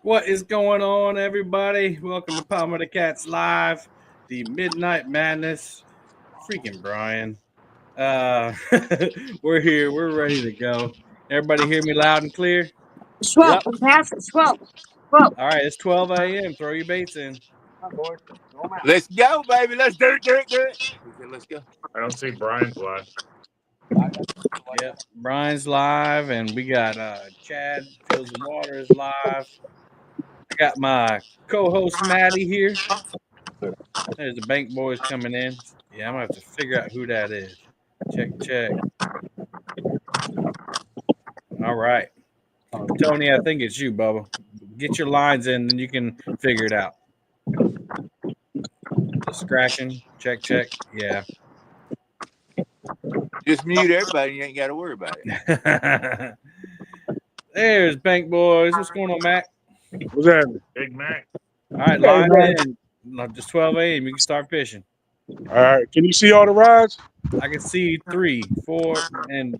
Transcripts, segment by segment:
What is going on, everybody? Welcome to Palm of the Cats Live, the Midnight Madness. Freaking Brian. Uh, we're here. We're ready to go. Everybody hear me loud and clear? Swell, Yep. I'm passing. Swell. Swell. All right, it's 12 a.m. Throw your baits in. Let's go, baby. Let's do it. He said, let's go. I don't see Brian's live. Yep, Brian's live, and we got Chad Fills the Water is live. I got my co-host Maddie here. There's the bank boys coming in. Yeah, I'm gonna have to figure out who that is. Check. All right. Tony, I think it's you, Bubba. Get your lines in, and you can figure it out. The scratching. Check. Yeah. Just mute everybody. You ain't got to worry about it. There's Bank Boys. What's going on, Mac? What's that? Big Mac. All right, line in. Just 12 a.m. You can start fishing. All right. Can you see all the rods? I can see 3, 4, and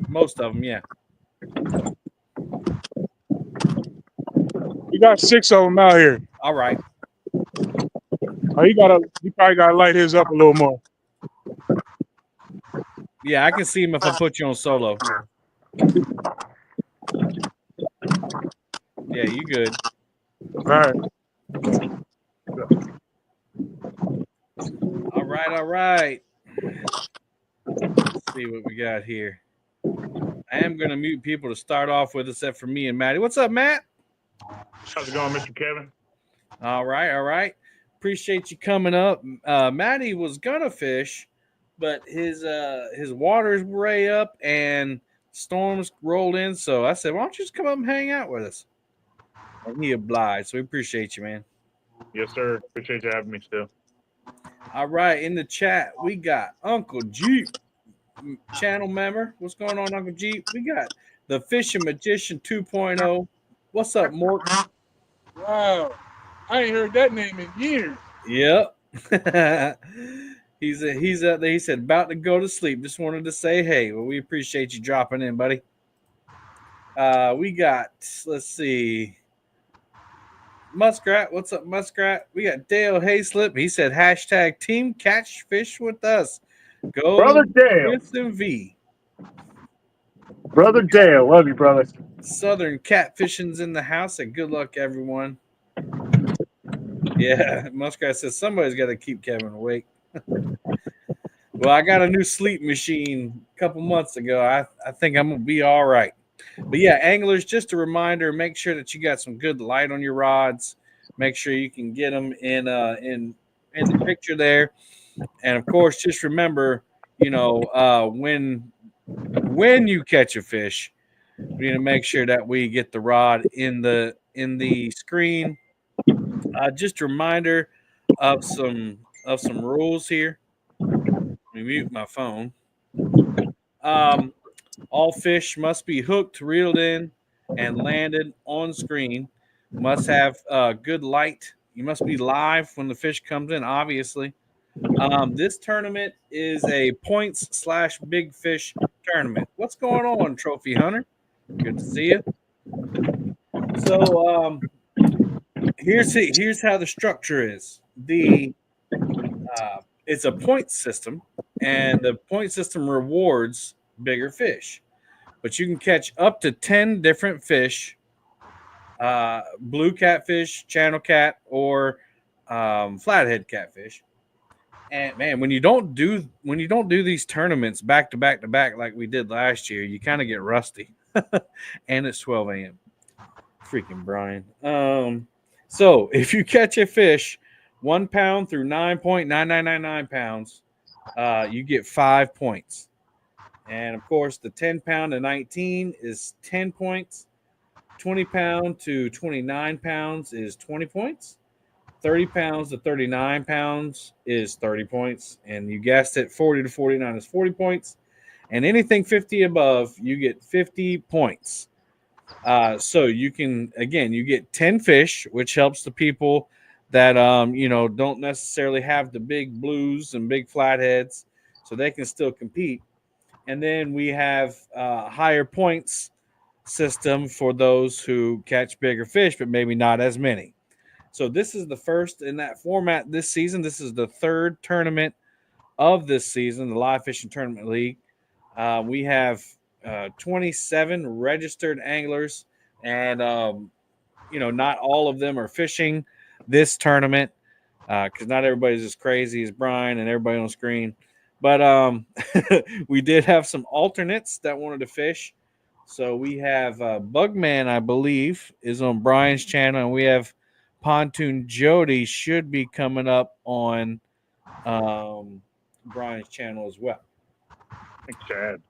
most of them, yeah. You got 6 of them out here. All right. Oh, you probably gotta light his up a little more. Yeah, I can see him if I put you on solo. Yeah, you good. All right. All right. Let's see what we got here. I am going to mute people to start off with, except for me and Maddie. What's up, Matt? How's it going, Mr. Kevin? All right. Appreciate you coming up. Maddie was gonna fish, but his waters were way up and storms rolled in. So I said, "Why don't you just come up and hang out with us?" And he obliged. So we appreciate you, man. Yes, sir. Appreciate you having me still. All right, in the chat we got Uncle Jeep, channel member. What's going on, Uncle Jeep? We got the Fishing Magician 2.0. What's up, Mort? Wow, I ain't heard that name in years. Yep. he's out there. He said about to go to sleep. Just wanted to say hey. Well, we appreciate you dropping in, buddy. We got, let's see, Muskrat. What's up, Muskrat? We got Dale Hayslip. He said hashtag Team Catfish with us. Go, Brother Dale. V. Brother Dale. Love you, brother. Southern Catfishing's in the house, and good luck, everyone. Yeah, Muskrat says somebody's got to keep Kevin awake. Well, I got a new sleep machine a couple months ago. I think I'm going to be all right. But yeah, anglers, just a reminder, make sure that you got some good light on your rods. Make sure you can get them in the picture there. And of course, just remember, when you catch a fish, we need to make sure that we get the rod in the screen. Just a reminder of some rules here. Let me mute my phone. All fish must be hooked, reeled in, and landed on screen. Must have good light. You must be live when the fish comes in, obviously. This tournament is a points/big fish tournament. What's going on, Trophy Hunter? Good to see you. So here's how the structure is. It's a point system, and the point system rewards bigger fish. But you can catch up to 10 different fish, blue catfish, channel cat, or flathead catfish. And man, when you don't do these tournaments back to back like we did last year, you kind of get rusty. And it's 12 a.m. Freaking Brian. So if you catch a fish 1 pound through 9.9999 pounds, you get 5 points. And of course, the 10 pound to 19 is 10 points. 20 pound to 29 pounds is 20 points. 30 pounds to 39 pounds is 30 points. And you guessed it, 40 to 49 is 40 points. And anything 50 above, you get 50 points. So you get 10 fish, which helps the people that, don't necessarily have the big blues and big flatheads, so they can still compete. And then we have higher points system for those who catch bigger fish, but maybe not as many. So this is the first in that format this season. This is the third tournament of this season, the Live Fishing Tournament League. We have 27 registered anglers, and not all of them are fishing this tournament because not everybody's as crazy as Brian and everybody on screen. But we did have some alternates that wanted to fish. So we have Bugman, I believe, is on Brian's channel, and we have Pontoon Jody should be coming up on Brian's channel as well. Chad.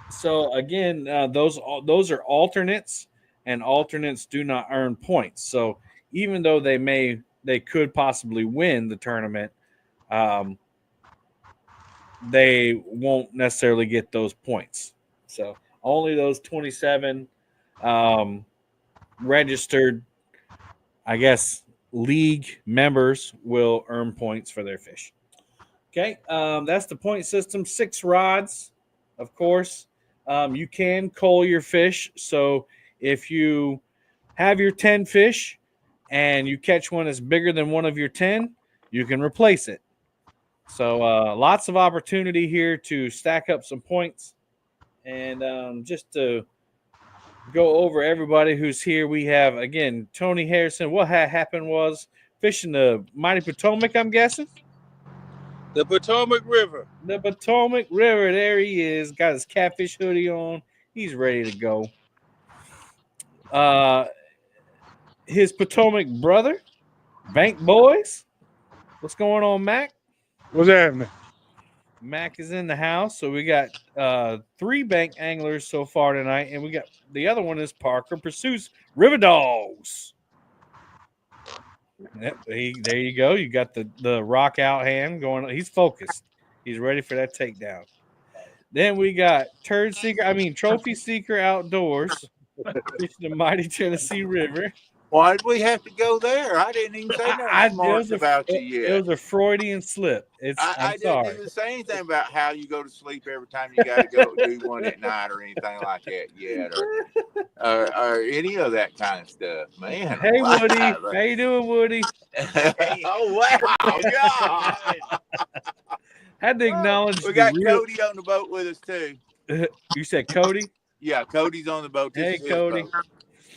So again, those are alternates, and alternates do not earn points. So even though they could possibly win the tournament, they won't necessarily get those points. So only those 27 registered, I guess, league members will earn points for their fish. Okay, that's the point system. 6 rods, of course. You can cull your fish. So if you have your 10 fish and you catch one that's bigger than one of your 10, you can replace it. So lots of opportunity here to stack up some points. And just to go over everybody who's here, we have, again, Tony Harrison. What happened was fishing the Mighty Potomac, I'm guessing. The Potomac River. The Potomac River. There he is. Got his catfish hoodie on. He's ready to go. His Potomac brother, Bank Boys. What's going on, Mac? What's happening? Mac is in the house. So we got 3 bank anglers so far tonight. And we got the other one is Parker Pursuits River Dogs. Yep, there you go. You got the rock out hand going. He's focused. He's ready for that takedown. Then we got Trophy Seeker Outdoors, fishing the mighty Tennessee River. Why did we have to go there? I didn't even say nothing smart about you yet. It was a Freudian slip. I didn't even say anything about how you go to sleep every time you got to go do one at night or anything like that yet, or any of that kind of stuff, man. Hey, Woody. How you doing, Woody? Oh, wow. God. Had to acknowledge we got Cody on the boat with us, too. You said Cody? Yeah, Cody's on the boat. Hey, Cody.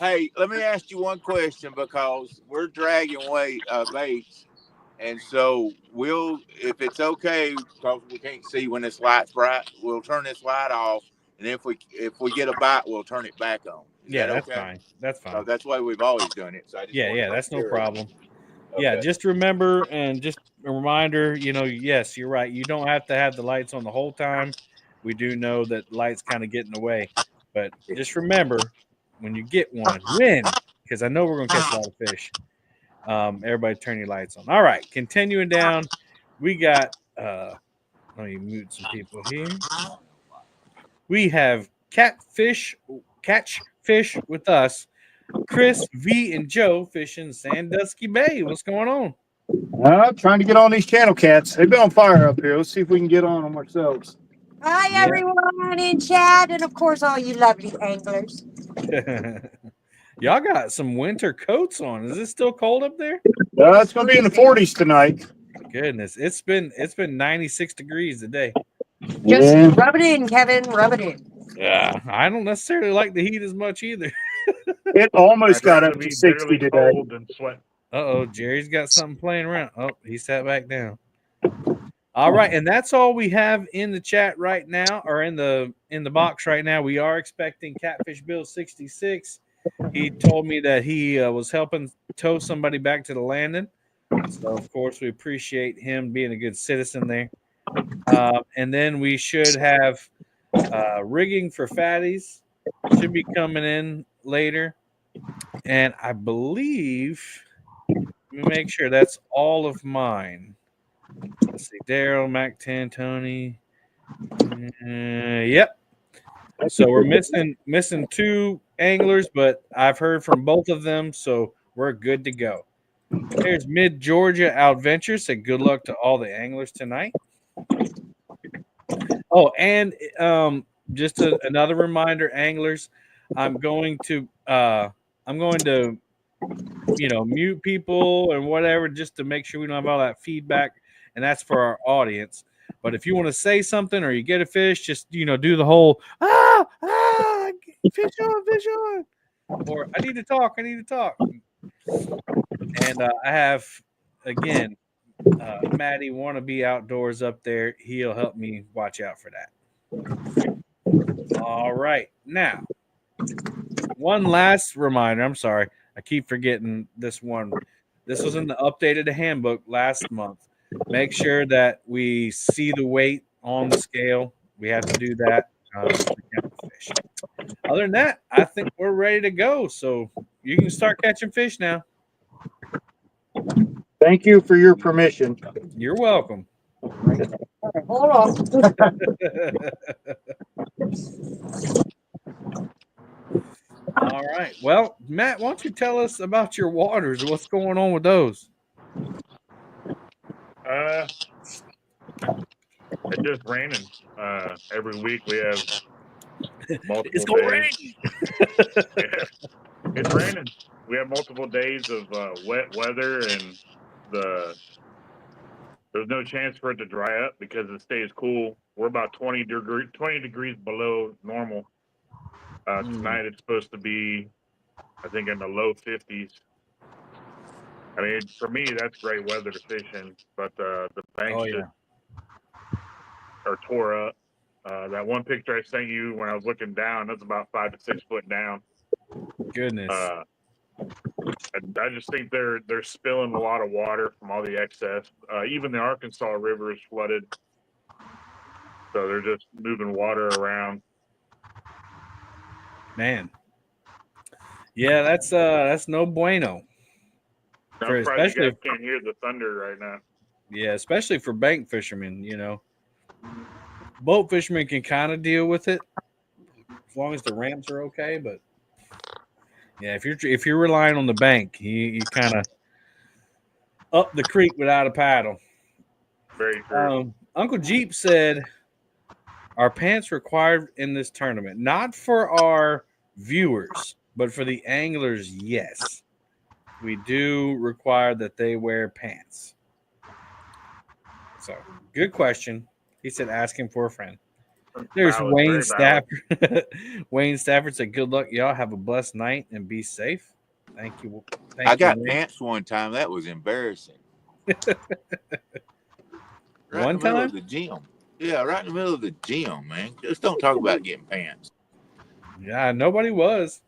Hey, let me ask you one question because we're dragging baits, and so if it's okay, because we can't see when this light's bright, we'll turn this light off, and if we get a bite, we'll turn it back on. Is that that's okay? fine. That's fine. That's the way we've always done it. So that's no problem. Okay. Yeah, just remember, and just a reminder, yes, you're right. You don't have to have the lights on the whole time. We do know that lights kind of get in the way, but just remember, when you get one, win, because I know we're going to catch a lot of fish. Everybody turn your lights on. All right, continuing down, we got, let me mute some people here. We have Catch Fish with us, Chris, V, and Joe fishing Sandusky Bay. What's going on? Trying to get on these channel cats. They've been on fire up here. Let's see if we can get on them ourselves. Hi, everyone in chat, and of course, all you lovely anglers. Y'all got some winter coats on. Is it still cold up there? It's going to be in the 40s tonight. Goodness, it's been 96 degrees today. Just rub it in, Kevin. Rub it in. Yeah, I don't necessarily like the heat as much either. It almost got up to 60 today. Jerry's got something playing around. Oh, he sat back down. All right, and that's all we have in the chat right now, or in the box right now. We are expecting Catfish Bill 66. He told me that he was helping tow somebody back to the landing. So, of course, we appreciate him being a good citizen there. And then we should have rigging for fatties. Should be coming in later. And I believe, let me make sure that's all of mine. Let's see, Daryl, Mac 10, Tony. Yep. So we're missing 2 anglers, but I've heard from both of them, so we're good to go. There's Mid Georgia Adventures. Say good luck to all the anglers tonight. Oh, and just another reminder, anglers, I'm going to mute people and whatever just to make sure we don't have all that feedback, and that's for our audience. But if you want to say something or you get a fish, just do the whole fish on, or I need to talk. And I have again, Maddie want to be outdoors up there. He'll help me watch out for that. All right, now one last reminder. I'm sorry, I keep forgetting this one. This was in the updated handbook last month. Make sure that we see the weight on the scale. We have to do that to count the fish. Other than that, I think we're ready to go. So you can start catching fish now. Thank you for your permission. You're welcome. Hold on. All right. Well, Matt, why don't you tell us about your waters? What's going on with those? It's just raining. Every week we have multiple It's gonna days. Yeah, it's raining. We have multiple days of wet weather, and there's no chance for it to dry up because it stays cool. We're about 20 degrees below normal. Tonight it's supposed to be, I think, in the low 50s. I mean, for me, that's great weather to fish in, but the banks just are tore up. That one picture I sent you when I was looking down, that's about 5 to 6 foot down. Goodness. I just think they're spilling a lot of water from all the excess. Even the Arkansas River is flooded, so they're just moving water around. Man, yeah, that's no bueno. I'm surprised you guys can't hear the thunder right now. Yeah, especially for bank fishermen. Boat fishermen can kind of deal with it as long as the ramps are okay. But yeah, if you're relying on the bank, you kind of up the creek without a paddle. Very true. Uncle Jeep said, "Are pants required in this tournament? Not for our viewers, but for the anglers, yes. We do require that they wear pants." So, good question. He said, "Ask him for a friend." There's Wayne Stafford. Wayne Stafford said, "Good luck, y'all. Have a blessed night and be safe." Thank you. I got pants one time. That was embarrassing. One in the middle of the gym. Yeah, right in the middle of the gym, man. Just don't talk about getting pants. Yeah, nobody was.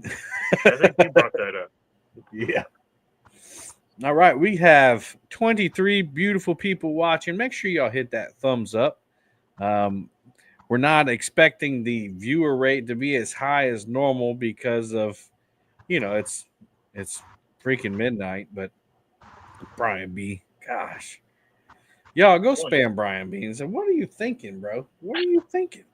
I think you brought that up. Yeah. All right, we have 23 beautiful people watching. Make sure y'all hit that thumbs up. We're not expecting the viewer rate to be as high as normal because of, it's freaking midnight. But Brian B, gosh, y'all go spam Brian B and say, "What are you thinking, bro? What are you thinking?"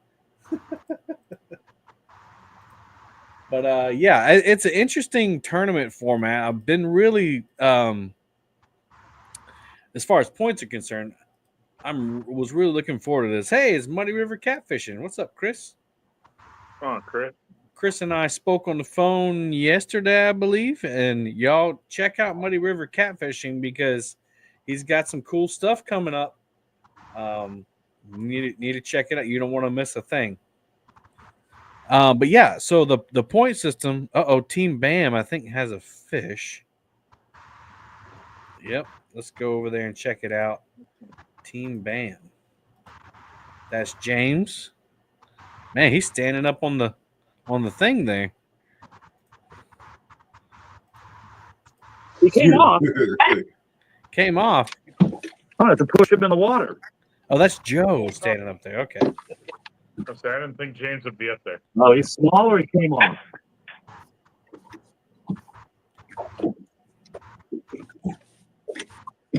But yeah, it's an interesting tournament format. I've been really, as far as points are concerned, was really looking forward to this. Hey, it's Muddy River Catfishing. What's up, Chris? Come on, Chris. Chris and I spoke on the phone yesterday, I believe, and y'all check out Muddy River Catfishing because he's got some cool stuff coming up. Need to check it out. You don't want to miss a thing. But yeah, so the point system. Team Bam, I think, has a fish. Yep, let's go over there and check it out. Team Bam. That's James. Man, he's standing up on the thing there. He came off. Came off. I have to push him in the water. Oh, that's Joe standing up there. Okay. I didn't think James would be up there. No, he's smaller. He came off.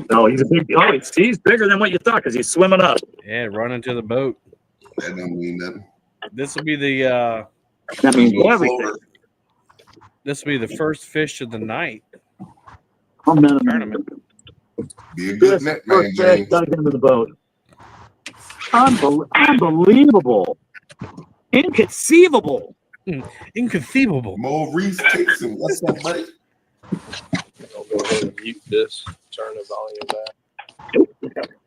No, he's a big. Oh, he's bigger than what you thought because he's swimming up. Yeah, running to the boat. That don't mean nothing. This will be the. That means everything. This will be the first fish of the night. Tournament. Be a good net man, James. Got to get into the boat. Unbelievable. Inconceivable. Inconceivable. Maurice Dixon, what's up, buddy? I'll go ahead and mute this. Turn the volume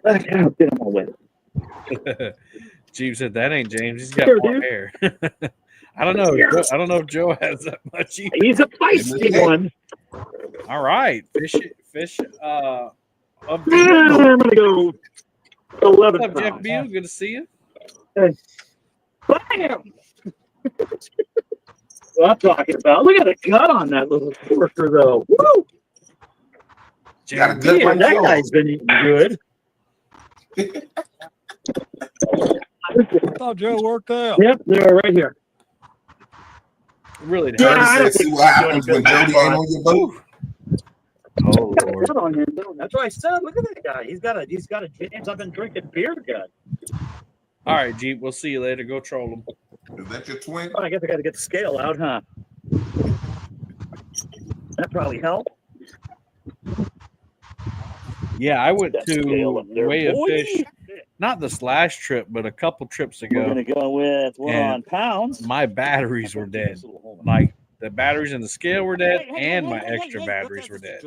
back. Get him away. Jeep said that ain't James. He's got Here, more dude. hair. I don't know. I don't know if Joe has that much either. He's a feisty one. All right, fish. Of I'm gonna go 11 What's up, Jeff pounds. Beal? Good to see you. Bam! What I'm talking about. Look at the gut on that little porker, though. Woo! Got a good Yeah, one, that Joe. guy's been eating good. I thought Joe worked out. Yep, they're right here. Really? Yeah, Curtis I don't said, see think what he's doing happens any when good Jody so ain't far. on your boat. Oh Got a Lord. gut on him, though. That's what I said. Look at that guy. He's got a James. I've been drinking beer gut. All right, Jeep. We'll see you later. Go troll him. Is that your twin? Oh, I guess I got to get the scale out, huh? That probably helped. Yeah, I went That scale up to there, Way of boy. Fish, not the slash trip, but a couple trips We're ago. gonna go with one And on pounds. My batteries were dead. Like the batteries in the scale were dead, and my extra batteries were dead.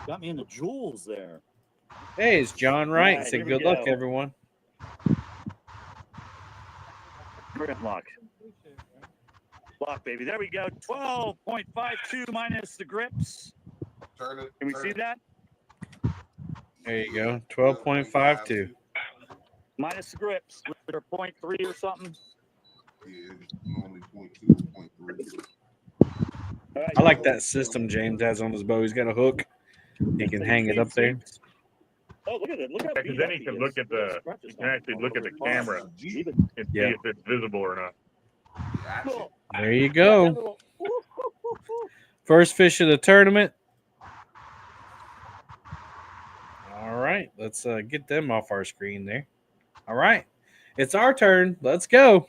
Got me in the jewels there. Hey, it's John Wright. All right, Say here we good luck, go. everyone. Grip lock. Lock, baby. There we go. 12.52 minus the grips. Turn it. Can we see that? There you go. 12.52. Minus the grips. They're 0.3 or something. Yeah, it's normally 0.2 or 0.3. All right, I like that system James has on his bow. He's got a hook. He can hang it up there. Oh, look at it. Look how Because then you can look at the, you can actually look at the camera and see Yeah. if it's visible or not. Gotcha. There you go. First fish of the tournament. All right, let's get them off our screen there. All right, it's our turn. Let's go.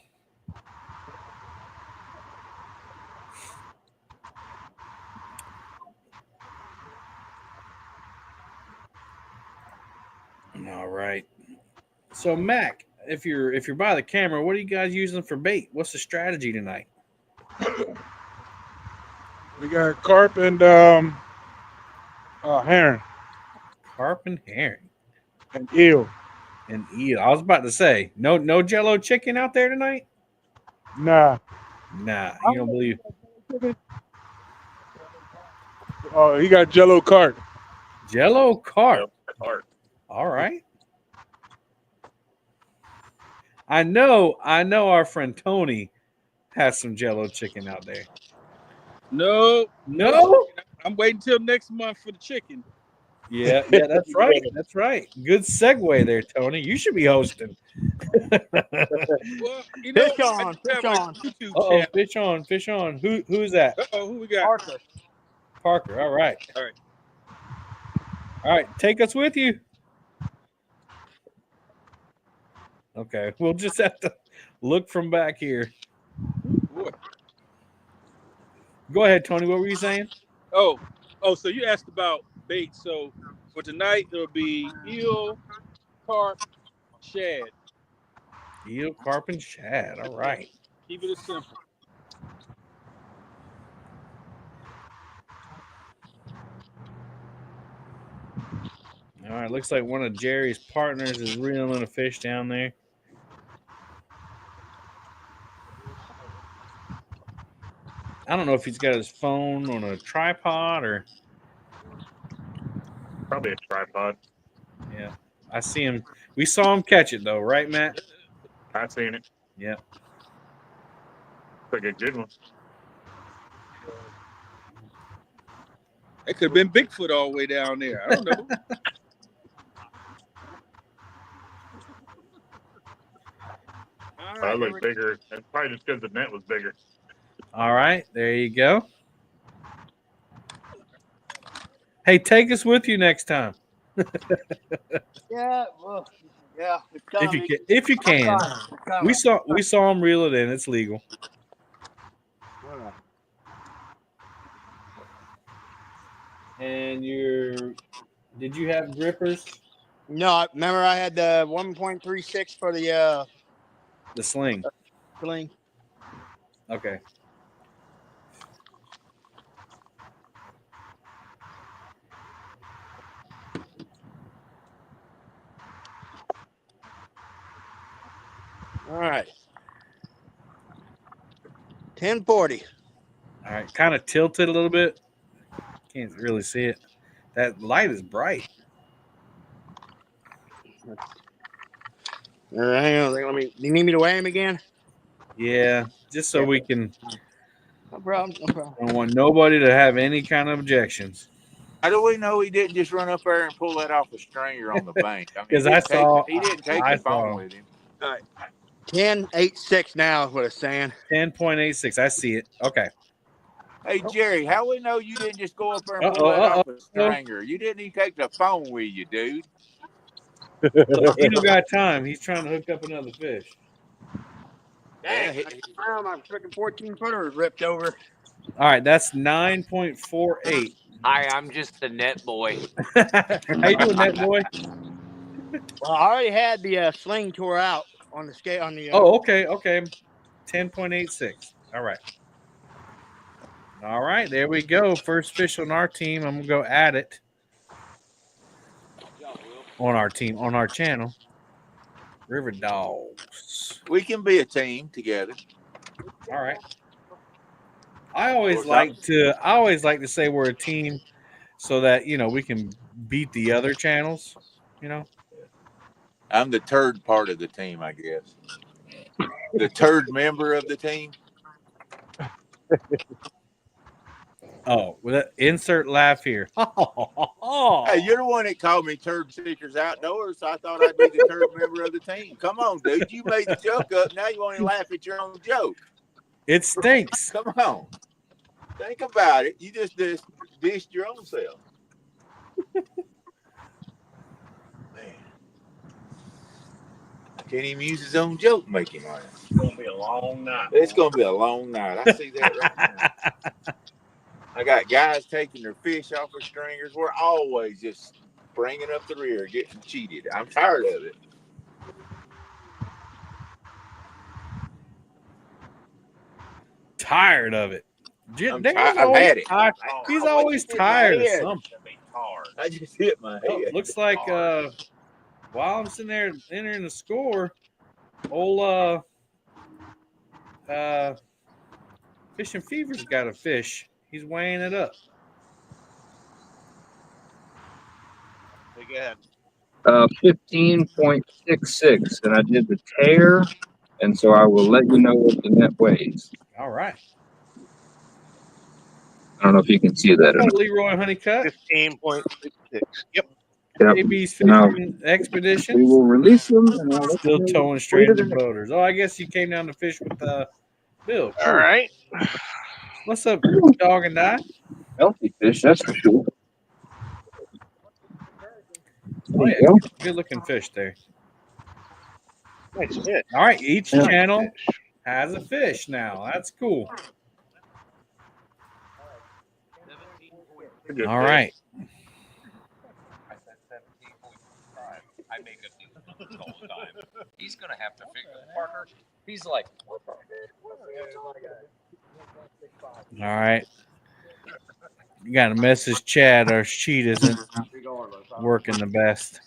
All right. So Mac, if you're by the camera, what are you guys using for bait? What's the strategy tonight? We got carp and herring Carp and herring and eel. and eel. I was about to say, no Jello chicken out there tonight. Nah. Nah, you don't believe. Oh, he got Jello carp. Jello carp. Art. All right. I know our friend Tony has some Jello chicken out there. No, No? I'm waiting till next month for the chicken. Yeah, that's right. That's right. Good segue there, Tony. You should be hosting. Well, you know, Fish on, I just fish have a on. YouTube Oh, channel. fish on. Who's that? Uh-oh, who we got? Parker. Parker. All right. All right. All right. Take us with you. Okay. We'll just have to look from back here. Boy. Go ahead, Tony. What were you saying? Oh, so you asked about bait. So for tonight, it'll be eel, carp, shad. Eel, carp, and shad. All right. Keep it as simple. All right. Looks like one of Jerry's partners is reeling a fish down there. I don't know if he's got his phone on a tripod or. Probably a tripod. Yeah, I see him. We saw him catch it though, right, Matt? I seen it. Yeah. It's like a good one. It could have been Bigfoot all the way down there. I don't know. All That right, looked bigger. That's probably just because the net was bigger. All right, there you go. Hey, take us with you next time Yeah, well, yeah. It's coming. if you can. It's coming. We saw him reel it in. It's legal. And did you have grippers? No, remember I had the 1.36 for the The sling. sling. Okay. All right. 1040. All right. Kind of tilted a little bit. Can't really see it. That light is bright. All right, hang on. Let me. Do you need me to weigh him again? Yeah. Just so we can. No problem. No problem. I don't want nobody to have any kind of objections. How do we know he didn't just run up there and pull that off a stringer on the bank? I mean, Because I saw. he didn't take I the phone saw with him. All right. 10.86 now is what it's saying. 10.86. I see it. Okay. Hey, Jerry, how we know you didn't just go up there and pull Uh-oh, that off a uh-oh. stringer? You didn't even take the phone with you, dude. Look, he don't got time. He's trying to hook up another fish. Dang, my freaking 14-footer is ripped over. All right, that's 9.48. Hi, I'm just the net boy. How you doing, net boy? Well, I already had the sling tore out on the scale on the. Oh, okay. 10.86. All right. All right, there we go. First fish on our team. I'm gonna go add it on our team, on our channel. River Dogs. We can be a team together. All right. I always like to say we're a team so that we can beat the other channels. I'm the third part of the team, I guess. The third member of the team. Oh, well, insert laugh here. Hey, you're the one that called me Turd Seekers Outdoors, so I thought I'd be the third member of the team. Come on, dude. You made the joke up. Now you want to laugh at your own joke. It stinks. Come on. Think about it. You just dissed your own self. Man. I can't even use his own joke to make him laugh. It's going to be a long night. It's going to be a long night. I see that right now. I got guys taking their fish off of stringers. We're always just bringing up the rear, getting cheated. I'm tired of it. Tired of it. I've had it. He's always tired of something. I just hit my head. Oh, looks like while I'm sitting there entering the score, old Fishing Fever's got a fish. He's weighing it up. Again. 15.66, and I did the tear, and so I will let you know what the net weighs. All right. I don't know if you can see that. Oh, Leroy Honeycutt. 15.66. Yep. AB's Fishing Expedition. We will release them. And Still towing stranded boaters. Oh, I guess you came down to fish with Bill. Cool. All right. What's up, Dog and Die? Healthy fish, that's for sure. Oh, yeah. Good looking fish there. Nice fish. All right, each channel has a fish now. That's cool. All right. I make it all the time. He's gonna have to figure Parker. He's like, All right. You got to message Chad. Our sheet isn't working the best.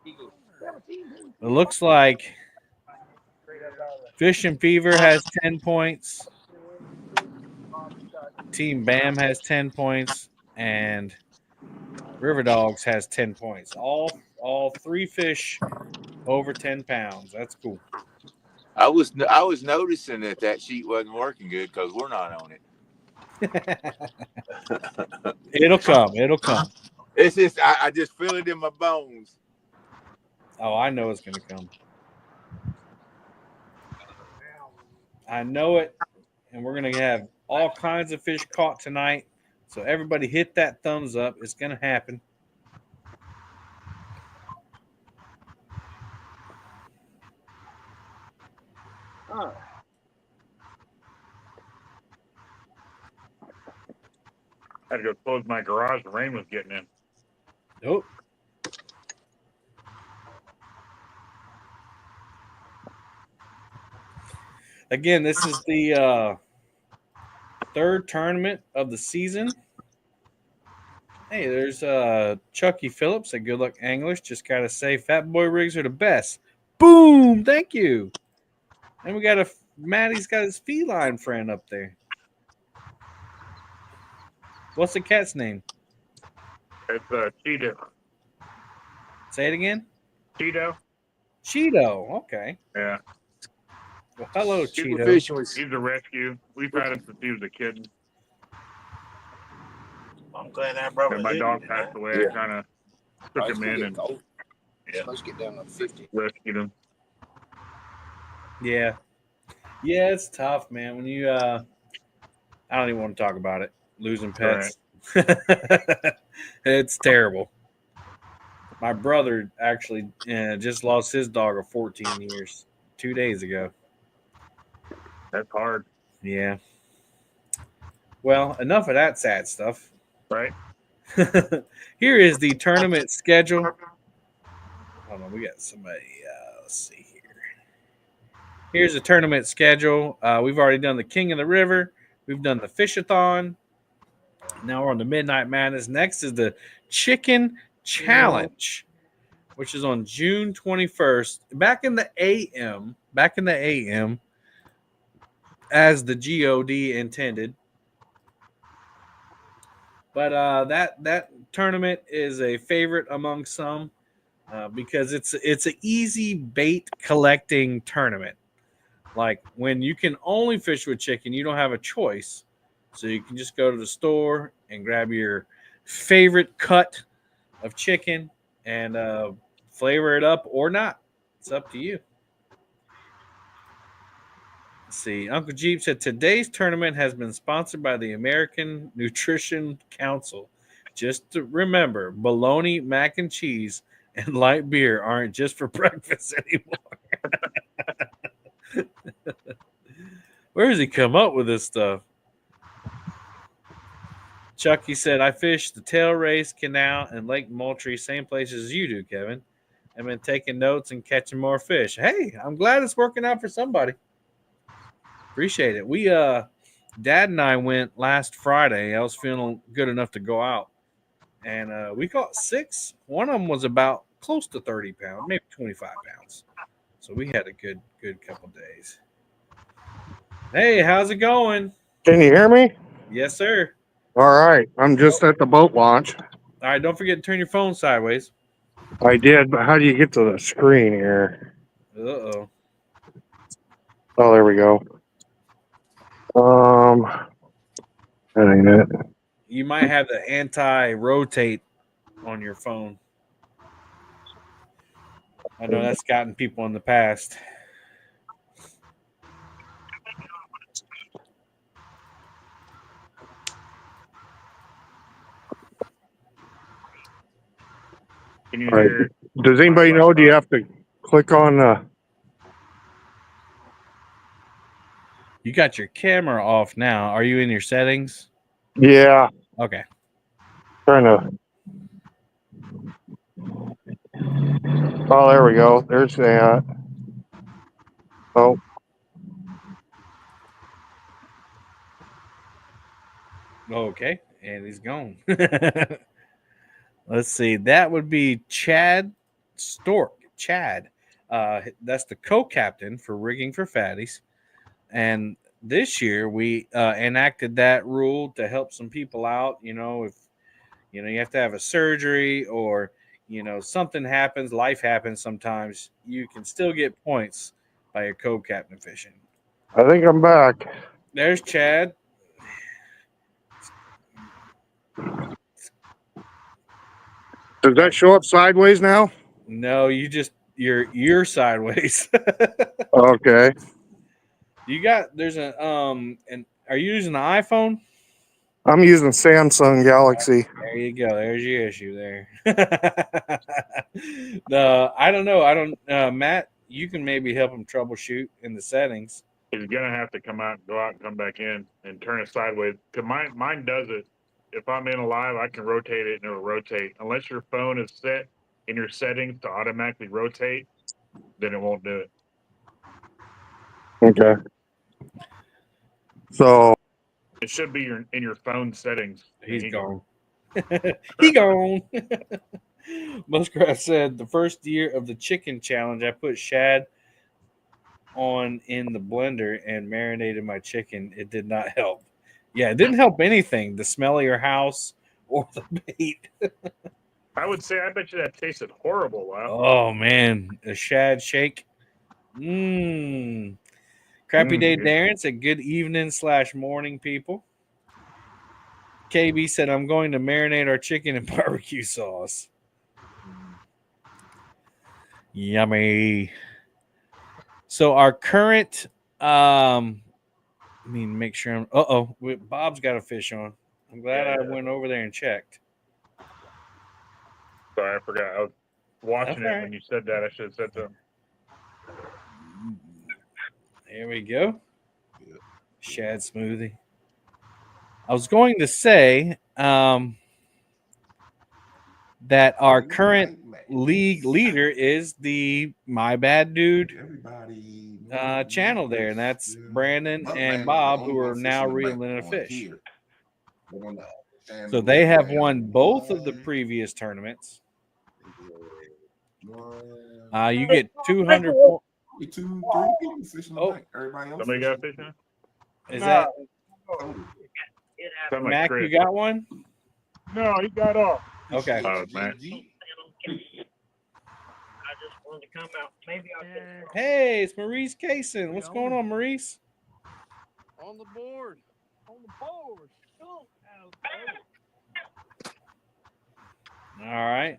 It looks like Fishing Fever has 10 points. Team Bam has 10 points. And River Dogs has 10 points. All three fish over 10 pounds. That's cool. I was noticing that sheet wasn't working good because we're not on it. It'll come. It'll come. It's just I just feel it in my bones. Oh, I know it's gonna come. I know it, and we're gonna have all kinds of fish caught tonight. So everybody hit that thumbs up. It's gonna happen. Oh. I had to go close my garage. The rain was getting in. Nope. Again, this is the third tournament of the season. Hey, there's Chucky Phillips at Good Luck Anglers. Just gotta say, Fat Boy rigs are the best. Boom! Thank you. And we got Maddie's got his feline friend up there. What's the cat's name? It's Cheeto. Say it again. Cheeto. Cheeto. Okay. Yeah. Well, hello, Super Cheeto. fishing was. He's a rescue. We've had him since he was a kitten. I'm glad I brought And my dog passed away. I kind of took him in and Supposed to get down to 50. rescued him. Yeah. Yeah, it's tough, man. When you I don't even want to talk about it. Losing pets. It's terrible. My brother actually just lost his dog of 14 years 2 days ago. That's hard. Yeah. Well, enough of that sad stuff. Right. Here is the tournament schedule. Hold on, we got somebody. Let's see here. Here's the tournament schedule. We've already done the King of the River. We've done the Fishathon. Now we're on the Midnight Madness. Next is the Chicken Challenge, which is on June 21st. Back in the AM, as the GOD intended. But that tournament is a favorite among some because it's an easy bait collecting tournament. Like when you can only fish with chicken, you don't have a choice. So you can just go to the store and grab your favorite cut of chicken and flavor it up or not. It's up to you. Let's see. Uncle Jeep said today's tournament has been sponsored by the American Nutrition Council. Just to remember, bologna, mac and cheese, and light beer aren't just for breakfast anymore. Where does he come up with this stuff? Chucky said, I fished the Tail Race Canal and Lake Moultrie, same places as you do, Kevin. I've been taking notes and catching more fish. Hey, I'm glad it's working out for somebody. Appreciate it. We Dad and I went last Friday. I was feeling good enough to go out. And we caught 6. One of them was about close to 30 pounds, maybe 25 pounds. So we had a good couple days. Hey, how's it going? Can you hear me? Yes, sir. All right. I'm just at the boat launch. All right, don't forget to turn your phone sideways. I did, but how do you get to the screen here? Uh-oh. Oh, there we go. That ain't it. You might have the anti-rotate on your phone. I know that's gotten people in the past. Can you All right. hear? Does anybody know? Do you have to click on? You got your camera off now. Are you in your settings? Yeah. Okay. Trying to. Oh, there we go. There's that. Oh. Okay. And he's gone. Let's see. That would be Chad Stork. Chad. That's the co-captain for Rigging for Fatties. And this year we enacted that rule to help some people out. You know, if you have to have a surgery or something happens, life happens sometimes, you can still get points by your co-captain fishing. I think I'm back. There's Chad. Does that show up sideways now? No, you're sideways. Okay. There's and are you using an iPhone? I'm using Samsung Galaxy. There you go. There's your issue there. I don't know. Matt, you can maybe help him troubleshoot in the settings. He's gonna have to go out and come back in and turn it sideways. Cause mine does it. If I'm in a live, I can rotate it and it'll rotate. Unless your phone is set in your settings to automatically rotate, then it won't do it. Okay. So It should be in your phone settings. He's gone. He gone. Muskrat said the first year of the chicken challenge, I put shad on in the blender and marinated my chicken. It did not help. Yeah, it didn't help anything. The smell of your house or the bait. I would say, I bet you that tasted horrible. Wow. Oh man, a shad shake. Crappy Day Yeah. Darren said good evening / morning, people. KB said I'm going to marinate our chicken in barbecue sauce. Yummy. So our current make sure I'm Bob's got a fish on. I'm glad I went over there and checked. Sorry, I forgot. I was watching That's it all when you said that. I should have said something. There we go. Shad smoothie. I was going to say that our current league leader is the My Bad Dude channel there, and that's Brandon and Bob, who are now reeling in a fish. So they have won both of the previous tournaments. You get 200 points. Somebody got a fish now? Is that Sound like Mac? Chris. You got one? No, he got off. Okay. Mac. Hey, it's Maurice Kaysen. What's going on, Maurice? On the board. All right.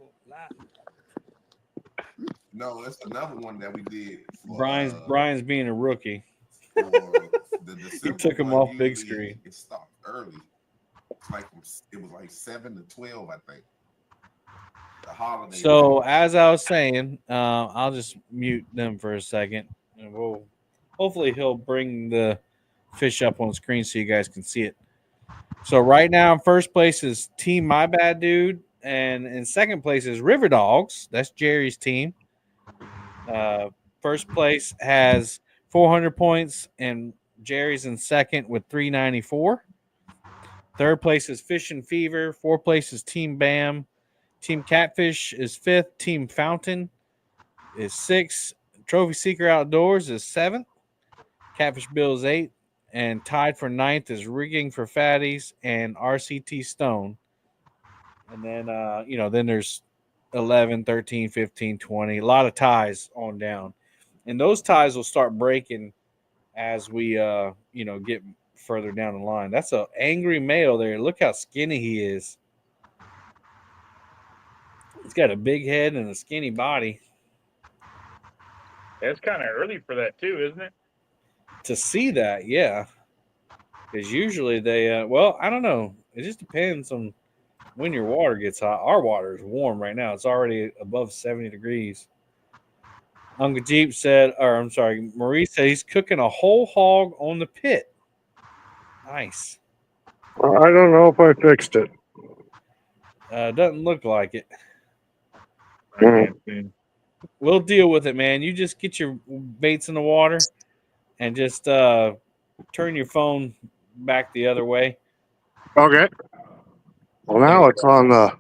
No, that's another one that we did. For, Brian's being a rookie. He took him off big screen. It stopped early. It was like 7 to 12, I think. The holiday. So as I was saying, I'll just mute them for a second, and hopefully he'll bring the fish up on screen so you guys can see it. So right now in first place is Team My Bad Dude, and in second place is River Dogs. That's Jerry's team. First place has 400 points, and Jerry's in second with 394. Third place is Fish and Fever. Fourth place is Team Bam. Team Catfish is fifth. Team Fountain is sixth. Trophy Seeker Outdoors is seventh. Catfish Bill is eighth. And tied for ninth is Rigging for Fatties and RCT Stone. And then, then there's 11, 13, 15, 20. A lot of ties on down. And those ties will start breaking as we, get further down the line. That's an angry male there. Look how skinny he is. He's got a big head and a skinny body. It's kind of early for that too, isn't it? To see that, yeah. Because usually they, I don't know. It just depends on when your water gets hot. Our water is warm right now. It's already above 70 degrees. Uncle Jeep said, Maurice said he's cooking a whole hog on the pit. Nice. I don't know if I fixed it. Doesn't look like it. Mm. We'll deal with it, man. You just get your baits in the water and just turn your phone back the other way. Okay. Well, now it's on the.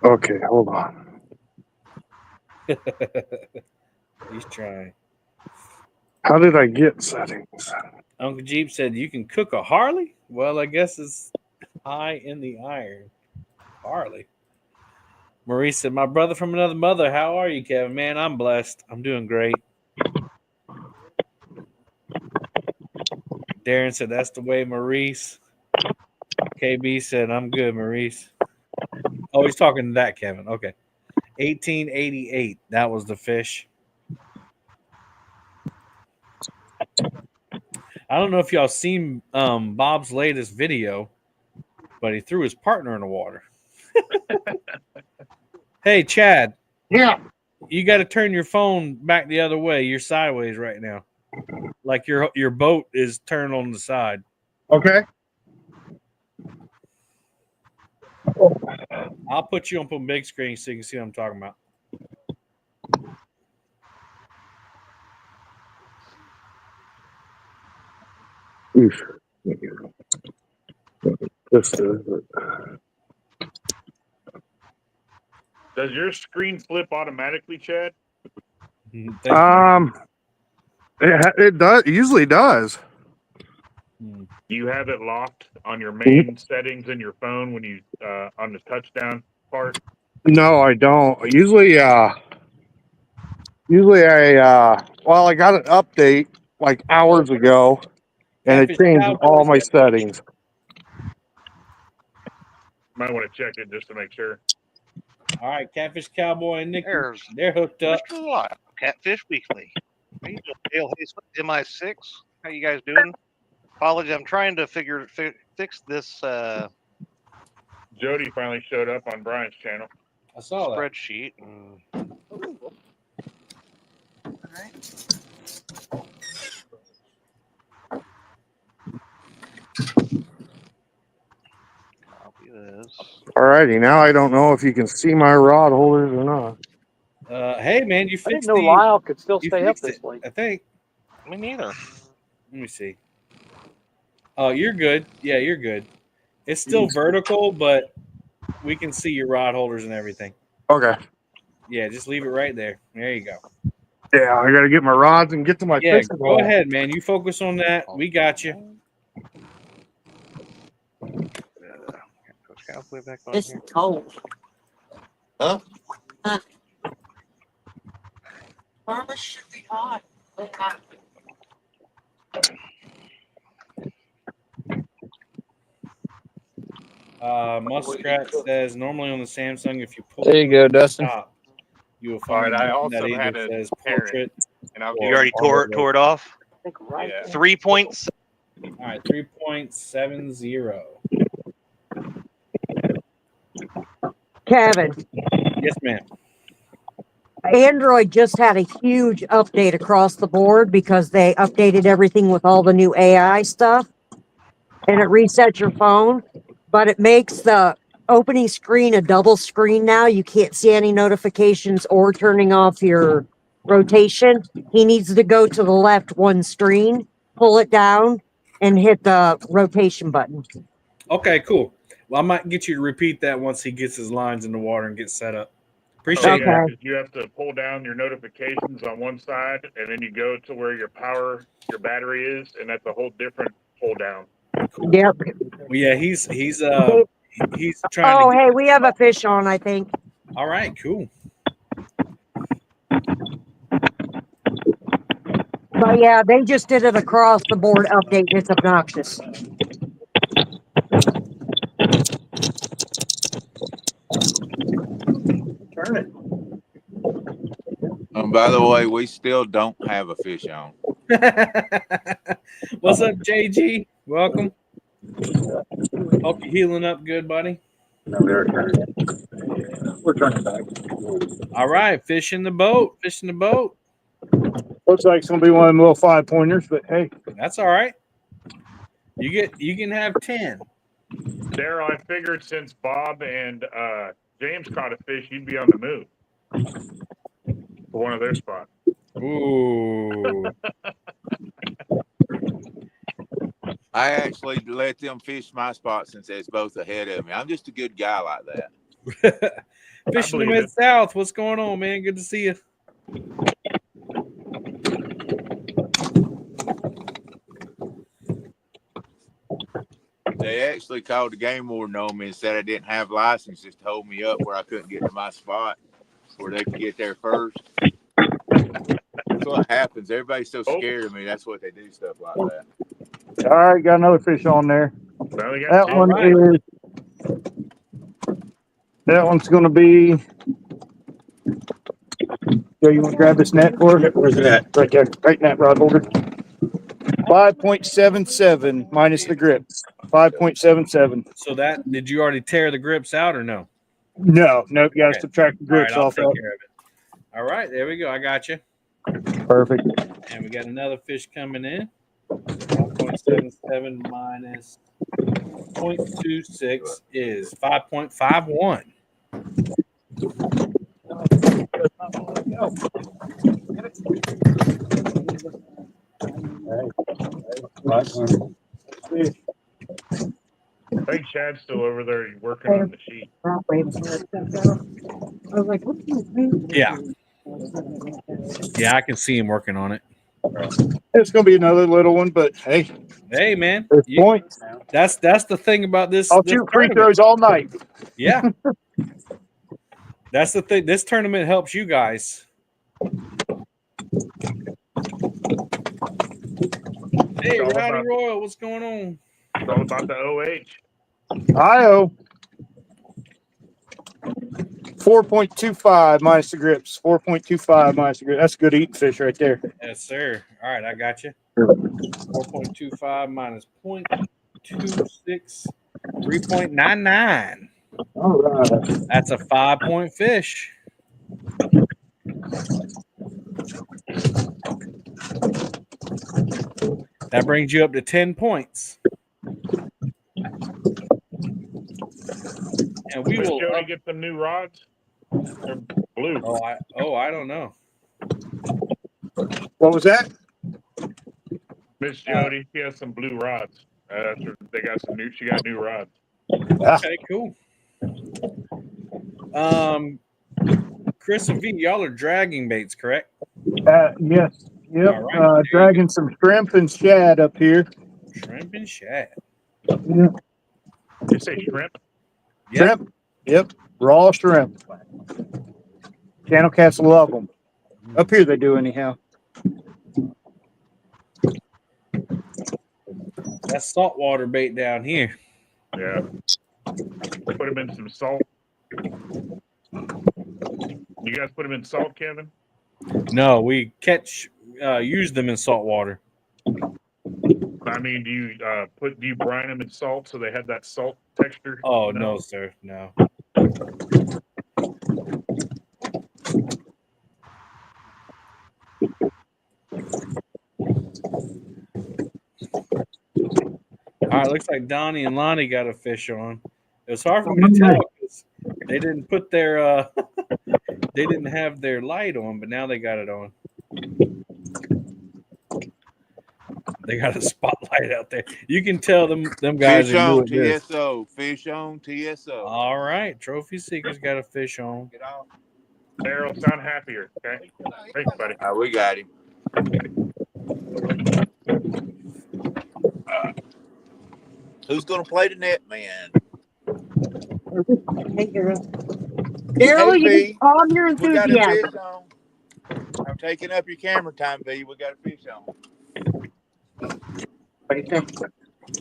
Okay, hold on. He's trying. How did I get settings? Uncle Jeep said you can cook a Harley. Well, I guess it's high in the iron. Harley. Maurice said, my brother from another mother. How are you, Kevin? Man, I'm blessed. I'm doing great. Darren said, that's the way, Maurice. KB said, I'm good, Maurice. Oh, he's talking to that, Kevin. Okay. 1888. That was the fish. I don't know if y'all seen Bob's latest video, but he threw his partner in the water. Hey, Chad. Yeah. You got to turn your phone back the other way. You're sideways right now. Like your boat is turned on the side. Okay. I'll put you on big screen so you can see what I'm talking about. Oof. This is Does your screen flip automatically, Chad? it does. It usually does. You have it locked on your main settings in your phone when you on the touchdown part? No, I don't. Usually I well, I got an update like hours ago, and it Catfish changed all Cowboys my have settings. Might want to check it just to make sure. All right, Catfish Cowboy and Nicky, There's they're hooked up. Mr. Lyle, Catfish Weekly. How you doing, Dale Hayes? MI6? How you guys doing? Apology, I'm trying to fix this Jody finally showed up on Brian's channel. I saw that. spreadsheet. Copy this. Alrighty, now I don't know if you can see my rod holders or not. Hey man, you I didn't fixed know the. Lyle could still You stay up fixed this it, late. I think. Me neither. Let me see. Oh, you're good. Yeah, you're good. It's still vertical, but we can see your rod holders and everything. Okay. Yeah, just leave it right there. There you go. Yeah, I got to get my rods and get to my Yeah, fishing go pole. ahead, man. You focus on that. We got you. It's cold. Huh? Mama should be hot. But not. Muskrat says normally on the Samsung, if you pull There you go, Dustin. top, you will All find right, I that also either had a says parent, portrait. and I'll or You already portrait. tore it off? Yeah. 3 points. All right, 3.70. Kevin, Yes, ma'am. Android just had a huge update across the board because they updated everything with all the new AI stuff, and it resets your phone, but it makes the opening screen a double screen now. You can't see any notifications or turning off your rotation. He needs to go to the left one screen, pull it down, and hit the rotation button. Okay, cool. Well, I might get you to repeat that once he gets his lines in the water and gets set up. Oh, Appreciate yeah, that. 'cause you have to pull down your notifications on one side, and then you go to where your battery is, and that's a whole different pull down. Yep. Well, yeah, he's trying Oh, to hey, we have a fish on, I think. All right, cool. But yeah, they just did it across the board update. It's obnoxious. Turn it. By the way, we still don't have a fish on. What's up, JG? Welcome. Hope you're healing up good, buddy. No, we're turning back. All right, fish in the boat. Fish in the boat. Looks like it's gonna be one of them little 5-pointers, but hey, That's all right. You can have 10. Daryl, I figured since Bob and James caught a fish, you'd be on the move for one of their spots. Ooh. I actually let them fish my spot since it's both ahead of me. I'm just a good guy like that. Fishing the Mid-South. What's going on, man? Good to see you. They actually called the game warden on me and said I didn't have licenses to hold me up where I couldn't get to my spot where they could get there first. That's what happens. Everybody's so scared of me. That's what they do, stuff like that. all right, got another fish on there. That one is. That one's going to be. Joe, you want to grab this net for it? Where's it at? Right there, right in that rod holder. 5.77 minus the grips. 5.77. So that did you already tear the grips out or no? No, nope. You got to Okay. subtract the All right, grips I'll off take that. care of it. All right, there we go. I got you. Perfect. And we got another fish coming in. 5.77 minus 0.26 is 5.51. I think Chad's still over there working on the sheet. Yeah. Yeah, I can see him working on it. It's gonna be another little one, but hey, Hey, man. there's points. That's the thing about this. I'll this shoot free tournament. throws all night. Yeah. That's the thing. This tournament helps you guys. Hey, all Rowdy about- Royal, what's going on? It's all about the OH. IO 4.25 minus the grips. 4.25 minus the grips. That's a good eating fish right there. Yes, sir. All right, I got you. 4.25 minus 0.26, 3.99. All right. That's a 5-point fish. That brings you up to 10 points. And we Did will Jody get some new rods? They're blue. I don't know. What was that? Miss Jody, she has some blue rods. They got some new. She got new rods. Okay, cool. Chris and V, y'all are dragging baits, correct? Yes. Yep. All right, Dragging some shrimp and shad up here. Shrimp and shad. Yep. You say shrimp? Yep. Shrimp. Yep. Raw shrimp. Channel cats love them. Up here they do anyhow. That's saltwater bait down here. Yeah. Put them in some salt. You guys put them in salt, Kevin? No, we use them in salt water. I mean, do you brine them in salt so they have that salt texture? Oh, no, sir. No. All right, looks like Donnie and Lonnie got a fish on. It was hard for me to tell because they didn't put their they didn't have their light on, but now they got it on. They got a spotlight out there. You can tell them guys Fish are new on at this. TSO. Fish on TSO. All right, Trophy Seeker's got a fish on. Get off. Daryl, sound happier. Okay. Thanks, buddy. We got him. Who's gonna play the net man? Daryl, Hey, you V, just calm your we got a enthusiasm. fish on. I'm taking up your camera time, V. We got a fish on.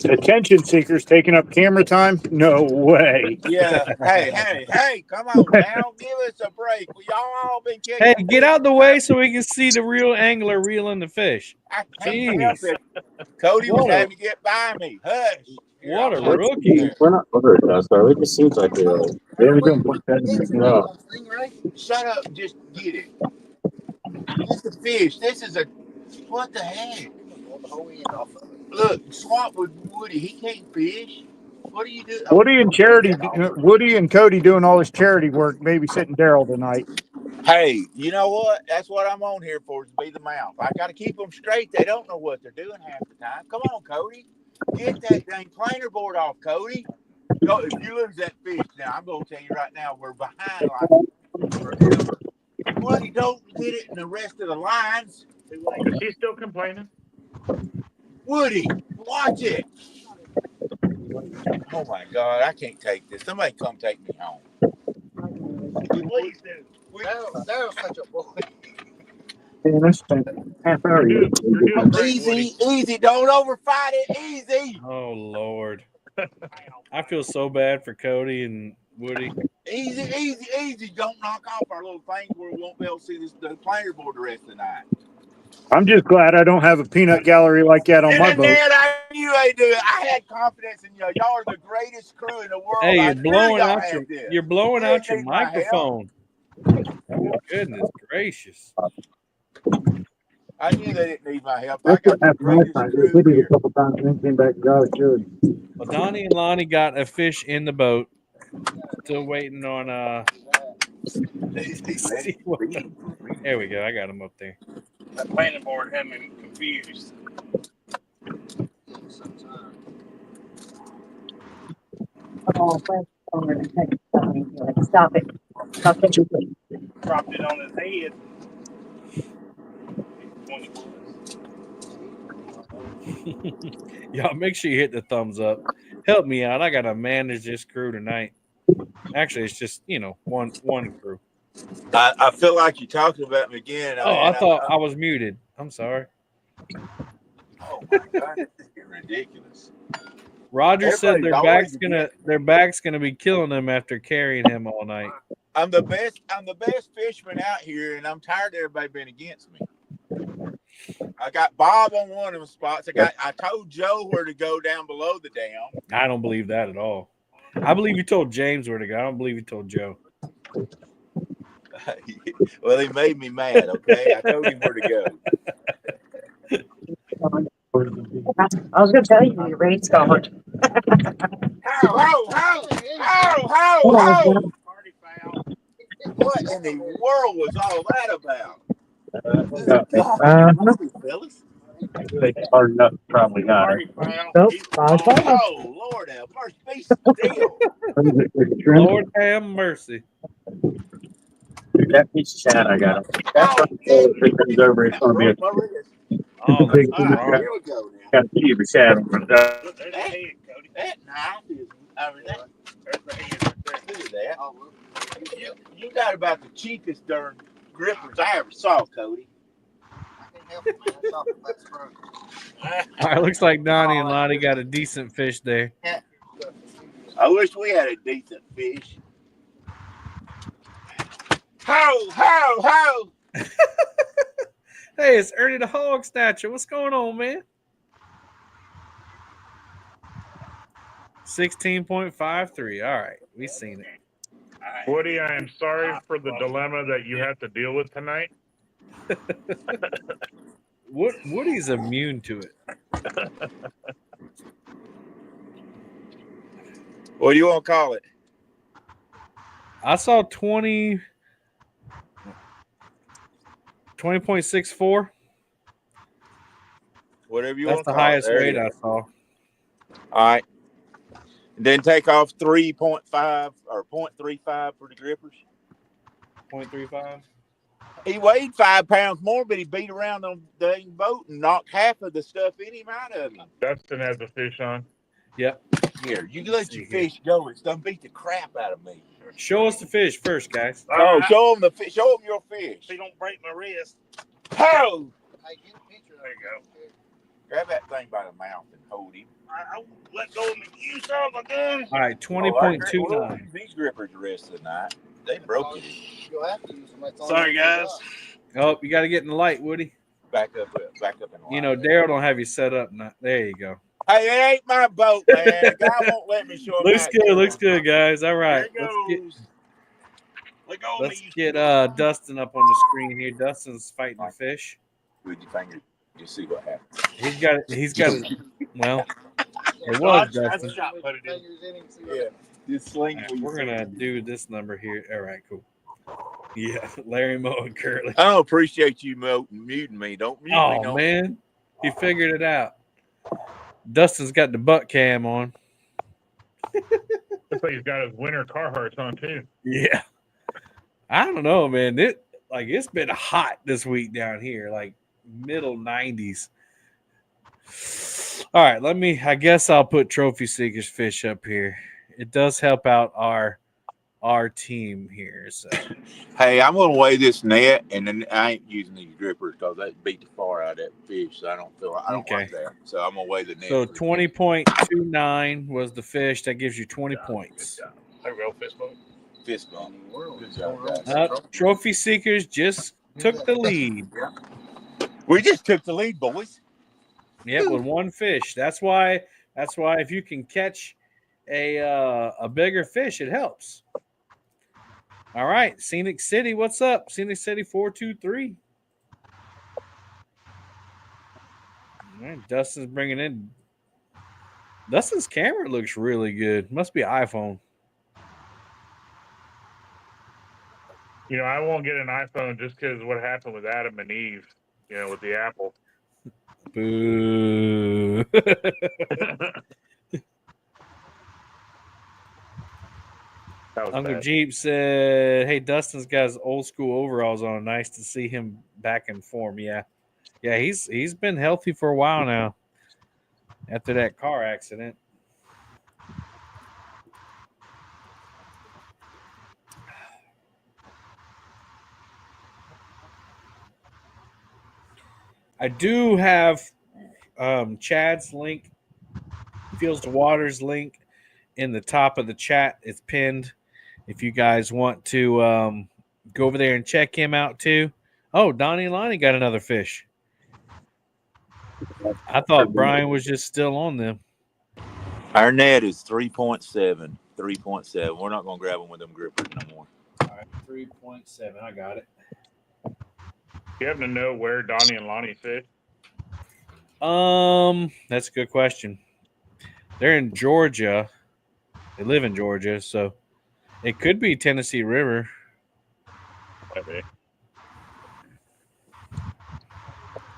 Attention seekers taking up camera time? No way. Yeah. Hey, come on now. Give us a break. We all been catching. Hey, get out the way so we can see the real angler reeling the fish. I can't help Jeez. it. Cody was What a- having to get by me. Hush. Here, What a I'll- rookie. We're not over it, though, so it just seems like they haven't done point no. Shut up and just get it. It's a fish. This is a. What the heck? Look, swap with Woody. He can't fish. What do you do? Woody and Cody doing all this charity work, babysitting Daryl tonight. Hey, you know what? That's what I'm on here for, is to be the mouth. I got to keep them straight. They don't know what they're doing half the time. Come on, Cody. Get that dang planer board off, Cody. No, if you lose that fish, now I'm going to tell you right now, we're behind like forever. Woody, don't get it in the rest of the lines. Is he still complaining? Woody, watch it. Oh, my God. I can't take this. Somebody come take me home. Please do. Daryl's such a boy. Man, that's half hour. Easy. Don't overfight it. Easy. Oh, Lord. I feel so bad for Cody and Woody. Easy. Don't knock off our little thing where we won't be able to see the planer board the rest of the night. I'm just glad I don't have a peanut gallery like that on my boat. Ned, I knew they'd do it. I had confidence in you. Y'all are the greatest crew in the world. Hey, I you're knew blowing y'all out had your this. you're blowing You out didn't your need my help. microphone. Goodness gracious. I knew they didn't need my help. I That's got what the happened last greatest time. crew We did it here. a couple times and then came back and got it good. Well, Donnie and Lonnie got a fish in the boat. Still waiting on see what there we go. I got him up there. That planning board had me confused. Oh, stop it. Stop it. Dropped it on his head. Y'all make sure you hit the thumbs up. Help me out. I gotta manage this crew tonight. Actually, it's just one crew. I feel like you're talking about me again. Oh, I thought I was muted. I'm sorry. Oh my God, this is getting ridiculous. Roger said Everybody's always their back's gonna be killing them after carrying him all night. I'm the best fisherman out here, and I'm tired of everybody being against me. I got Bob on one of them spots. I told Joe where to go down below the dam. I don't believe that at all. I believe you told James where to go. I don't believe you told Joe. Well, he made me mad. Okay, I told him where to go. I was going to tell you your rate's gone. How! What in the world was all that about? Fellas? They started up, probably not. Nope. Oh, Lord have mercy. Be still. Lord have mercy. That piece of shad I got. That's things over. It's going to be a big thing. Here we go now. Got to keep a shad on That knife is, I mean, look at that. You got about the cheapest darn grippers I ever saw, Cody. All right, looks like Donnie and Lottie got a decent fish there. I wish we had a decent fish. How! Hey, it's Ernie the Hog Snatcher. What's going on, man? 16.53. All right, we seen it. Woody, I am sorry for the dilemma that you have to deal with tonight. Woody's immune to it. What do you want to call it? I saw 20.64. Whatever you That's want the to call highest it. There rate it I is. saw. All right. And then take off 3.5 or 0.35 for the grippers. 0.35. He weighed 5 pounds more, but he beat around on the dang boat and knocked half of the stuff in him out of him. Dustin has a fish on. Yep. Here, you let your fish go. It's done beat the crap out of me. Show us the fish first, guys. Oh, show them the fish. Show them your fish. So you don't break my wrist. How? Hey, get a picture. There you go. Grab that thing by the mouth and hold him. I let go of you son of a gun. All right, We'll 20.29. use these grippers the rest of the night. They broke it. You'll have to use them. Sorry, guys. Oh, you got to get in the light, Woody. Back up in the You know, Daryl don't have you set up. Now. There you go. Hey, it ain't my boat, man. The guy won't let me show him. Looks good. Looks good, guys. All right. There it goes. Let's get Dustin up on the screen here. Dustin's fighting the fish. With your finger, you see what happens. He's got it. Well, it was Dustin. Yeah. Just sling. Right, we're gonna do this number here. All right, cool. Yeah, Larry Moe and Curly. I don't appreciate you muting me. Don't mute me. Oh No. man, he figured it out. Dustin's got the butt cam on. Looks like he's got his winter Carhartts on too. Yeah. I don't know, man. It's been hot this week down here, like middle 90s. All right, I guess I'll put Trophy Seeker's fish up here. It does help out our team here. So Hey, I'm gonna weigh this net, and then I ain't using these grippers because that beat the far out of that fish. So I don't like that. So I'm gonna weigh the net. So 20.29 was the fish. That gives you 20 points. There we go, fist bump. Fist bump. Good job, guys. Trophy Seekers just took the lead. We just took the lead, boys. Yep, with one fish. That's why if you can catch a bigger fish, it helps. All right, Scenic City, what's up? Scenic City 423. All right, Dustin's bringing in. Dustin's camera looks really good. Must be iPhone. You know, I won't get an iPhone just because what happened with Adam and Eve, you know, with the Apple. Boo. That was Uncle bad. Jeep said, "Hey, Dustin's got his old school overalls on. Nice to see him back in form." Yeah, he's been healthy for a while now after that car accident. I do have Chad's link, Fields to Waters link in the top of the chat. It's pinned. If you guys want to go over there and check him out too. Oh, Donnie and Lonnie got another fish. I thought Brian was just still on them. Our net is 3.7. 3.7. We're not going to grab them with them grippers no more. All right, 3.7. I got it. You happen to know where Donnie and Lonnie fish? That's a good question. They're in Georgia. They live in Georgia, so it could be Tennessee River. Maybe.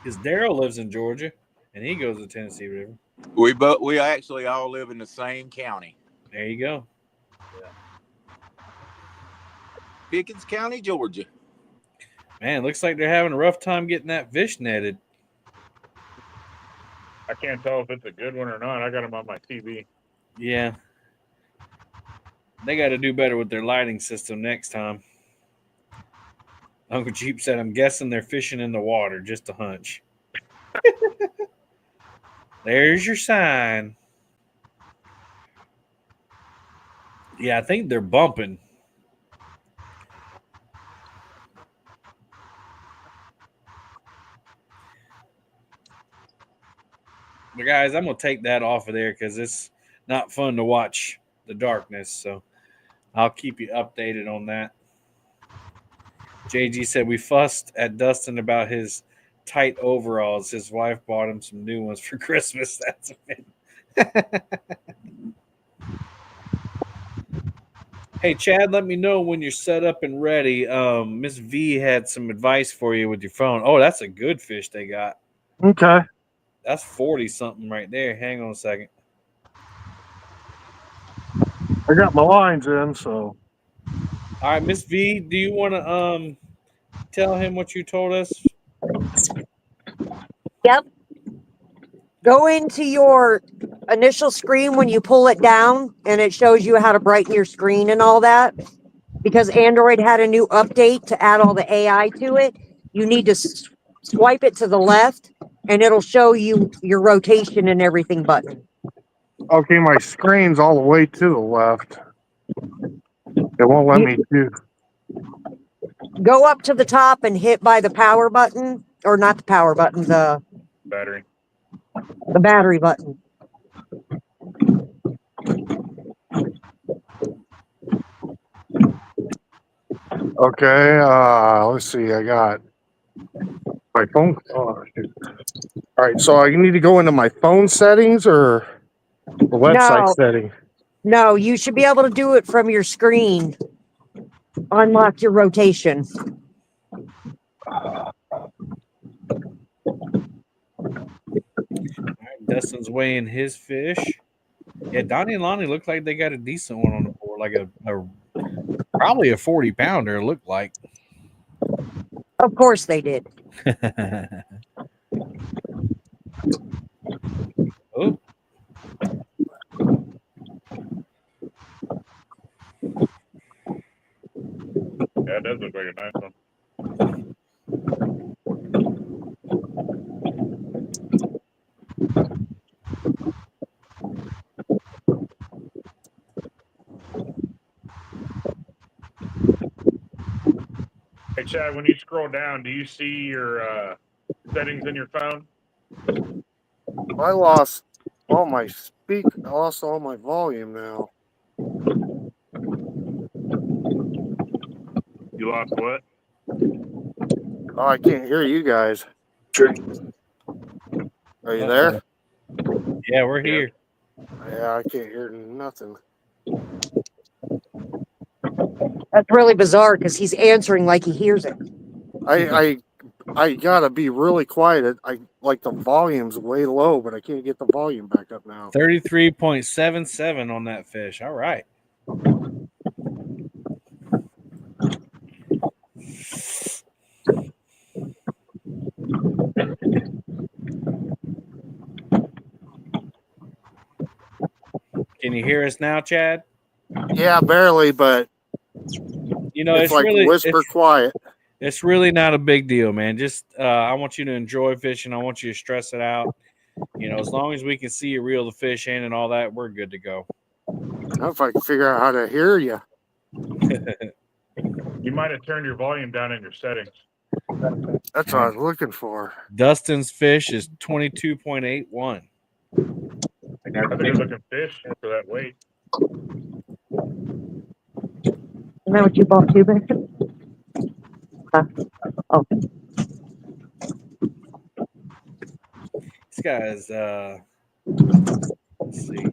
Because Daryl lives in Georgia, and he goes to Tennessee River. We actually all live in the same county. There you go. Pickens County, Georgia. Man, looks like they're having a rough time getting that fish netted. I can't tell if it's a good one or not. I got them on my TV. Yeah. They got to do better with their lighting system next time. Uncle Jeep said, "I'm guessing they're fishing in the water, just a hunch." There's your sign. Yeah, I think they're bumping. But guys, I'm going to take that off of there because it's not fun to watch the darkness. So I'll keep you updated on that. JG said, "We fussed at Dustin about his tight overalls. His wife bought him some new ones for Christmas." That's it. Hey, Chad, let me know when you're set up and ready. Miss V had some advice for you with your phone. Oh, that's a good fish they got. Okay. That's 40-something right there. Hang on a second. I got my lines in, so. All right, Miss V, do you want to tell him what you told us? Yep. Go into your initial screen when you pull it down, and it shows you how to brighten your screen and all that. Because Android had a new update to add all the AI to it, you need to swipe it to the left, and it'll show you your rotation and everything button. Okay, my screen's all the way to the left. It won't let me do. Go up to the top and hit by the power button, or not the power button, the Battery. battery button. Okay, let's see. I got my phone. Oh, shoot. All right, so I need to go into my phone settings or the website setting. No, you should be able to do it from your screen. Unlock your rotation. All right, Dustin's weighing his fish. Yeah, Donnie and Lonnie look like they got a decent one on the board, like a probably a 40-pounder. It looked like. Of course they did. Oh. Yeah, it does look like a nice one. Hey, Chad, when you scroll down, do you see your settings in your phone? I lost all my I lost all my volume now. You lost what? Oh, I can't hear you guys. Are you there? Yeah, we're here. Yeah, I can't hear nothing. That's really bizarre because he's answering like he hears it. I gotta be really quiet. I like the volume's way low, but I can't get the volume back up now. 33.77 on that fish. All right. you hear us now, Chad? Yeah, barely, but You know, it's like whisper quiet. It's really not a big deal, man. Just I want you to enjoy fishing. I want you to stress it out. You know, as long as we can see you reel the fish in and all that, we're good to go. I don't know if I can figure out how to hear you. You might have turned your volume down in your settings. That's what I was looking for. Dustin's fish is 22.81. That's a good looking fish for that weight. Isn't that what you bought too, Victor? Huh? Oh. This guy's let's see.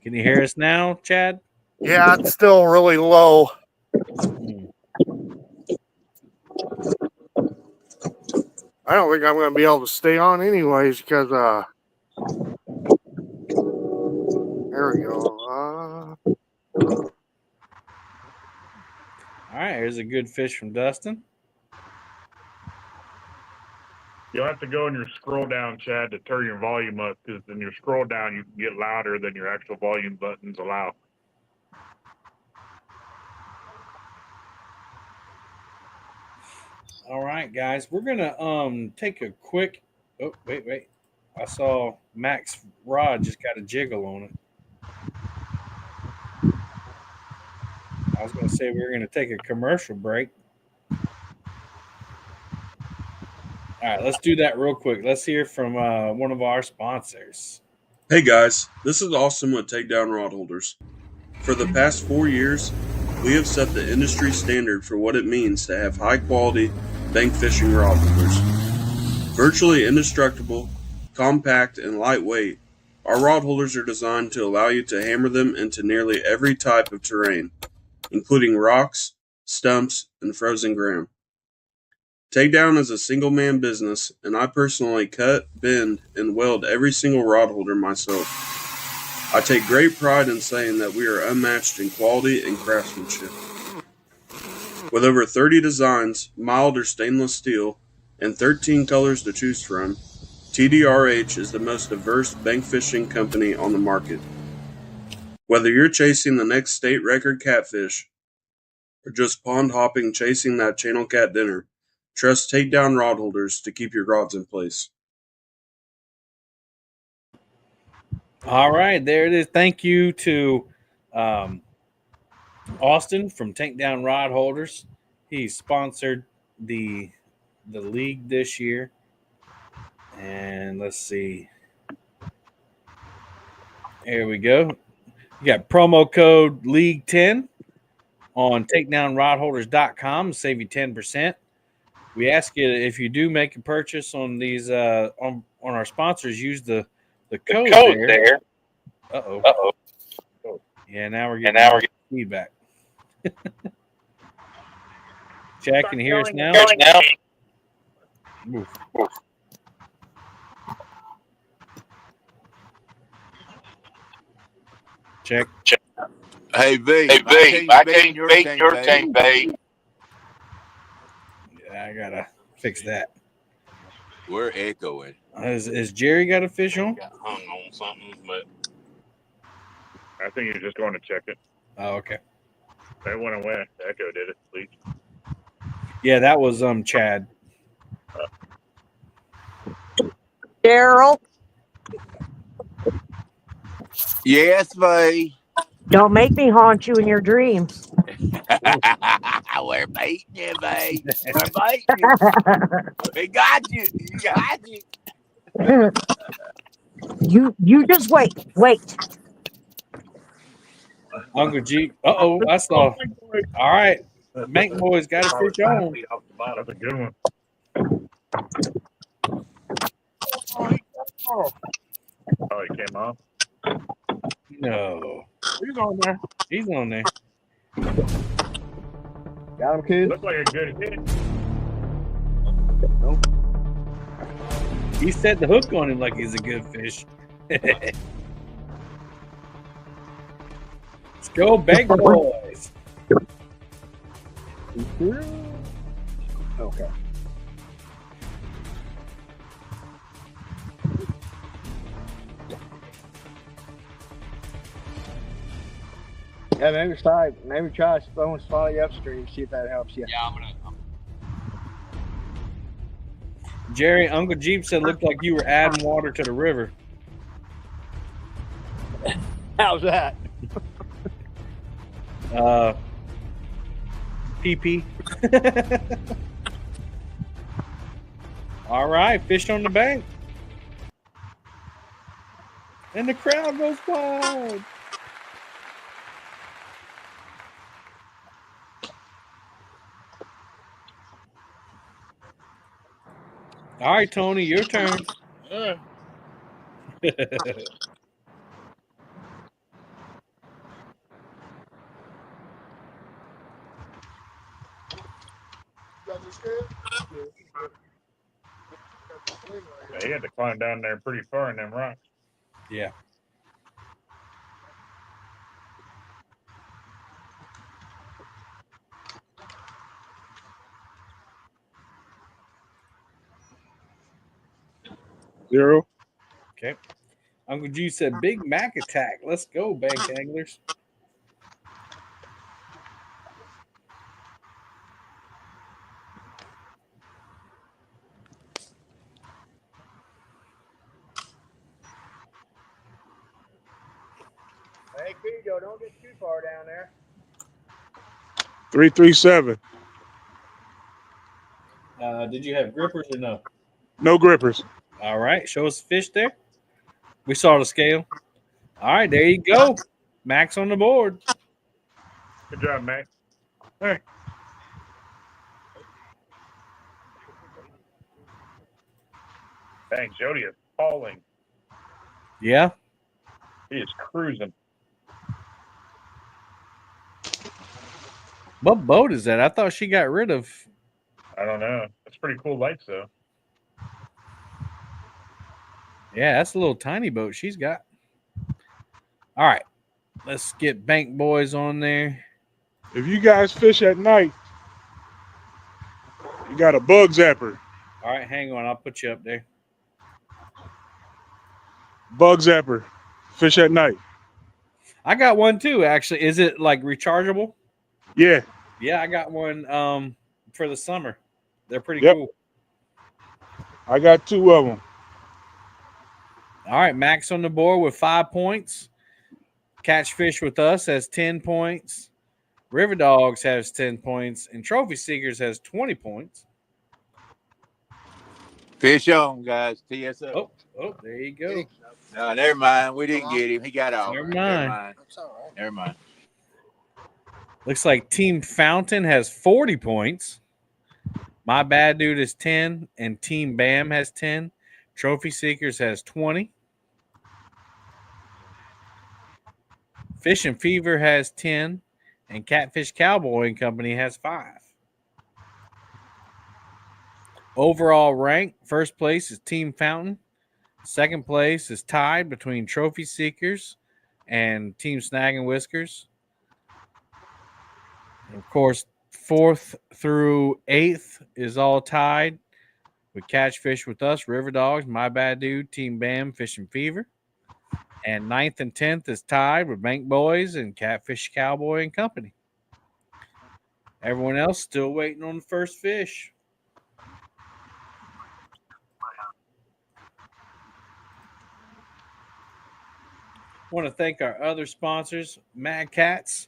Can you hear us now, Chad? Yeah, it's still really low. I don't think I'm going to be able to stay on anyways because, there we go. All right, here's a good fish from Dustin. You'll have to go in your scroll down, Chad, to turn your volume up, because in your scroll down, you can get louder than your actual volume buttons allow. All right, guys, we're gonna take a quick. Oh, wait. I saw Mac's rod just got a jiggle on it. I was gonna say we were gonna take a commercial break. All right, let's do that real quick. Let's hear from one of our sponsors. Hey guys, this is Austin with Takedown Rod Holders. For the past 4 years, we have set the industry standard for what it means to have high quality bank fishing rod holders. Virtually indestructible, compact, and lightweight, our rod holders are designed to allow you to hammer them into nearly every type of terrain, including rocks, stumps, and frozen ground. Takedown is a single-man business, and I personally cut, bend, and weld every single rod holder myself. I take great pride in saying that we are unmatched in quality and craftsmanship. With over 30 designs, mild or stainless steel, and 13 colors to choose from, TDRH is the most diverse bank fishing company on the market. Whether you're chasing the next state record catfish, or just pond hopping chasing that channel cat dinner, trust Takedown Rod Holders to keep your rods in place. All right, there it is. Thank you to Austin from Takedown Rod Holders. He sponsored the league this year. And let's see. Here we go. You got promo code League10 on takedownrodholders.com to save you 10%. We ask you, if you do make a purchase on these on our sponsors, use the code there. Uh-oh. Yeah, now we're getting feedback. Chad, can you hear us now? Oof. Check. Hey, V. I can't bait your tank bait. Yeah, I gotta fix that. We're echoing. Is Jerry got a fish on? Got hung on something, but I think you're just going to check it. Oh, okay. That went away. Echo did it, please. Yeah, that was Chad. Daryl, Yes, V. don't make me haunt you in your dreams. We're baiting you, V. We're baiting you. We got you. You got you. You just wait. Uncle G. I saw. All right. Bank Boy's got a fish on. That's a good one. Oh, he came off? No. He's on there. He's on there. Got him, kid? Looks like a good hit. Nope. He set the hook on him like he's a good fish. Let's go, Bank Boys. Okay. Yeah, maybe try throwing slowly upstream, see if that helps you. Yeah, I'm gonna. Jerry, Uncle Jeep said it looked like you were adding water to the river. How's that? PP. All right, fish on the bank. And the crowd goes wild. All right, Tony, your turn. All right. Yeah, he had to climb down there pretty far in them rocks. Yeah. Zero. Okay. Uncle G said Big Mac attack. Let's go, bank anglers. Hey, Cujo, don't get too far down there. 337. Did you have grippers or no? No grippers. All right. Show us the fish there. We saw the scale. All right, there you go. Max on the board. Good job, Max. Hey. Dang, Jody is falling. Yeah. He is cruising. What boat is that? I thought she got rid of. I don't know. It's pretty cool lights, though. Yeah, that's a little tiny boat she's got. All right. Let's get Bank Boys on there. If you guys fish at night, you got a bug zapper. All right, hang on. I'll put you up there. Bug zapper. Fish at night. I got one too, actually. Is it like rechargeable? Yeah. Yeah, I got one for the summer. They're pretty cool. I got 2 of them. All right, Max on the board with 5 points. Catfish with us has 10 points. River Dogs has 10 points. And Trophy Seekers has 20 points. Fish on, guys. TSO. Oh, there you go. No, never mind. We didn't get him. He got off. Never mind. Never mind. Looks like Team Fountain has 40 points. My Bad Dude is 10. And Team Bam has 10. Trophy Seekers has 20. Fish and Fever has 10. And Catfish Cowboy and Company has 5. Overall rank, first place is Team Fountain. Second place is tied between Trophy Seekers and Team Snag and Whiskers. And of course, 4th through 8th is all tied with Catfish with us, River Dogs, My Bad Dude, Team Bam, Fish and Fever. And 9th and 10th is tied with Bank Boys and Catfish Cowboy and Company. Everyone else still waiting on the first fish. I want to thank our other sponsors, Mad Cats,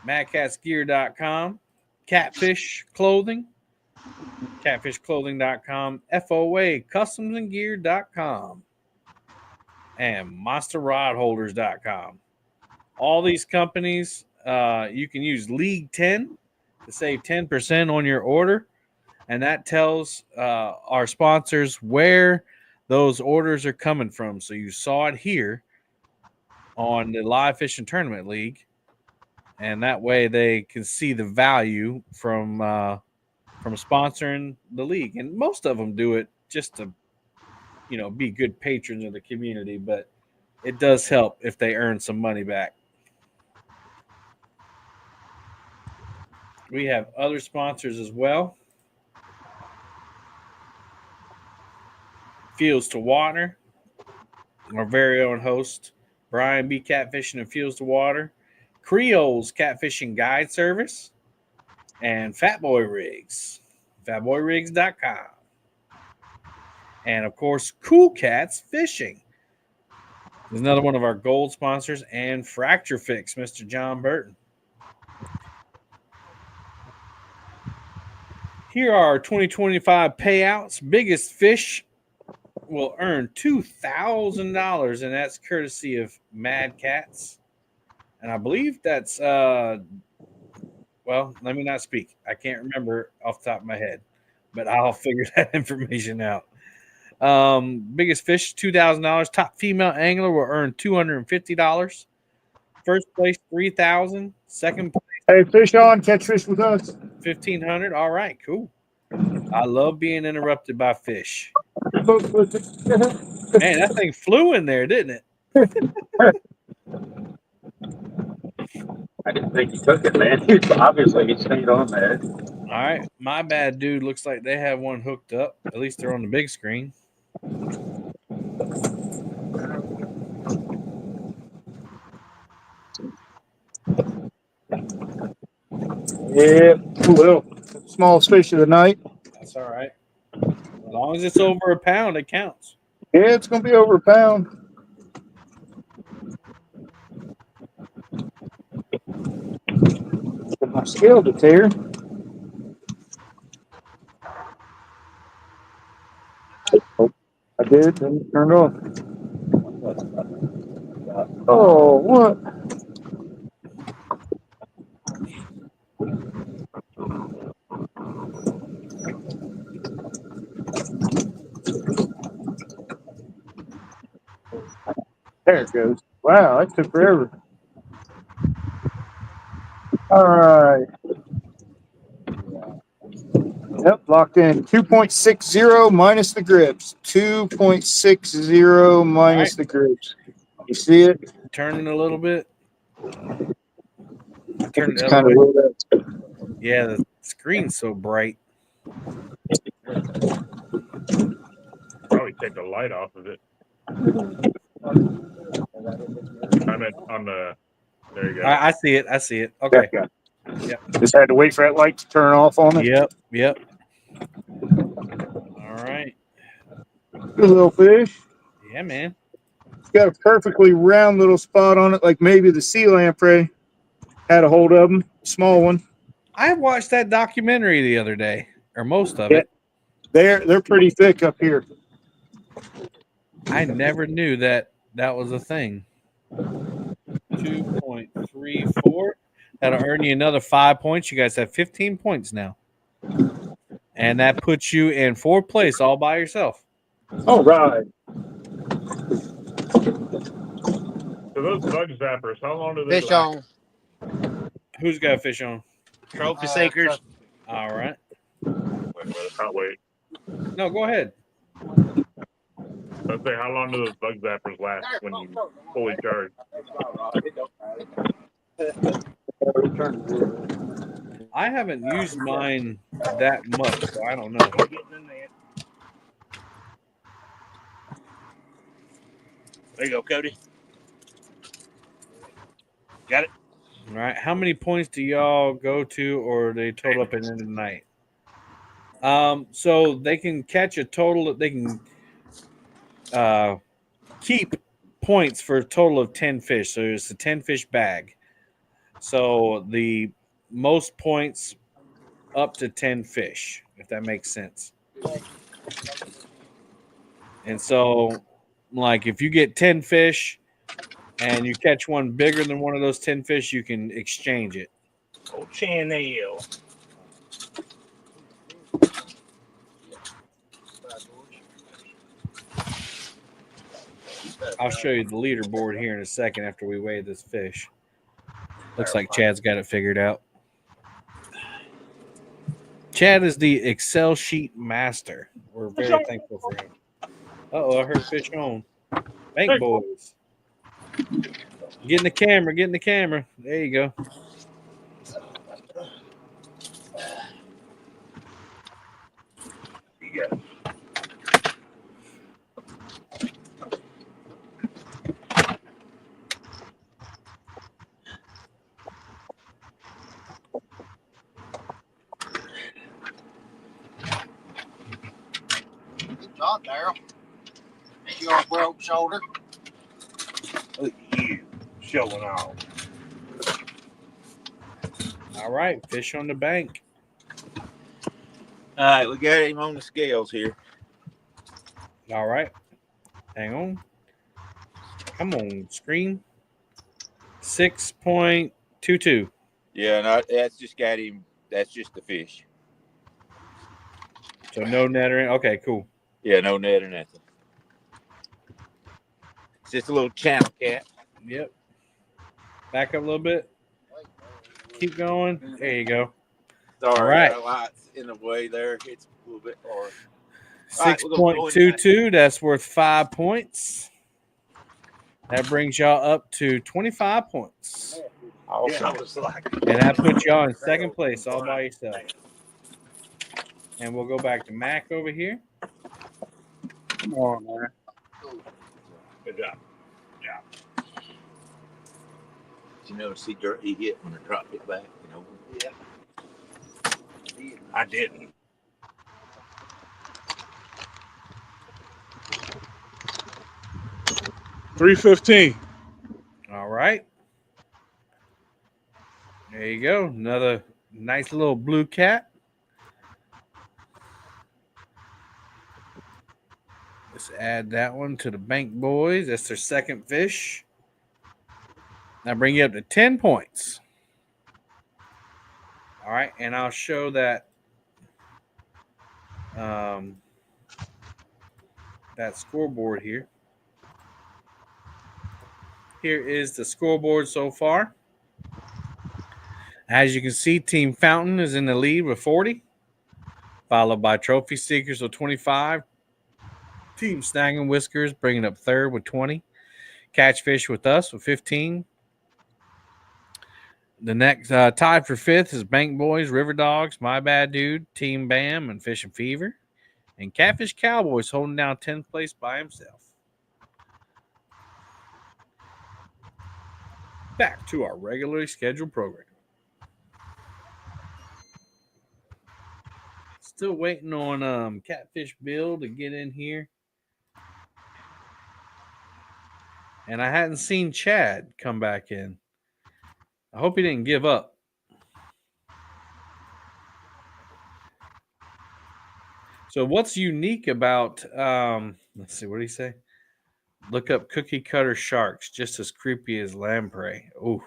madcatsgear.com, Catfish Clothing, catfishclothing.com, FOA customsandgear.com, and monsterrodholders.com. All these companies, you can use League 10 to save 10% on your order, and that tells our sponsors where those orders are coming from. So you saw it here on the Live Fishing Tournament League, and that way they can see the value from sponsoring the league. And most of them do it just to, be good patrons of the community, but it does help if they earn some money back. We have other sponsors as well. Fields to Water, our very own host, Brian B. Catfishing and Fields to Water, Creole's Catfishing Guide Service, and Fatboy Rigs, fatboyrigs.com. And of course, Cool Cats Fishing is another one of our gold sponsors, and Fracturefix, Mr. John Burton. Here are our 2025 payouts. Biggest fish will earn $2,000, and that's courtesy of Mad Cats. And I believe that's well, let me not speak. I can't remember off the top of my head, but I'll figure that information out. Biggest fish, $2,000. Top female angler will earn $250. First place, $3,000. Second place, Hey, fish on, catch fish with us. $1,500. All right, cool. I love being interrupted by fish. Man, that thing flew in there, didn't it? I didn't think he took it, man. Obviously, he stayed on there. All right, my bad, dude. Looks like they have one hooked up. At least they're on the big screen. Yeah, well, smallest fish of the night. That's all right. As long as it's over a pound, it counts. Yeah, it's gonna be over a pound. Get my scale to tear. Oh, I did, then it turned off. Oh, what? There it goes. Wow, that took forever. All right. Yep, locked in. 2.60 minus the grips. 2.60 minus the grips. You see it? Turning a little bit. Turn It's it kind of way. rolled up. Yeah, the screen's so bright. Probably take the light off of it. I meant on the. There you go. I see it. I see it. Okay. Yeah. Yep. Just had to wait for that light to turn off on it. Yep. Yep. All right. Good little fish. Yeah, man. It's got a perfectly round little spot on it, like maybe the sea lamprey had a hold of them. Small one. I watched that documentary the other day, or most of it. They're pretty thick up here. I never knew that was a thing. 2.34. That'll earn you another 5 points. You guys have 15 points now. And that puts you in fourth place all by yourself. All right. So those bug zappers, how long do they Fish last? on. Who's got fish on? Trophy Seekers. All right. I'll wait. No, go ahead. Let's say, how long do those bug zappers last when you fully charge? I haven't used mine that much, so I don't know. There you go, Cody. Got it. All right. How many points do y'all go to, or they total up at the end of the night? So they can catch a total. They can keep points for a total of 10 fish. So it's a 10 fish bag. So the most points up to 10 fish, if that makes sense. And so, like, if you get 10 fish and you catch one bigger than one of those 10 fish, you can exchange it. Old Chanel. I'll show you the leaderboard here in a second after we weigh this fish. Looks like Chad's got it figured out. Chad is the Excel sheet master. We're very thankful for him. Uh-oh, I heard fish on. Bank boys. Get in the camera. Get in the camera. There you go. out, Daryl. Your broke shoulder. Look at you showing off. All right, fish on the bank. All right, we got him on the scales here. All right, hang on. Come on, screen. 6.22. Yeah, no, that's just got him. That's just the fish. So no net or anything. Okay, cool. Yeah, no net or nothing. It's just a little channel cat. Yep. Back up a little bit. Keep going. There you go. Sorry, All right. our light's in the way there. It's a little bit hard. 6.22. That's worth 5 points. That brings y'all up to 25 points. Awesome. And that puts y'all in second place all by yourself. And we'll go back to Mac over here. Come on, man. Good job. Yeah. Did you notice he hit when I dropped it back? You know? Yeah. I didn't. $3.15. All right. There you go. Another nice little blue cat. Let's add that one to the bank, boys. That's their second fish. Now bring you up to 10 points. All right, and I'll show that that scoreboard here. Here is the scoreboard so far. As you can see, Team Fountain is in the lead with 40, followed by Trophy Seekers with 25. Team Snag and Whiskers bringing up third with 20. Catfish with us with 15. The next tied for fifth is Bank Boys, River Dogs, My Bad Dude, Team Bam, and Fishing Fever. And Catfish Cowboys holding down 10th place by himself. Back to our regularly scheduled program. Still waiting on Catfish Bill to get in here. And I hadn't seen Chad come back in. I hope he didn't give up. So what's unique about, let's see, what did he say? Look up cookie cutter sharks, just as creepy as lamprey. Ooh.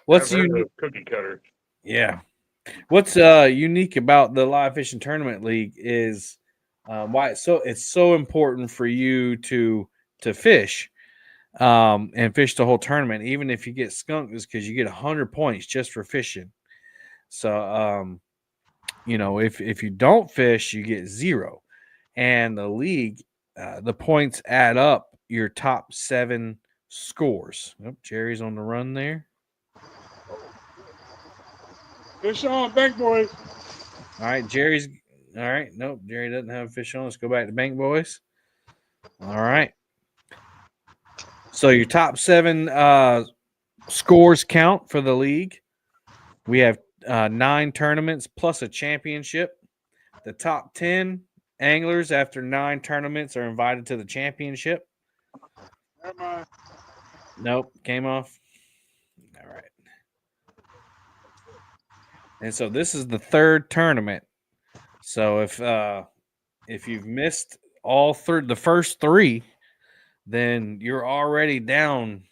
What's I've heard unique? of cookie cutter? Yeah. What's unique about the Live Fishing Tournament League is why it's so important for you to fish and fish the whole tournament, even if you get skunked, is because you get 100 points just for fishing. So you know, if you don't fish, you get 0. And the league, the points add up your top 7 scores. Oh, Jerry's on the run there. Fish on, Bank Boys. All right, Jerry's. All right, nope, Jerry doesn't have a fish on. Let's go back to Bank Boys. All right. So your top 7 scores count for the league. We have 9 tournaments plus a championship. The top 10 anglers after 9 tournaments are invited to the championship. Nope, came off. All right. And so this is the 3rd tournament. So if you've missed the first 3, then you're already down,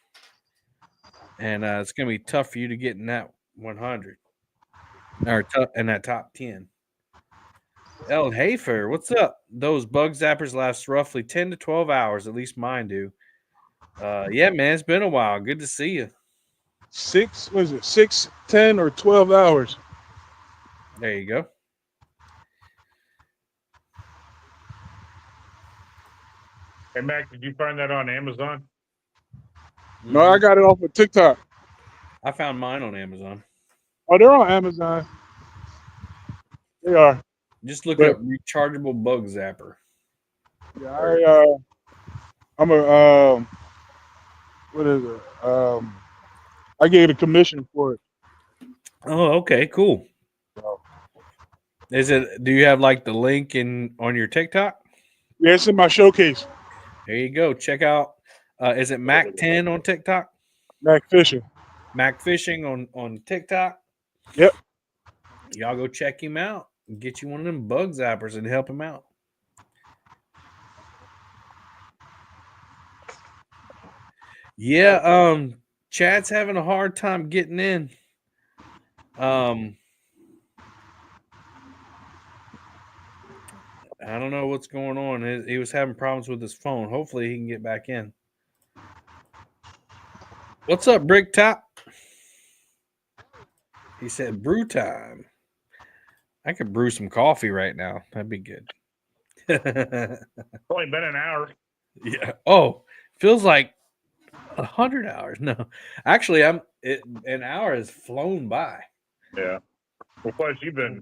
and it's going to be tough for you to get in that 100 or in that top 10. El Hafer, what's up? Those bug zappers last roughly 10 to 12 hours, at least mine do. Yeah, man, it's been a while. Good to see you. 6, 10, or 12 hours? There you go. Hey, Mac, did you find that on Amazon? No, I got it off of TikTok. I found mine on Amazon. Oh, they're on Amazon. They are. Just look up rechargeable bug zapper. Yeah, I'm a what is it? I gave a commission for it. Oh, okay, cool. Is it? Do you have like the link on your TikTok? Yeah, it's in my showcase. There you go. Check out. Is it Mac 10 on TikTok? Mac Fishing. Mac Fishing on TikTok. Yep. Y'all go check him out. Get you one of them bug zappers and help him out. Yeah, Chad's having a hard time getting in. I don't know what's going on. He was having problems with his phone. Hopefully he can get back in. What's up, Brick Top? He said brew time. I could brew some coffee right now. That'd be good. It's only been an hour. Yeah. Oh, feels like 100 hours. No, actually, an hour has flown by. Yeah. Well, plus you've been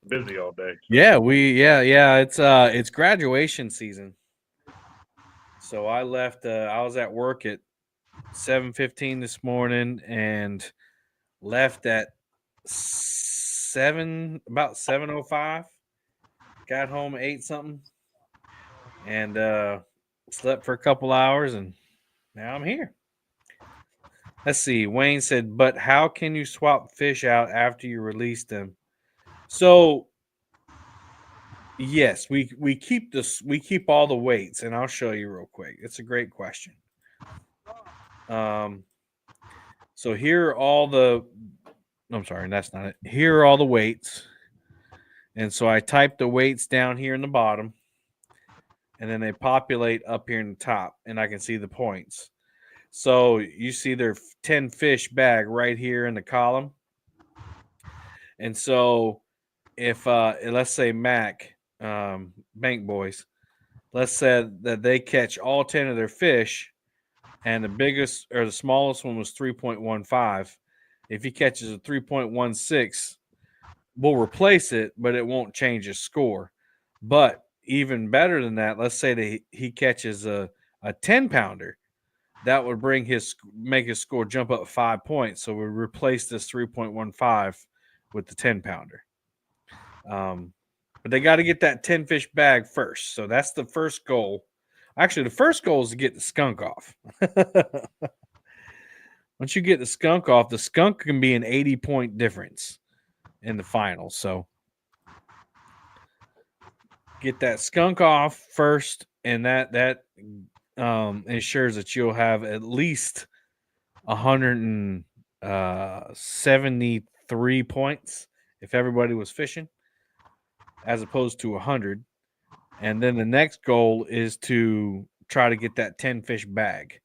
busy all day. Yeah, it's graduation season. So I left. I was at work at 7:15 this morning and left at about 7:05. Got home, ate something, and slept for a couple hours, and now I'm here. Let's see. Wayne said, "But how can you swap fish out after you release them?" So yes, we keep this. We keep all the weights, and I'll show you real quick. It's a great question. So here are all the. I'm sorry, that's not it. Here are all the weights, and so I type the weights down here in the bottom, and then they populate up here in the top, and I can see the points. So you see their 10 fish bag right here in the column, and so if let's say Mac Bank Boys, let's say that they catch all 10 of their fish, and the biggest or the smallest one was 3.15. If he catches a 3.16, we'll replace it, but it won't change his score. But even better than that, let's say that he catches a 10-pounder. That would make his score jump up 5 points. So we replace this 3.15 with the 10-pounder. But they got to get that 10 fish bag first. So that's the first goal. Actually, the first goal is to get the skunk off. Once you get the skunk off, the skunk can be an 80-point difference in the final. So get that skunk off first, and that ensures that you'll have at least 173 points if everybody was fishing, as opposed to 100. And then the next goal is to try to get that 10 fish bag,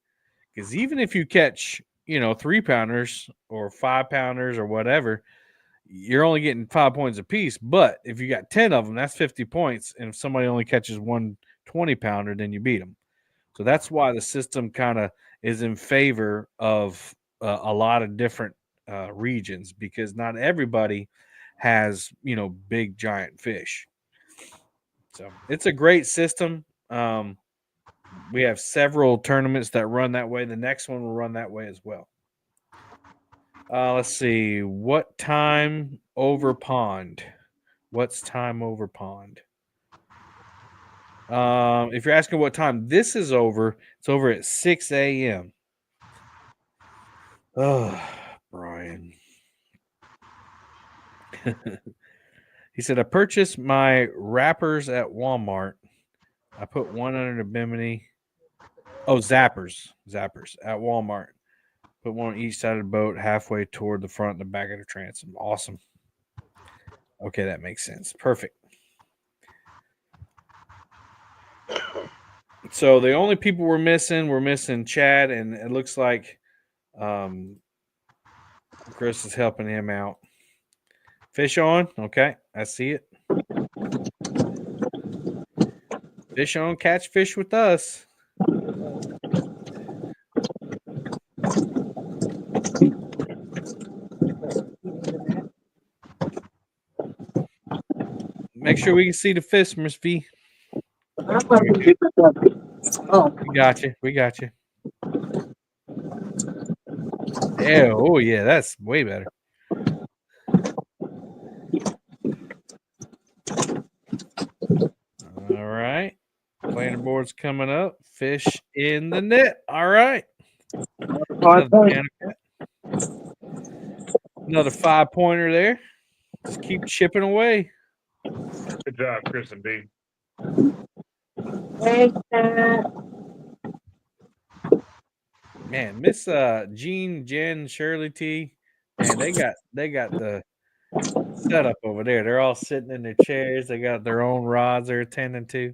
because even if you catch 3-pounders or 5-pounders or whatever, you're only getting 5 points apiece. But if you got 10 of them, that's 50 points. And if somebody only catches one 20-pounder, then you beat them. So that's why the system kind of is in favor of a lot of different regions, because not everybody has, big giant fish. So it's a great system. We have several tournaments that run that way. The next one will run that way as well. Let's see. What time over pond? What's time over pond? If you're asking what time this is over, it's over at 6 a.m. Oh, Brian. He said, I purchased my wrappers at Walmart. I put one under the bimini. Oh, zappers at Walmart. Put one on each side of the boat, halfway toward the front and the back of the transom. Awesome. Okay, that makes sense. Perfect. So the only people we're missing Chad, and it looks like Chris is helping him out. Fish on. Okay, I see it. Fish on, catch fish with us. Make sure we can see the fish, Miss V. We got you. Yeah, oh yeah, that's way better. board's coming up. Fish in the net. All right. 5 points. Another 5-pointer there. Just keep chipping away. Good job, Chris and B. Man, Miss Jean, Jen, Shirley T. Man, they got the setup over there. They're all sitting in their chairs. They got their own rods they're attending to.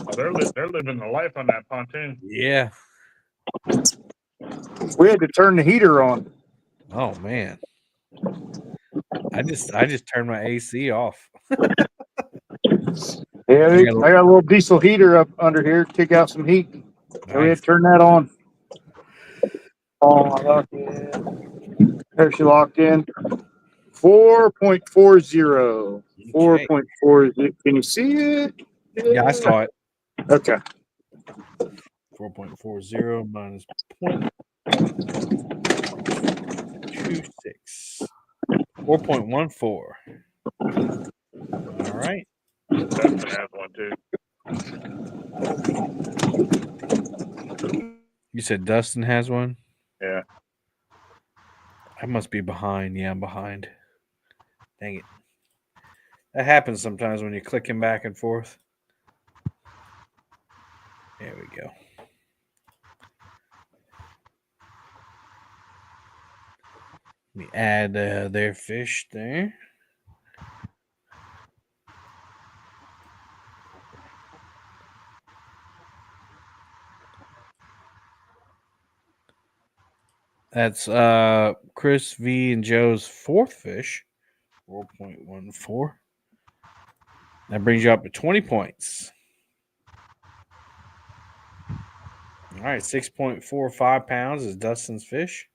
Oh, they're living the life on that pontoon. Yeah. We had to turn the heater on. Oh man. I just turned my AC off. Yeah, I got a little diesel heater up under here to kick out some heat. So we had to turn that on. Oh, I locked in. There she locked in. 4.40. 4.40. Can you see it? Yeah, I saw it. Okay. 4.40 minus 0.26. 4.14. All right. Dustin has one too. You said Dustin has one? Yeah. I must be behind. Yeah, I'm behind. Dang it. That happens sometimes when you're clicking back and forth. There we go. Let me add their fish there. That's Chris V and Joe's fourth fish, 4.14. That brings you up to 20 points. All right, 6.45 pounds is Dustin's fish.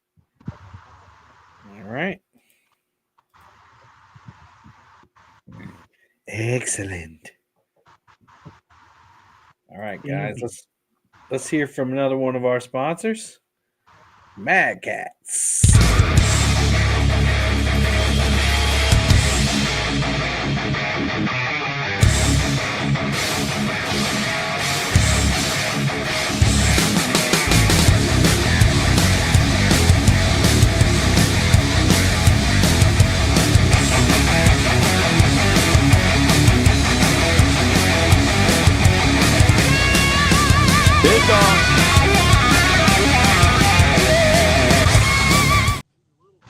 All right. Excellent. All right, guys, let's hear from another one of our sponsors, Mad Cats.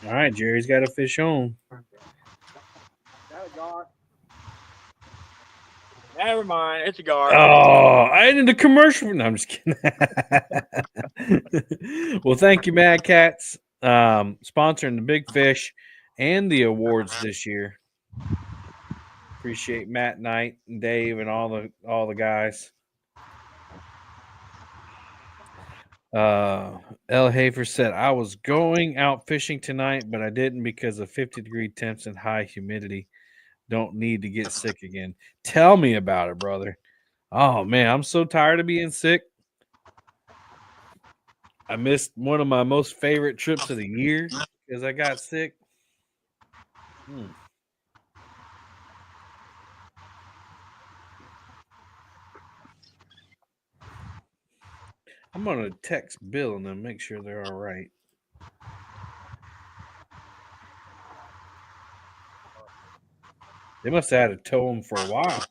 All right, Jerry's got a fish on. Never mind. It's a gar. Oh, I ended the commercial. No, I'm just kidding. Well, thank you, Mad Cats, sponsoring the big fish and the awards this year. Appreciate Matt Knight and Dave and all the guys. L. Hafer said, I was going out fishing tonight, but I didn't because of 50-degree temps and high humidity. Don't need to get sick again. Tell me about it, brother. Oh, man, I'm so tired of being sick. I missed one of my most favorite trips of the year because I got sick. I'm going to text Bill and then make sure they're all right. They must have had to tow them for a while.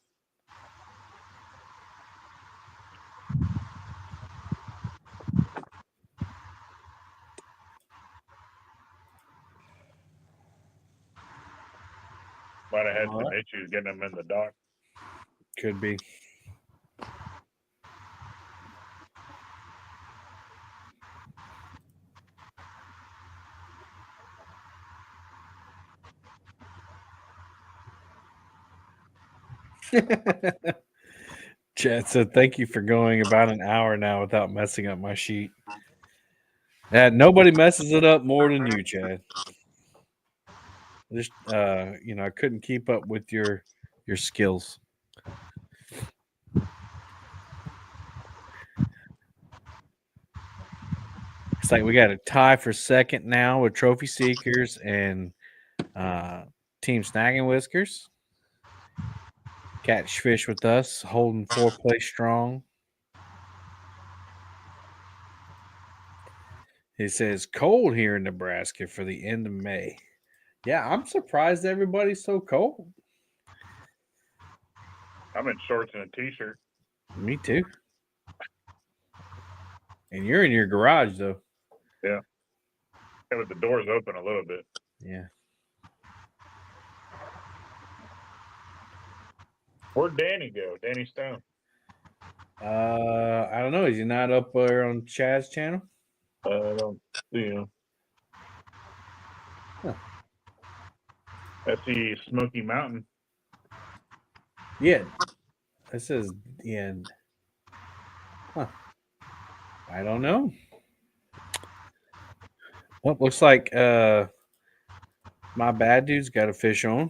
Might have had some issues getting them in the dock. Could be. Chad said, thank you for going about an hour now without messing up my sheet. Nobody messes it up more than you, Chad. Just I couldn't keep up with your skills. It's like we got a tie for second now with Trophy Seekers and Team Snagging Whiskers. Catfish with us, holding 4th place strong. He says cold here in Nebraska for the end of May. Yeah, I'm surprised everybody's so cold. I'm in shorts and a t-shirt. Me too. And you're in your garage though. Yeah. Yeah, with the doors open a little bit. Yeah. Where'd Danny go? Danny Stone. I don't know. Is he not up there on Chad's channel? I don't see him. Huh. I see Smoky Mountain. Yeah. It says yeah. Huh. I don't know. Well, looks like my bad dude's got a fish on.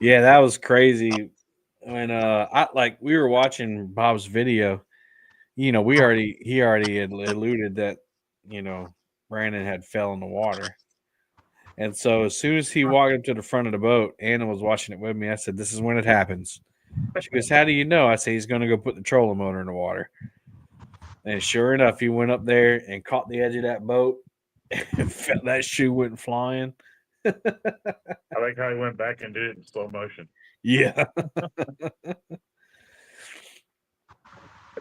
Yeah, that was crazy. When we were watching Bob's video, he already had alluded that, Brandon had fell in the water. And so as soon as he walked up to the front of the boat, Anna was watching it with me. I said, "This is when it happens." She goes, "How do you know?" I say, "He's going to go put the trolling motor in the water." And sure enough, he went up there and caught the edge of that boat and felt that shoe went flying. I like how he went back and did it in slow motion. Yeah. I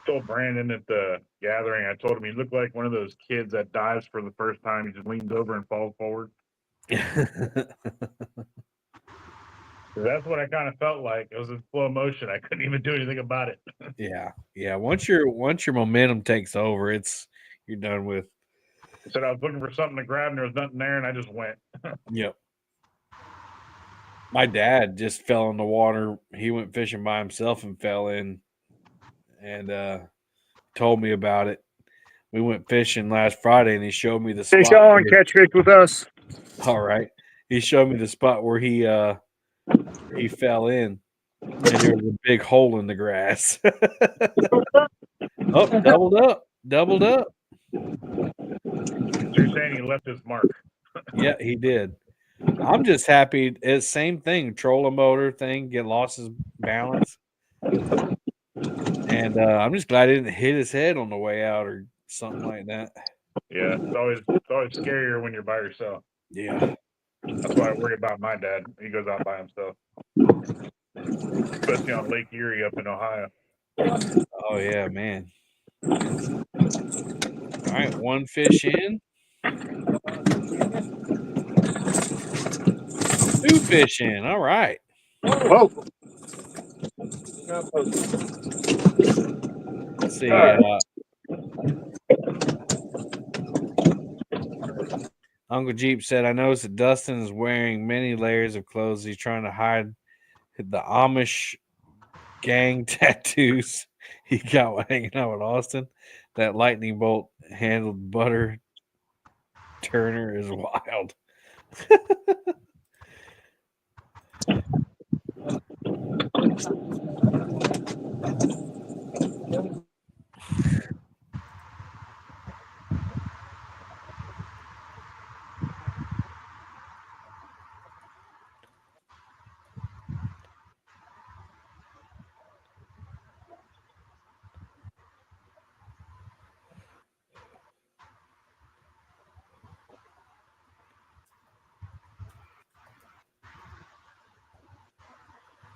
told Brandon at the gathering, I told him he looked like one of those kids that dives for the first time. He just leans over and falls forward. That's what I kind of felt like. It was in slow motion. I couldn't even do anything about it. Yeah. Once your momentum takes over, you're done with. I said I was looking for something to grab, and there was nothing there, and I just went. Yep. My dad just fell in the water. He went fishing by himself and fell in, and told me about it. We went fishing last Friday, and he showed me the spot. Fish on, catch fish with us. All right. He showed me the spot where he fell in, and there was a big hole in the grass. Oh, doubled up. So you're saying he left his mark? Yeah, he did. I'm just happy. It's same thing, trolling motor thing, lost his balance. And I'm just glad he didn't hit his head on the way out or something like that. Yeah, it's always scarier when you're by yourself. Yeah. That's why I worry about my dad. He goes out by himself. Especially on Lake Erie up in Ohio. Oh, yeah, man. All right, one fish in. 2 fish in. All right. Whoa. Let's see. Uncle Jeep said, "I noticed that Dustin is wearing many layers of clothes. He's trying to hide the Amish gang tattoos he got while hanging out with Austin. That lightning bolt handled butter turner is wild."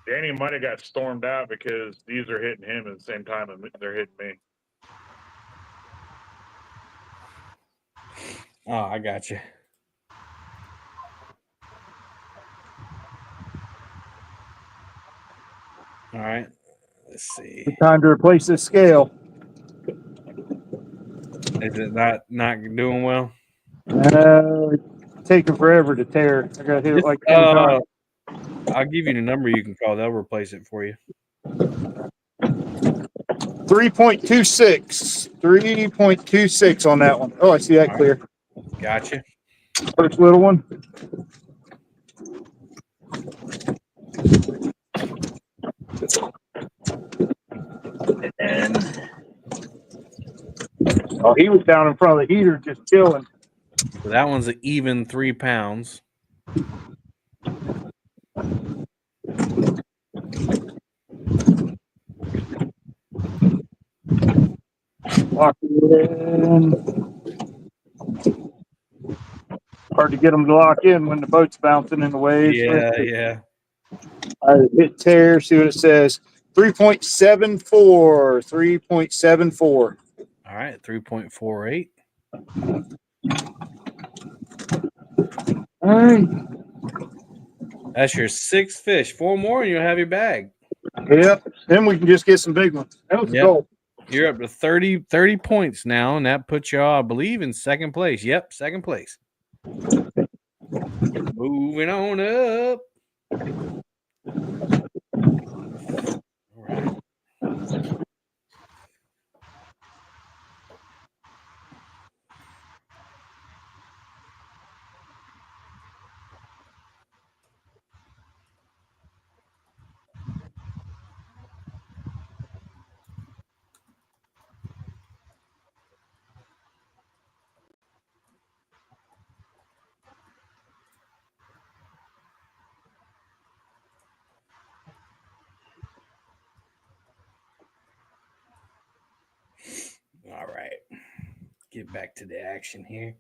Danny might have got stormed out because these are hitting him at the same time and they're hitting me. Oh, I got you. All right. Let's see. Time to replace this scale. Is it not doing well? Taking forever to tear. I got to hit it like 10 times. I'll give you the number you can call. They'll replace it for you. 3.26. 3.26 on that one. Oh, I see that All clear. Right. Gotcha. First little one. Oh, he was down in front of the heater just chilling. So that one's an even 3 pounds. Lock it in. Hard to get them to lock in when the boat's bouncing in the waves. Yeah. I hit tear, see what it says. 3.74. 3.74. All right, 3.48. All right. That's your 6th fish. 4 more and you'll have your bag. Yep. Then we can just get some big ones. That was the Yep. goal. You're up to 30 points now, and that puts you, I believe, in 2nd place. Yep, 2nd place. Moving on up. All right. All right. Get back to the action here.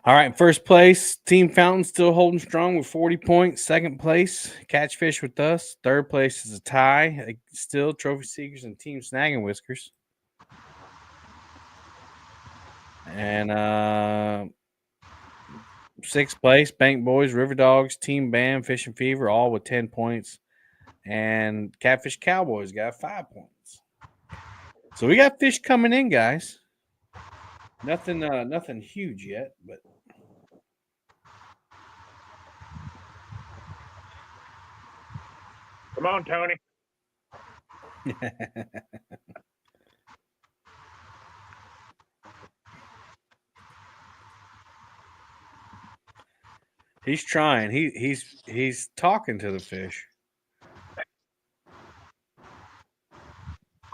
All right, 1st place, Team Fountain still holding strong with 40 points. 2nd place, Catfish with us. 3rd place is a tie. Still Trophy Seekers and Team Snagging Whiskers. And 6th place, Bank Boys, River Dogs, Team Bam, Fishing Fever, all with 10 points. And Catfish Cowboys got 5 points. So we got fish coming in, guys. Nothing huge yet, but Come on, Tony. He's trying. He's talking to the fish.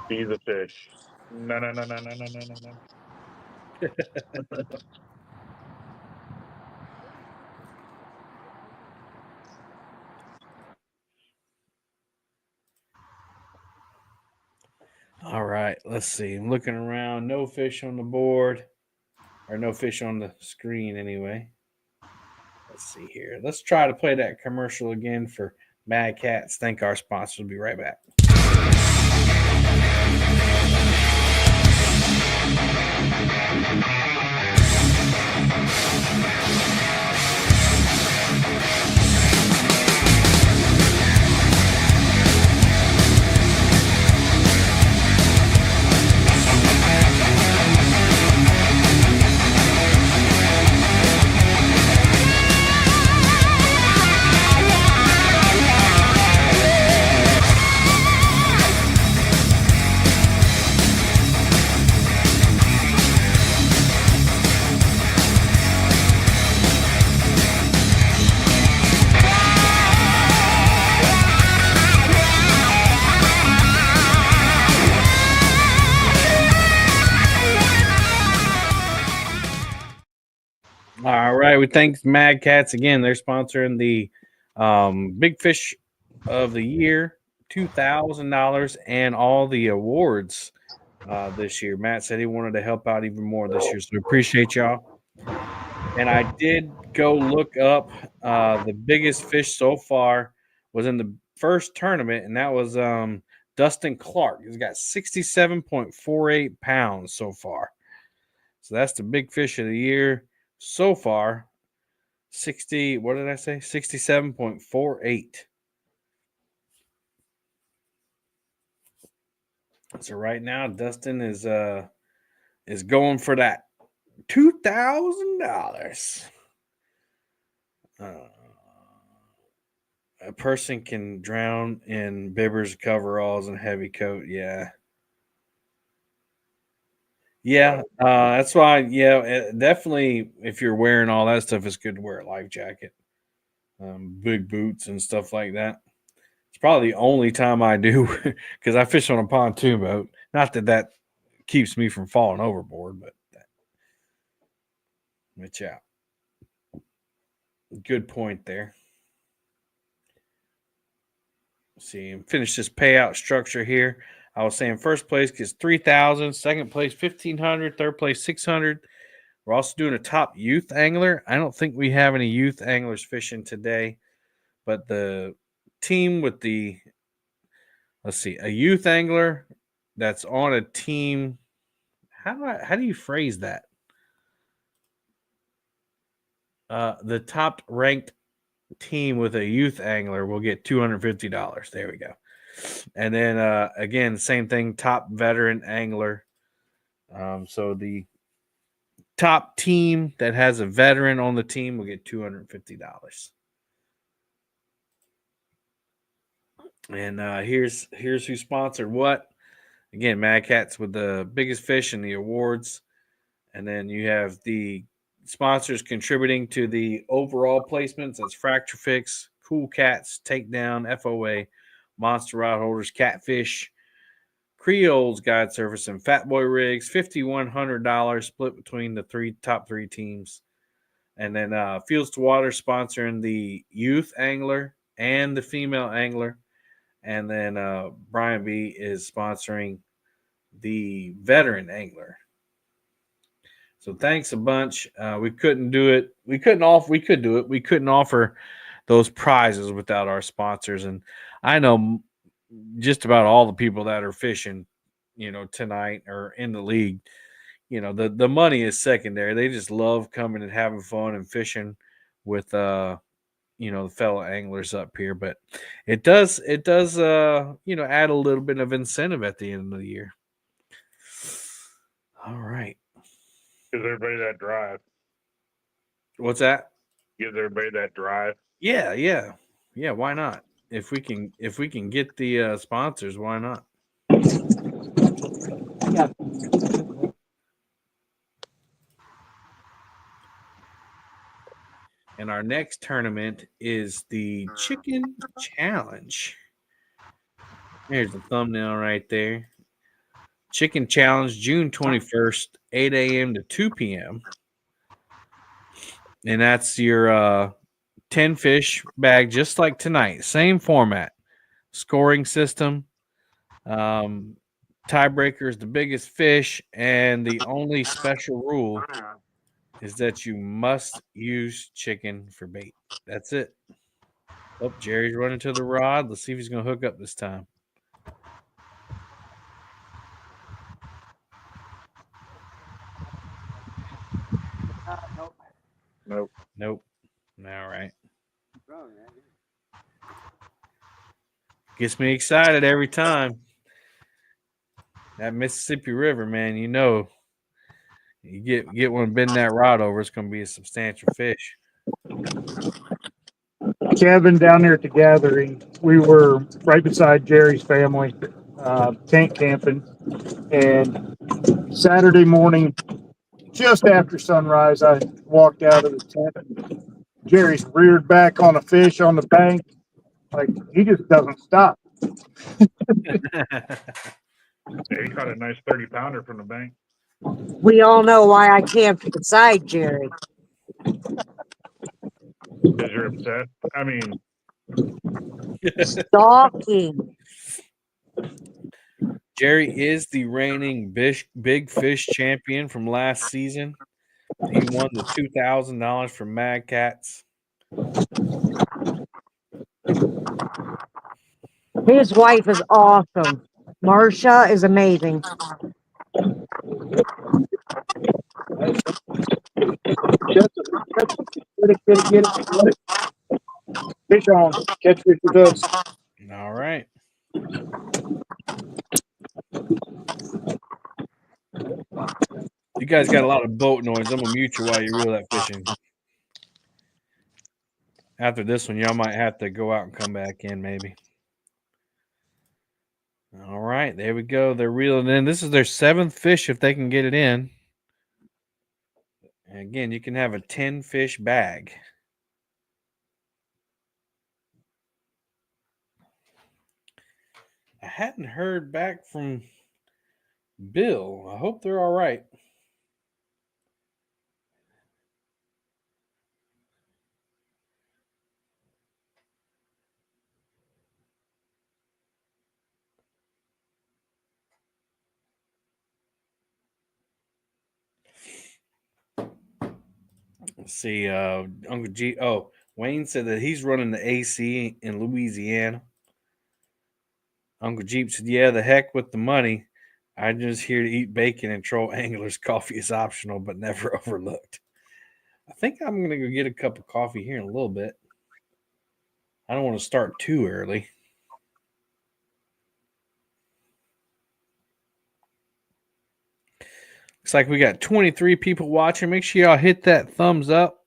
Be the fish. No. All right, let's see. I'm looking around. No fish on the board, or no fish on the screen anyway. Let's see here. Let's try to play that commercial again for Mad Cats. Thank our sponsors. We'll be right back. All right, we thank Mad Cats again. They're sponsoring the Big Fish of the Year, $2,000, and all the awards this year. Matt said he wanted to help out even more this year, so we appreciate y'all. And I did go look up the biggest fish so far was in the first tournament, and that was Dustin Clark. He's got 67.48 pounds so far. So that's the big fish of the year so far. 67.48. So right now Dustin is going for that $2,000. A person can drown in bibbers, coveralls, and heavy coat. Yeah. That's why. Yeah, definitely. If you're wearing all that stuff, it's good to wear a life jacket, big boots, and stuff like that. It's probably the only time I do because I fish on a pontoon boat. Not that keeps me from falling overboard, but yeah. Good point there. Let's see, finish this payout structure here. I was saying first place gets $3,000, second place $1,500, third place $600. We're also doing a top youth angler. I don't think we have any youth anglers fishing today, but the team with the a youth angler that's on a team. How do you phrase that? The top ranked team with a youth angler will get $250. There we go. And then again, same thing, top veteran angler. So the top team that has a veteran on the team will get $250. And here's who sponsored what. Again, Mad Cats with the biggest fish and the awards. And then you have the sponsors contributing to the overall placements. That's Fracturefix, Cool Cats, Takedown, FOA, Monster Rod Holders, Catfish, Creole's Guide Service, and Fat Boy Rigs. $5,100 split between the top three teams. And then Fields to Water sponsoring the youth angler and the female angler. And then Brian B is sponsoring the veteran angler. So thanks a bunch. We couldn't do it. We could do it. We couldn't offer those prizes without our sponsors. And I know just about all the people that are fishing, tonight or in the league, the money is secondary. They just love coming and having fun and fishing with, the fellow anglers up here. But it does, add a little bit of incentive at the end of the year. All right. Gives everybody that drive. What's that? Gives everybody that drive. Yeah. Why not? If we can get the sponsors, why not? Yeah. And our next tournament is the Chicken Challenge. There's the thumbnail right there. Chicken Challenge, June 21st, 8 a.m. to 2 p.m. And that's your 10 fish bag, just like tonight. Same format. Scoring system. Tiebreaker is the biggest fish. And the only special rule is that you must use chicken for bait. That's it. Oh, Jerry's running to the rod. Let's see if he's going to hook up this time. Nope. All right. Gets me excited every time. That Mississippi River, man, you get one bend that rod over, it's going to be a substantial fish. Kevin down there at the gathering, we were right beside Jerry's family, tent camping, and Saturday morning, just after sunrise, I walked out of the tent. Jerry's reared back on a fish on the bank, like he just doesn't stop. Yeah, he caught a nice 30-pounder from the bank. We all know why I camped beside Jerry. Because you're upset. I mean, Stalking. Jerry is the reigning big fish champion from last season. He won the $2,000 from Mad Cats. His wife is awesome. Marcia is amazing. Get it. Fish on. Catch fish with us. All right. You guys got a lot of boat noise. I'm going to mute you while you reel that fishing. After this one, y'all might have to go out and come back in maybe. All right, there we go. They're reeling in. This is their 7th fish if they can get it in. And again, you can have a 10 fish bag. I hadn't heard back from Bill, I hope they're all right. Let's see, Uncle G. Oh, Wayne said that he's running the AC in Louisiana. Uncle Jeep said, "Yeah, the heck with the money. I'm just here to eat bacon and troll anglers. Coffee is optional, but never overlooked." I think I'm gonna go get a cup of coffee here in a little bit. I don't want to start too early. Looks like we got 23 people watching. Make sure y'all hit that thumbs up.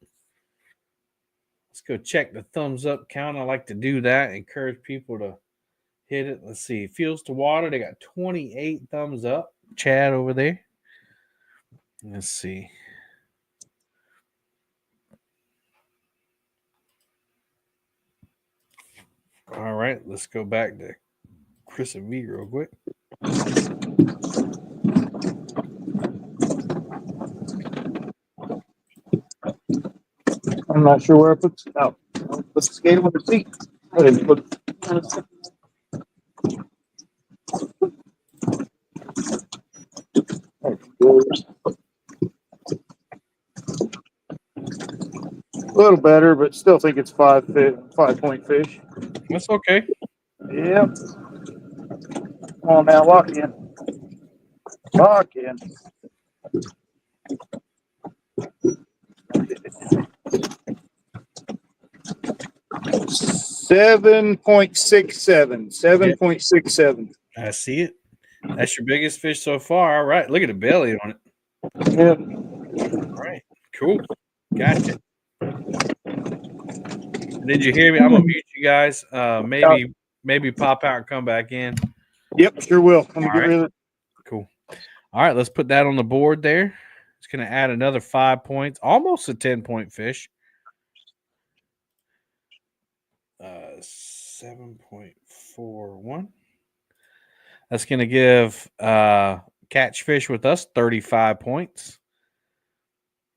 Let's go check the thumbs up count. I like to do that. Encourage people to hit it. Let's see. Feels to Water. They got 28 thumbs up. Chad over there. Let's see. All right. Let's go back to Chris and V real quick. I'm not sure where I put it. Oh, put the scale on the seat. I didn't put. A little better, but still think it's 5-point fish. That's okay. Yep. Come on now, lock in. Lock in. 7.67. 7.67. I see it. That's your biggest fish so far. All right. Look at the belly on it. Yep. All right. Cool. Gotcha. Did you hear me? I'm gonna mute you guys. Maybe pop out and come back in. Yep, sure will. Let me get right. rid of it. Cool. All right, let's put that on the board there. It's gonna add another 5 points, almost a 10-point fish. 7.41. That's gonna give Catfish with us 35 points.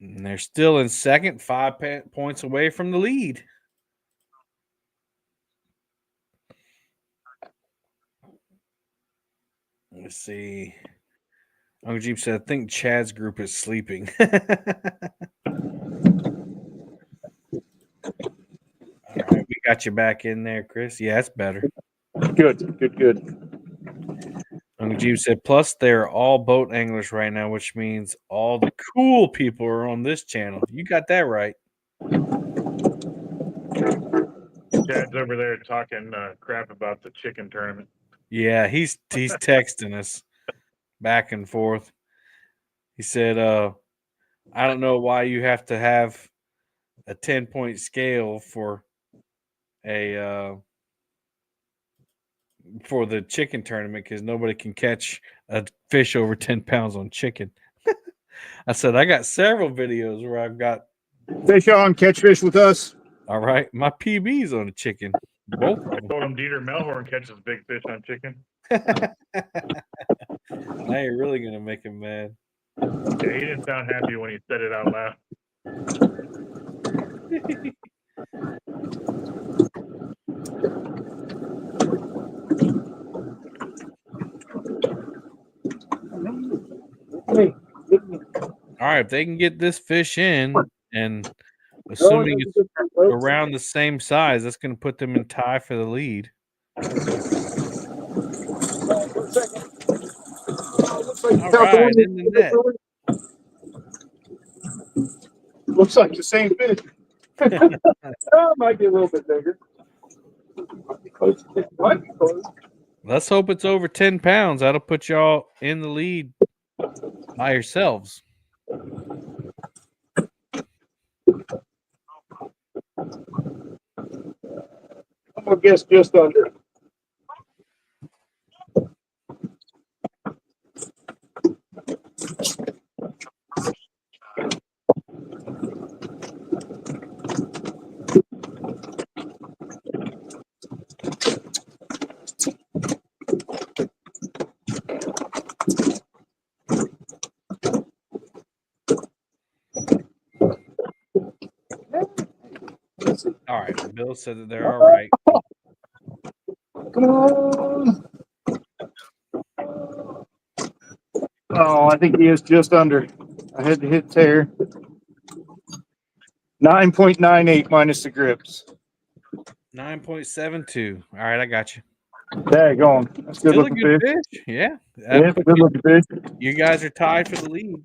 And they're still in second, 5 points away from the lead. Let's see. Uncle Jeep said, "I think Chad's group is sleeping." All right, we got you back in there, Chris. Yeah, that's better. Good. Uncle Jeep said, "Plus, they're all boat anglers right now, which means all the cool people are on this channel." You got that right. Chad's over there talking crap about the chicken tournament. Yeah, he's texting us back and forth. He said, "I don't know why you have to have a 10-point scale for the chicken tournament because nobody can catch a fish over 10 pounds on chicken." I said, "I got several videos where I've got fish on, catch fish with us." All right, my PB's on a chicken. Both of them. I told him Dieter Melhorn catches big fish on chicken. I ain't really gonna make him mad. Yeah, he didn't sound happy when he said it out loud. All right, if they can get this fish in, and assuming it's around the same size, that's going to put them in tie for the lead. All right, in the net. Looks like the same fish. Might be a little bit bigger. Let's hope it's over 10 pounds. That'll put y'all in the lead by yourselves. I'm gonna guess just under. Let's see. All right. Bill said that they're all right. Come on. Oh, I think he is just under. I had to hit tear. 9.98 minus the grips. 9.72. All right, I got you. There you go. That's good Still a looking good fish. fish. Yeah. Yeah, good looking fish. You guys are tied for the lead.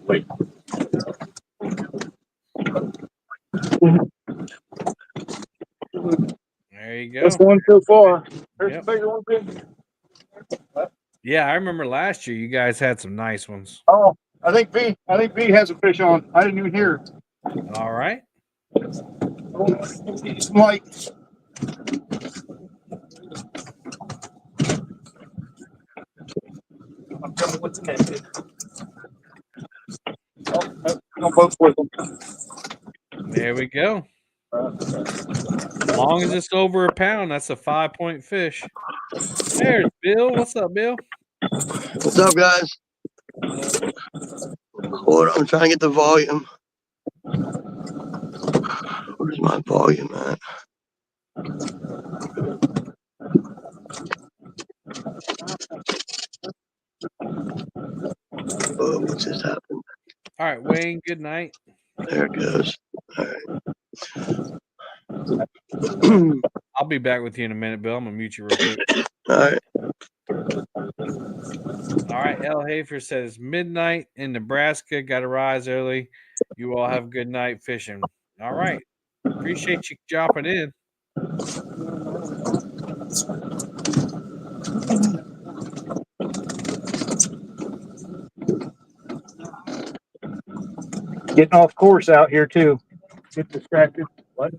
Wait. There you go. That's one so far. There's Yep. a bigger one. Too. Yeah, I remember last year you guys had some nice ones. Oh, I think V has a fish on. I didn't even hear it. All right. Some lights. I'm coming with the net. Oh, both with them. There we go. As long as it's over a pound, that's a 5-point fish. There's Bill. What's up, Bill? What's up, guys? Hold on, I'm trying to get the volume. Where's my volume at? Oh, what just happened? All right, Wayne, good night. There it goes. All right. I'll be back with you in a minute, Bill. I'm going to mute you real quick. All right. All right. L. Hafer says, midnight in Nebraska. Got to rise early. You all have a good night fishing. All right. Appreciate you dropping in. Getting off course out here too. Get distracted. What?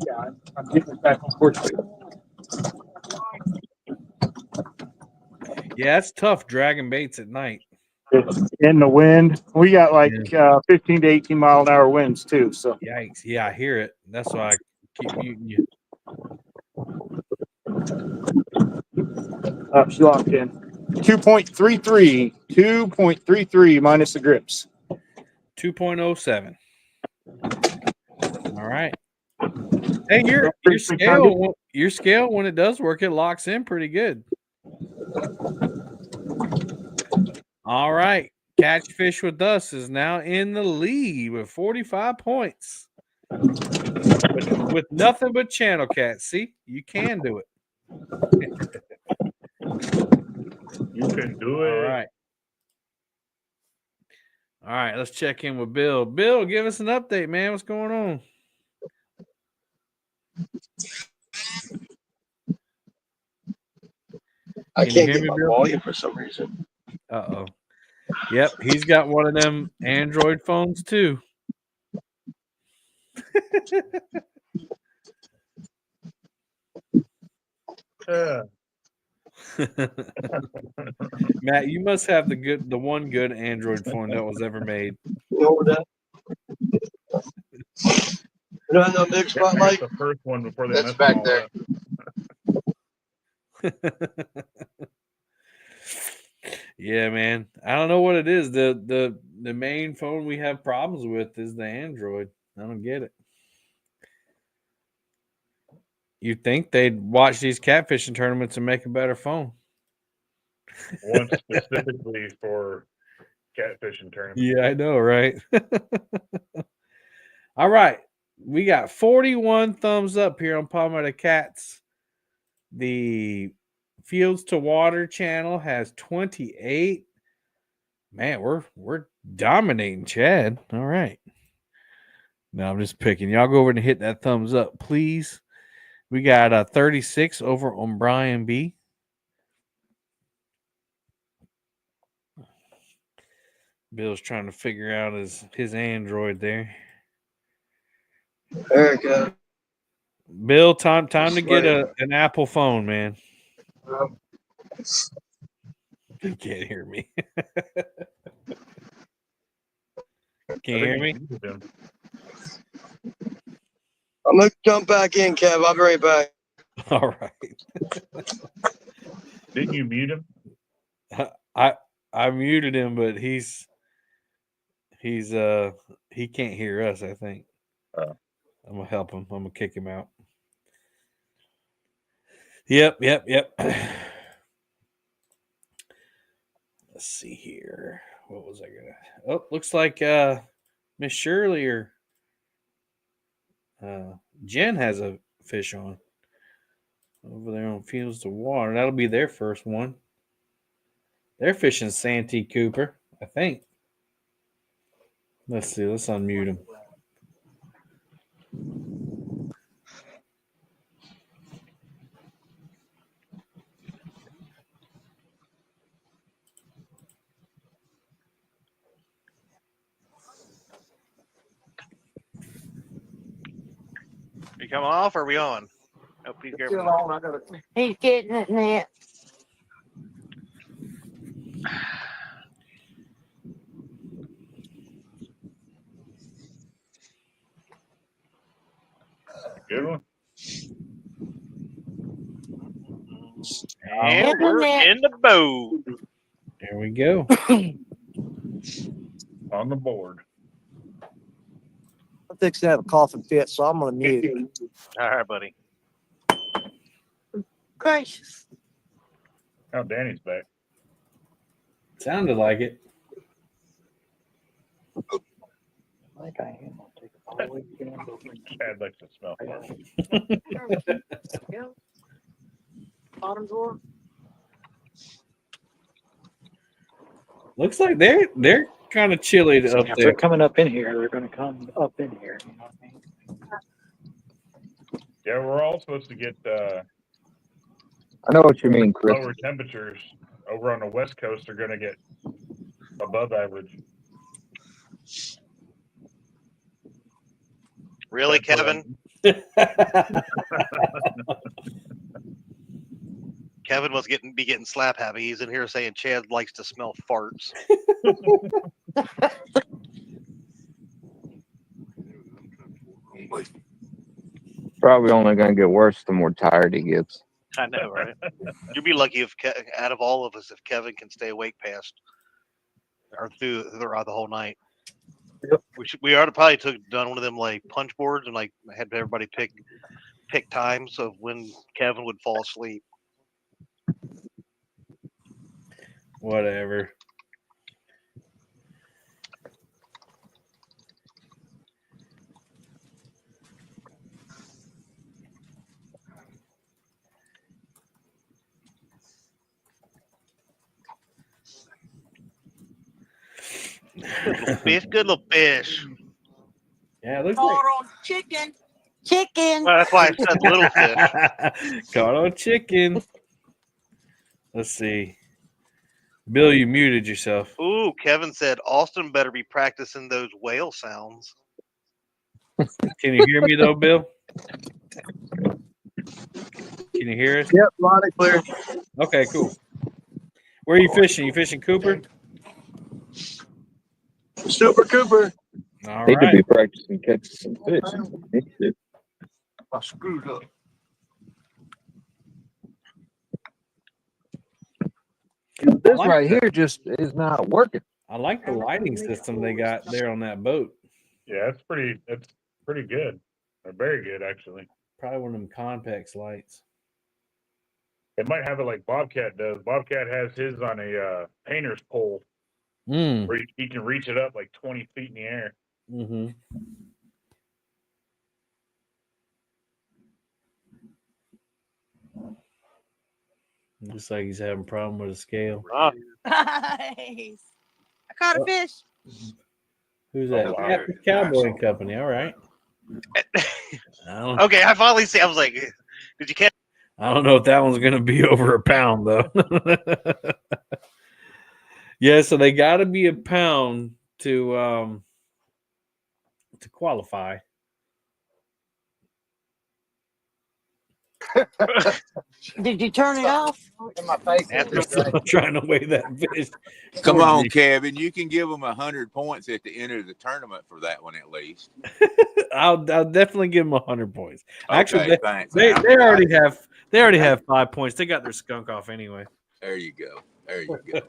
Yeah, I'm getting back on course too. Yeah, it's tough dragging baits at night. In the wind. We got like 15 to 18 mile an hour winds too. So yikes. Yeah, I hear it. That's why I keep muting you. She locked in. 2.33. 2.33 minus the grips. 2.07. All right. Hey, your scale when it does work, it locks in pretty good. All right. Catfish with us is now in the lead with 45 points. With nothing but channel cats. See, you can do it. You can do it. All right. All right, let's check in with Bill. Bill, give us an update, man. What's going on? I can't get my volume for some reason. Uh-oh. Yep, he's got one of them Android phones too. Matt, you must have the one good Android phone that was ever made. You know that? You know the big spotlight? The first one before they That's back there. Yeah, man. I don't know what it is. The main phone we have problems with is the Android. I don't get it. You'd think they'd watch these catfishing tournaments and make a better phone. One specifically for catfishing tournaments. Yeah, I know, right? All right. We got 41 thumbs up here on Palmetto Cats. The Fields to Water channel has 28. Man, we're dominating Chad. All right. No, I'm just picking. Y'all go over and hit that thumbs up, please. We got 36 over on Brian B. Bill's trying to figure out his Android there. There we go. Bill, time to get an Apple phone, man. You can't hear me. Can't hear me? I'm gonna jump back in, Kev. I'll be right back. All right. Didn't you mute him? I muted him, but he's He can't hear us, I think. Oh. I'm gonna help him. I'm gonna kick him out. Yep. Let's see here. What was I gonna? Oh, looks like Miss Shirley or Jen has a fish on over there on Fields to Water. That'll be their first one. They're fishing Santee Cooper, I think. Let's see. Let's unmute him. You coming off or are we on? Oh, please get He's getting it, Nat. Good one. And we're in the boat. There we go. On the board. I'm fixing to have a coughing fit, so I'm gonna mute. All right, buddy. Gracious. Oh, Danny's back. Sounded like it. Like I am. I'll take all the way down. Chad likes to smell fart. Bottom drawer. Looks like they're kind of chilly up If there. they're coming up in here, they're going to come up in here. You know what I mean? Yeah, we're all supposed to get I know what you mean, Chris. lower temperatures over on the West Coast are going to get above average. Really, Kevin? Kevin must be getting slap happy. He's in here saying Chad likes to smell farts. Probably only going to get worse the more tired he gets. I know, right? You'd be lucky if out of all of us, if Kevin can stay awake past or throughout the whole night. Yep. We ought to probably done one of them like punch boards and like had everybody pick times of when Kevin would fall asleep. Whatever. Good little fish. Yeah, it looks Caught like on chicken. Chicken. Well, that's why I said little fish. caught on chicken. Let's see. Bill, you muted yourself. Ooh, Kevin said Austin better be practicing those whale sounds. Can you hear me though, Bill? Can you hear us? Yep, loud and clear. Okay, cool. Where are you fishing? You fishing Cooper? Super Cooper. All Need to right. be practicing catching some fish. I screwed up. This right here just is not working. I like the lighting system they got there on that boat. Yeah, it's pretty good. They're very good, actually. Probably one of them Convex lights. It might have it like Bobcat does. Bobcat has his on a painter's pole Mm. where he can reach it up like 20 feet in the air. Mm-hmm. Looks like he's having a problem with a scale. Nice. I caught a fish. Who's that? Oh, wow. Catfish Cowboy and Company. All right. Okay, I finally see. I was like, did you catch? I don't know if that one's going to be over a pound, though. Yeah, so they got to be a pound to qualify. Did you turn it off? In my face. They're still trying to weigh that fish. Come on, Kevin. You can give them 100 points at the end of the tournament for that one at least. I'll definitely give them 100 points. Actually, Okay, thanks. they already have 5 points. They got their skunk off anyway. There you go. There you go.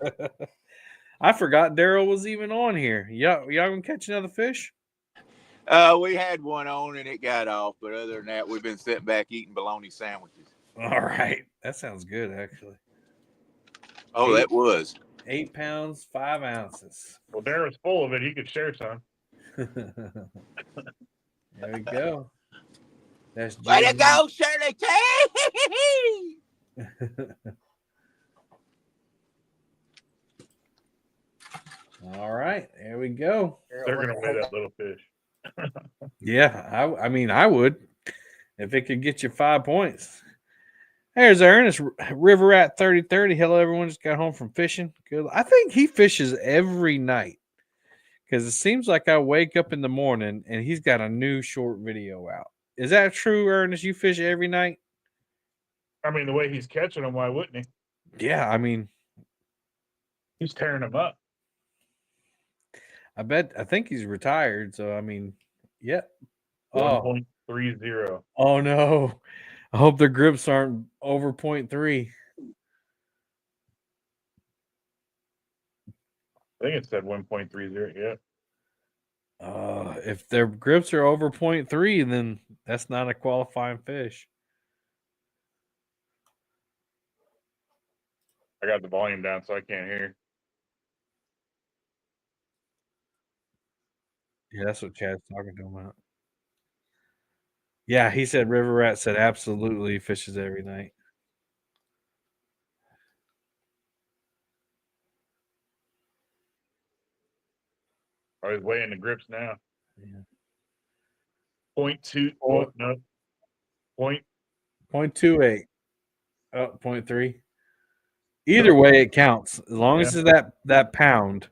I forgot Daryl was even on here. Y'all gonna catch another fish? We had one on and it got off, but other than that, we've been sitting back eating bologna sandwiches. All right. That sounds good, actually. Oh, that was 8 pounds, 5 ounces. Well, Darren's full of it. He could share some. There we go. That's way to Jim. go, Shirley T. All right, there we go. They're gonna weigh that little fish. Yeah, I mean, I would if it could get you 5 points. There's Ernest River Rat 3030. Hello, everyone. Just got home from fishing. Good. I think he fishes every night because it seems like I wake up in the morning and he's got a new short video out. Is that true, Ernest? You fish every night? I mean, the way he's catching them, why wouldn't he? Yeah, I mean, he's tearing them up. I think he's retired. So, I mean, yeah. Oh. 1.30. Oh, no. I hope their grips aren't over 0.3. I think it said 1.30. Yeah. If their grips are over 0.3, then that's not a qualifying fish. I got the volume down so I can't hear. Yeah, that's what Chad's talking to him about. Yeah, he said River Rat said absolutely fishes every night. Oh, he's weighing the grips now. Yeah. 0.2. Oh, no. 0.28. Oh, 0.3. Either way, it counts. As long as it's that pound.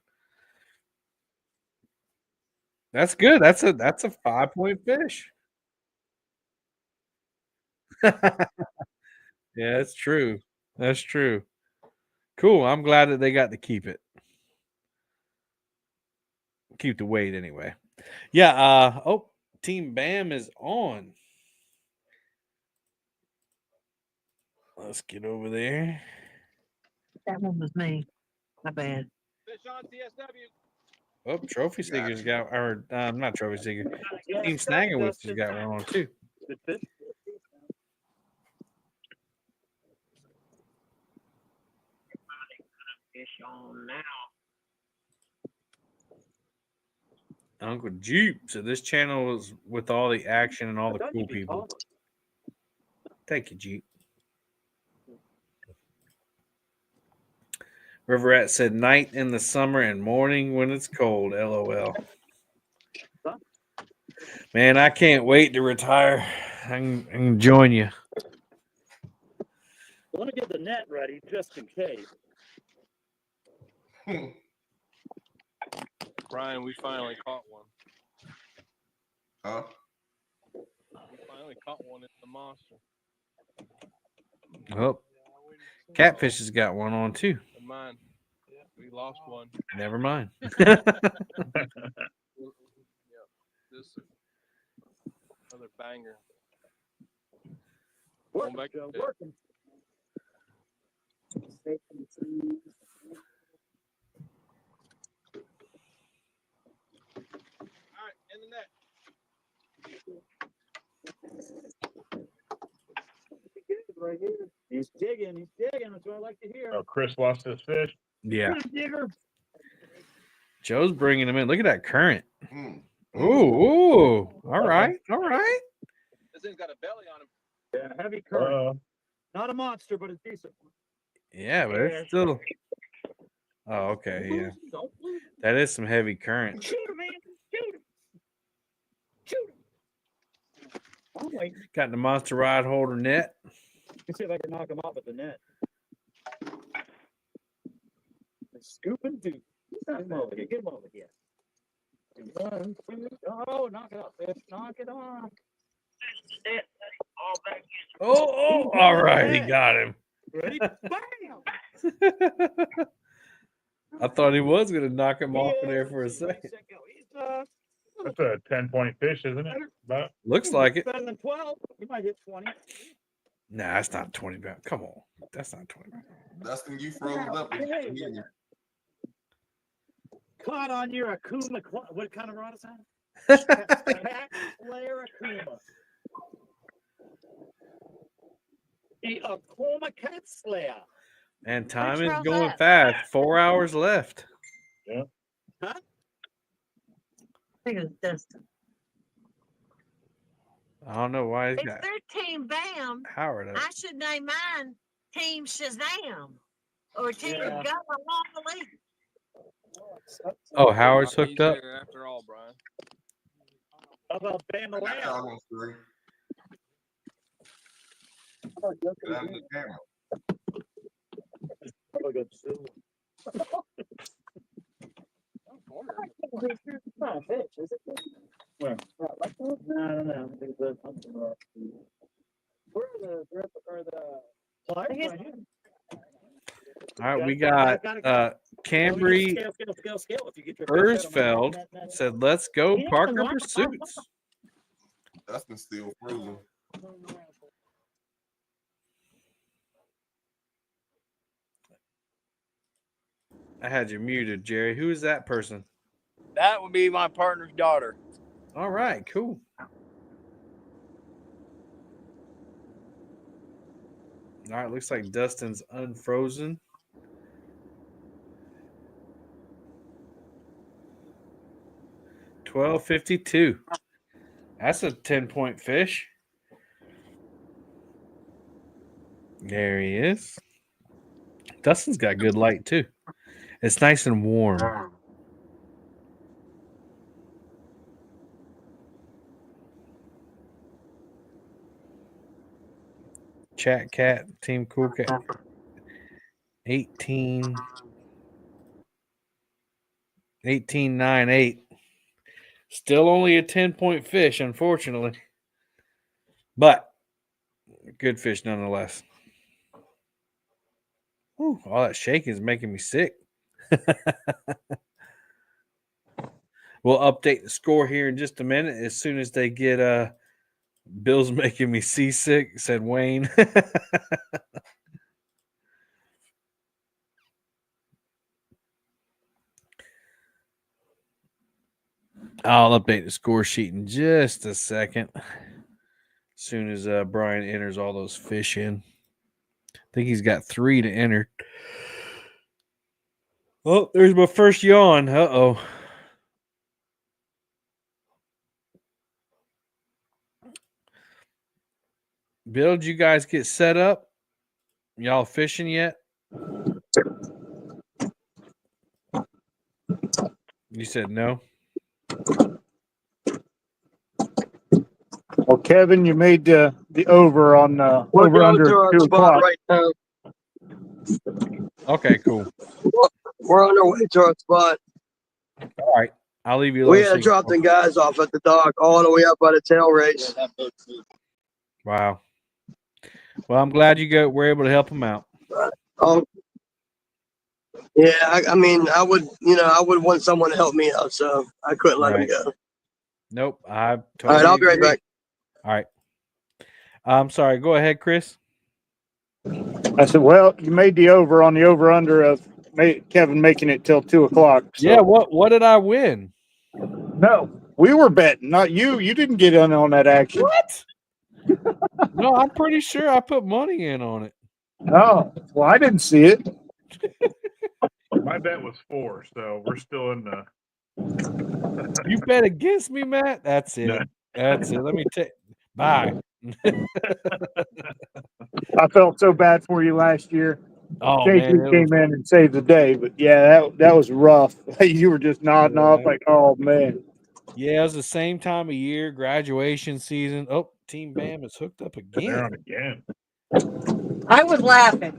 That's good. That's a 5-point fish. Yeah, that's true. That's true. Cool. I'm glad that they got to keep it. Keep the weight anyway. Yeah. Team Bam is on. Let's get over there. That one was me. My bad. Fish on CSW. Oh, Trophy Seeker's got, or not Trophy Seeker. Team Snaggerwitz has got one on too. Good fish. Fish on now. Uncle Jeep. So this channel is with all the action and all the cool people. Thank you, Jeep. River Rat said night in the summer and morning when it's cold. LOL. Man, I can't wait to retire. I can join you. I want to get the net ready just in case. Brian, we finally caught one. Huh? We finally caught one in the monster. Oh, Catfish has got one on too. And mine. Yeah, we lost one. Never mind. Yeah, this is another banger. Going back to working. All right, in the net. Right here. He's digging. He's digging. That's what I like to hear. Oh, Chris lost his fish. Yeah. Digger. Joe's bringing him in. Look at that current. Mm. Ooh. All right. All right. This thing's got a belly on him. Yeah, heavy current. Not a monster, but a decent one. Yeah, but it's still. Oh, okay. Yeah. That is some heavy current. Shoot him, man. Shoot him. Shoot him. I'm waiting. Got the monster rod holder net. Let's see if I can knock him off at the net. Scooping dude. Get him over here. Get him over here. 1, 2. Oh, knock it off, fish. Knock it off. Oh, all right. He got him. Ready? Bam! I thought he was going to knock him off of there for a second. That's a 10-point fish, isn't it? About. Looks like it. Better than 12. You might hit 20. Nah, that's not 20 pounds. Come on. That's not 20 pounds. Dustin, you froze up. Caught on your Kool. What kind of rod is that? Cat Slayer Akuma. The Akuma Cat Slayer. And time Which is round going that? fast. 4 hours left. Yeah. Huh? I think it's this. I don't know why he's If got they're Team Bam, Howard up. I should name mine Team Shazam or Team Yeah. Go Along the League. Oh, Howard's hooked He's up. there after all, Brian. How about Bam Got Lamb? y'all on screen. Get out of the camera. Where? I don't know. Where are the grip or the pliers right here? All right, we got Cambry Scale. If you get your Ersfeld said, "Let's go, Parker Pursuits." Dustin's still frozen. I had you muted, Jerry. Who is that person? That would be my partner's daughter. All right, cool. All right, looks like Dustin's unfrozen. $12.52. That's a 10-point fish. There he is. Dustin's got good light too. It's nice and warm. Chat Cat, Team Cool Cat. 18.98. Still only a 10-point fish, unfortunately. But good fish nonetheless. Whew, all that shaking is making me sick. We'll update the score here in just a minute as soon as they get Bill's making me seasick, said Wayne. I'll update the score sheet in just a second. As soon as Brian enters all those fish in. I think he's got 3 to enter. Oh, there's my first yawn. Uh-oh. Bill, did you guys get set up? Y'all fishing yet? You said no? Well, Kevin, you made the over on We're over going under to our 2 spot o'clock. right now. Okay, cool. We're on our way to our spot. All right. I'll leave you alone. We had to drop the guys off at the dock all the way up by the tail race. Wow. Well, I'm glad you were able to help them out. Oh, yeah. I mean, I would want someone to help me out, so I couldn't let him go. Nope. I totally All right, I'll be right agree. back. All right. I'm sorry. Go ahead, Chris. I said, well, you made the over on the over under of Kevin making it till 2 o'clock. So. Yeah. What did I win? No, we were betting, not you. You didn't get in on that action. What? No, I'm pretty sure I put money in on it. Oh, well, I didn't see it. My bet was 4, so we're still in the. You bet against me, Matt? That's it. No. That's it. Let me take. Bye. I felt so bad for you last year. Oh, JP man, came in and saved the day, but yeah, that was rough. You were just nodding off like, oh man. Yeah, it was the same time of year, graduation season. Oh, Team Bam is hooked up again. They're on again. I was laughing.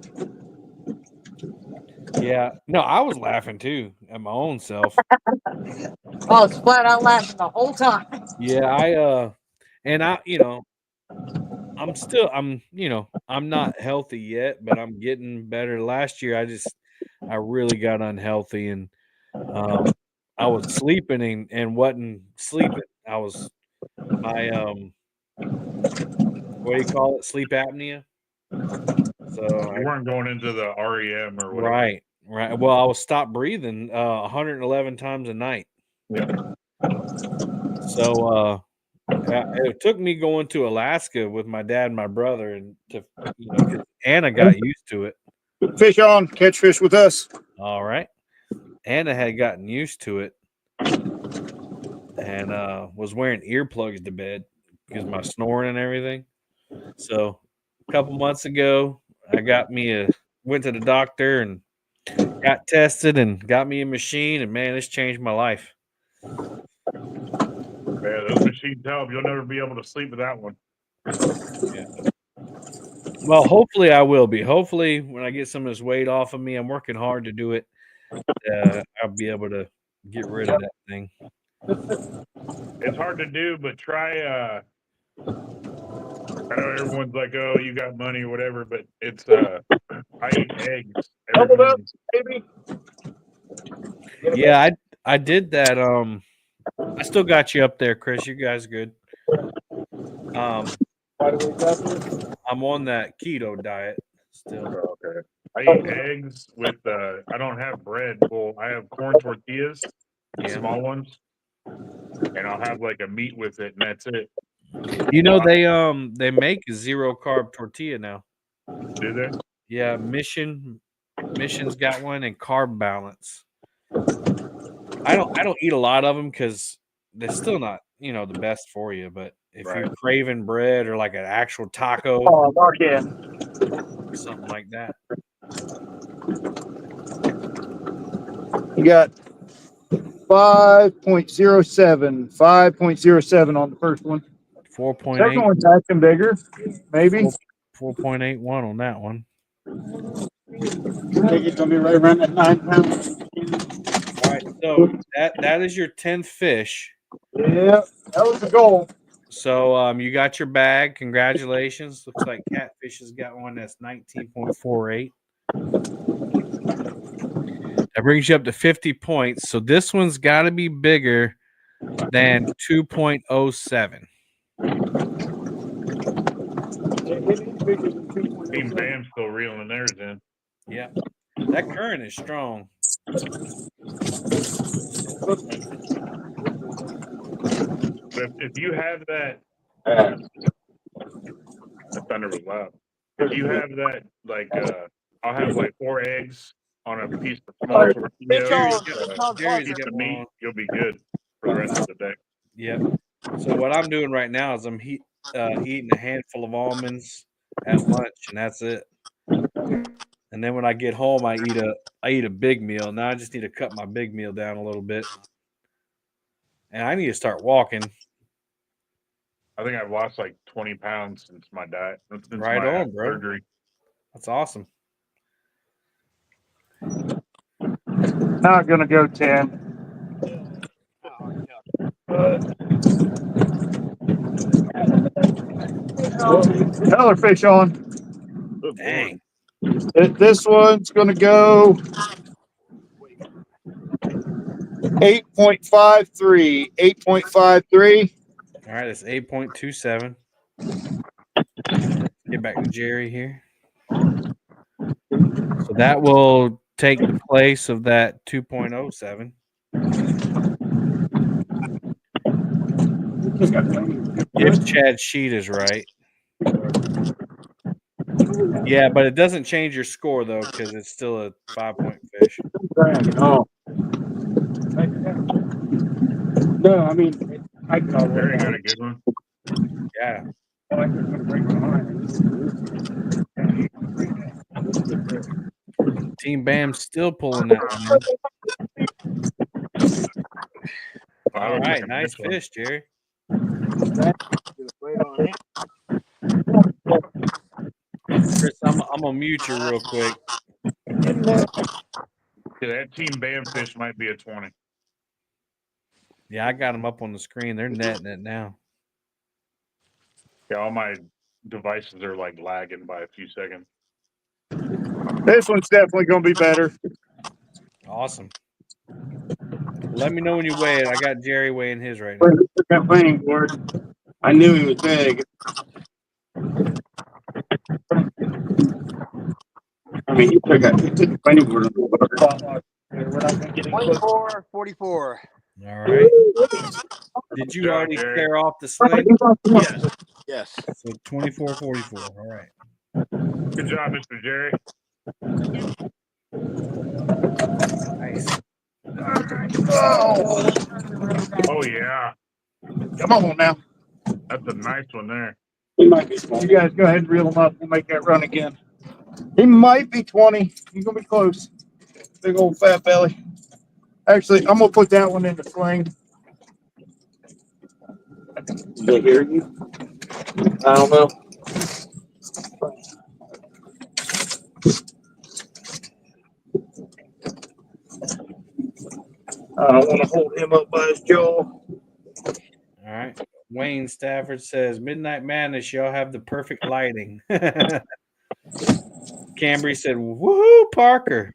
Yeah, no, I was laughing too at my own self. I was flat out laughing the whole time. Yeah, I'm not healthy yet, but I'm getting better. Last year, I really got unhealthy, and I was sleeping and wasn't sleeping. I was what do you call it? Sleep apnea. So You weren't going into the REM or whatever. Right. Well, I was stopped breathing 111 times a night. Yeah. So it took me going to Alaska with my dad and my brother, and to 'cause Anna got used to it. Fish on, catch fish with us. All right, Anna had gotten used to it, and was wearing earplugs to bed because my snoring and everything. So a couple months ago, I went to the doctor and got tested and got me a machine, and man, it's changed my life. Yeah, those machines help. You'll never be able to sleep with that one. Yeah. Well, hopefully I will be. Hopefully, when I get some of this weight off of me, I'm working hard to do it. I'll be able to get rid of that thing. It's hard to do, but try. I know everyone's like, "Oh, you got money or whatever," but it's. I eat eggs every morning. Baby. Yeah, I did that. I still got you up there, Chris. You guys good? I'm on that keto diet still. Okay. I eat eggs with. I don't have bread. Well, I have corn tortillas, the small ones, and I'll have like a meat with it, and that's it. You know they make a 0 carb tortilla now. Do they? Yeah, Mission's got one, and Carb Balance. I don't eat a lot of them because they're still not the best for you. But if you're craving bread or like an actual taco, something like that. You got 5.07, 5.07 on the first one. 4.8. Second one's acting bigger, maybe. 4.81 on that one. I think it's gonna be right around that 9 pounds. All right, so that is your 10th fish. Yeah, that was the goal. So you got your bag. Congratulations. Looks like Catfish has got one that's 19.48. That brings you up to 50 points. So this one's got to be bigger than 2.07. Team Bam's still reeling theirs in. Yeah, that current is strong. But if you have that, the thunder was loud. If you have that, like, I'll have like 4 eggs on a piece of small tortilla, piece of meat. You'll be good for the rest of the day. Yep. So what I'm doing right now is I'm eating a handful of almonds at lunch, and that's it. And then when I get home, I eat a big meal. Now I just need to cut my big meal down a little bit, and I need to start walking. I think I've lost like 20 pounds since my diet, since Right my on, bro. surgery. That's awesome. Not gonna go 10. Color fish on. Dang. This one's gonna go 8.53. 8.53. All right, it's 8.27. Get back to Jerry here. So that will take the place of that 2.07. If Chad's sheet is right. Yeah, but it doesn't change your score though, because it's still a 5-point fish. Oh. No, I mean, Very had a good one. Yeah. Team Bam's still pulling that one in. All right, nice fish, Jerry. Chris, I'm gonna mute you real quick. Yeah, that Team Bam fish might be a 20. Yeah, I got them up on the screen. They're netting it now. Yeah, all my devices are like lagging by a few seconds. This one's definitely gonna be better. Awesome. Let me know when you weigh it. I got Jerry weighing his right now. That weighing board. I knew he was big. I mean, he took the weighing board. 24, 44. All right. Did you already tear off the sling? Yes. Yes. So 24.44. All right. Good job, Mr. Jerry. Nice. Oh yeah. Come on now. That's a nice one there. He might be 20. You guys go ahead and reel him up. We'll make that run again. He might be 20. He's going to be close. Big old fat belly. Actually, I'm going to put that one in the sling. Did they hear you? I don't know. I don't want to hold him up by his jaw. All right. Wayne Stafford says, Midnight Madness, y'all have the perfect lighting. Cambry said, woohoo, Parker.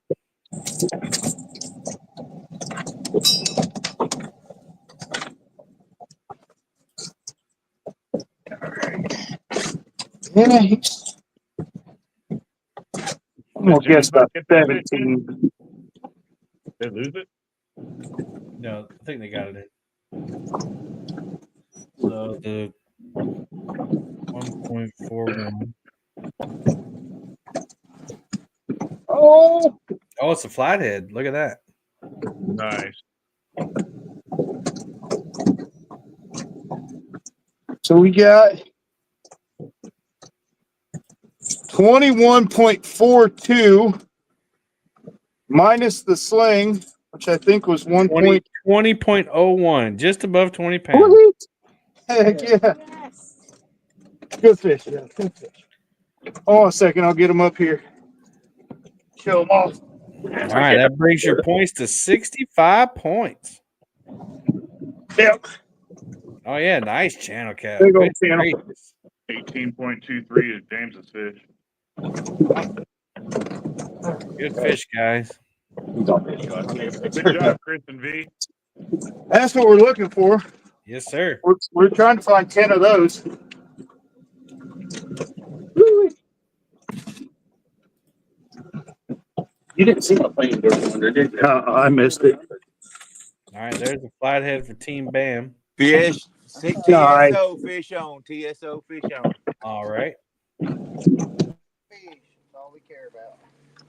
Yeah, I'm going to guess about 17. They lose it? No, I think they got it in. So the 1.41. Oh, it's a flathead. Look at that. Nice. so we got 21.42 minus the sling, which I think was 20.01, just above 20 pounds. Heck yeah. Good fish. Yeah, good fish. Hold on a second. I'll get him up here. Show him off. All right, that brings your points to 65 points. Yep. Oh, yeah, nice channel cat. Big old channel. 18.23 is James's fish. Good fish, guys. Good job, Chris and V. That's what we're looking for. Yes, sir. We're trying to find 10 of those. You didn't see my plane door wonder, did you? I missed it. All right, there's a flathead for Team Bam. Fish. TSO fish on. TSO fish on. All right. I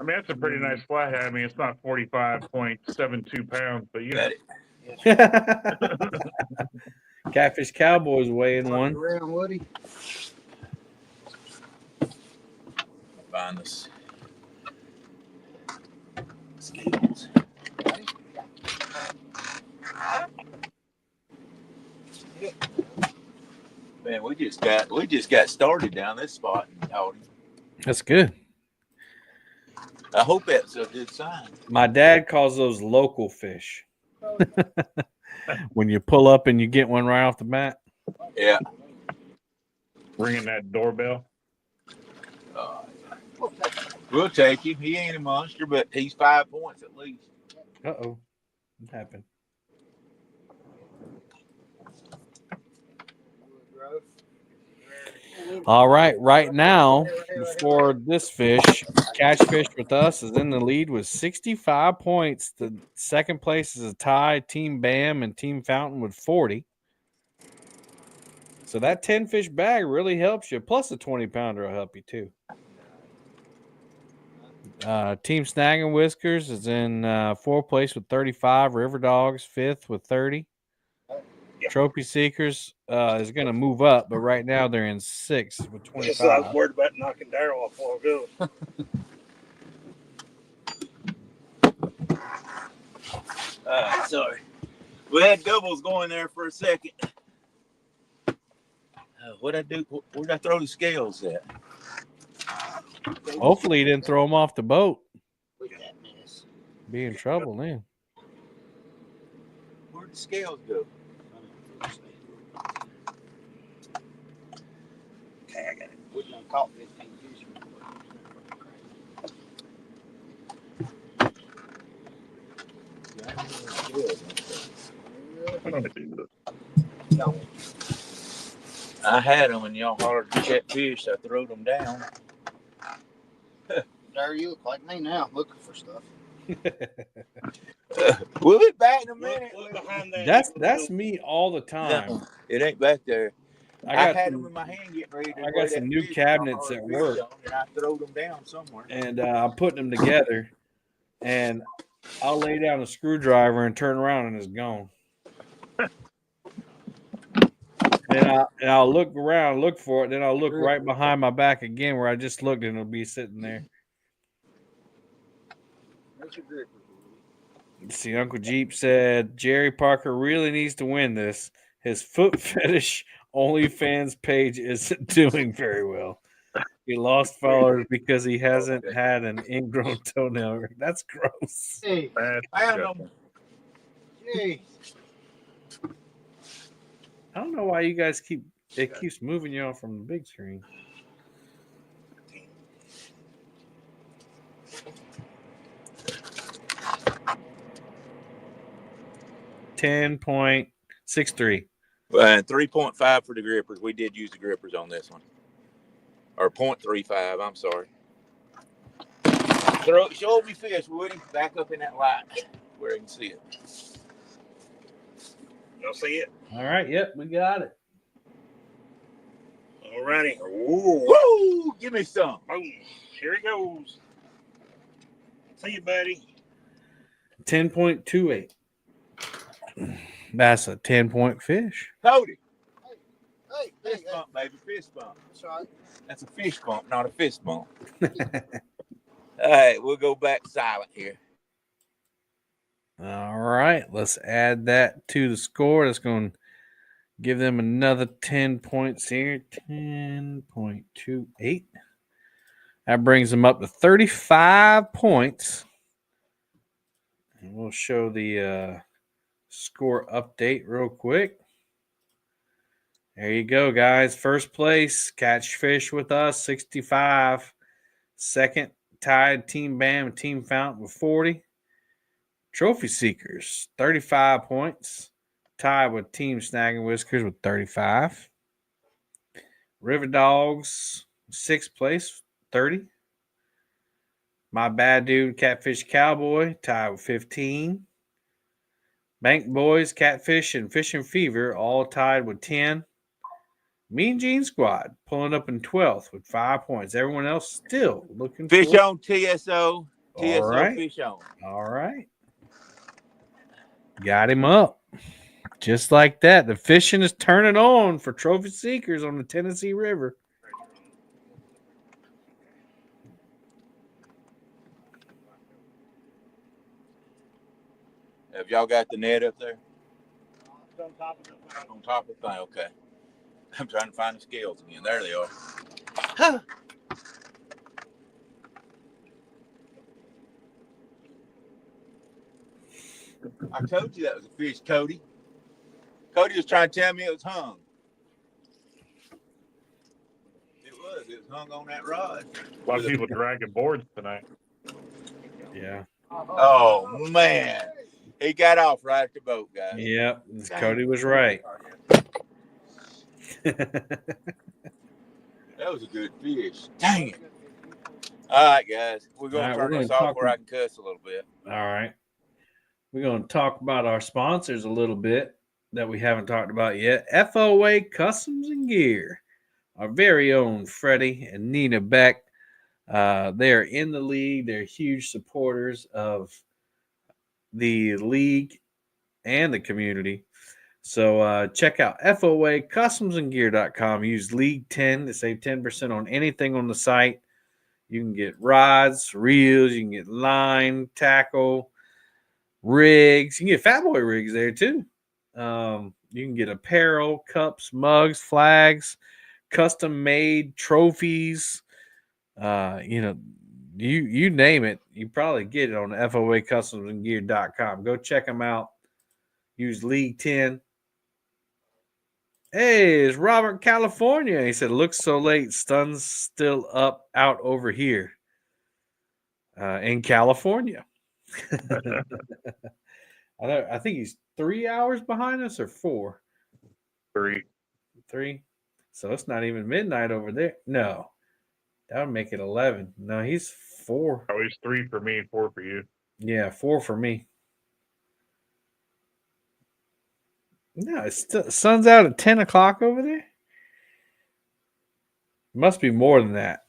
mean, that's a pretty nice flathead. I mean, it's not 45.72 pounds, but you know. Catfish Cowboys weighing one. Around Woody. Find this. Scales. Man, we just got started down this spot, Audi. That's good. I hope that's a good sign. My dad calls those local fish. When you pull up and you get one right off the bat. Yeah. Ringing that doorbell. We'll take him. He ain't a monster, but he's 5 points at least. Uh-oh. What happened? All right. Right now, before this fish, Catfish with us is in the lead with 65 points. The second place is a tie, Team Bam and Team Fountain with 40. So that 10-fish bag really helps you. Plus the 20-pounder will help you too. Team Snag and Whiskers is in fourth place with 35. River Dogs, fifth with 30. Trophy Seekers is going to move up, but right now they're in sixth with 25. So I was worried about knocking Daryl off while ago. Sorry. We had doubles going there for a second. What'd I do? Where'd I throw the scales at? Hopefully, he didn't throw them off the boat. Be in trouble then. Where'd the scales go? Okay, I got it. Wouldn't have caught 15 fish. No. I had them and y'all hollered to catfish. So I threw them down. There you look like me now, looking for stuff. We'll be back in a minute. Look behind that. That's me all the time. No, it ain't back there. I I got had some- them in my hand getting ready to I weigh got some that new fish cabinets or at fish work. on, and I throwed them down somewhere. and I'm putting them together, and I'll lay down a screwdriver and turn around and it's gone. And I'll look around, look for it, then I'll look right behind my back again where I just looked, and it'll be sitting there. See, Uncle Jeep said Jerry Parker really needs to win this. His foot fetish OnlyFans page isn't doing very well. He lost followers because he hasn't had an ingrown toenail. That's gross. Hey, I don't know. Hey. I don't know why you guys it keeps moving you off from the big screen. $10.63. 3.5 for the grippers. We did use the grippers on this one. Or 0.35, I'm sorry. Show me fish, Woody. Back up in that light where you can see it. Y'all see it? All right, yep, we got it. All righty. Woo! Give me some. Boom. Here he goes. See you, buddy. 10.28. That's a 10-point fish. Cody. Hey, fist bump, baby. Fist bump. That's right. That's a fish bump, not a fist bump. All right, we'll go back silent here. All right, let's add that to the score. That's going to give them another 10 points here. 10.28. That brings them up to 35 points. And we'll show the score update real quick. There you go, guys. First place, Catfish with us, 65. Second, tied Team Bam and Team Fountain with 40. Trophy Seekers, 35 points. Tied with Team Snagging Whiskers with 35. River Dogs, 6th place, 30. My Bad Dude, Catfish Cowboy, tied with 15. Bank Boys, Catfish, and Fishing Fever, all tied with 10. Mean Gene Squad, pulling up in 12th with 5 points. Everyone else still looking Fish for... on TSO. TSO right. fish on. All right. Got him up. Just like that. The fishing is turning on for Trophy Seekers on the Tennessee River. Have y'all got the net up there? On top of the thing, okay. I'm trying to find the scales again. There they are. Huh. I told you that was a fish, Cody. Cody was trying to tell me it was hung. It was. It was hung on that rod. A lot of people dragging boards tonight. Yeah. Oh, man. He got off right at the boat, guys. Yep. Cody was right. That was a good fish. Dang it. All right, guys. We're going to turn this off where I can cuss a little bit. All right. We're going to talk about our sponsors a little bit that we haven't talked about yet. FOA Customs and Gear. Our very own Freddie and Nina Beck. They're in the league. They're huge supporters of the league and the community. So check out FOACustomsandGear.com. Use League 10 to save 10% on anything on the site. You can get rods, reels, you can get line, tackle, rigs. You can get Fat Boy rigs there too. You can get apparel, cups, mugs, flags, custom made trophies. You name it, you probably get it on FOACustomsandGear.com. Go check them out. Use League 10. Hey, it's Robert, California. He said, looks so late. Sun's still out over here in California. I think he's 3 hours behind us or 4? 3. 3. So it's not even midnight over there. No, that would make it 11. No, he's 4. Oh, he's 3 for me, 4 for you. Yeah, 4 for me. No, it's still, sun's out at 10 o'clock over there. Must be more than that.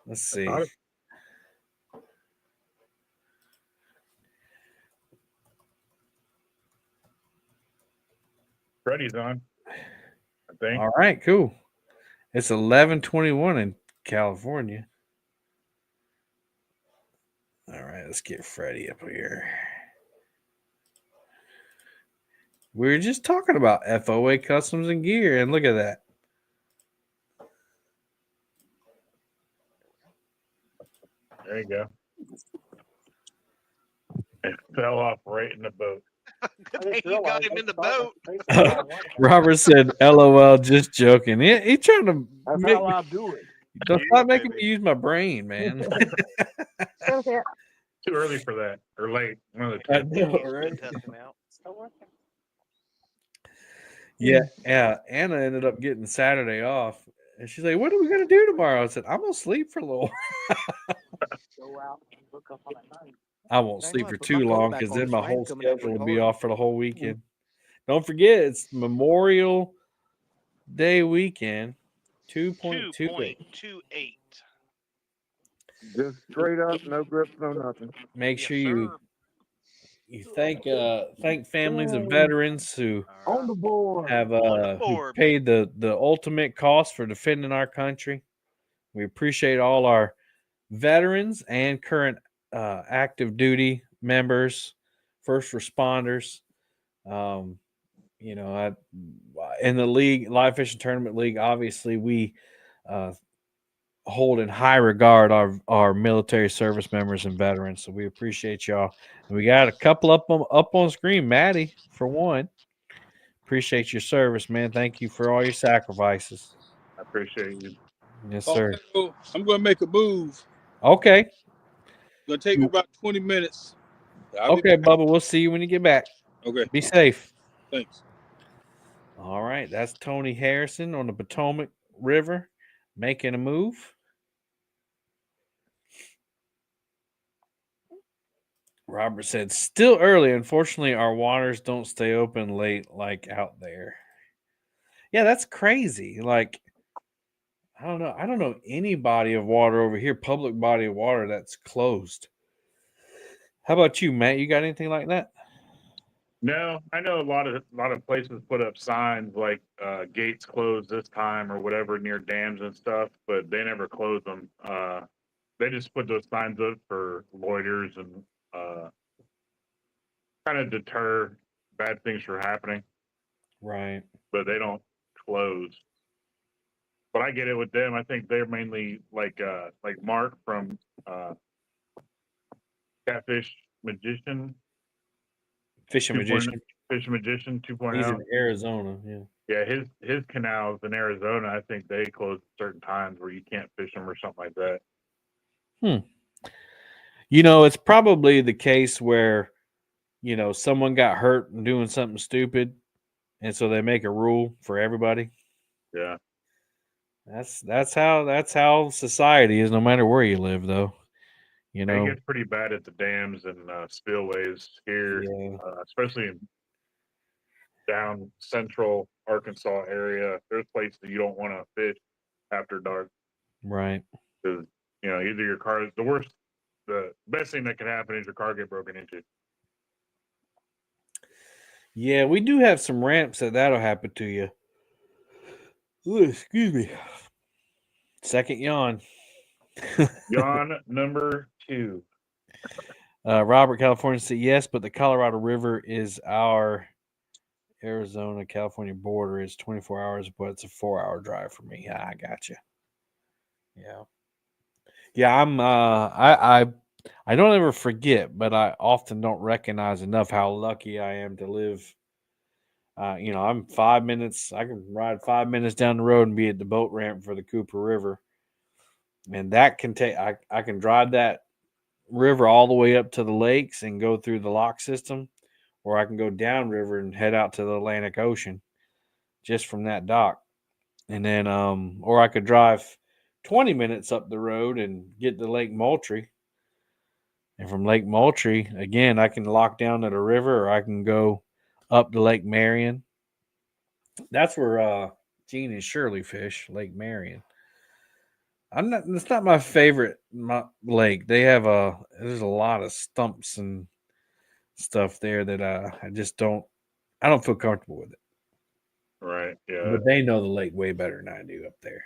Let's see. Freddie's on, I think. All right, cool. It's 11:21 in California. All right, let's get Freddie up here. We were just talking about FOA customs and gear, and look at that. There you go. It fell off right in the boat. Good thing you got him in the boat. Robert said, "LOL, just joking." He trying to That's make how me, I do it. don't stop making me use my brain, man. Too early for that, or late. One of the I two. know, right? Test him out. Yeah, Anna ended up getting Saturday off, and she's like, "What are we gonna do tomorrow?" I said, "I'm gonna sleep for a little." Go out and look up on that night. I won't Dang, sleep I for put my too coat long back because on. then This my rain whole coming down schedule pretty will be hard. off for the whole weekend. Don't forget, it's Memorial Day weekend. 2.28. 2.28. Just straight up, no grips, no nothing. Make Yes, sure sir. you thank families of veterans who On the board. have On the who board, paid the ultimate cost for defending our country. We appreciate all our veterans and current active duty members, first responders. You know, in the league, live fishing tournament league, obviously we hold in high regard our military service members and veterans. So we appreciate y'all. And we got a couple up on screen. Maddie, for one, appreciate your service, man. Thank you for all your sacrifices. I appreciate you. Yes, sir. I'm going to make a move. Okay. Going to take me about 20 minutes. I'll be Okay, back. Bubba. We'll see you when you get back. Okay. Be safe. Thanks. All right. That's Tony Harrison on the Potomac River making a move. Robert said, still early. Unfortunately, our waters don't stay open late like out there. Yeah, that's crazy. Like, I don't know. I don't know any body of water over here, public body of water that's closed. How about you, Matt? You got anything like that? No, I know a lot of places put up signs like gates closed this time or whatever near dams and stuff, but they never close them. They just put those signs up for loiters and kind of deter bad things from happening. Right. But they don't close. But I get it with them. I think they're mainly like Mark from Catfish Magician. Fishing Magician. Fishing Magician 2.0. He's in Arizona. Yeah. Yeah, his canals in Arizona, I think they close at certain times where you can't fish them or something like that. You know, it's probably the case where, you know, someone got hurt and doing something stupid, and so they make a rule for everybody. Yeah. That's how society is, no matter where you live, though. You know, It gets pretty bad at the dams and spillways here, especially in down central Arkansas area. There's places that you don't want to fish after dark. Right. Because, you know, either your car is the best thing that can happen is your car get broken into. Yeah, we do have some ramps that'll happen to you. Ooh, excuse me. Second yawn. Yawn number 2. Robert, California said yes, but the Colorado River is our Arizona, California border is 24 hours, but it's a 4-hour drive for me. Yeah, I got you. Yeah. Yeah, I don't ever forget, but I often don't recognize enough how lucky I am to live. You know, I'm 5 minutes. I can ride 5 minutes down the road and be at the boat ramp for the Cooper River, and that can take. I can drive that river all the way up to the lakes and go through the lock system, or I can go downriver and head out to the Atlantic Ocean, just from that dock, and then or I could drive 20 minutes up the road and get to Lake Moultrie. And from Lake Moultrie, again, I can lock down at a river or I can go up to Lake Marion. That's where Gene and Shirley fish, Lake Marion. It's not my favorite lake. They have there's a lot of stumps and stuff there that I just don't. I don't feel comfortable with it. Right. Yeah. But they know the lake way better than I do up there.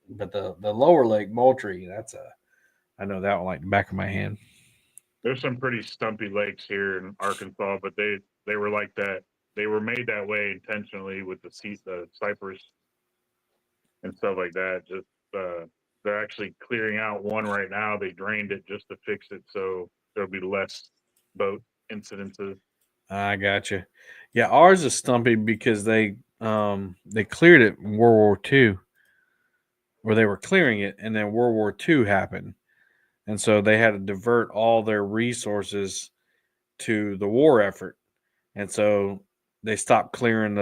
But the lower lake, Moultrie, I know that one like the back of my hand. There's some pretty stumpy lakes here in Arkansas, but they were like that. They were made that way intentionally with the cypress and stuff like that. Just they're actually clearing out one right now. They drained it just to fix it, so there'll be less boat incidences. I gotcha. Yeah, ours is stumpy because they cleared it in World War II, or they were clearing it, and then World War II happened, and so they had to divert all their resources to the war effort, and so they stopped clearing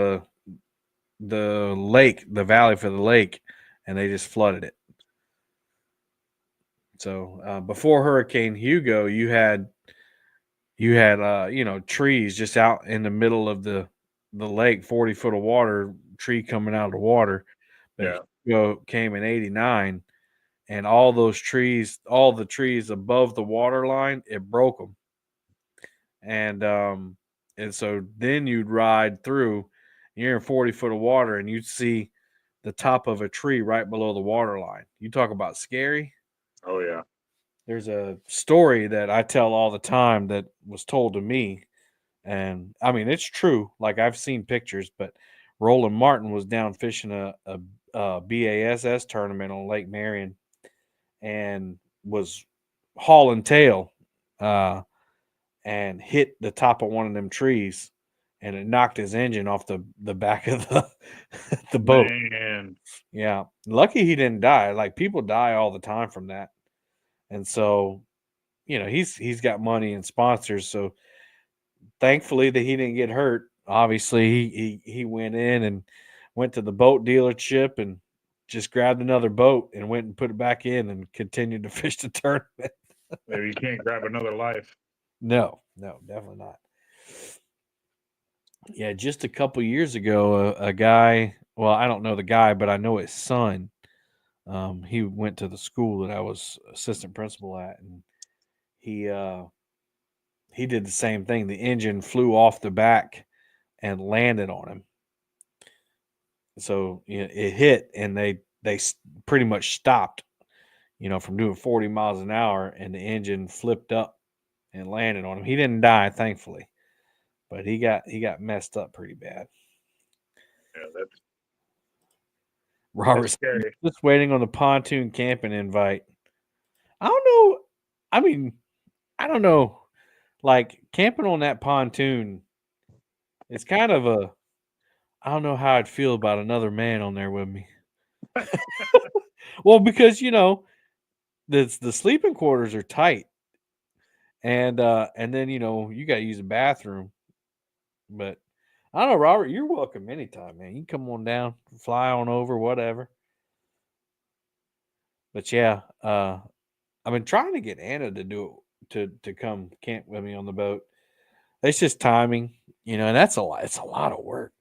the lake, the valley for the lake, and they just flooded it. So before Hurricane Hugo, you had trees just out in the middle of the lake, 40 foot of water, tree coming out of the water. But Hugo came in 89, and all the trees above the water line, it broke them. And so then you'd ride through, you're in 40 foot of water, and you'd see the top of a tree right below the water line. You talk about scary. Oh yeah. There's a story that I tell all the time that was told to me. And I mean, it's true. Like, I've seen pictures, but Roland Martin was down fishing a BASS tournament on Lake Marion and was hauling tail and hit the top of one of them trees, and it knocked his engine off the back of the boat. Man. Yeah. Lucky he didn't die. Like, people die all the time from that. And so, he's got money and sponsors. So thankfully that he didn't get hurt. Obviously, he went in and went to the boat dealership and just grabbed another boat and went and put it back in and continued to fish the tournament. Maybe you can't grab another life. No, definitely not. Yeah, just a couple years ago, a guy, well, I don't know the guy, but I know his son. He went to the school that I was assistant principal at, and he did the same thing. The engine flew off the back and landed on him. So it hit, and they pretty much stopped, from doing 40 miles an hour, and the engine flipped up and landed on him. He didn't die, thankfully, but he got messed up pretty bad. Yeah, that's Robert's scary. just waiting on the pontoon camping invite. I don't know. I mean, I don't know. Like, camping on that pontoon, it's kind of I don't know how I'd feel about another man on there with me. Well, because the sleeping quarters are tight, and then you got to use the bathroom. But I don't know, Robert. You're welcome anytime, man. You can come on down, fly on over, whatever. But yeah, I've been trying to get Anna to do it to come camp with me on the boat. It's just timing, and that's a lot. It's a lot of work.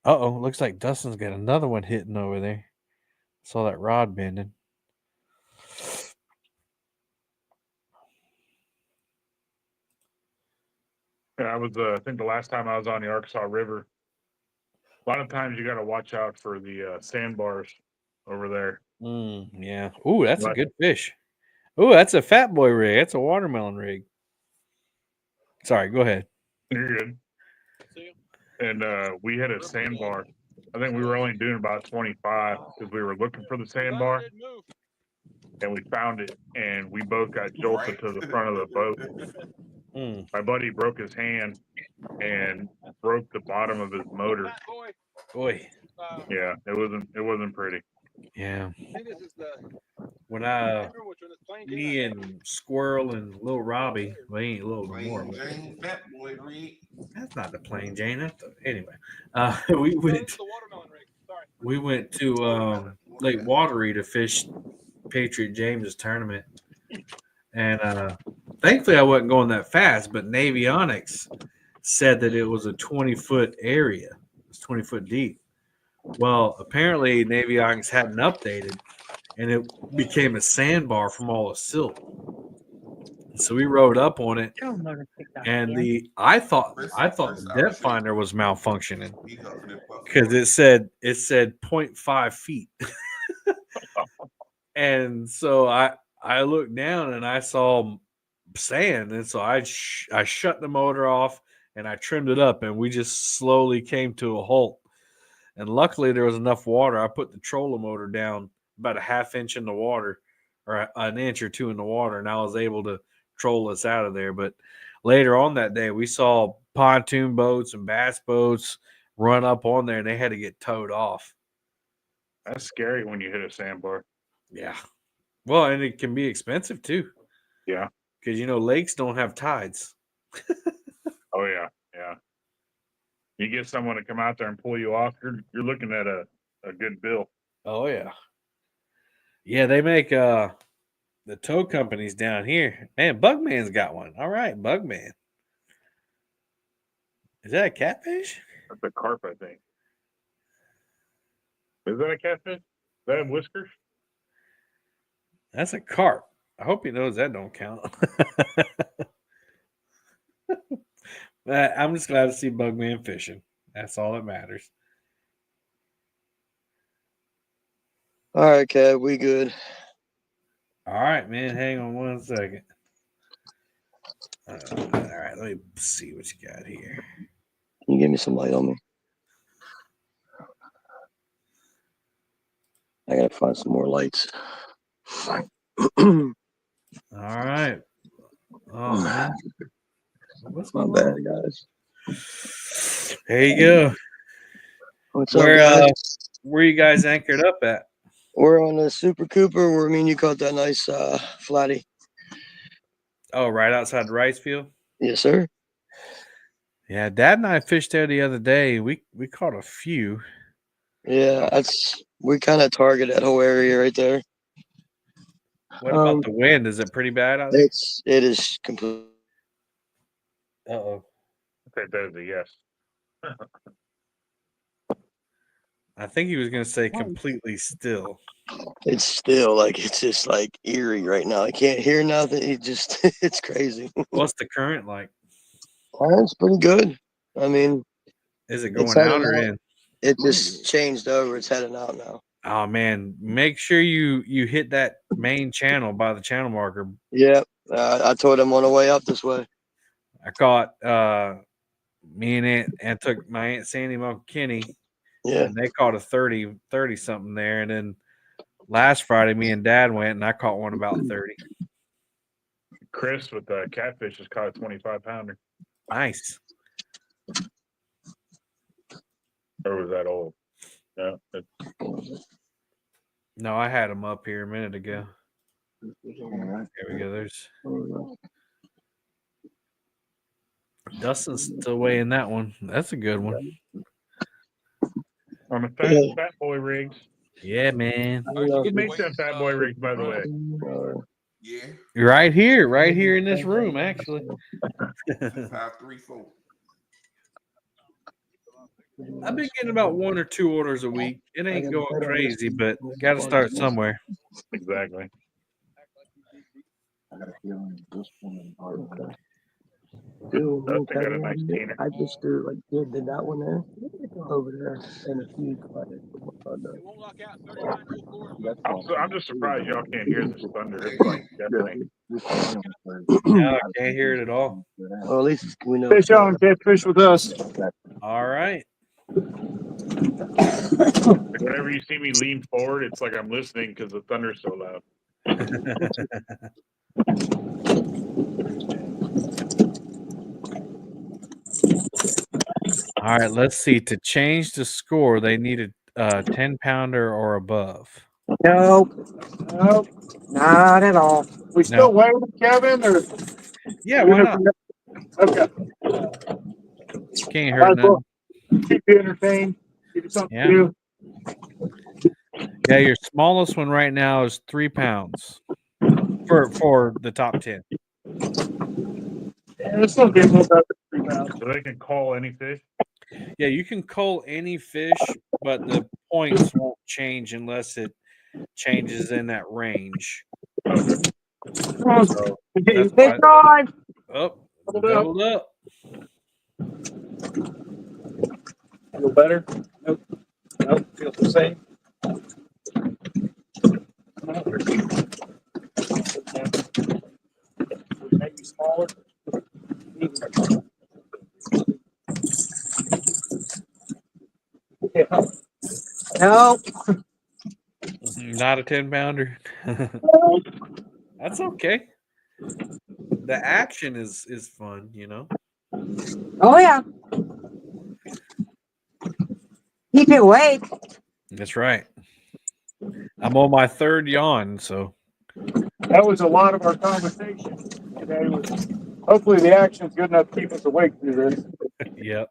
Looks like Dustin's got another one hitting over there. Saw that rod bending. Yeah, I was. I think the last time I was on the Arkansas River, a lot of times you got to watch out for the sandbars over there. Yeah. Ooh, that's a good fish. Ooh, that's a fat boy rig. That's a watermelon rig. Sorry, go ahead. You're good. And we had a sandbar. I think we were only doing about 25 because we were looking for the sandbar, and we found it, and we both got jolted to the front of the boat. My buddy broke his hand and broke the bottom of his motor. Boy. Yeah, it wasn't pretty. Yeah. When me and Squirrel and Little Robbie, well, he ain't little no more, but that's not the Plain Jane. Anyway, we went to Lake Watery to fish Patriot James's tournament, and thankfully I wasn't going that fast, but Navionics said that it was a 20-foot area. It was 20 foot deep. Well, apparently Navionics hadn't updated, and it became a sandbar from all the silt. So we rode up on it, and I thought the depth finder was malfunctioning because it said 0.5 feet. And so I looked down and I saw sand, and so I shut the motor off and I trimmed it up, and we just slowly came to a halt. And luckily there was enough water. I put the trolling motor down about a half inch in the water, or an inch or two in the water, and I was able to troll us out of there. But later on that day, we saw pontoon boats and bass boats run up on there, and they had to get towed off. That's scary when you hit a sandbar. Yeah. Well, and it can be expensive too. Yeah. Because, lakes don't have tides. Oh, yeah. Yeah. You get someone to come out there and pull you off, you're looking at a good bill. Oh, yeah. Yeah, they make the tow companies down here. Man, Bugman's got one. All right, Bugman. Is that a catfish? That's a carp, I think. Is that a catfish? Does that have whiskers? That's a carp. I hope he knows that don't count. I'm just glad to see Bugman fishing. That's all that matters. All right, Kev, we good. All right, man. Hang on one second. All right, let me see what you got here. Can you give me some light on me? I gotta find some more lights. All right. Oh, man. What's my bad, guys? There you go. What's up, guys? Where you guys anchored up at? We're on the Super Cooper. Where you caught that nice flatty. Oh, right outside the rice field? Yes, sir. Yeah, Dad and I fished there the other day. We caught a few. Yeah, we kind of target that whole area right there. What about the wind? Is it pretty bad out there? It is complete. Uh-oh. I think that is a yes. I think he was going to say completely still. It's still it's just eerie right now. I can't hear nothing. It's crazy. What's the current like? It's pretty good. I mean, is it going out or in? It just changed over. It's heading out now. Oh man, make sure you hit that main channel by the channel marker. Yeah, I told him on the way up this way. I caught me and took my Aunt Sandy and Uncle Kenny. Yeah, and they caught a 30 something there, and then last Friday me and Dad went and I caught one about 30. Chris with the Catfish has caught a 25-pounder. Nice. Or was that old? No. No, I had him up here a minute ago. There we go. There's Dustin's still weighing that one. That's a good one. On the fat boy rigs. Yeah, man. You can make them fat boy rigs, by the way. Yeah. Right here in this room, actually. 5, 3, 4. I've been getting about 1 or 2 orders a week. It ain't going crazy, but got to start somewhere. Exactly. I got a feeling this one are okay. I just did that one there over there and a few. I'm just surprised y'all can't hear this thunder. It's like deafening. No, I can't hear it at all. Well, at least we know. Fish on, catfish with us. All right. Whenever you see me lean forward, it's like I'm listening because the thunder's so loud. All right, let's see. To change the score, they needed 10-pounder or above. Nope, not at all. We still waiting, Kevin, or yeah, why not? Okay. Can't hurt nothing. Keep you entertained. Give you something to do. Yeah, your smallest one right now is 3 pounds for the top 10. Yeah, it's gonna be about 3 pounds. So they can call any fish. Yeah, you can cull any fish, but the points won't change unless it changes in that range. So that's Fish why. on. Oh, Hold up. doubled up. Feel better? Nope. Nope. Feels the same. Maybe smaller. Yeah. Nope. Not a 10-pounder. That's okay. The action is fun, you know. Oh yeah. Keep it awake. That's right. I'm on my third yawn, so That was a lot of our conversation today. Hopefully the action's good enough to keep us awake through this. yep.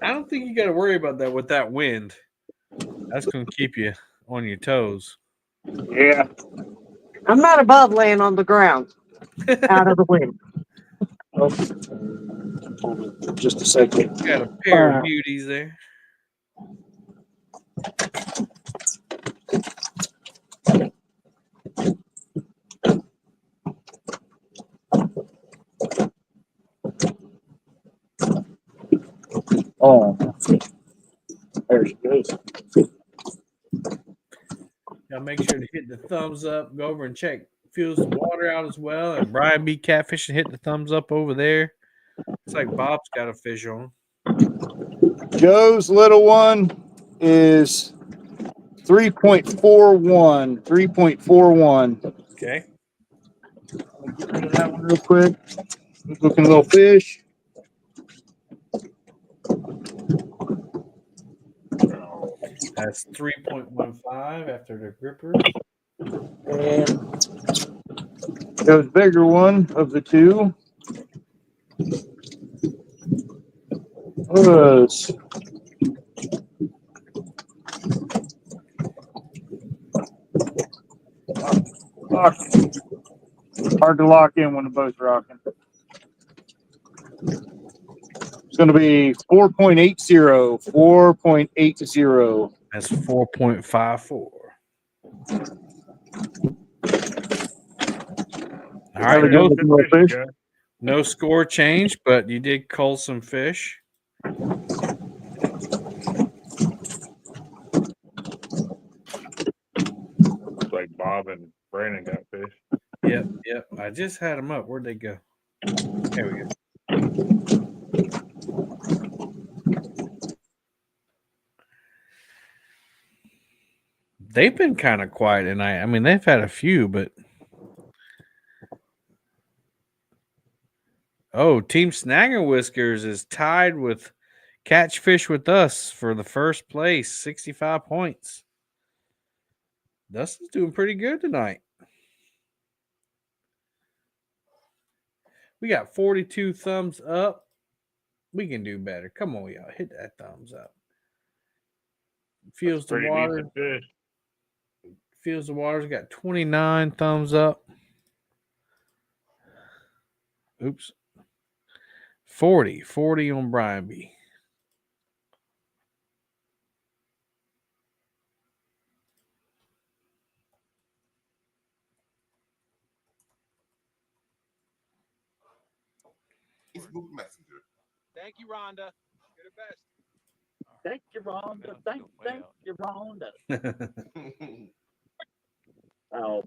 I don't think you got to worry about that with that wind. That's going to keep you on your toes. Yeah. I'm not above laying on the ground out of the wind. Just a second. Got a pair of beauties there. Oh, there she goes. Now make sure to hit the thumbs up. Go over and check Feels the Water out as well. And Brian B. Catfishing, hit the thumbs up over there. It's like Bob's got a fish on. Joe's little one is 3.41. 3.41. Okay. Get rid of that one real quick. Looking little fish. That's 3.15 after the gripper. And Joe's bigger one of the two was hard to lock in when the boat's rocking. It's going to be 4.80. 4.80. That's 4.54. All right, no score change, but you did cull some fish. Looks like Bob and Brandon got fish. Yep. I just had them up. Where'd they go? There we go. They've been kind of quiet tonight. I mean, they've had a few, but Team Snagger Whiskers is tied with Catfish with us for the first place, 65 points. Dustin's doing pretty good tonight. We got 42 thumbs up. We can do better. Come on, y'all. Hit that thumbs up. Feels the Water. Feels the Water's got 29 thumbs up. Oops. 40 on Brian B. Facebook Messenger. Thank you, Rhonda. You're the best. Thank you, Rhonda. Thank you, Rhonda. Bow.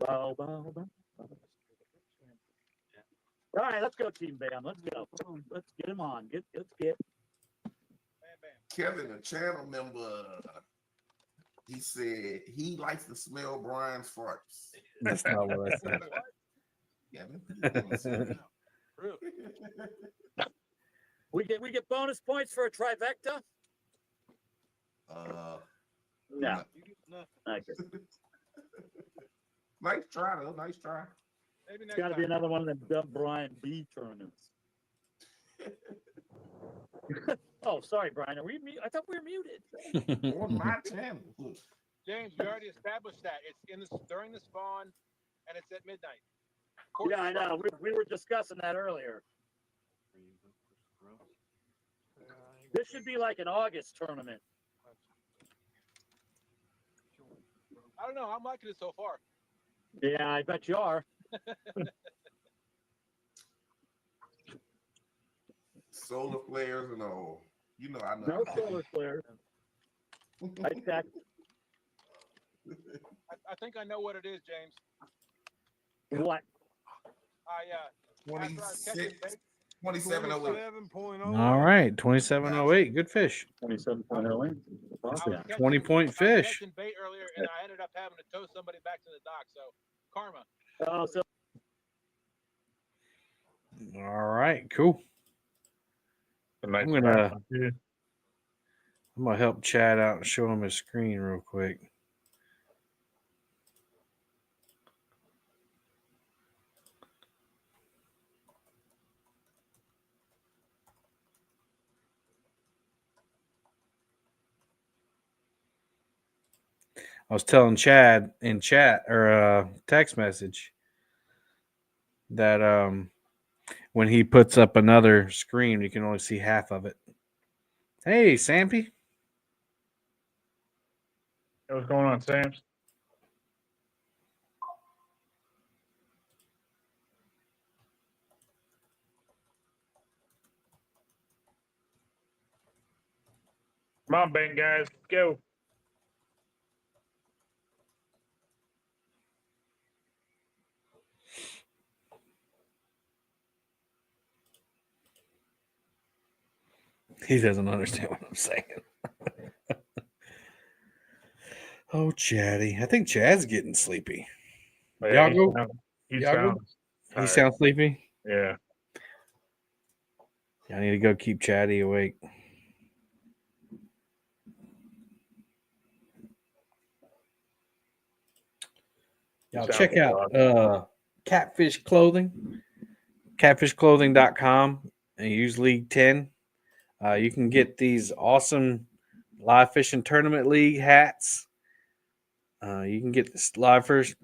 All right, let's go, Team Bam. Let's go. Let's get him on. Let's get. Kevin, a channel member, he said he likes to smell Brian's farts. That's not what I said. Kevin, we get bonus points for a trifecta. No. Okay. Nice try, though. Nice try. It's got to be another one of them dumb Brian B tournaments. Oh, sorry, Brian. Are we? I thought we were muted. On my channel. James, we already established that it's during the spawn, and it's at midnight. Yeah, I know. We were discussing that earlier. This should be like an August tournament. I don't know. I'm liking it so far. Yeah, I bet you are. Solar flares and all. You know, I know. No solar flares. I checked. I think I know what it is, James. What? After I was catching bait, 2708. All right, 2708. Good fish. 27.08. I was 20-point fish. catching bait earlier, and I ended up having to tow somebody back to the dock. So, karma. Oh, so All right, cool. I'm gonna help Chad out and show him his screen real quick. I was telling Chad in chat or text message that when he puts up another screen, you can only see half of it. Hey, Sampy. What's going on, Sam's? Come on, bang guys, let's go. He doesn't understand what I'm saying. Oh, Chatty. I think Chad's getting sleepy. Yeah, Yago? he Yago? sounds He tired. sounds sleepy? Yeah. I need to go keep Chatty awake. Y'all check out Catfish Clothing, catfishclothing.com, and use League 10. You can get these awesome live fishing tournament league hats. You can get this live fishing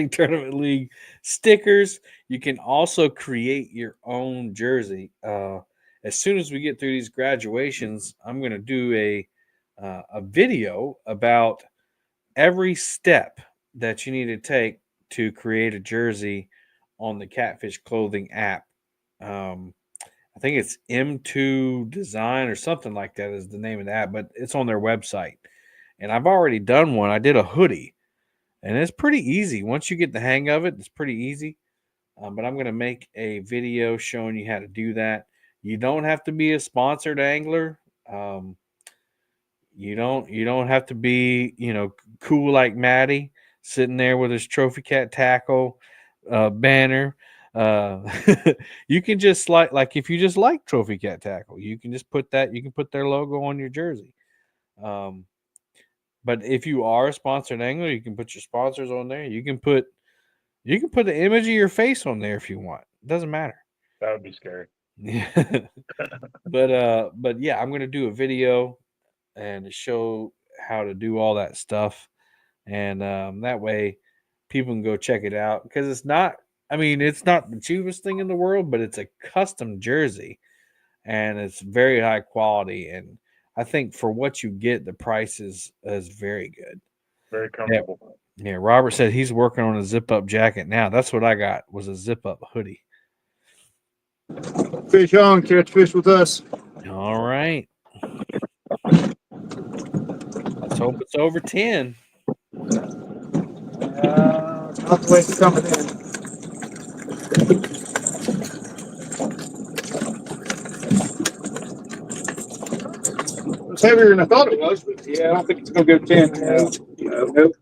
tournament league stickers. You can also create your own jersey. As soon as we get through these graduations, I'm going to do a video about every step that you need to take to create a jersey on the Catfish Clothing app. I think it's M2 Design or something like that is the name of the app, but it's on their website. And I've already done one. I did a hoodie, and it's pretty easy. Once you get the hang of it, it's pretty easy. But I'm going to make a video showing you how to do that. You don't have to be a sponsored angler. You don't have to be, cool like Maddie sitting there with his Trophy Cat tackle banner. You can just like if you just like Trophy Cat tackle, you can just put that. You can put their logo on your jersey. But if you are a sponsored angler, you can put your sponsors on there. You can put the image of your face on there if you want. It doesn't matter. That would be scary. Yeah. But yeah, I'm gonna do a video and show how to do all that stuff, and that way people can go check it out, because it's not the cheapest thing in the world, but it's a custom jersey and it's very high quality, and I think for what you get, the price is very good. Very comfortable. Yeah, Robert said he's working on a zip up jacket now. That's what I got, was a zip up hoodie. Fish on, catch fish with us. All right. Let's hope it's over 10. Not the way it's coming in. It was heavier than I thought it was, but yeah, I don't think it's going to go 10. Nope.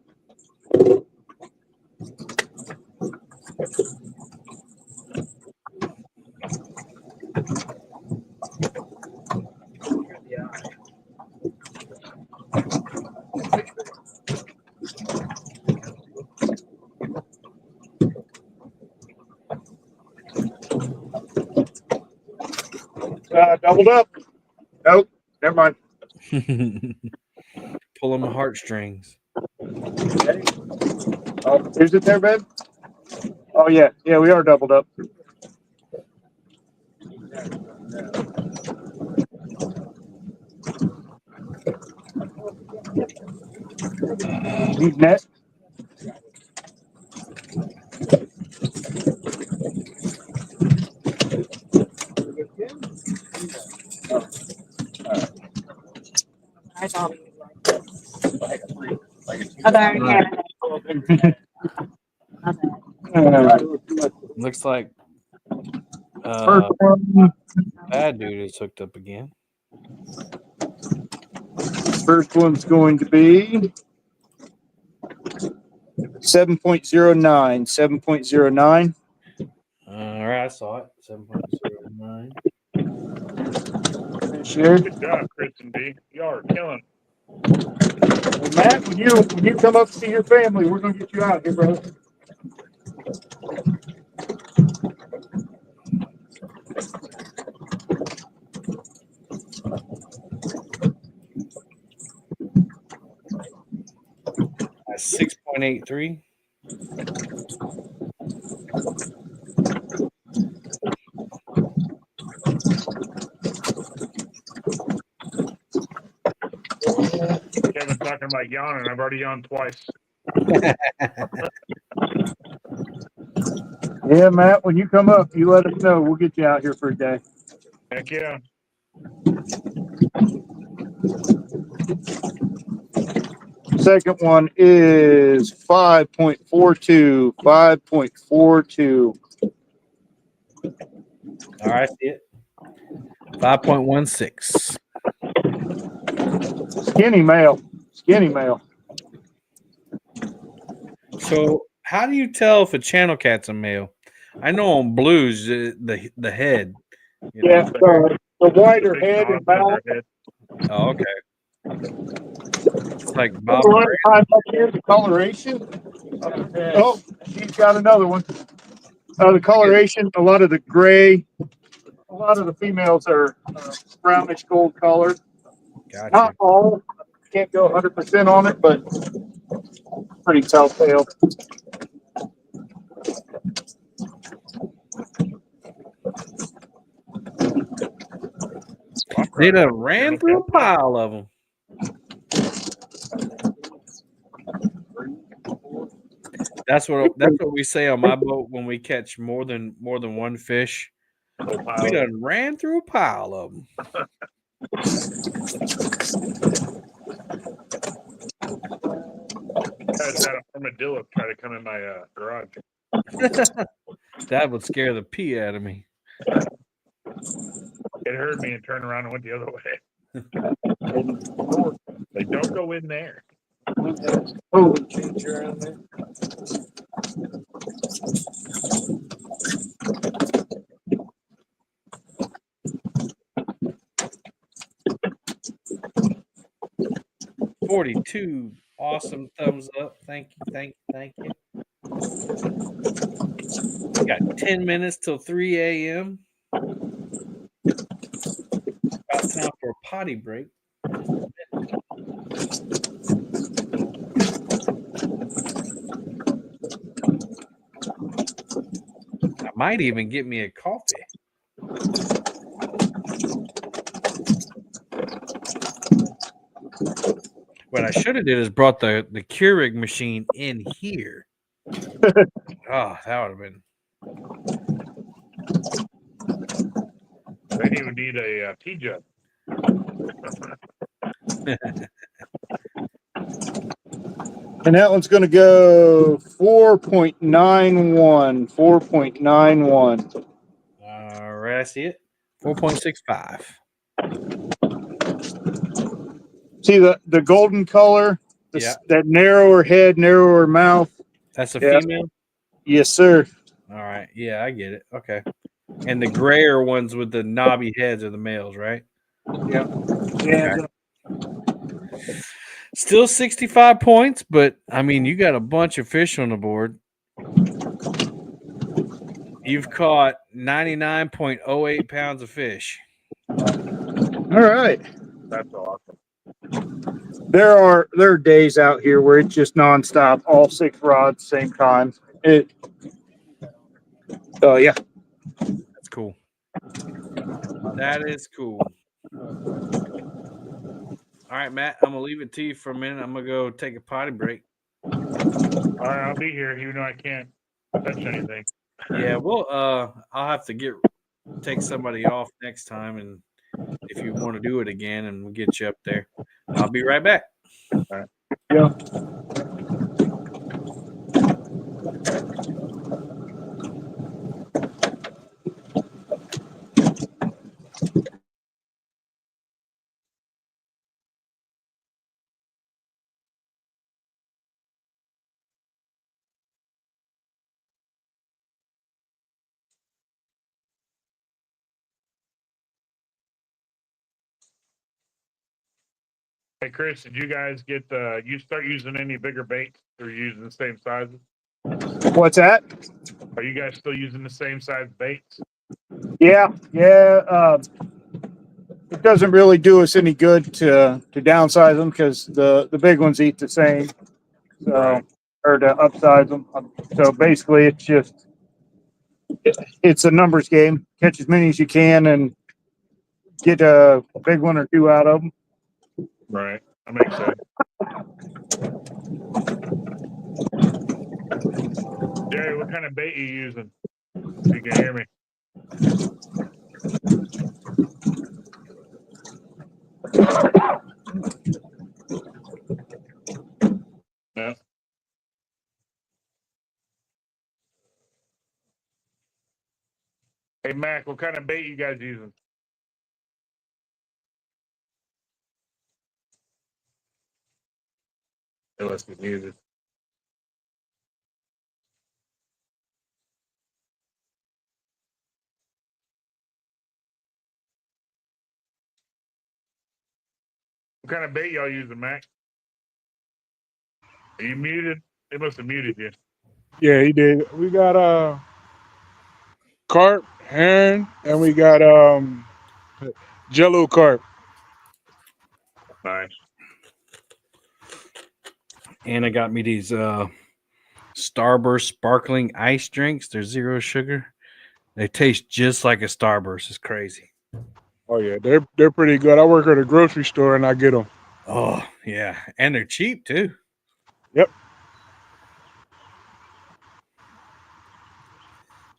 Doubled up. Nope. Never mind. Pulling my heartstrings. Okay. Is it there, babe? Oh yeah, yeah, we are doubled up. Need net. Looks like First one, bad dude is hooked up again. first one's going to be 7.09. 7.09. All right, I saw it. 7.09. Sure. Good job, Chris and B. Y'all are killing. Well, Matt, when you come up to see your family, we're gonna get you out here, brother. That's 6.83. Kevin talking about yawning. I've already yawned twice. Yeah, Matt, when you come up, you let us know. We'll get you out here for a day. Heck yeah. Second one is 5.42. 5.42. All right, I see it. 5.16. Skinny male. Skinny male. So, how do you tell if a channel cat's a male? I know on blues the head. You know? Yeah, the wider head and mouth. Oh, okay. It's like Bob. A lot of times up here, the coloration. Oh, he's got another one. The coloration, a lot of the gray, a lot of the females are brownish gold colored. Gotcha. Not all. Can't go 100% on it, but pretty telltale. They done ran through a pile of them. That's what we say on my boat when we catch more than one fish. We done ran through a pile of them. Guys had an armadillo try to come in my garage. That would scare the pee out of me. It heard me and turned around and went the other way. They don't go in there. Oh, change around there. $42. Awesome thumbs up. Thank you. We got 10 minutes till 3 a.m. About time for a potty break. I might even get me a coffee. What I should have did is brought the Keurig machine in here. Oh, that would have been. Then you would need a tea jug. And that one's going to go 4.91. 4.91. All right, I see it. 4.65. See the golden color? That narrower head, narrower mouth. That's a female? Yes, sir. All right. Yeah, I get it. Okay. And the grayer ones with the knobby heads are the males, right? Yeah. Yeah. Okay. Still 65 points, but I mean, you got a bunch of fish on the board. You've caught 99.08 pounds of fish. All right. That's awesome. there are days out here where it's just nonstop, all 6 rods same time. Yeah. That's cool. That is cool. All right, Matt, I'm gonna leave it to you for a minute. I'm gonna go take a potty break. All right, I'll be here, even though I can't touch anything. Yeah, well, I'll have to take somebody off next time, and if you want to do it again, and we'll get you up there. I'll be right back. All right. Yeah. Hey, Chris, did you guys get you start using any bigger baits, or using the same sizes? What's that? Are you guys still using the same size baits? Yeah. It doesn't really do us any good to downsize them because the big ones eat the same. So, Right. or to upsize them. So basically, it's a numbers game. Catch as many as you can and get a big one or 2 out of them. Right. That makes sense. Jerry, what kind of bait are you using? If you can hear me. No. Hey, Mac, what kind of bait you guys using? Unless we muted. What kind of bait y'all using, Mac? Are you muted? They must have muted you. Yeah, he did. We got carp, herring, and we got jello carp. Nice. And I got me these Starburst sparkling ice drinks. They're 0 sugar. They taste just like a Starburst. It's crazy. Oh yeah, they're pretty good. I work at a grocery store and I get them. Oh yeah, and they're cheap too. Yep.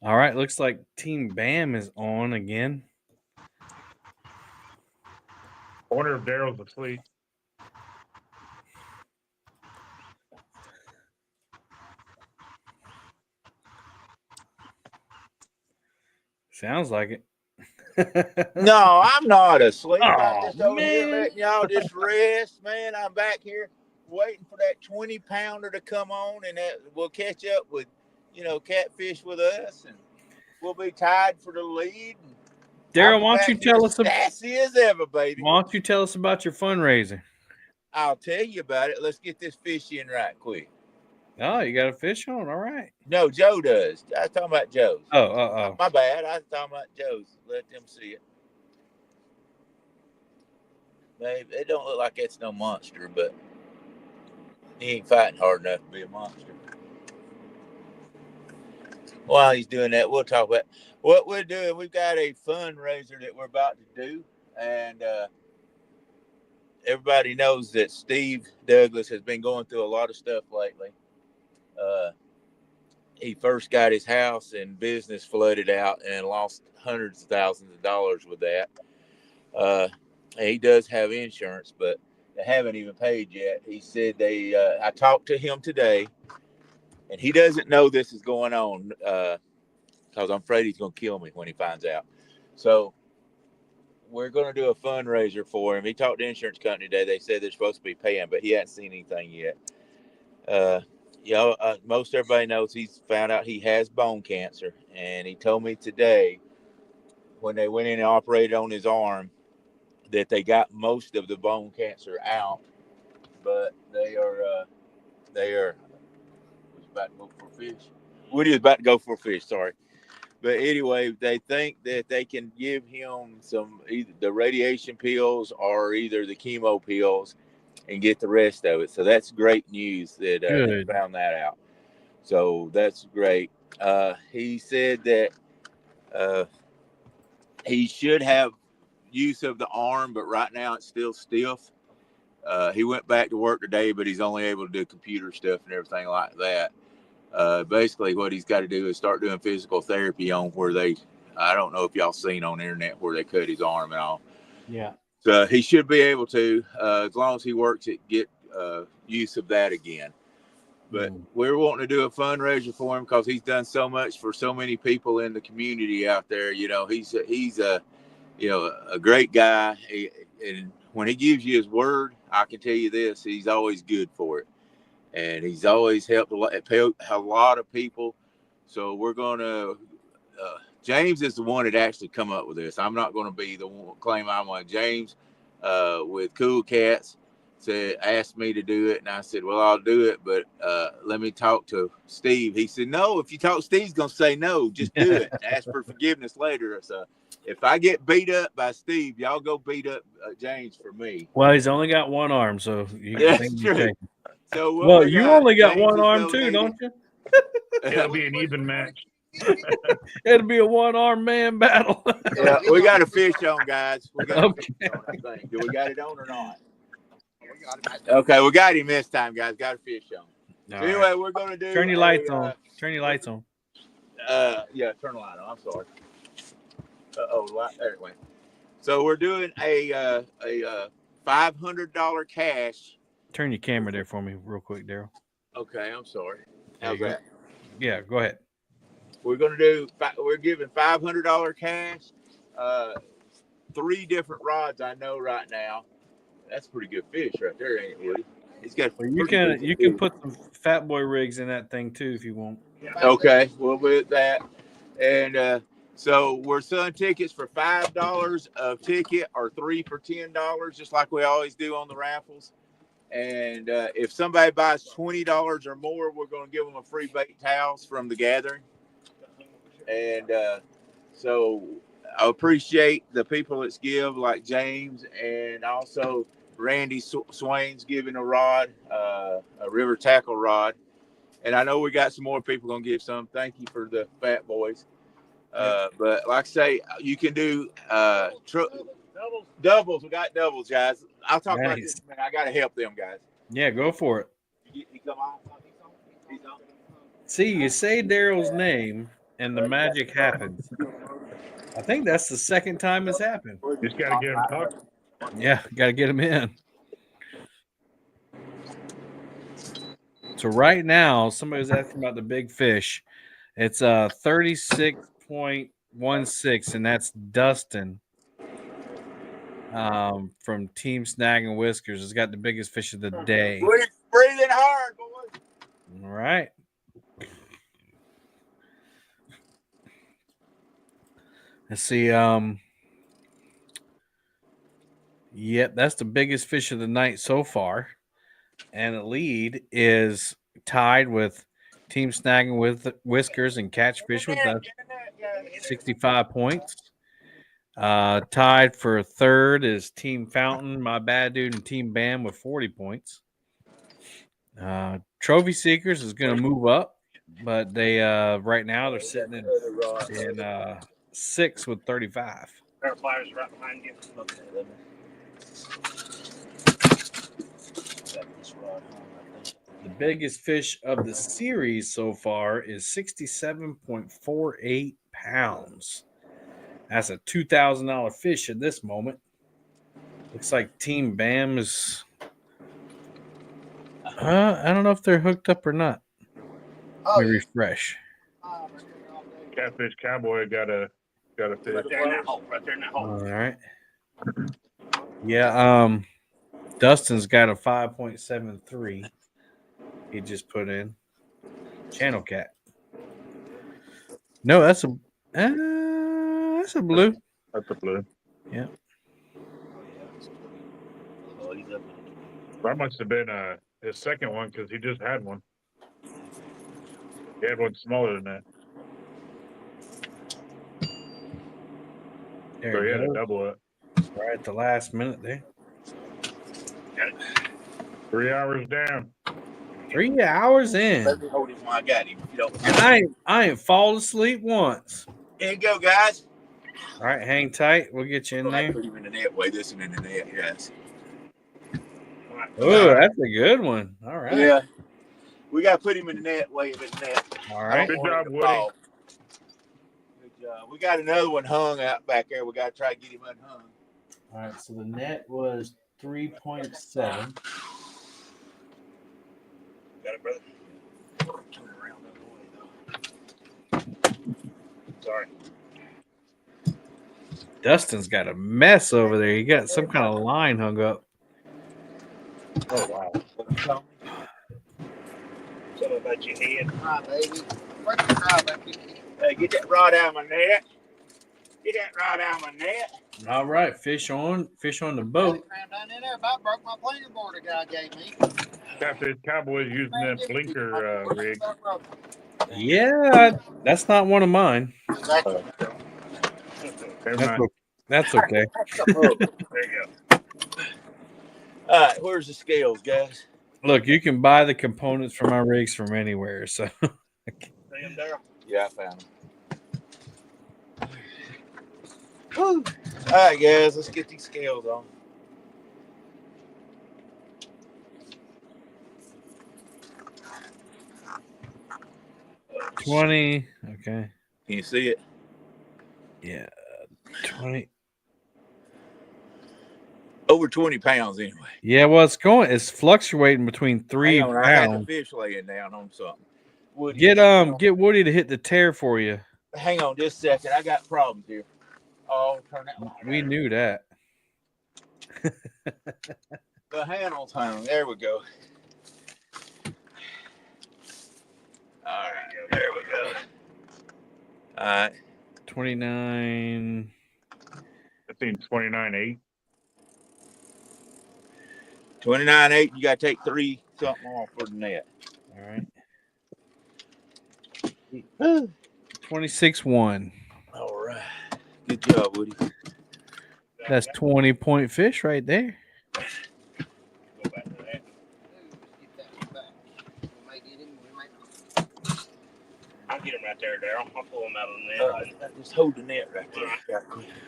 All right, looks like Team Bam is on again. I wonder if Daryl's asleep. Sounds like it. No, I'm not asleep. I'm Oh, just over here man. letting y'all just rest, man. I'm back here waiting for that 20-pounder to come on, and that we'll catch up with, Catfish with us, and we'll be tied for the lead. Daryl, why don't you tell us sassy as ever, baby. Why don't you tell us about your fundraiser? I'll tell you about it. Let's get this fish in right quick. Oh, you got a fish on. All right. No, Joe does. I was talking about Joe's. Oh. My bad. I was talking about Joe's. Let them see it. Maybe it don't look like it's no monster, but he ain't fighting hard enough to be a monster. While he's doing that, we'll talk about what we're doing. We've got a fundraiser that we're about to do, and everybody knows that Steve Douglas has been going through a lot of stuff lately. He first got his house and business flooded out and lost hundreds of thousands of dollars with that. He does have insurance, but they haven't even paid yet. He said I talked to him today, and he doesn't know this is going on because I'm afraid he's going to kill me when he finds out. So we're going to do a fundraiser for him. He talked to the insurance company today. They said they're supposed to be paying, but he hasn't seen anything yet. Most everybody knows he's found out he has bone cancer, and he told me today when they went in and operated on his arm that they got most of the bone cancer out, but they are about to go for fish. Woody's about to go for fish, sorry. But anyway, they think that they can give him either the radiation pills or either the chemo pills, and get the rest of it. So that's great news that he Good. found that out. So that's great. He said that he should have use of the arm, but right now it's still stiff. He went back to work today, but he's only able to do computer stuff and everything like that. Basically, what he's got to do is start doing physical therapy on where I don't know if y'all seen on the internet where they cut his arm and all. Yeah. So he should be able to, as long as he works it, get use of that again. But we're wanting to do a fundraiser for him because he's done so much for so many people in the community out there. You know, he's a great guy. And when he gives you his word, I can tell you this: he's always good for it, and he's always helped a lot of people. So we're gonna. James is the one that actually come up with this. I'm not going to be the one claim I'm one. James with Cool Cats asked me to do it, and I said, well, I'll do it, but let me talk to Steve. He said, no, if you talk, Steve's going to say no, just do it. Ask for forgiveness later. So if I get beat up by Steve, y'all go beat up James for me. Well, he's only got one arm, so you That's can true. take. So Well, you only got James one arm too, don't you? It'll be an even match. It'll be a one-arm man battle. Yeah, we got a fish on, guys. We got Okay. a fish on, I think. Do we got it on or not? Okay, we got him this time, guys. Got a fish on. So anyway, we're going to do Turn your lights on. Turn your lights on. Yeah, turn the light on. I'm sorry. There it went. So we're doing a $500 cash. Turn your camera there for me real quick, Daryl. Okay, I'm sorry. There How's you go. that? Yeah, go ahead. We're giving $500 cash. 3 different rods I know right now. That's a pretty good fish right there, ain't it, Woody? He's got. Well, you can put some fat boy rigs in that thing too if you want. Okay, we'll do that. And so we're selling tickets for $5 a ticket or 3 for $10, just like we always do on the raffles. And if somebody buys $20 or more, we're going to give them a free bait towels from the gathering. And so I appreciate the people that give, like James, and also Randy Swain's giving a rod, a river tackle rod. And I know we got some more people going to give some. Thank you for the fat boys. But like I say, you can do doubles. We got doubles, guys. I'll talk about this in a minute. I got to help them, guys. Yeah, go for it. He come on? He's on. See, you say Daryl's name, and the magic happens. I think that's the second time it's happened. Just got to get him talking. Yeah, got to get him in. So right now, somebody was asking about the big fish. It's 36.16, and that's Dustin from Team Snag and Whiskers. It's got the biggest fish of the day. Breathing hard, boys. All right. Let's see. Yep, that's the biggest fish of the night so far. And the lead is tied with Team Snagging with Whiskers and Catfish with 65 points. Tied for third is Team Fountain, My Bad Dude, and Team Bam with 40 points. Trophy Seekers is going to move up, but they right now they're sitting in 6th with 35. Pair of pliers right behind you. The biggest fish of the series so far is 67.48 pounds. That's a $2,000 fish at this moment. Looks like Team Bam is. I don't know if they're hooked up or not. Let me refresh. Catfish Cowboy got a fish. Right there in that hole. Right there in that hole. All right. Yeah. Dustin's got a 5.73. He just put in Channel Cat. No, that's a blue. That's a blue. Yeah. That must have been his second one because he just had one. He had one smaller than that. There So he you had go. to double it. Right at the last minute there. Got it. 3 hours down. 3 hours in. Let me hold him while I got him. If you don't And I ain't fallen asleep once. Here you go, guys. All right, hang tight. We'll get you in there. Put him in the net. Weigh this one in the net, guys. Oh, that's a good one. All right. Yeah. We got to put him in the net, weigh him in the net. All right. Good job, Woody. Fall. Good job. We got another one hung out back there. We got to try to get him unhung. All right, so the net was 3.7. Got it, brother. Turn around the other way, though. Sorry. Dustin's got a mess over there. He got some kind of line hung up. Oh, wow. Something about your head. Hi, baby. Where's the crowd back here? Hey, get that rod out of my net. Get that rod out of my net. All right, fish on the boat. Crammed down in there. About broke my planer board the guy gave me. Catfish Cowboys using that blinker rig. Yeah, that's not one of mine. Exactly. That's okay. There you go. All right, where's the scales, guys? Look, you can buy the components for my rigs from anywhere. So, Yeah, I found them. Whew. All right, guys, let's get these scales on. $20. Okay. Can you see it? Yeah, 20. Over 20 pounds anyway. Yeah, well, it's fluctuating between 3 Hang on, I had the pounds. fish laying down on something. Woody, Get Woody to hit the tear for you. hang on just a second. I got problems here. Oh, turn that light We on. knew that. The handle's hung. There we go. All right, there we go. All right. 29. I think 29.8. 29.8. You got to take 3 something off for the net. All right. 26.1. All right. Good job, Woody. That's 20-point fish right there. I'll get him right there, Daryl. I'll pull him out of the net. Just hold the net right there.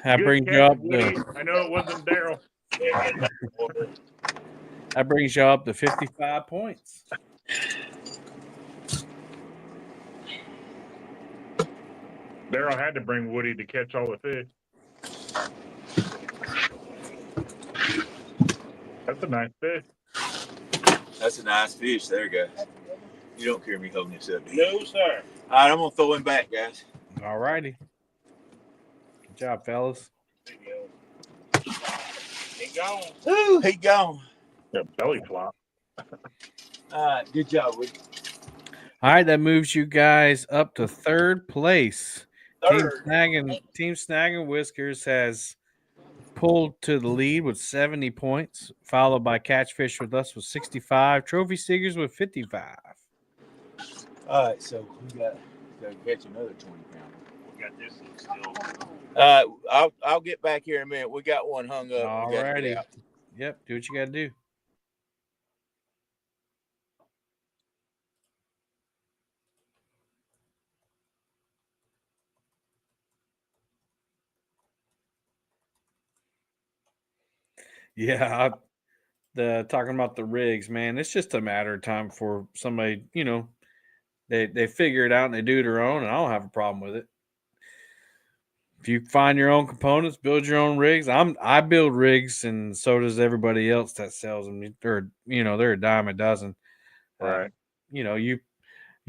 That Good brings you catch, up Woody. to I know it wasn't Daryl. that brings you up to 55 points. Daryl had to bring Woody to catch all the fish. That's a nice fish. That's a nice fish there, guys. You don't care me holding this up, do you? No, sir. All right, I'm going to throw him back, guys. All righty. Good job, fellas. He gone. Ooh, he gone. Yeah, belly flop. All right, good job, Woody. All right, that moves you guys up to third place. Third. Team Snagging Whiskers has pulled to the lead with 70 points, followed by Catfish with us with 65, Trophy Seekers with 55. All right, so we got to catch another 20 pounder. We got this one still. I'll get back here in a minute. We got one hung up. All We gotta get righty. out. Yep, do what you got to do. Yeah, talking about the rigs, man, it's just a matter of time for somebody, they figure it out and they do their own, and I don't have a problem with it. If you find your own components, build your own rigs. I build rigs, and so does everybody else that sells them. They're a dime a dozen. Right. You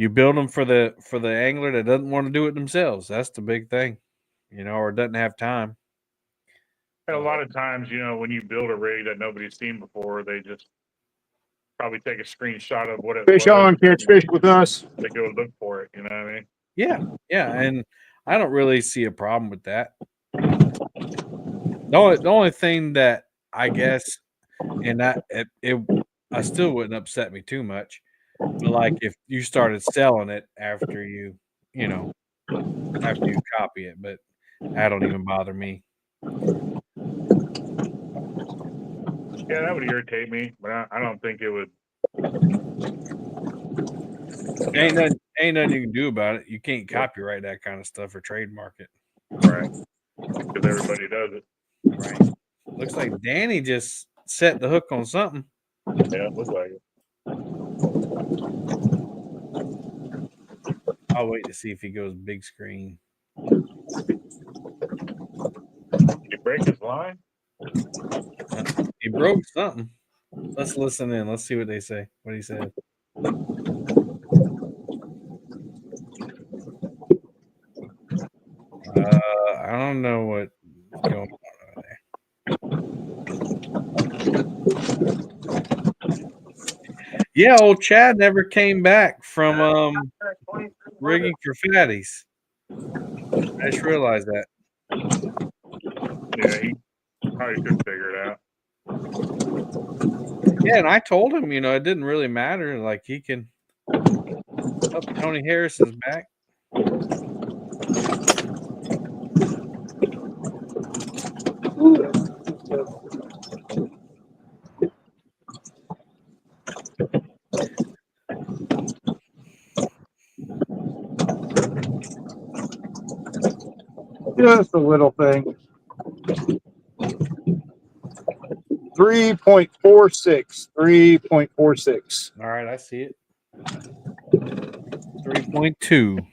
build them for the angler that doesn't want to do it themselves. That's the big thing, or doesn't have time. And a lot of times, when you build a rig that nobody's seen before, they just probably take a screenshot of what it Fish was. on, catch fish with us. They go look for it. You know what I mean? Yeah, and I don't really see a problem with that. The only thing that I guess, and that I still wouldn't upset me too much, but like if you started selling it after you copy it, but that don't even bother me. Yeah, that would irritate me, but I don't think it would. Ain't nothing you can do about it. You can't copyright that kind of stuff or trademark it. Right. Because everybody does it. Right. Looks like Danny just set the hook on something. Yeah, it looks like it. I'll wait to see if he goes big screen. Did he break his line? He broke something. Let's listen in. Let's see what they say. What he said. I don't know what's going on there. Yeah, old Chad never came back from rigging for fatties. I just realized that. Yeah, he probably could figure it out. Yeah, and I told him, it didn't really matter. Like he can. Oh, Tony Harris is back. Just a little thing. 3.46. 3.46. All right, I see it. 3.2.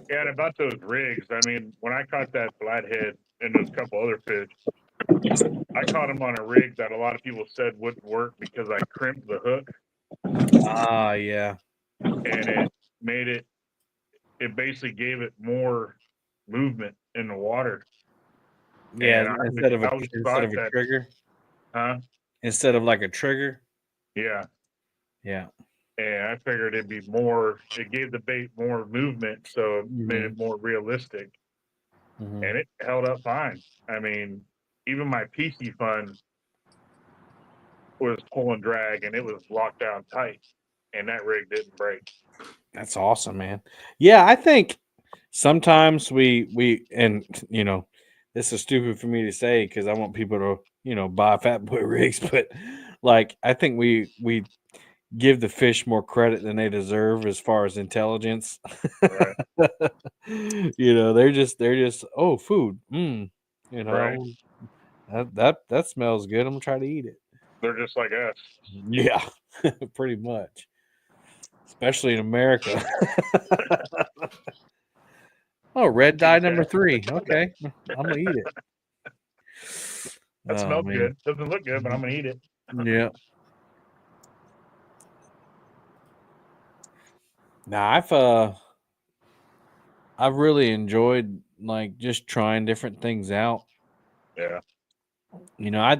Yeah, and about those rigs, I mean, when I caught that flathead and those couple other fish, I caught them on a rig that a lot of people said wouldn't work because I crimped the hook. Ah, yeah. And it made it basically gave it more movement in the water. Yeah, And instead of a that, trigger. Huh? Instead of like a trigger. Yeah. Yeah. And I figured it'd be more, it gave the bait more movement, so it made it more realistic. Mm-hmm. And it held up fine. I mean, even my PC fun was pulling drag and it was locked down tight, and that rig didn't break. That's awesome, man. Yeah, I think sometimes we and this is stupid for me to say because I want people to buy Fat Boy rigs, but like I think we give the fish more credit than they deserve as far as intelligence. Right. They're just food. Right. That smells good. I'm gonna try to eat it. They're just like us. Yeah, pretty much. Especially in America. Oh, red dye number 3. Okay, I'm gonna eat it. That smells good. Doesn't look good, but I'm gonna eat it. Yeah. Now I've really enjoyed like just trying different things out. Yeah. I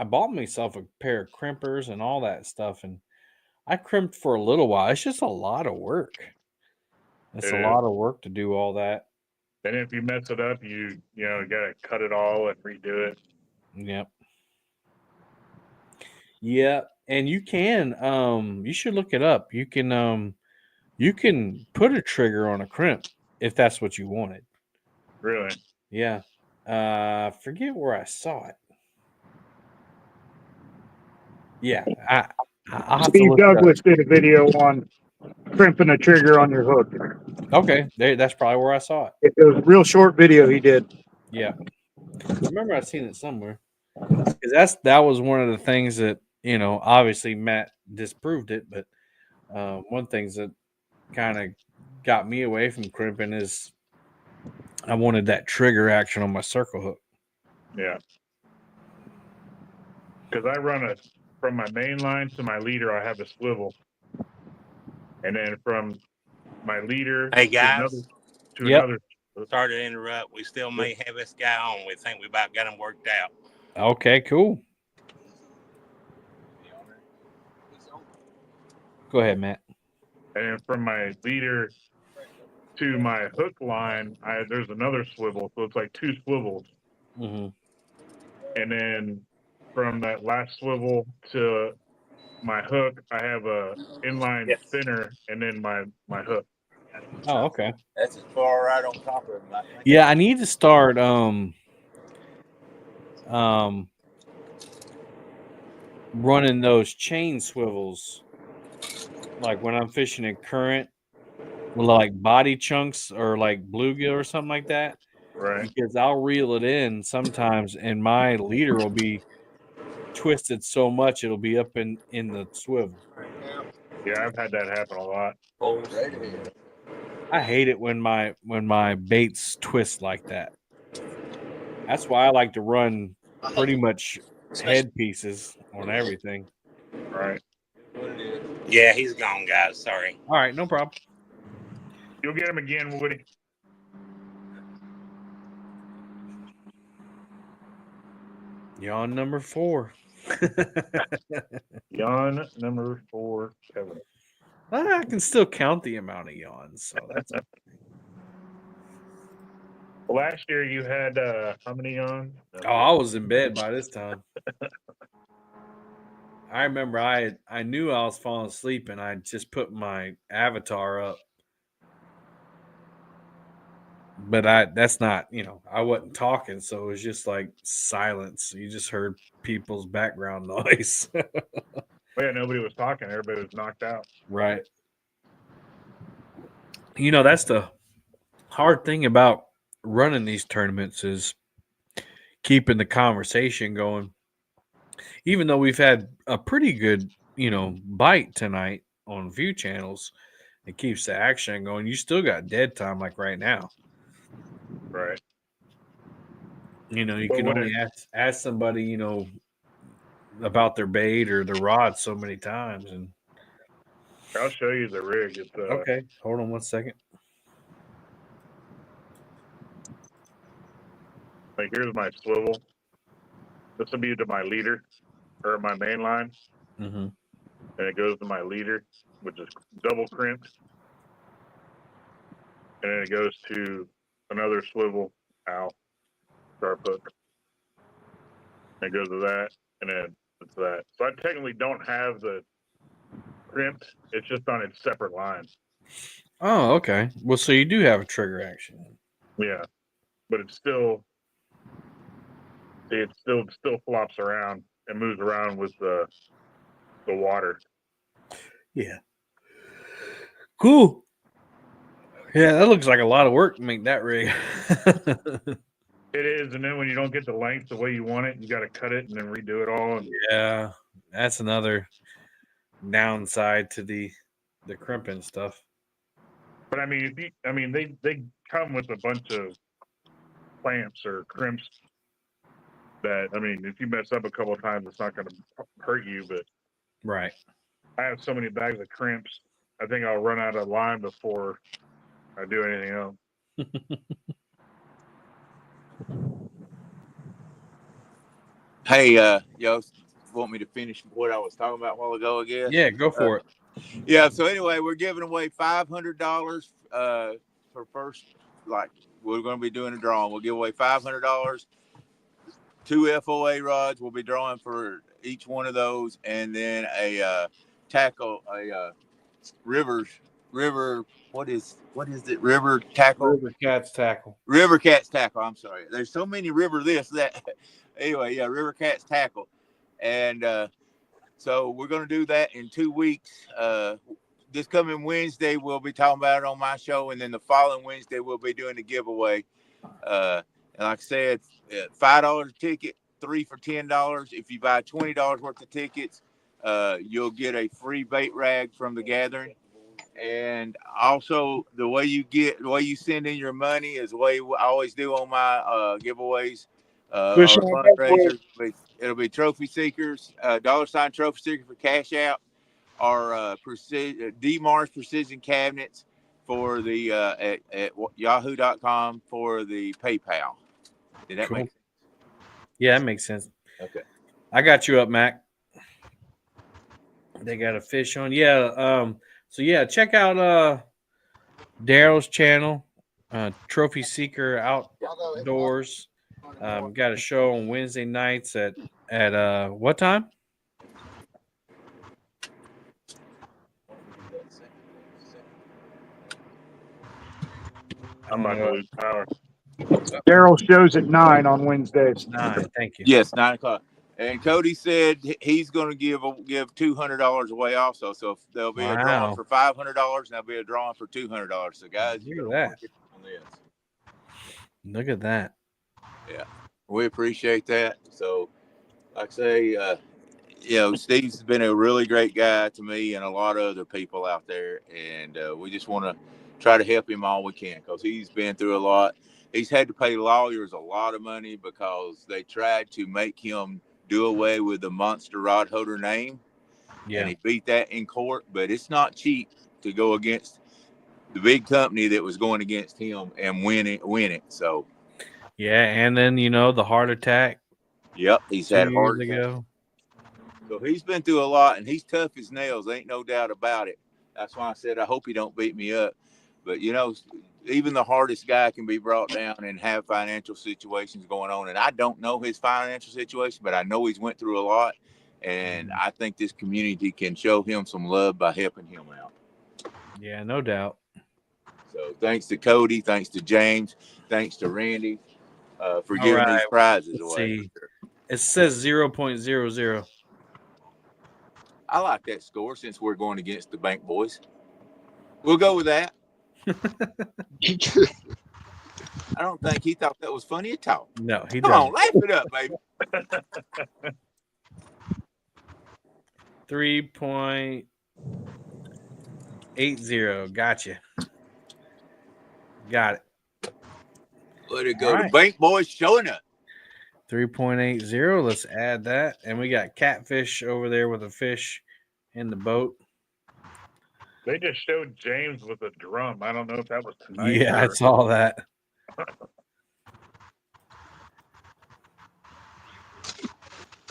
bought myself a pair of crimpers and all that stuff, and I crimped for a little while. It's just a lot of work. It's a lot of work to do all that. And if you mess it up, you gotta cut it all and redo it. Yep. Yeah, and you should look it up. You can put a trigger on a crimp if that's what you wanted. Really? Yeah. Forget where I saw it. Yeah, I'll have to Steve look it up. Douglas did a video on crimping a trigger on your hook. Okay, that's probably where I saw it. It was a real short video he did. Yeah, I remember I seen it somewhere. Because that was one of the things that obviously Matt disproved it, but one things that kind of got me away from crimping is I wanted that trigger action on my circle hook. Yeah. Because I run from my main line to my leader, I have a swivel, and then from my leader Hey guys, to another. Sorry to interrupt. We still may have this guy on. We think we about got him worked out. Okay, cool. Go ahead, Matt. And from my leader to my hook line, there's another swivel, so it's like 2 swivels. Mm-hmm. And then from that last swivel to my hook, I have a inline spinner, and then my hook. Oh, okay. That's as far right on top of it. Yeah, I need to start running those chain swivels, like when I'm fishing in current, with like body chunks or like bluegill or something like that. Right. Because I'll reel it in sometimes, and my leader will be twisted so much it'll be up in the swivel. Yeah, I've had that happen a lot. Right ahead. I hate it when my baits twist like that. That's why I like to run pretty much head pieces on everything. Right. Yeah, he's gone, guys. Sorry. All right, no problem. You'll get him again, Woody. Yawn number 4. Yawn number 4, Kevin. I can still count the amount of yawns, so that's okay. Last year you had how many yawns? Oh, I was in bed by this time. I remember I knew I was falling asleep, and I just put my avatar up. But that's not, I wasn't talking, so it was just like silence. You just heard people's background noise. Yeah, nobody was talking. Everybody was knocked out. Right. That's the hard thing about running these tournaments is keeping the conversation going. Even though we've had a pretty good, bite tonight on a few channels, it keeps the action going. You still got dead time like right now. Right. You can only ask somebody, about their bait or the rod so many times. And I'll show you the rig. It's okay, hold on one second. Like, here's my swivel. This will be to my leader or my main line. Mm-hmm. And it goes to my leader, which is double crimped. And then it goes to another swivel out, sharp hook. And it goes to that, and then it's that. So I technically don't have the crimped. It's just on its separate line. Oh, okay. Well, so you do have a trigger action. Yeah, but it still flops around and moves around with the water. Yeah. Cool. Yeah, that looks like a lot of work to make that rig. It is, and then when you don't get the length the way you want it, you got to cut it and then redo it all. And yeah, that's another downside to the crimping stuff. But I mean, they come with a bunch of clamps or crimps that, I mean, if you mess up a couple of times, it's not going to hurt you. But right, I have so many bags of crimps. I think I'll run out of line before I do anything else. Hey, want me to finish what I was talking about a while ago, I guess? Yeah, go for it. Yeah, so anyway, we're giving away $500 for first, like, we're going to be doing a drawing. We'll give away $500, 2 FOA rods. We'll be drawing for each one of those, and then a tackle, river, what is it? River tackle? River Cat's tackle. River Cat's tackle. I'm sorry. There's so many river this, that. Anyway, yeah, River Cat's tackle. And so we're going to do that in 2 weeks. This coming Wednesday, we'll be talking about it on my show. And then the following Wednesday, we'll be doing the giveaway. And like I said, $5 a ticket, 3 for $10. If you buy $20 worth of tickets, you'll get a free bait rag from the gathering. And also, the way you send in your money is the way I always do on my giveaways. Our fundraisers, it'll be Trophy Seekers, $ Trophy Seeker for cash out, or D-Mars Precision Cabinets for the at yahoo.com for the PayPal. Did that make sense? Yeah, that makes sense. Okay. I got you up, Mac. They got a fish on. Yeah. So yeah, check out Daryl's channel, Trophy Seeker Outdoors. Got a show on Wednesday nights at what time? I'm about to lose power. Daryl shows at 9 on Wednesdays. 9. Thank you. Yes, 9 o'clock. And Cody said he's going to give $200 away also. So there'll be a drawing for $500 and there'll be a drawing for $200. So guys, you Look know, at that. on this. Look at that. Yeah, we appreciate that. So, like I say, Steve's been a really great guy to me and a lot of other people out there, and we just want to try to help him all we can because he's been through a lot. He's had to pay lawyers a lot of money because they tried to make him do away with the monster rod holder name, and he beat that in court. But it's not cheap to go against the big company that was going against him and win it. So, yeah, and then the heart attack. Yep, he's had heart attack. Ago. So he's been through a lot, and he's tough as nails. Ain't no doubt about it. That's why I said I hope he don't beat me up. But even the hardest guy can be brought down and have financial situations going on. And I don't know his financial situation, but I know he's went through a lot. And I think this community can show him some love by helping him out. Yeah, no doubt. So thanks to Cody, thanks to James, thanks to Randy for giving these prizes away. It says 0.00. I like that score since we're going against the Bank Boys. We'll go with that. I don't think he thought that was funny at all. No, he Come on, laugh it up, baby. 3.80. Gotcha. Got it. Let it go. The Bank Boys showing up. 3.80. Let's add that. And we got Catfish over there with a fish in the boat. They just showed James with a drum. I don't know if that was tonight. Yeah, I saw that.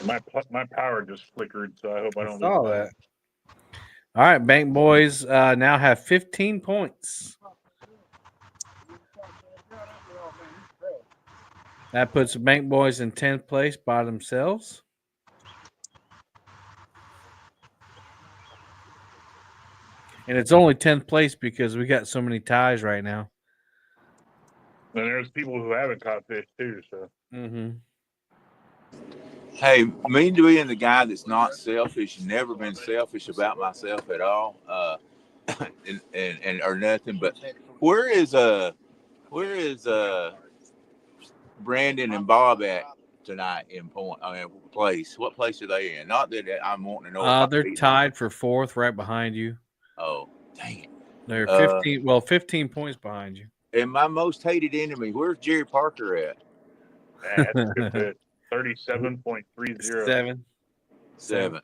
My power just flickered, so I hope I don't saw lose that. All right, Bank Boys now have 15 points. That puts Bank Boys in 10th place by themselves. And it's only 10th place because we got so many ties right now. And there's people who haven't caught fish too. So. Hey, me being the guy that's not selfish, never been selfish about myself at all, and or nothing. But where is Brandon and Bob at tonight in place? What place are they in? Not that I'm wanting to know. They're tied for 4th, right behind you. Oh, dang it! They're 15. 15 points behind you. And my most hated enemy. Where's Jerry Parker at? That's a good bit. 37.30. 7.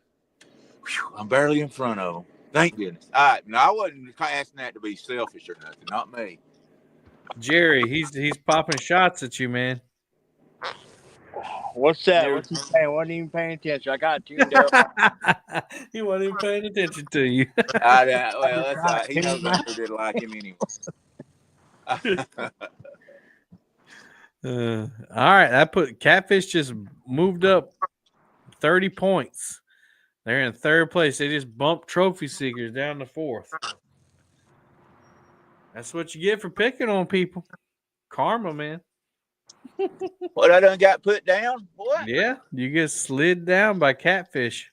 Whew, I'm barely in front of him. Thank goodness. All right. Now, I wasn't asking that to be selfish or nothing. Not me. Jerry, he's popping shots at you, man. What's that? What's he saying? Wasn't even paying attention. I got tuned up. He wasn't even paying attention to you. Well, that's all right. He knows I sure didn't like him anyway. All right, that put Catfish just moved up 30 points. They're in 3rd place. They just bumped Trophy Seekers down to 4th. That's what you get for picking on people. Karma, man. What I done got put down? What? Yeah, you get slid down by Catfish.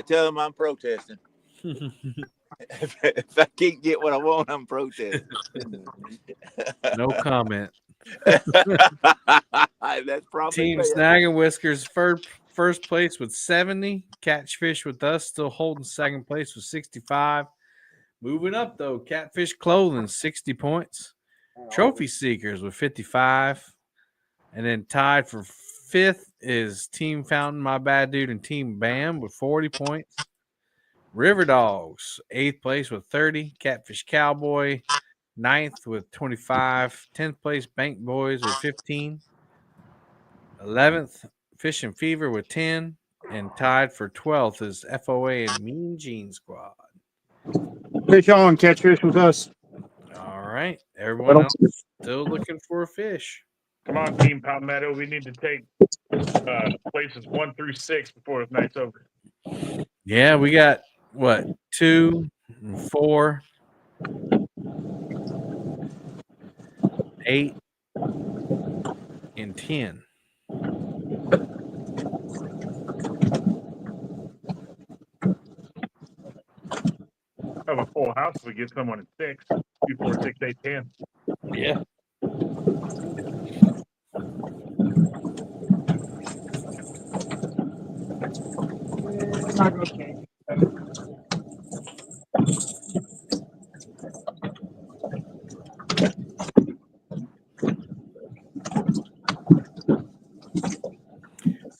Tell them I'm protesting. If I can't get what I want, I'm protesting. No comment. That's probably Team fair. Snagging Whiskers first place with 70. Catfish with us still holding 2nd place with 65. Moving up though, Catfish Clothing 60 points. Trophy Seekers with 55. And then tied for 5th is Team Fountain, my bad dude, and Team Bam with 40 points. River Dogs 8th place with 30. Catfish Cowboy 9th with 25. 10th place Bank Boys with 15. 11th Fishing Fever with 10. And tied for 12th is FOA and Mean Gene Squad. Fish on, catch fish with us. All right. Everyone else is still looking for a fish. Come on, Team Palmetto. We need to take places 1 through 6 before the night's over. Yeah, we got, 2 and 4 8, and 10. Have a full house if we get someone at 6. 2, 4, 6, 8, 10. Yeah.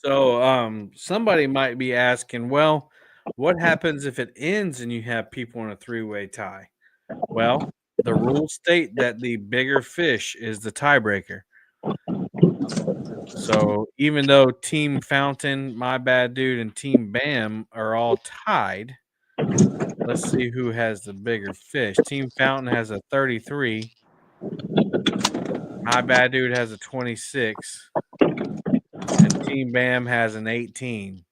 So somebody might be asking, well, what happens if it ends and you have people in a three-way tie? Well, the rules state that the bigger fish is the tiebreaker. So even though Team Fountain, My Bad Dude, and Team Bam are all tied, let's see who has the bigger fish. Team Fountain has a 33. My Bad Dude has a 26. And Team Bam has an 18.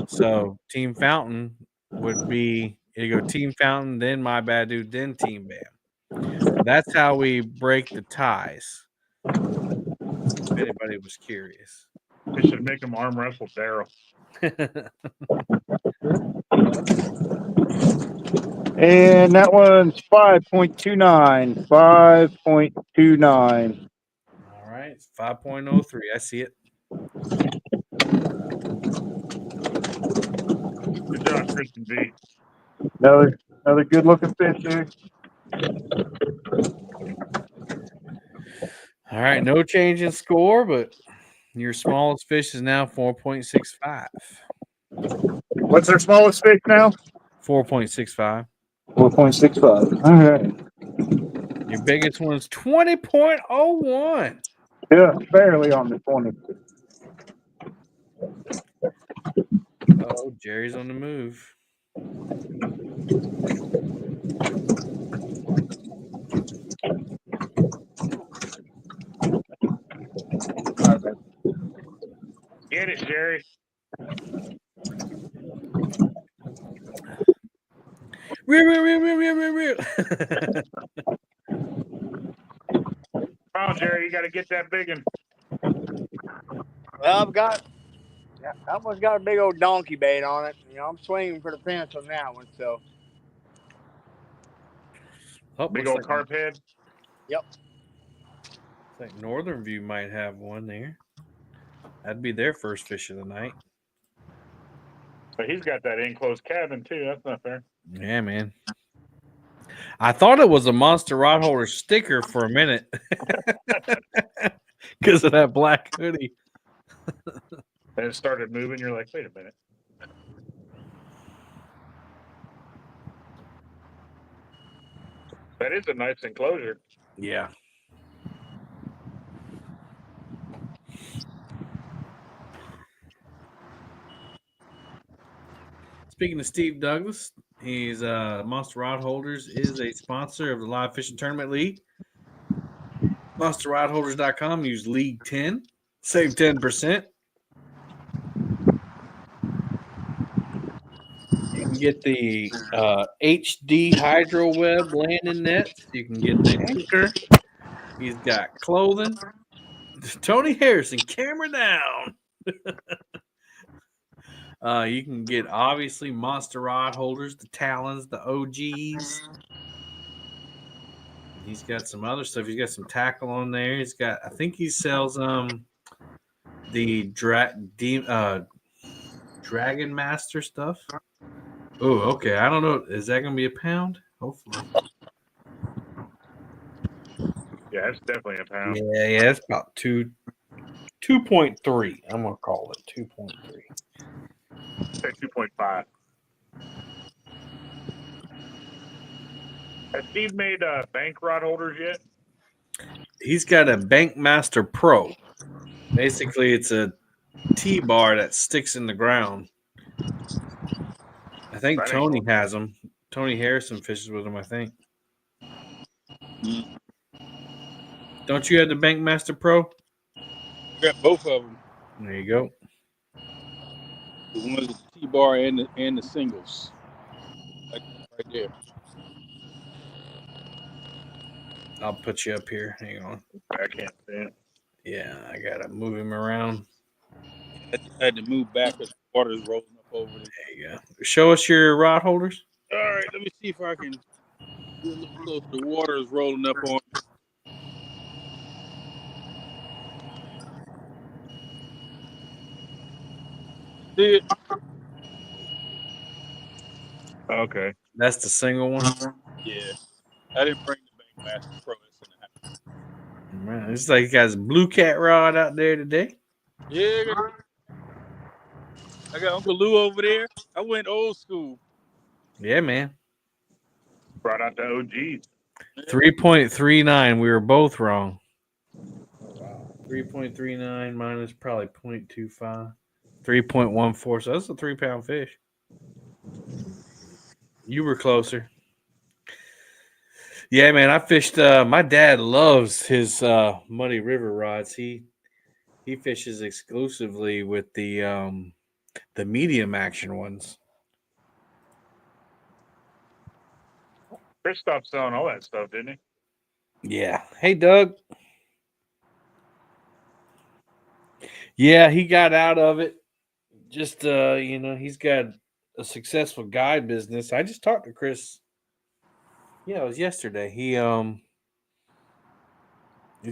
So Team Fountain would be you go Team Fountain, then My Bad Dude, then Team Bam. So that's how we break the ties. If anybody was curious. They should make them arm wrestle Daryl. And that one's 5.29. 5.29. All right, it's 5.03. I see it. Good job, Christian V. Another good looking fish here. All right, no change in score, but your smallest fish is now 4.65. What's our smallest fish now? 4.65. 4.65. All right. Your biggest one is 20.01. Yeah, barely on the 20. Oh, Jerry's on the move. Get it, Jerry. Real. Come on, Jerry, you got to get that big one. Well, that one's got a big old donkey bait on it. You know, I'm swinging for the fence on that one. So. Oh, Big old carp head. Yep. I think Northern View might have one there. That'd be their first fish of the night. But he's got that enclosed cabin too. That's not fair. Yeah, man. I thought it was a Monster Rod Holder sticker for a minute because of that black hoodie. And it started moving. You're like, wait a minute. That is a nice enclosure. Yeah. Speaking of Steve Douglas, he's Monster Rod Holders is a sponsor of the Live Fishing Tournament League. MonsterRodHolders.com. Use League 10. Save 10%. You can get the HD Hydro Web landing nets. You can get the anchor. He's got clothing. Tony Harrison, camera down. You can get obviously Monster Rod Holders, the Talons, the OGs. He's got some other stuff. He's got some tackle on there. He's got, I think he sells the Dragon Master stuff. Oh, okay. I don't know. Is that gonna be a pound? Hopefully. Yeah, it's definitely a pound. Yeah, it's about 2.3. I'm gonna call it 2.3. Say 2.5. Has Steve made bank rod holders yet? He's got a Bankmaster Pro. Basically, it's a T-bar that sticks in the ground. I think Tony has them. Tony Harrison fishes with them, I think. Don't you have the Bankmaster Pro? Got both of them. There you go. The one with the T-bar and the singles. Like right there. I'll put you up here. Hang on. I can't see it. Yeah, I gotta move him around. I had to move back because the water's rolling up over there. There you go. Show us your rod holders. All right, let me see if I can get a little closer. The water is rolling up on me. See it? Okay. That's the single one. Yeah. I didn't bring the Bankmaster Pro. It's in the house. Man, it's like you got a blue cat rod out there today. Yeah, I got Uncle Lou over there. I went old school. Yeah, man. Brought out the OGs. 3.39. We were both wrong. 3.39 minus probably 0.25. 3.14. So that's a 3-pound fish. You were closer. Yeah, man. I fished. My dad loves his Muddy River rods. He fishes exclusively with the medium action ones. Chris stopped selling all that stuff, didn't he? Yeah. Hey, Doug. Yeah, he got out of it. Just he's got a successful guide business. I just talked to Chris. Yeah, it was yesterday. He's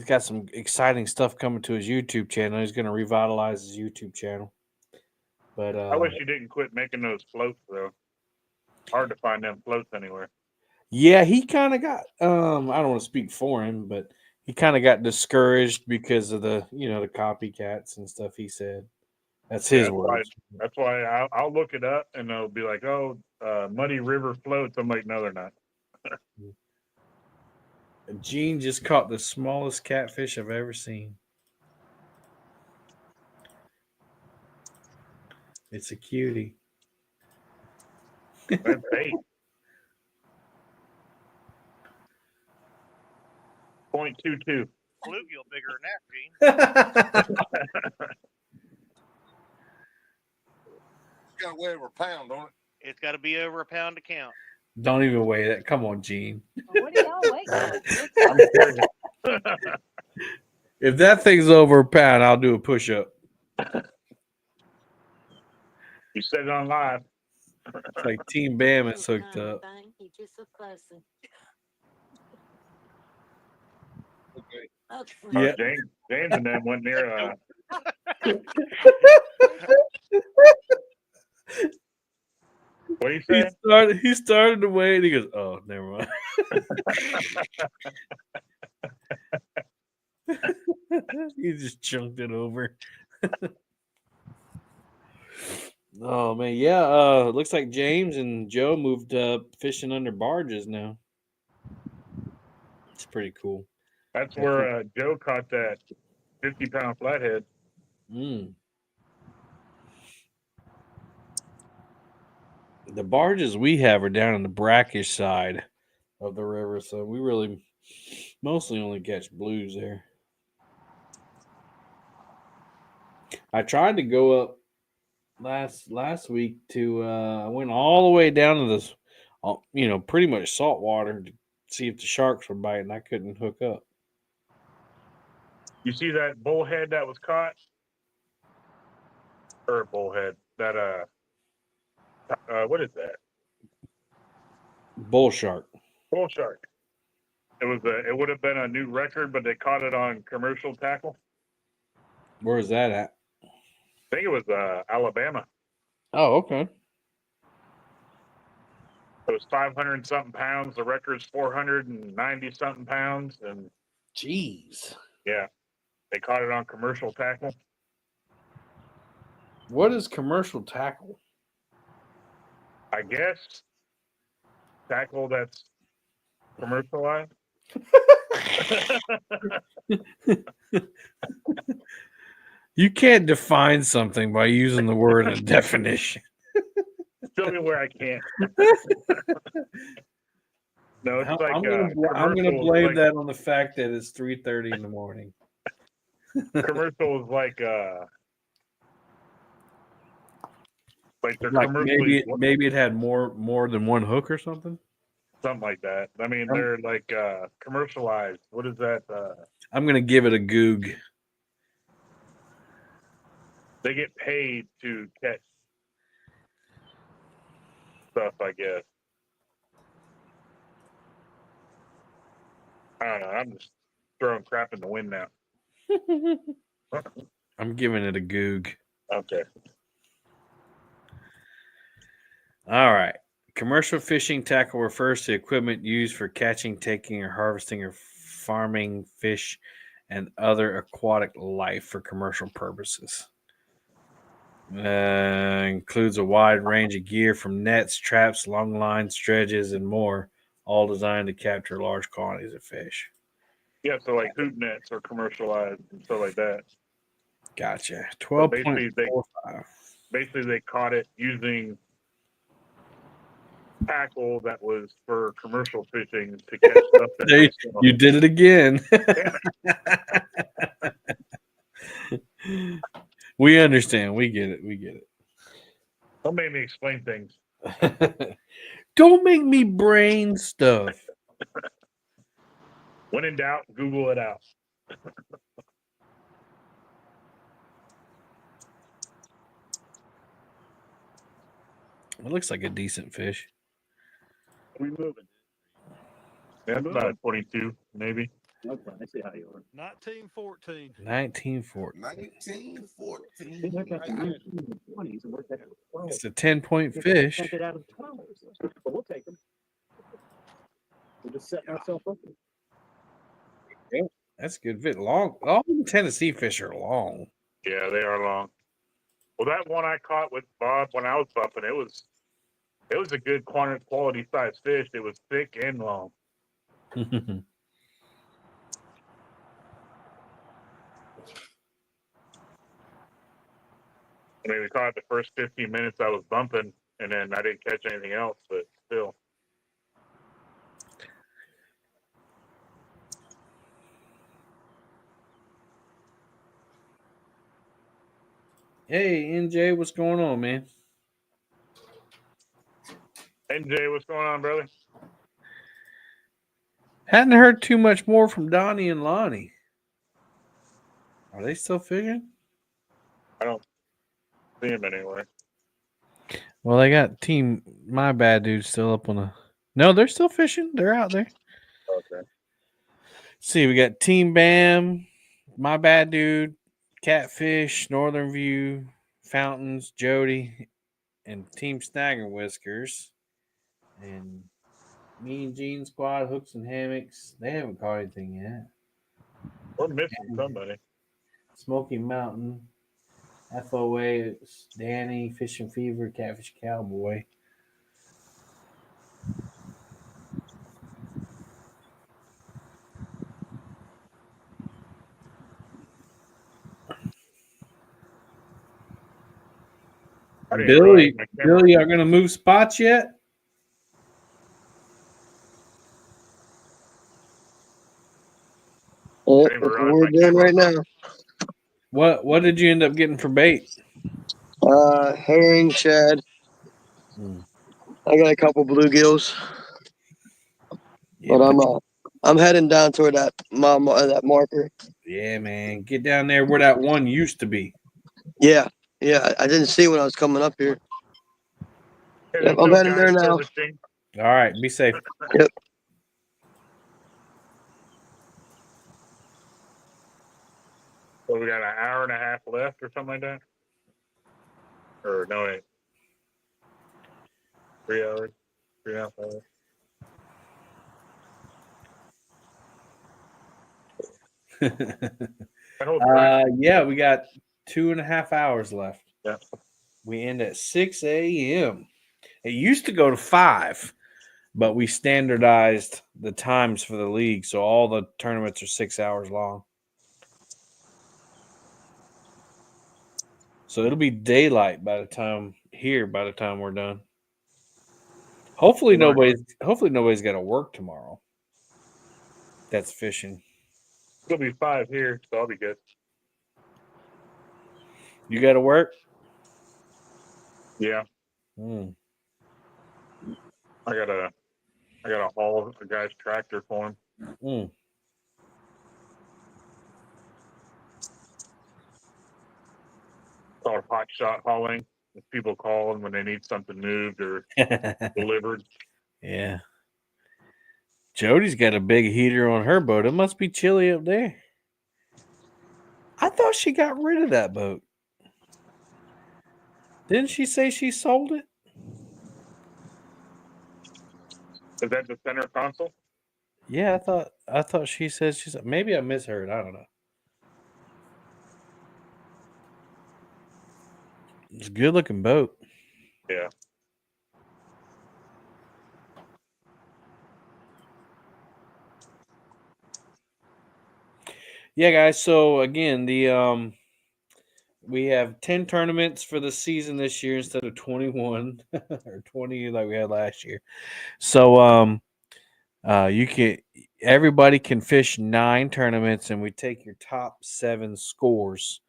got some exciting stuff coming to his YouTube channel. He's going to revitalize his YouTube channel. But I wish he didn't quit making those floats though. Hard to find them floats anywhere. yeah, he kind of got I don't want to speak for him, but he kind of got discouraged because of the the copycats and stuff. He said that's his words. That's why I'll look it up and they'll be like, "Oh, Muddy River floats." I'm like, "No, they're not." Gene just caught the smallest catfish I've ever seen. It's a cutie. That's bait. 0.22. Bluegill bigger than that, Gene. It's got to weigh over a pound, don't it? It's got to be over a pound to count. Don't even weigh that. Come on, Gene. What do y'all wait on? I'm serious. If that thing's over a pound, I'll do a push-up. You said it on live. It's like Team Bam is hooked up. He just a fussing. Okay. Yeah. James and them went near. What do you say? He started to weigh and he goes, "Oh, never mind." He just chunked it over. Oh man, yeah. Looks like James and Joe moved fishing under barges now. It's pretty cool. That's where Joe caught that 50-pound flathead. The barges we have are down on the brackish side of the river, so we really mostly only catch blues there. I tried to go up last week to I went all the way down to this pretty much salt water to see if the sharks were biting. I couldn't hook up. You see that bullhead that was caught? Or bullhead. That what is that? Bull shark. Bull shark. It would have been a new record, but they caught it on commercial tackle. Where is that at? I think it was Alabama. Oh, okay. It was 500 something pounds. The record's 490 something pounds, and jeez, yeah, they caught it on commercial tackle. What is commercial tackle? I guess tackle that's commercialized. You can't define something by using the word in a definition. Show me where I can't. No, it's like I'm going to blame that on the fact that it's 3:30 in the morning. Commercial is like they're maybe it had more than one hook or something. Something like that. I mean, they're like commercialized. What is that? I'm gonna give it a goog. They get paid to catch stuff, I guess. I don't know. I'm just throwing crap in the wind now. I'm giving it a goog. Okay. All right. Commercial fishing tackle refers to equipment used for catching, taking, or harvesting or farming fish and other aquatic life for commercial purposes. Includes a wide range of gear from nets, traps, long lines, dredges, and more, all designed to capture large quantities of fish. Yeah, so like hoop nets are commercialized and stuff like that. Gotcha. So basically, 12.45. they caught it using tackle that was for commercial fishing to catch stuff. There, you did it again. We understand. We get it. We get it. Don't make me explain things. Don't make me brain stuff. When in doubt, Google it out. It looks like a decent fish. We moving. Yeah, it's about 22, maybe. Okay, I see how you are. 1914. 1914. 1914. It's a 10-point fish. Check it out of 12. But we'll take them. We'll just set myself up. Yeah, that's a good fish. Long. All the Tennessee fish are long. Yeah, they are long. Well, that one I caught with Bob when I was bumping, it was a good quality size fish. It was thick and long. I mean, we caught it the first 15 minutes I was bumping, and then I didn't catch anything else, but still. Hey, NJ, what's going on, man? NJ, what's going on, brother? Hadn't heard too much more from Donnie and Lonnie. Are they still fishing? I don't see him anywhere. Well, they got Team My Bad Dude still up on a. No, they're still fishing. They're out there. Okay. See, we got Team Bam, My Bad Dude, Catfish, Northern View, Fountains, Jody, and Team Snagger Whiskers. And me and Gene Squad, Hooks and Hammocks. They haven't caught anything yet. We're missing somebody. Smoky Mountain, FOA, it's Danny, Fishing Fever, Catfish Cowboy. Billy, y'all gonna move spots yet? Oh, that's what we're doing right now. What did you end up getting for bait? Herring, shad. I got a couple bluegills. Yeah, but I'm heading down toward that marker. Yeah, man. Get down there where that one used to be. Yeah. I didn't see when I was coming up here. Yep, I'm heading there now. All right, be safe. Yep. So we got an hour and a half left or something like that? Or no, wait. 3 hours. 3.5 hours. Yeah, we got 2.5 hours left. Yeah. We end at 6 a.m. It used to go to 5, but we standardized the times for the league, so all the tournaments are 6 hours long. So it'll be daylight by the time we're done. Hopefully nobody's got to work tomorrow. That's fishing. It'll be 5 here, so I'll be good. You got to work? Yeah. Mm. I gotta I got to haul a guy's tractor for him. Mm. Called hot shot hauling. If people call when they need something moved or delivered. Yeah. Jody's got a big heater on her boat. It must be chilly up there. I thought she got rid of that boat. Didn't she say she sold it? Is that the center console? Yeah, I thought she said she's maybe I misheard. I don't know. It's a good looking boat. Yeah. Yeah, guys. So again, we have 10 tournaments for the season this year instead of 21 or 20 like we had last year. So everybody can fish 9 tournaments, and we take your top 7 scores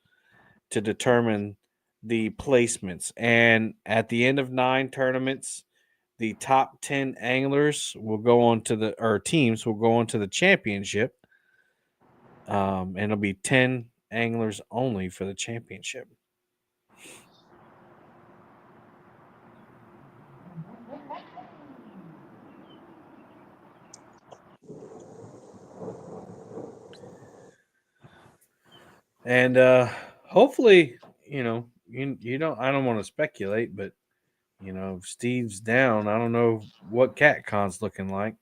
to determine the placements. And at the end of 9 tournaments, the top 10 anglers will go on to teams will go on to the championship. And it'll be 10 anglers only for the championship. And hopefully, you don't. I don't want to speculate, but if Steve's down, I don't know what CatCon's looking like.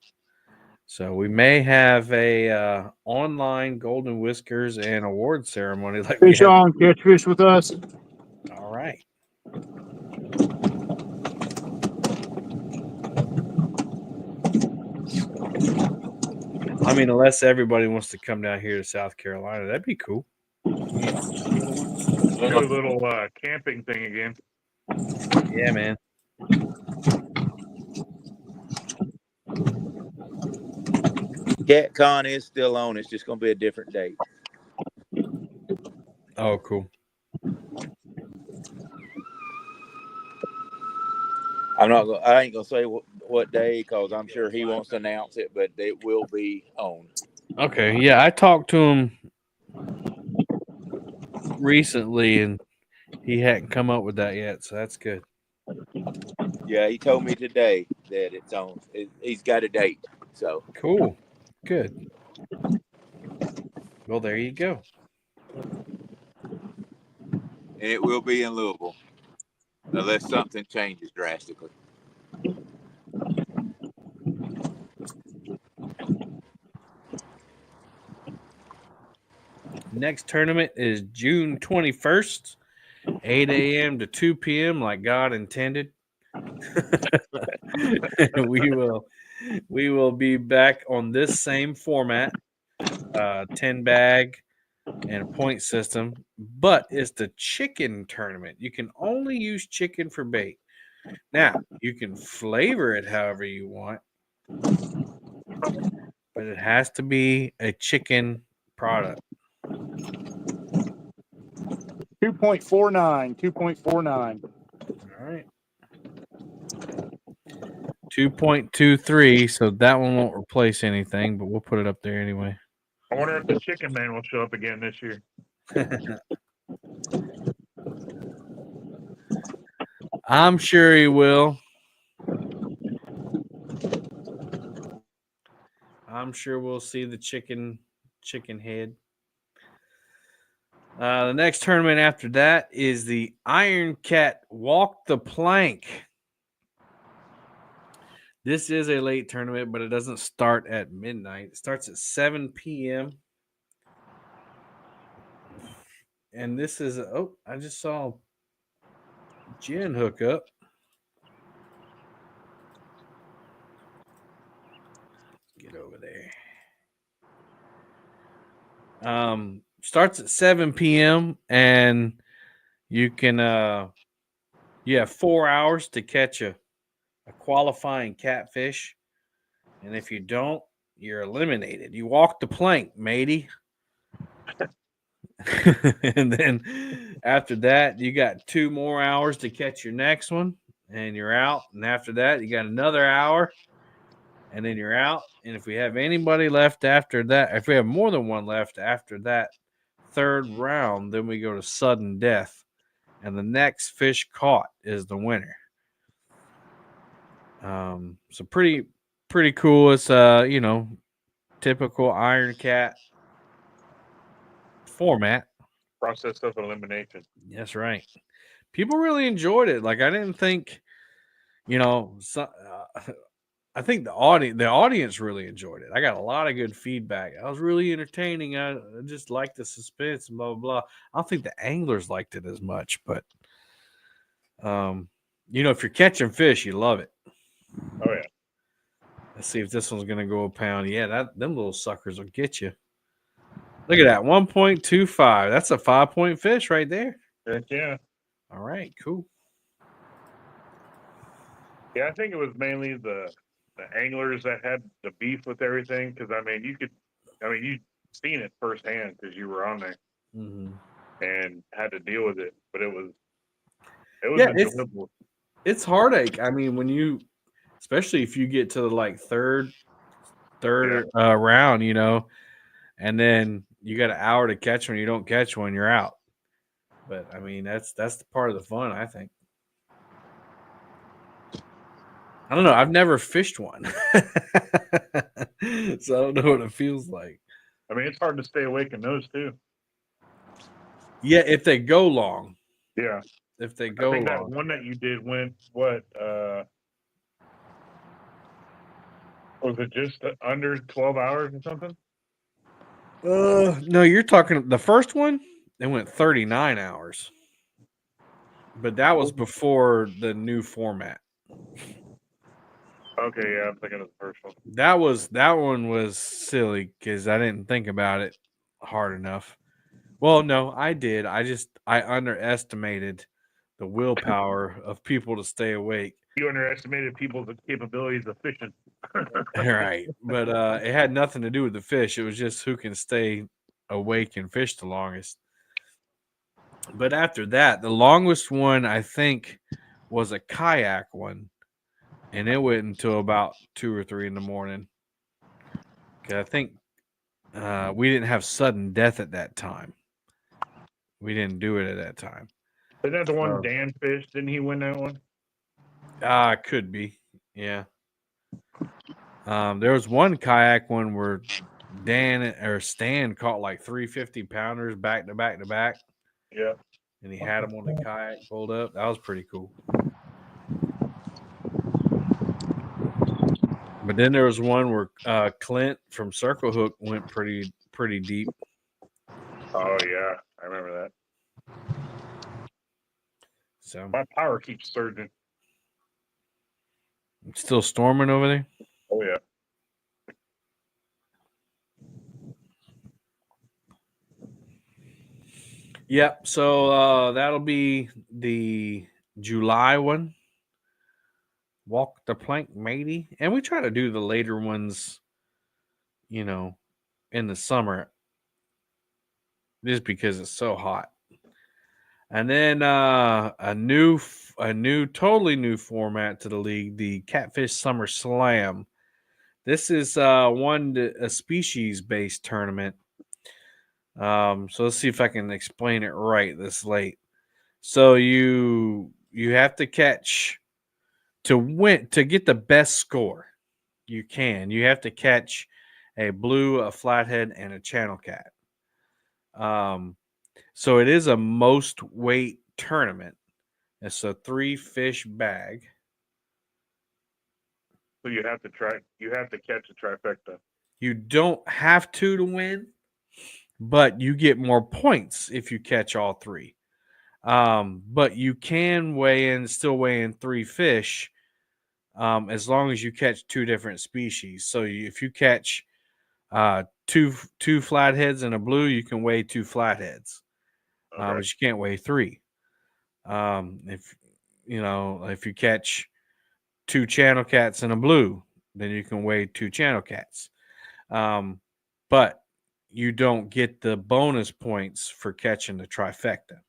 So we may have a online Golden Whiskers and award ceremony like we Fish had. on, Catfish with us. All right. I mean, unless everybody wants to come down here to South Carolina, that'd be cool. Do a little camping thing again. Yeah, man. CatCon is still on. It's just going to be a different date. Oh, cool. I ain't gonna say what day because I'm sure he wants to announce it, but it will be on. Okay, yeah, I talked to him recently, and he hadn't come up with that yet, so that's good. Yeah, he told me today that it's on. He's got a date. So cool, good. Well, there you go. And it will be in Louisville, unless something changes drastically. Next tournament is June 21st, 8 a.m. to 2 p.m. like God intended. we will be back on this same format, 10 bag and a point system, but it's the chicken tournament. You can only use chicken for bait. Now, you can flavor it however you want, but it has to be a chicken product. 2.49. 2.49. All right. 2.23, so that one won't replace anything, but we'll put it up there anyway. I wonder if the chicken man will show up again this year. I'm sure he will. I'm sure we'll see the chicken head. The next tournament after that is the Iron Cat Walk the Plank. This is a late tournament, but it doesn't start at midnight. It starts at 7 p.m. And this is I just saw Jen hook up. Get over there. Starts at 7 p.m. and you can you have 4 hours to catch a qualifying catfish, and if you don't, you're eliminated. You walk the plank, matey. And then after that, you got 2 more hours to catch your next one, and you're out. And after that, you got another hour, and then you're out. And if we have anybody left after that, if we have more than one left after that third round, then we go to sudden death, and the next fish caught is the winner. So pretty cool. It's typical Iron Cat format. Process of elimination. That's right. People really enjoyed it. Like I didn't think, I think the audience really enjoyed it. I got a lot of good feedback. I was really entertaining. I just liked the suspense and blah blah blah. I don't think the anglers liked it as much, but if you're catching fish, you love it. Oh yeah. Let's see if this one's gonna go a pound. Yeah, them little suckers will get you. Look at that, 1.25. That's a 5-point fish right there. Heck yeah. All right, cool. Yeah, I think it was mainly the anglers that had the beef with everything. Because you'd seen it firsthand because you were on there and had to deal with it. But it was enjoyable. It's heartache. I mean, especially if you get to the like third round, and then you got an hour to catch one. You don't catch one, you're out. But I mean, that's the part of the fun, I think. I don't know. I've never fished one, so I don't know what it feels like. I mean, it's hard to stay awake in those too. Yeah, if they go long. Yeah. If they go long. That one that you did went what? Was it just under 12 hours or something? No, you're talking the first one. It went 39 hours, but that was before the new format. Okay, yeah, I'm thinking of the first one. That one was silly because I didn't think about it hard enough. Well, no, I did. I underestimated the willpower of people to stay awake. You underestimated people's capabilities of fishing. Right. But it had nothing to do with the fish. It was just who can stay awake and fish the longest. But after that, the longest one I think was a kayak one. And it went until about 2 or 3 in the morning. Because I think we didn't have sudden death at that time. We didn't do it at that time. Isn't that the one Dan fished? Didn't he win that one? Could be. Yeah. There was one kayak one where Stan caught like 350 pounders back to back to back. Yeah. And he had them on the kayak pulled up. That was pretty cool. But then there was one where Clint from Circle Hook went pretty deep. Oh yeah, I remember that. So my power keeps surging. It's still storming over there? Oh yeah. Yep. So that'll be the July one. Walk the plank, matey. And we try to do the later ones, in the summer, just because it's so hot. And then a totally new format to the league, the Catfish Summer Slam. This is a species-based tournament. So let's see if I can explain it right this late. So you have to catch to get the best score. You have to catch a blue, a flathead, and a channel cat. So it is a most weight tournament. It's a 3-fish bag. So you have to catch a trifecta. You don't have to win, but you get more points if you catch all 3. But you can still weigh in 3 fish, as long as you catch 2 different species. So if you catch two flatheads and a blue, you can weigh 2 flatheads, but you can't weigh 3. If you catch 2 channel cats and a blue, then you can weigh 2 channel cats. But you don't get the bonus points for catching the trifecta.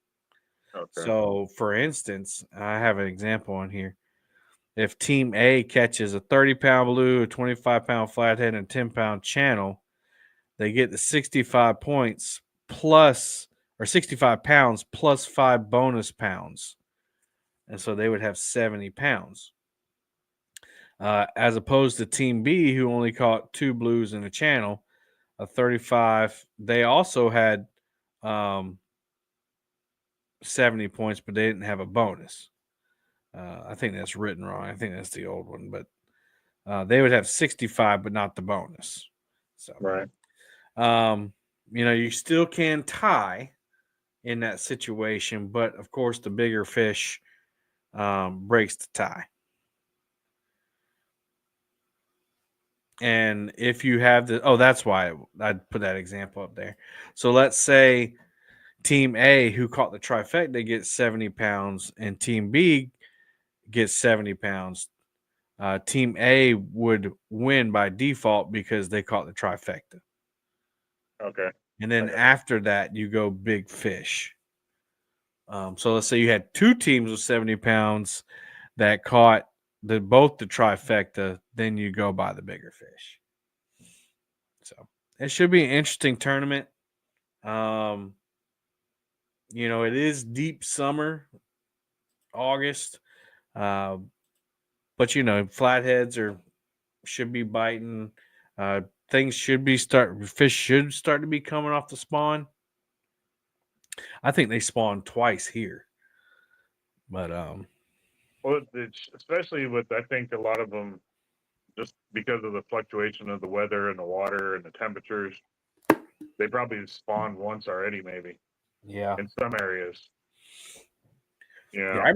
Okay. So, for instance, I have an example on here. if Team A catches a 30-pound blue, a 25-pound flathead, and a 10-pound channel, they get the 65 points plus, or 65 pounds plus 5 bonus pounds. And so they would have 70 pounds. As opposed to Team B, who only caught 2 blues and a channel, a 35. They also had 70 points, but they didn't have a bonus. I think that's written wrong. I think that's the old one, but they would have 65, but not the bonus. So, right. You still can tie in that situation, but of course, the bigger fish breaks the tie. And if you have that's why I'd put that example up there. So let's say Team A, who caught the trifecta, they get 70 pounds, and Team B gets 70 pounds. Team A would win by default because they caught the trifecta. Okay. And then after that, you go big fish. So let's say you had 2 teams with 70 pounds that caught both the trifecta, then you go by the bigger fish. So it should be an interesting tournament. It is deep summer, August. But flatheads should be biting. Fish should start to be coming off the spawn. I think they spawned twice here. But well, especially with, I think a lot of them, just because of the fluctuation of the weather and the water and the temperatures, they probably spawned once already, maybe. Yeah. In some areas. Yeah, I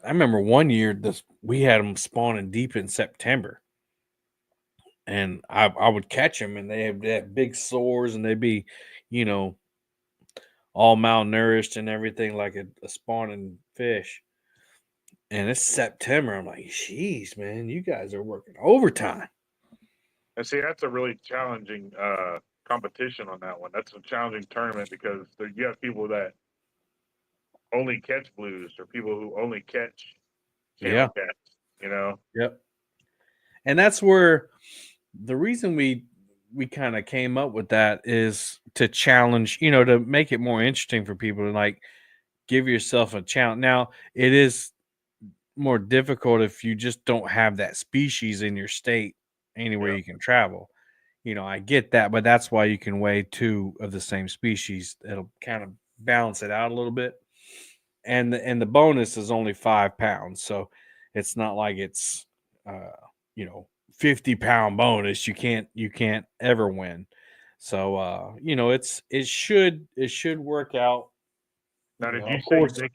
remember one year we had them spawning deep in September, and I would catch them, and they had big sores, and they'd be, all malnourished and everything like a spawning fish. And it's September. I'm like, geez, man, you guys are working overtime. And see, that's a really challenging competition on that one. That's a challenging tournament because you have people that only catch blues or people who only catch channel cats, Yep. And that's where the reason we kind of came up with that is to challenge, to make it more interesting for people to like give yourself a challenge. Now, it is more difficult if you just don't have that species in your state anywhere you can travel. I get that, but that's why you can weigh 2 of the same species. It'll kind of balance it out a little bit. And the bonus is only 5 pounds, so it's not like it's 50-pound bonus. You can't ever win. So it should work out. Now, did you say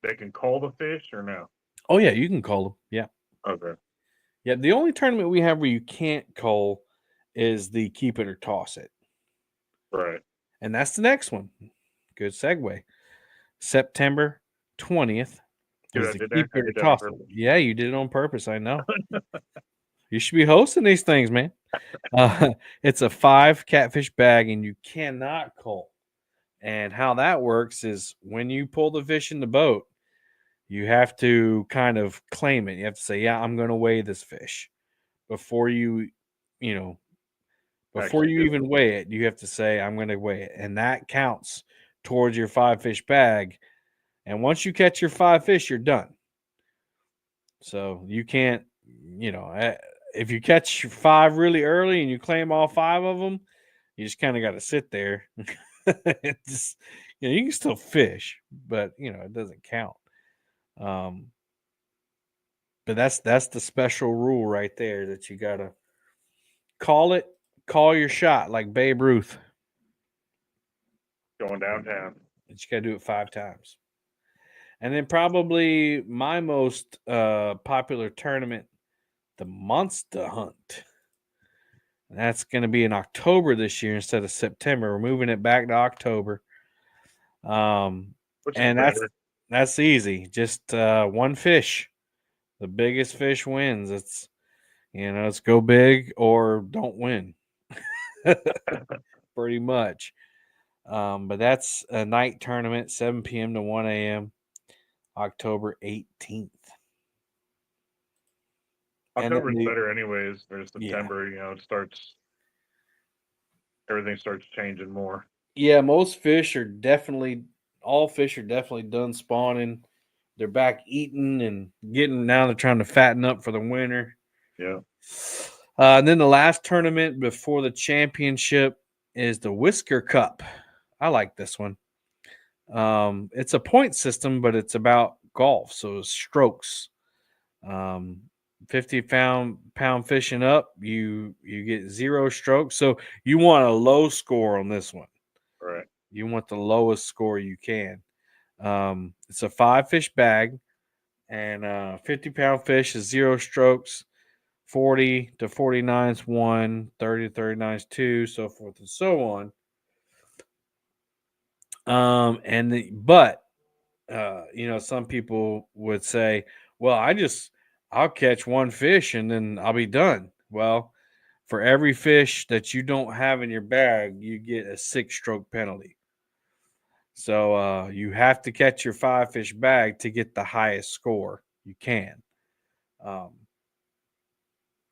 they can call the fish or no? Oh yeah, you can call them. Yeah. Okay. Yeah, the only tournament we have where you can't call is the keep it or toss it. Right. And that's the next one. Good segue. September 20th. Is the keep it or toss it. Yeah, you did it on purpose. I know. You should be hosting these things, man. It's a 5 catfish bag, and you cannot call. And how that works is when you pull the fish in the boat, you have to kind of claim it. You have to say, yeah, I'm going to weigh this fish. Before you even weigh it, you have to say, I'm going to weigh it. And that counts towards your 5 fish bag. And once you catch your 5 fish, you're done. So you can't, if you catch 5 really early and you claim all 5 of them, you just kind of got to sit there. Just, you can still fish, but it doesn't count. But that's the special rule right there, that you gotta call your shot like Babe Ruth. Going downtown. But you gotta do it 5 times. And then probably my most popular tournament, the Monster Hunt. That's going to be in October this year instead of September. We're moving it back to October. And that's easy. Just 1 fish. The biggest fish wins. It's go big or don't win. Pretty much. But that's a night tournament, 7 p.m. to 1 a.m., October 18th. And then October's better anyways. There's Yeah. September, you know, everything starts changing more. Yeah, most fish are definitely all fish are definitely done spawning. They're back eating and getting now they're trying to fatten up for the winter. Yeah. And then the last tournament before the championship is the Whisker Cup. I like this one. It's a point system, but it's about golf, so it's strokes. 50-pound fishing up, you get 0 strokes. So you want a low score on this one. Right. You want the lowest score you can. It's a 5-fish bag, and 50-pound fish is 0 strokes. 40 to 49 is 1, 30 to 39 is 2, so forth and so on. Some people would say, well, I'll catch 1 fish and then I'll be done. Well, for every fish that you don't have in your bag, you get a 6-stroke penalty. So you have to catch your 5-fish bag to get the highest score you can.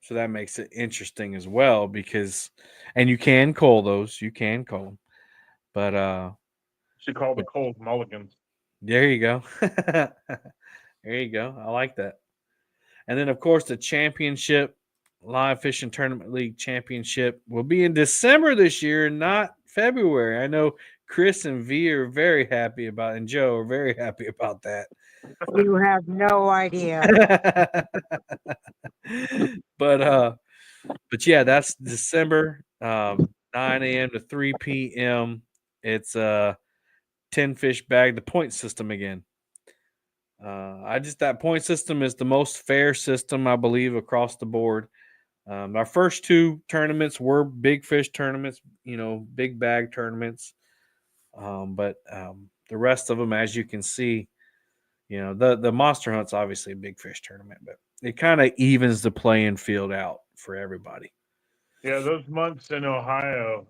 So that makes it interesting as well and you can cull those. You can cull them. But should call the cold mulligans. There you go. There you go. I like that. And then, of course, the championship, Live Fishing Tournament League Championship, will be in December this year, not February. I know Chris and V are very happy about, and Joe are very happy about that. You have no idea. But yeah, that's December, 9 a.m. to 3 p.m. It's a 10-fish bag, the point system again. That point system is the most fair system, I believe, across the board. Our first 2 tournaments were big fish tournaments, big bag tournaments. But the rest of them, as you can see, the Monster Hunt's obviously a big fish tournament, but it kind of evens the playing field out for everybody. Yeah, those months in Ohio,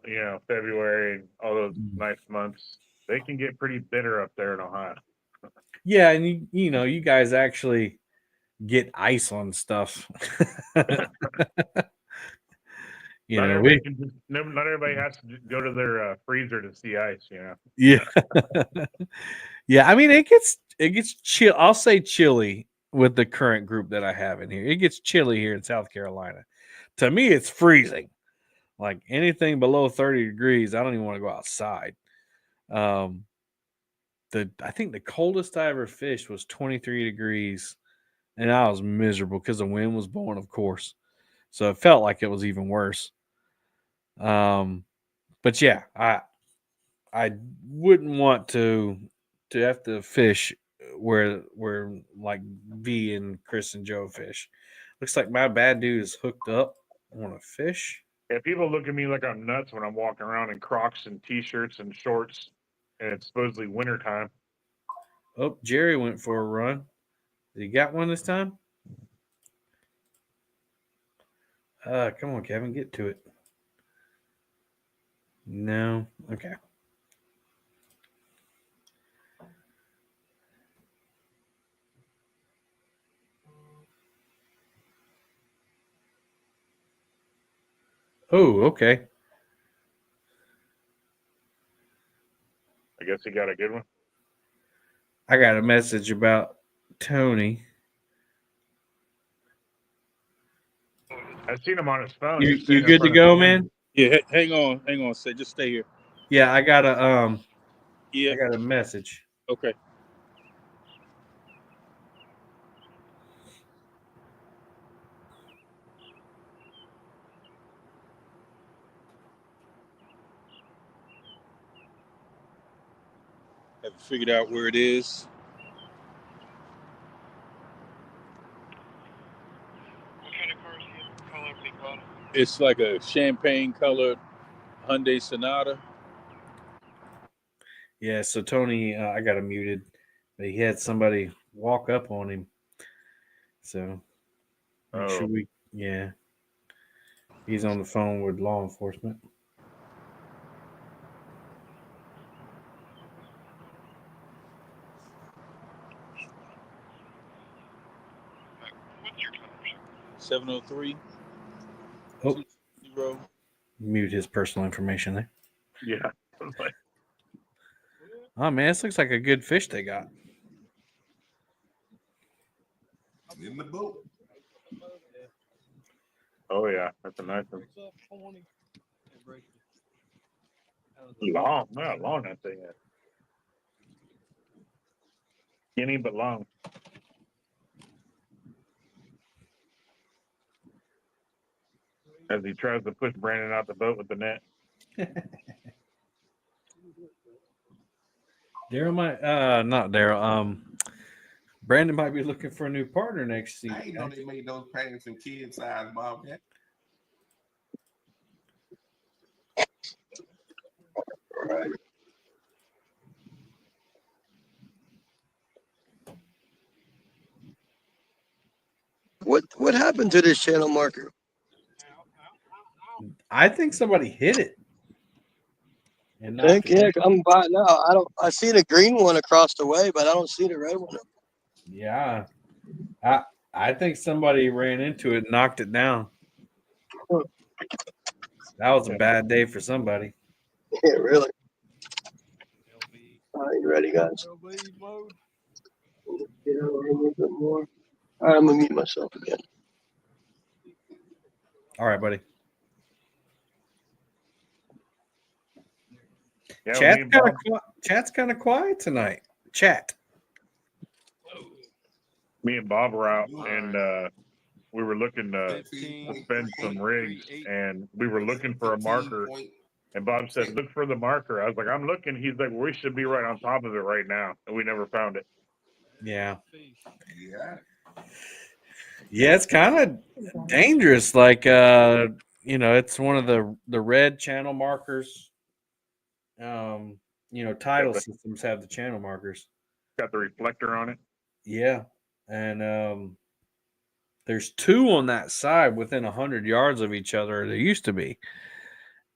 February and all those nice months, they can get pretty bitter up there in Ohio. Yeah, and you guys actually get ice on stuff. Not everybody has to go to their freezer to see ice, Yeah. Yeah, I mean it gets chill. I'll say chilly with the current group that I have in here. It gets chilly here in South Carolina. To me, it's freezing. Like anything below 30 degrees, I don't even want to go outside. I think the coldest I ever fished was 23 degrees, and I was miserable because the wind was blowing, of course. So it felt like it was even worse. But yeah, I wouldn't want to have to fish where like V and Chris and Joe fish. Looks like my bad dude is hooked up on a fish. Yeah, people look at me like I'm nuts when I'm walking around in Crocs and T-shirts and shorts, and it's supposedly wintertime. Oh, Jerry went for a run. Did he got one this time? Come on, Kevin, get to it. No? Okay. Oh, okay. I guess he got a good one. I got a message about Tony. I've seen him on his phone. You good to go, man? Yeah, hang on. Say, just stay here. Yeah, I got a Yeah. I got a message. Okay. Have you figured out where it is? What kind of car is he? Color, big bottom? It's like a champagne colored Hyundai Sonata. Yeah, so Tony, I got him muted, but he had somebody walk up on him. So make sure he's on the phone with law enforcement. What's your color? 703 Oh, 20. mute his personal information there. Yeah. Oh man, this looks like a good fish they got. In the boat. Oh yeah, that's a nice one. Long, not long that thing is. Skinny but long. As he tries to push Brandon out the boat with the net. Daryl might not Daryl. Brandon might be looking for a new partner next season. I didn't know they made those pants in kid size, Bob. Yeah. Right. What happened to this channel marker? I think somebody hit it. And Think, yeah, I'm by now. I see the green one across the way, but I don't see the red one. Yeah. I think somebody ran into it and knocked it down. That was a bad day for somebody. Yeah, really. All right, you ready, guys? Get over here a little bit more. All right, I'm gonna mute myself again. All right, buddy. Yeah, Chat's kind of quiet tonight. Chat. Me and Bob were out, and we were looking to spend some rigs, and we were looking for a marker. And Bob said, "Look for the marker." I was like, "I'm looking." He's like, "We should be right on top of it right now," and we never found it. Yeah. Yeah. Yeah, it's kind of dangerous. Like, it's one of the red channel markers. Tidal systems have the channel markers. Got the reflector on it. Yeah, and there's two on that side within 100 yards of each other. There used to be,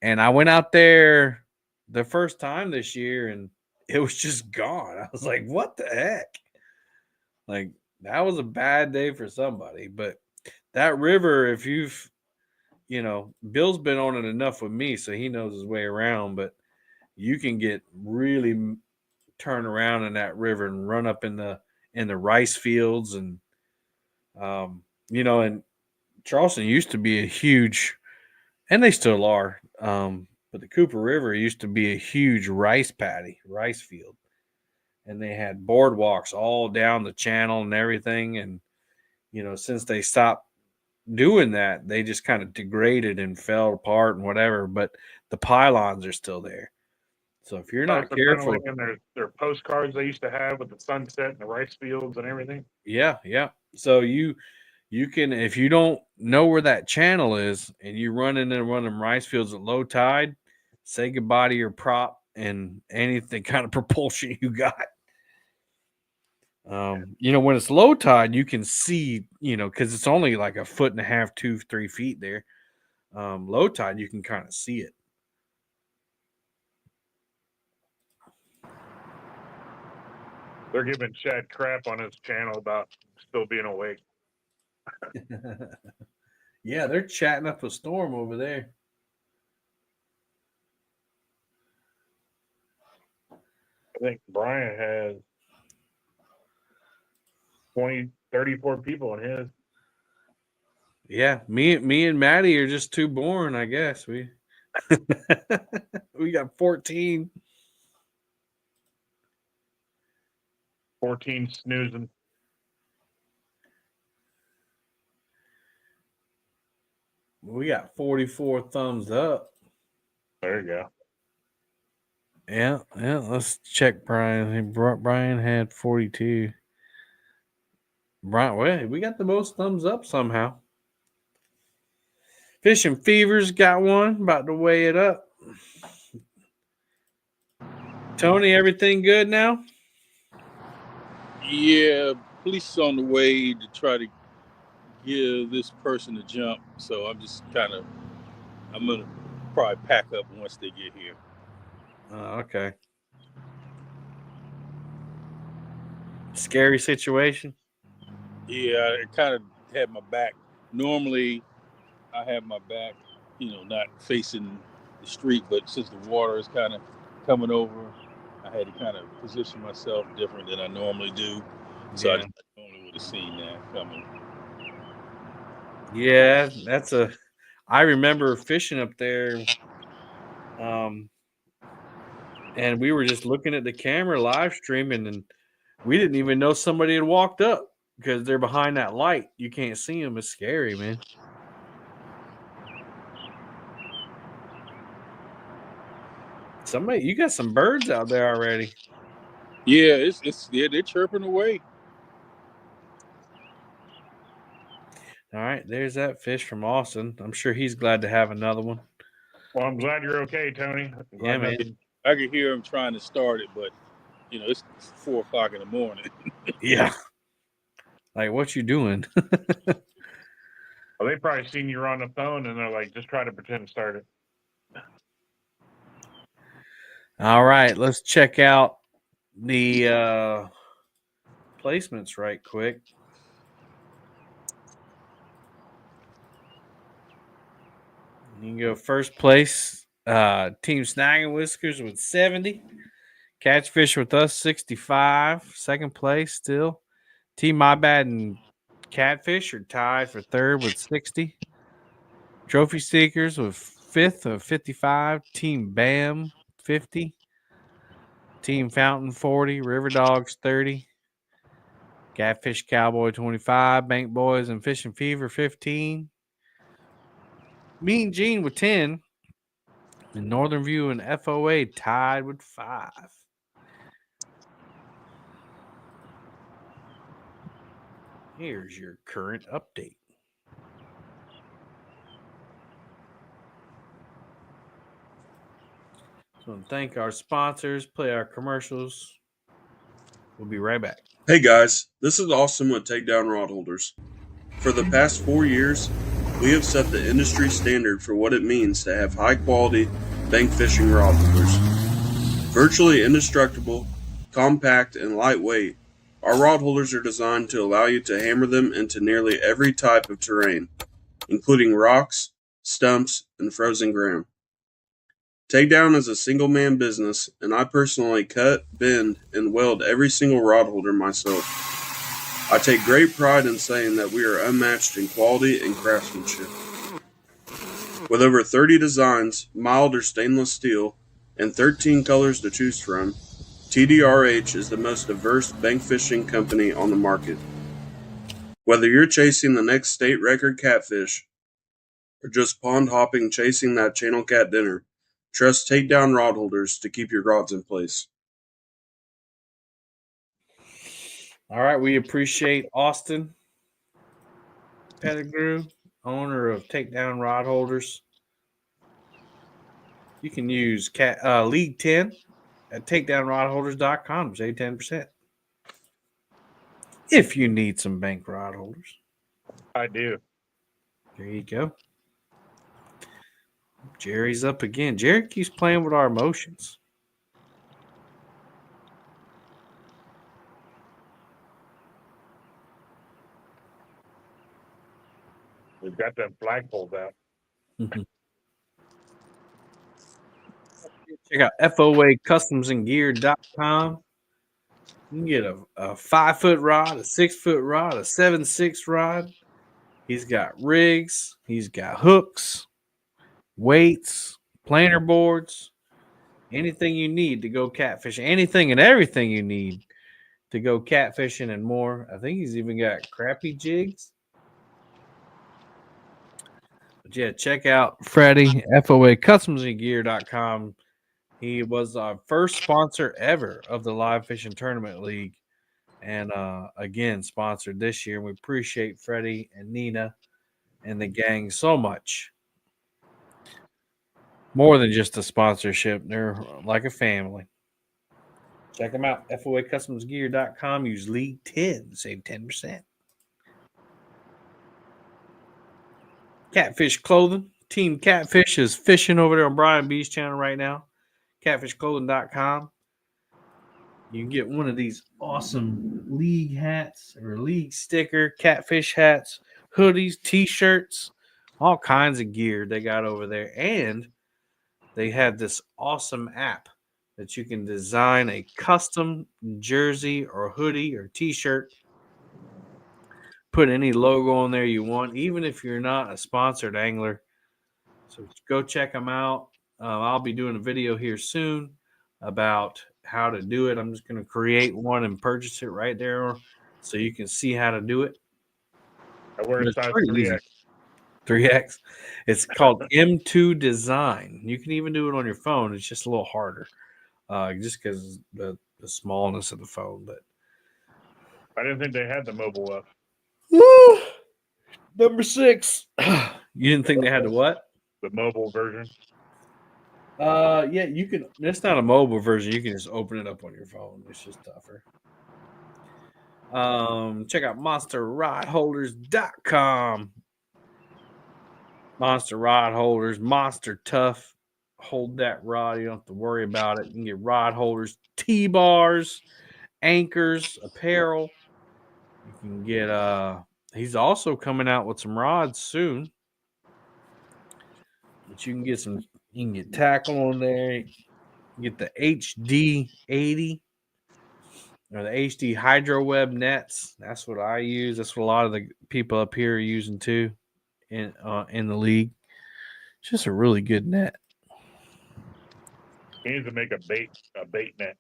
and I went out there the first time this year, and it was just gone. I was like, "What the heck?" Like, that was a bad day for somebody. But that river, if you've, Bill's been on it enough with me, so he knows his way around. But you can get really turn around in that river and run up in the rice fields, and and Charleston used to be a huge, and they still are, but the Cooper River used to be a huge rice field, and they had boardwalks all down the channel and everything. And since they stopped doing that, they just kind of degraded and fell apart and whatever, but the pylons are still there. So if you're not careful, and their postcards they used to have with the sunset and the rice fields and everything. yeah. So you can, if you don't know where that channel is and you run into one of them rice fields at low tide, say goodbye to your prop and anything kind of propulsion you got. When it's low tide, you can see, because it's only like 1.5 feet, 2-3 feet there. Low tide, you can kind of see it. They're giving Chad crap on his channel about still being awake. Yeah, they're chatting up a storm over there. I think Brian has 34 people in his. Yeah, me and Maddie are just too boring, I guess. We got 14. 14 snoozing. We got 44 thumbs up. There you go. Yeah. Let's check Brian. Brian had 42. Brian, well, we got the most thumbs up somehow. Fishing Fever's got one, about to weigh it up. Tony, everything good now? Yeah, police on the way to try to give this person a jump. So I'm gonna probably pack up once they get here. Oh, okay. Scary situation. Yeah, I kind of had my back normally I have my back, not facing the street, but since the water is kind of coming over, I had to kind of position myself different than I normally do. So Yeah. I normally would have seen that coming. Yeah, I remember fishing up there, and we were just looking at the camera live streaming, and we didn't even know somebody had walked up because they're behind that light. You can't see them. It's scary, man. You got some birds out there already. Yeah, they're chirping away. All right, there's that fish from Austin. I'm sure he's glad to have another one. Well, I'm glad you're okay, Tony. Yeah, man. I could hear him trying to start it, but it's 4 o'clock in the morning. Yeah. Like, what you doing? Well, they probably seen you on the phone and they're like, just try to pretend to start it. All right, let's check out the placements right quick. You can go first place, Team Snagging Whiskers with 70. Catfish with us, 65. Second place still. Team My Bad and Catfish are tied for third with 60. Trophy Seekers with fifth of 55. Team Bam, 50. Team Fountain, 40. River Dogs, 30. Catfish Cowboy, 25. Bank Boys and Fishing Fever, 15. Mean Gene with 10. And Northern View and FOA tied with 5. Here's your current update. So thank our sponsors, play our commercials. We'll be right back. Hey guys, this is Austin with Takedown Rod Holders. For the past 4 years, we have set the industry standard for what it means to have high quality bank fishing rod holders. Virtually indestructible, compact, and lightweight, our rod holders are designed to allow you to hammer them into nearly every type of terrain, including rocks, stumps, and frozen ground. Takedown is a single-man business, and I personally cut, bend, and weld every single rod holder myself. I take great pride in saying that we are unmatched in quality and craftsmanship. With over 30 designs, mild or stainless steel, and 13 colors to choose from, TDRH is the most diverse bank fishing company on the market. Whether you're chasing the next state record catfish, or just pond hopping chasing that channel cat dinner, trust Takedown Rod Holders to keep your rods in place. All right, we appreciate Austin Pettigrew, owner of Takedown Rod Holders. You can use League 10 at takedownrodholders.com to save 10%. If you need some bank rod holders. I do. There you go. Jerry's up again. Jerry keeps playing with our emotions. We've got them flagpoles out. Check out FOAcustomsandgear.com. You can get a 5-foot rod, a 6-foot rod, a 7/6 rod. He's got rigs. He's got hooks, weights, planer boards, anything you need to go catfishing, anything and everything you need to go catfishing and more. I think he's even got crappie jigs. But yeah, check out Freddie, FOAcustomsandgear.com. He was our first sponsor ever of the Live Fishing Tournament League. And again, sponsored this year. We appreciate Freddie and Nina and the gang so much. More than just a sponsorship. They're like a family. Check them out. FOAcustomsgear.com. Use League 10 to save 10%. Catfish Clothing. Team Catfish is fishing over there on Brian B's channel right now. Catfishclothing.com. You can get one of these awesome league hats or league sticker catfish hats hoodies, t-shirts, all kinds of gear they got over there. And they have this awesome app that you can design a custom jersey or hoodie or t-shirt. Put any logo on there you want, even if you're not a sponsored angler. So go check them out. I'll be doing a video here soon about how to do it. I'm just going to create one and purchase it right there so you can see how to do it. I wear a It's size pretty 3X. easy. 3X. It's called M2 Design. You can even do it on your phone. It's just a little harder, just because the smallness of the phone. But I didn't think they had the mobile up. Number 6. You didn't think they had the what? The mobile version. Yeah, you can. It's not a mobile version. You can just open it up on your phone. It's just tougher. Check out monsterrodholders.com. Monster rod holders, monster tough. Hold that rod. You don't have to worry about it. You can get rod holders, T-bars, anchors, apparel. You can get he's also coming out with some rods soon. But you can get tackle on there. You can get the HD 80 or the HD Hydro Web nets. That's what I use. That's what a lot of the people up here are using too in the league. It's just a really good net. He needs to make a bait net.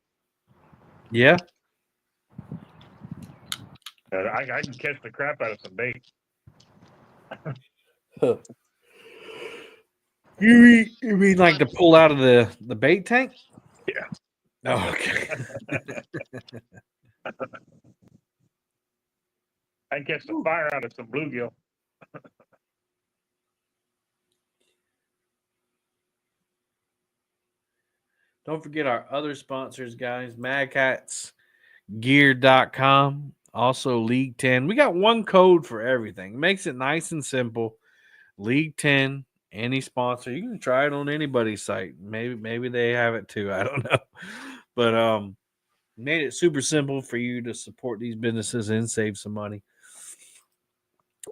Yeah. I can catch the crap out of some bait. You mean like to pull out of the bait tank? Yeah. Oh, okay. I can catch the fire out of some bluegill. Don't forget our other sponsors, guys. MadCatsGear.com. Also, League 10. We got one code for everything. Makes it nice and simple. League 10. Any sponsor. You can try it on anybody's site. Maybe they have it too. I don't know. But made it super simple for you to support these businesses and save some money.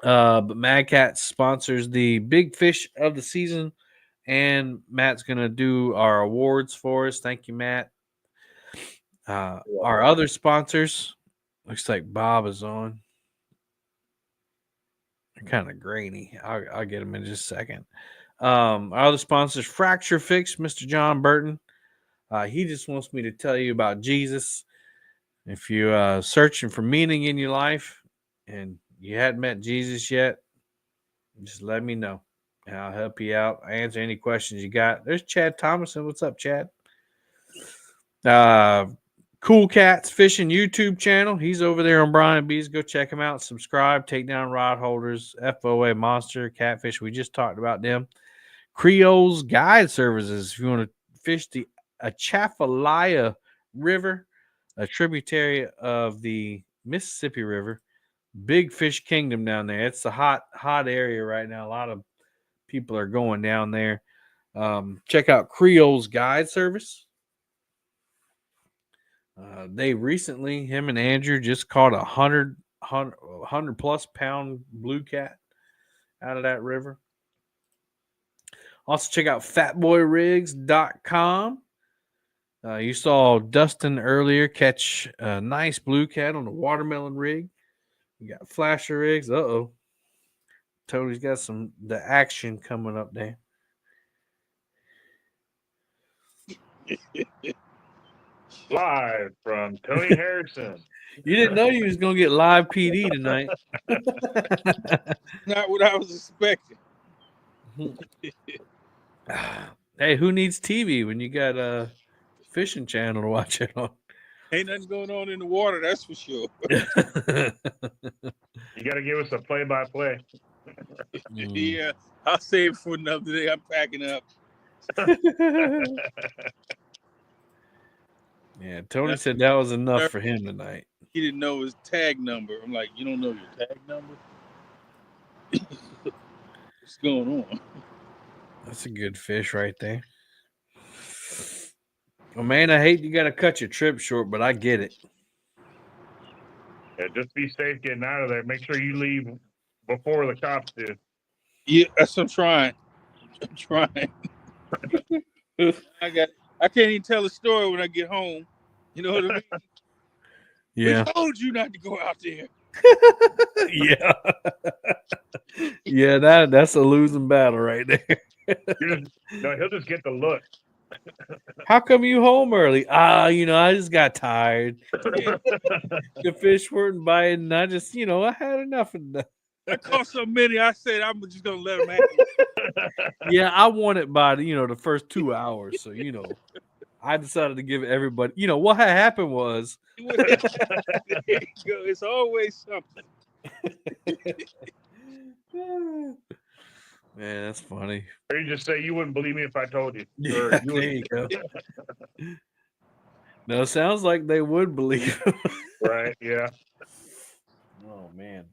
But Mad Cats sponsors the big fish of the season, and Matt's gonna do our awards for us. Thank you, Matt. Our other sponsors, looks like Bob is on. They're kind of grainy. I'll get them in just a second. Our other sponsors, Fracturefix, Mr. John Burton. He just wants me to tell you about Jesus. If you're searching for meaning in your life and you hadn't met Jesus yet, just let me know. And I'll help you out. I answer any questions you got. There's Chad Thomason. What's up, Chad? Cool Cats Fishing YouTube channel. He's over there on Brian B's. Go check him out. Subscribe. Take down rod holders. FOA Monster Catfish. We just talked about them. Creole's Guide Services. If you want to fish the Atchafalaya River, a tributary of the Mississippi River. Big fish kingdom down there. It's a hot area right now. A lot of people are going down there. Check out Creole's Guide Service. They recently, him and Andrew just caught 100 plus pound blue cat out of that river. Also check out fatboyrigs.com. You saw Dustin earlier catch a nice blue cat on the watermelon rig. You got flasher rigs. Uh-oh. Tony's got the action coming up there. Live from Tony Harrison. You didn't know you was going to get live PD tonight. Not what I was expecting. Hey, who needs TV when you got a fishing channel to watch it on? Ain't nothing going on in the water, that's for sure. You got to give us a play-by-play. Yeah, I'll save it for another day. I'm packing up. Yeah, Tony said that was enough for him tonight. He didn't know his tag number. I'm like, you don't know your tag number? What's going on? That's a good fish right there. Well, man, I hate you got to cut your trip short, but I get it. Yeah, just be safe getting out of there. Make sure you leave before the cops do. Yeah, that's what I'm trying. I'm trying. I can't even tell a story when I get home. You know what I mean? Yeah. We told you not to go out there. Yeah. Yeah, that's a losing battle right there. No, he'll just get the look. How come you home early? I just got tired. The fish weren't biting. I just, I had enough of that. I caught so many. I said I'm just gonna let them have it. Yeah, I won it by the first 2 hours. So I decided to give everybody. What had happened was. There you go. It's always something. Man, that's funny. Or you just say you wouldn't believe me if I told you. Yeah, there you go. No, it sounds like they would believe. Right? Yeah. Oh man,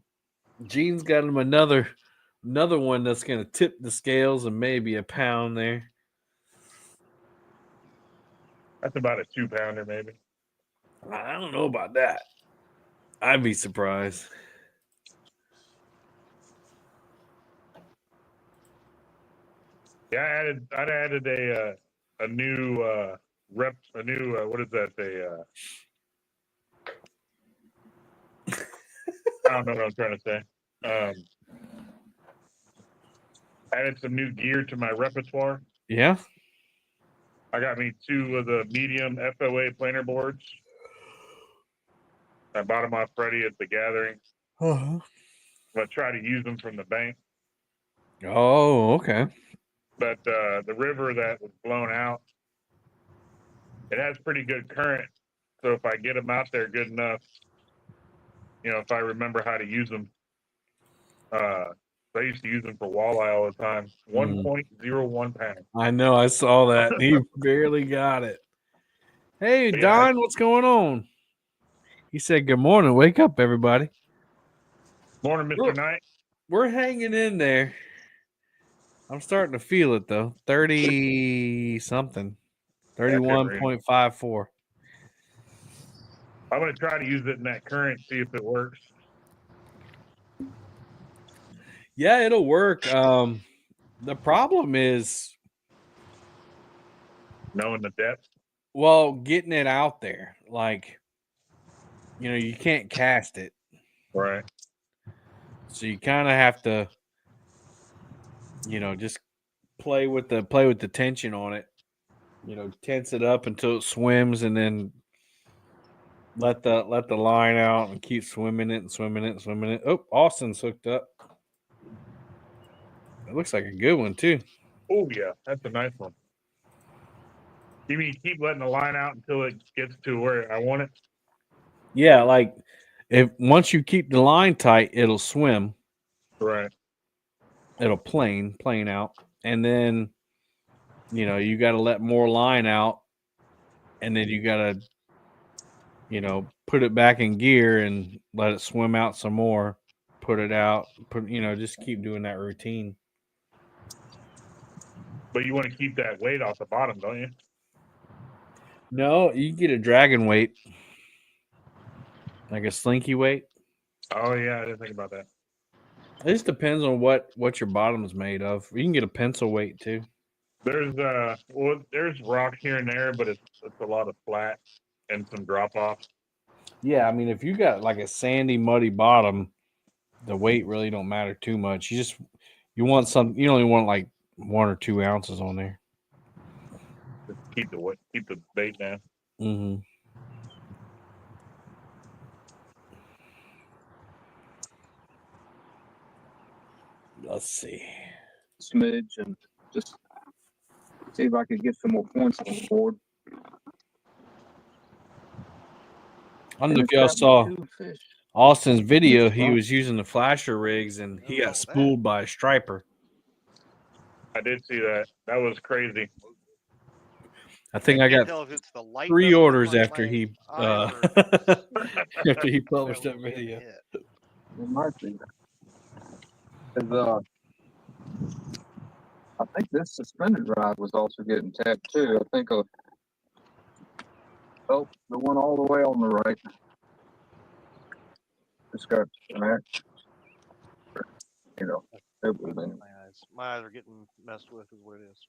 Gene's got him another one that's gonna tip the scales and maybe a pound there. That's about a 2-pounder, maybe. I don't know about that. I'd be surprised. Yeah, I added a new what is that? I don't know what I'm trying to say. Added some new gear to my repertoire. Yeah. I got me 2 of the medium FOA planer boards. I bought them off Freddie at the gathering. Uh-huh. But try to use them from the bank. Oh, okay. But the river that was blown out, it has pretty good current. So if I get them out there good enough, if I remember how to use them, I used to use them for walleye all the time. 1.01 pound. I know. I saw that. He barely got it. Hey, Yeah, Don, what's going on? He said, "Good morning. Wake up, everybody." Morning, Mr. Knight. We're hanging in there. I'm starting to feel it though. 30 something. 31.54. I'm going to try to use it in that current, see if it works. Yeah, it'll work. The problem is knowing the depth. Well, getting it out there. Like, you can't cast it. Right. So you kind of have to, just play with the tension on it. Tense it up until it swims, and then let the line out and keep swimming it and swimming it and swimming it. Oh, Austin's hooked up. It looks like a good one too. Oh yeah, that's a nice one. You mean keep letting the line out until it gets to where I want it? Yeah, like if once you keep the line tight, it'll swim. Right. It'll plane out, and then you got to let more line out, and then you got to put it back in gear and let it swim out some more. Put it out. Just keep doing that routine. But you want to keep that weight off the bottom, don't you? No, you can get a dragon weight, like a slinky weight. Oh yeah, I didn't think about that. It just depends on what your bottom is made of. You can get a pencil weight too. There's there's rock here and there, but it's a lot of flat and some drop off. Yeah, I mean, if you got like a sandy, muddy bottom, the weight really don't matter too much. You want some. You only want like 1 or 2 ounces on there. Just keep the bait down. Mm-hmm. Let's see. Smidge and just see if I could get some more points on the board. I don't know if y'all saw Austin's video. He was using the flasher rigs and he got spooled by a striper. I did see that. That was crazy. I think I got 3 orders after he after he published that video. It might be. I think this suspended rod was also getting tapped too. I think the one all the way on the right. Just got smacked. You know, everything. My eyes are getting messed with, is what it is.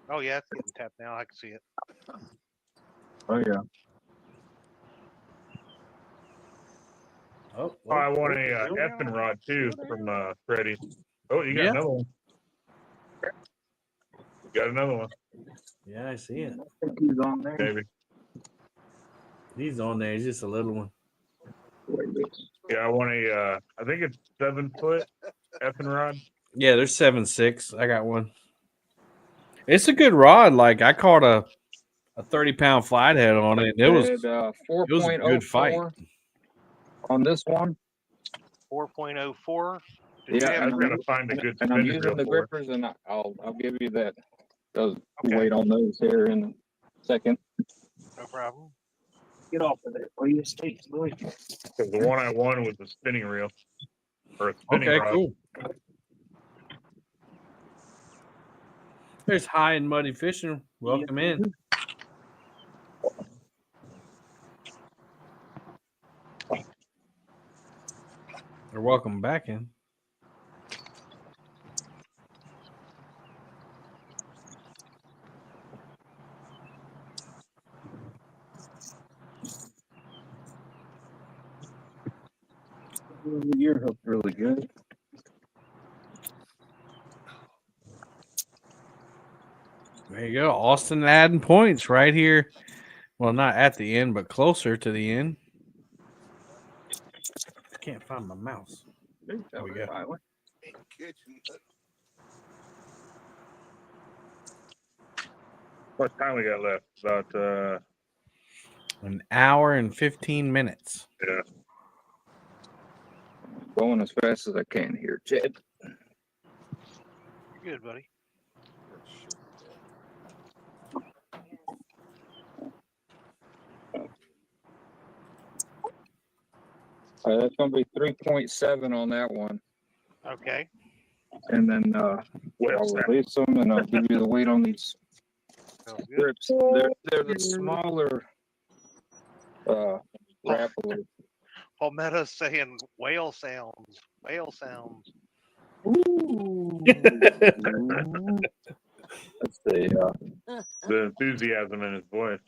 Oh yeah, it's getting tapped now. I can see it. Oh yeah. Oh, I want a effing rod too from Freddie. Oh, you got Yeah. another one. You got another one. Yeah, I see it. I think he's on there. Maybe. He's on there. He's just a little one. Yeah, I want a. I think it's 7 foot effing rod. Yeah, there's 7.6. I got one. It's a good rod. Like I caught a 30-pound flathead on it. It was a good fight. On this one. 4.04. Yeah, I was gonna find a good and I'm spinning using reel the for it. grippers, and I'll give you that. Those weight on those here in a second. No problem. Get off of there, please. Because the one I won was a spinning reel or a spinning Okay, rod. cool. There's High and Muddy Fishing. Welcome in. Or welcome back in. Your hook's really good. There you go. Austin adding points right here. Well, not at the end, but closer to the end. I can't find my mouse. There we go. What time we got left? About An hour and 15 minutes. Yeah. Going as fast as I can here, Chad. You're good, buddy. That's going to be 3.7 on that one. Okay. And then I'll release them, and I'll give you the weight on these grips. They're the smaller rapper. Palmetto's saying whale sounds. Whale sounds. Ooh. That's the enthusiasm in his voice.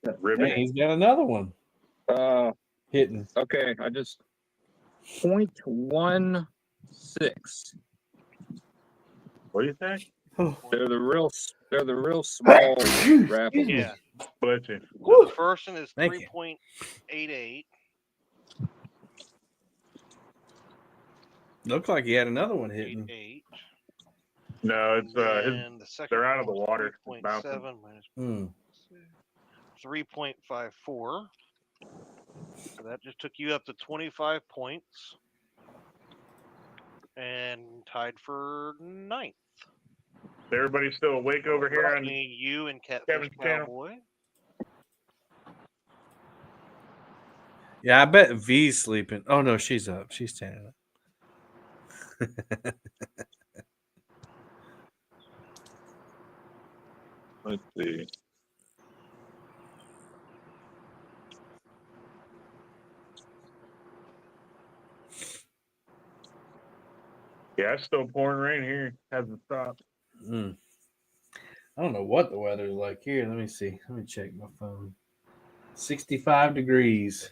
Hey, he's got another one. Hitting. Okay, I just 0.16. What do you think? They're the real small rapids. Yeah. Bless you. So the first one is Thank you. 3.88. Looked like he had another one hitting. 8. No, it's And the second they're out of the one's water. 3.7 minus 3.54. So that just took you up to 25 points. And tied for 9th. Everybody still awake over here on Between you and Catfish Kevin's channel? Cowboy. Yeah, I bet V's sleeping. Oh no, she's up. She's standing up. Let's see. Yeah, it's still pouring rain here. Hasn't stopped. I don't know what the weather's like here. Let me see. Let me check my phone. 65 degrees.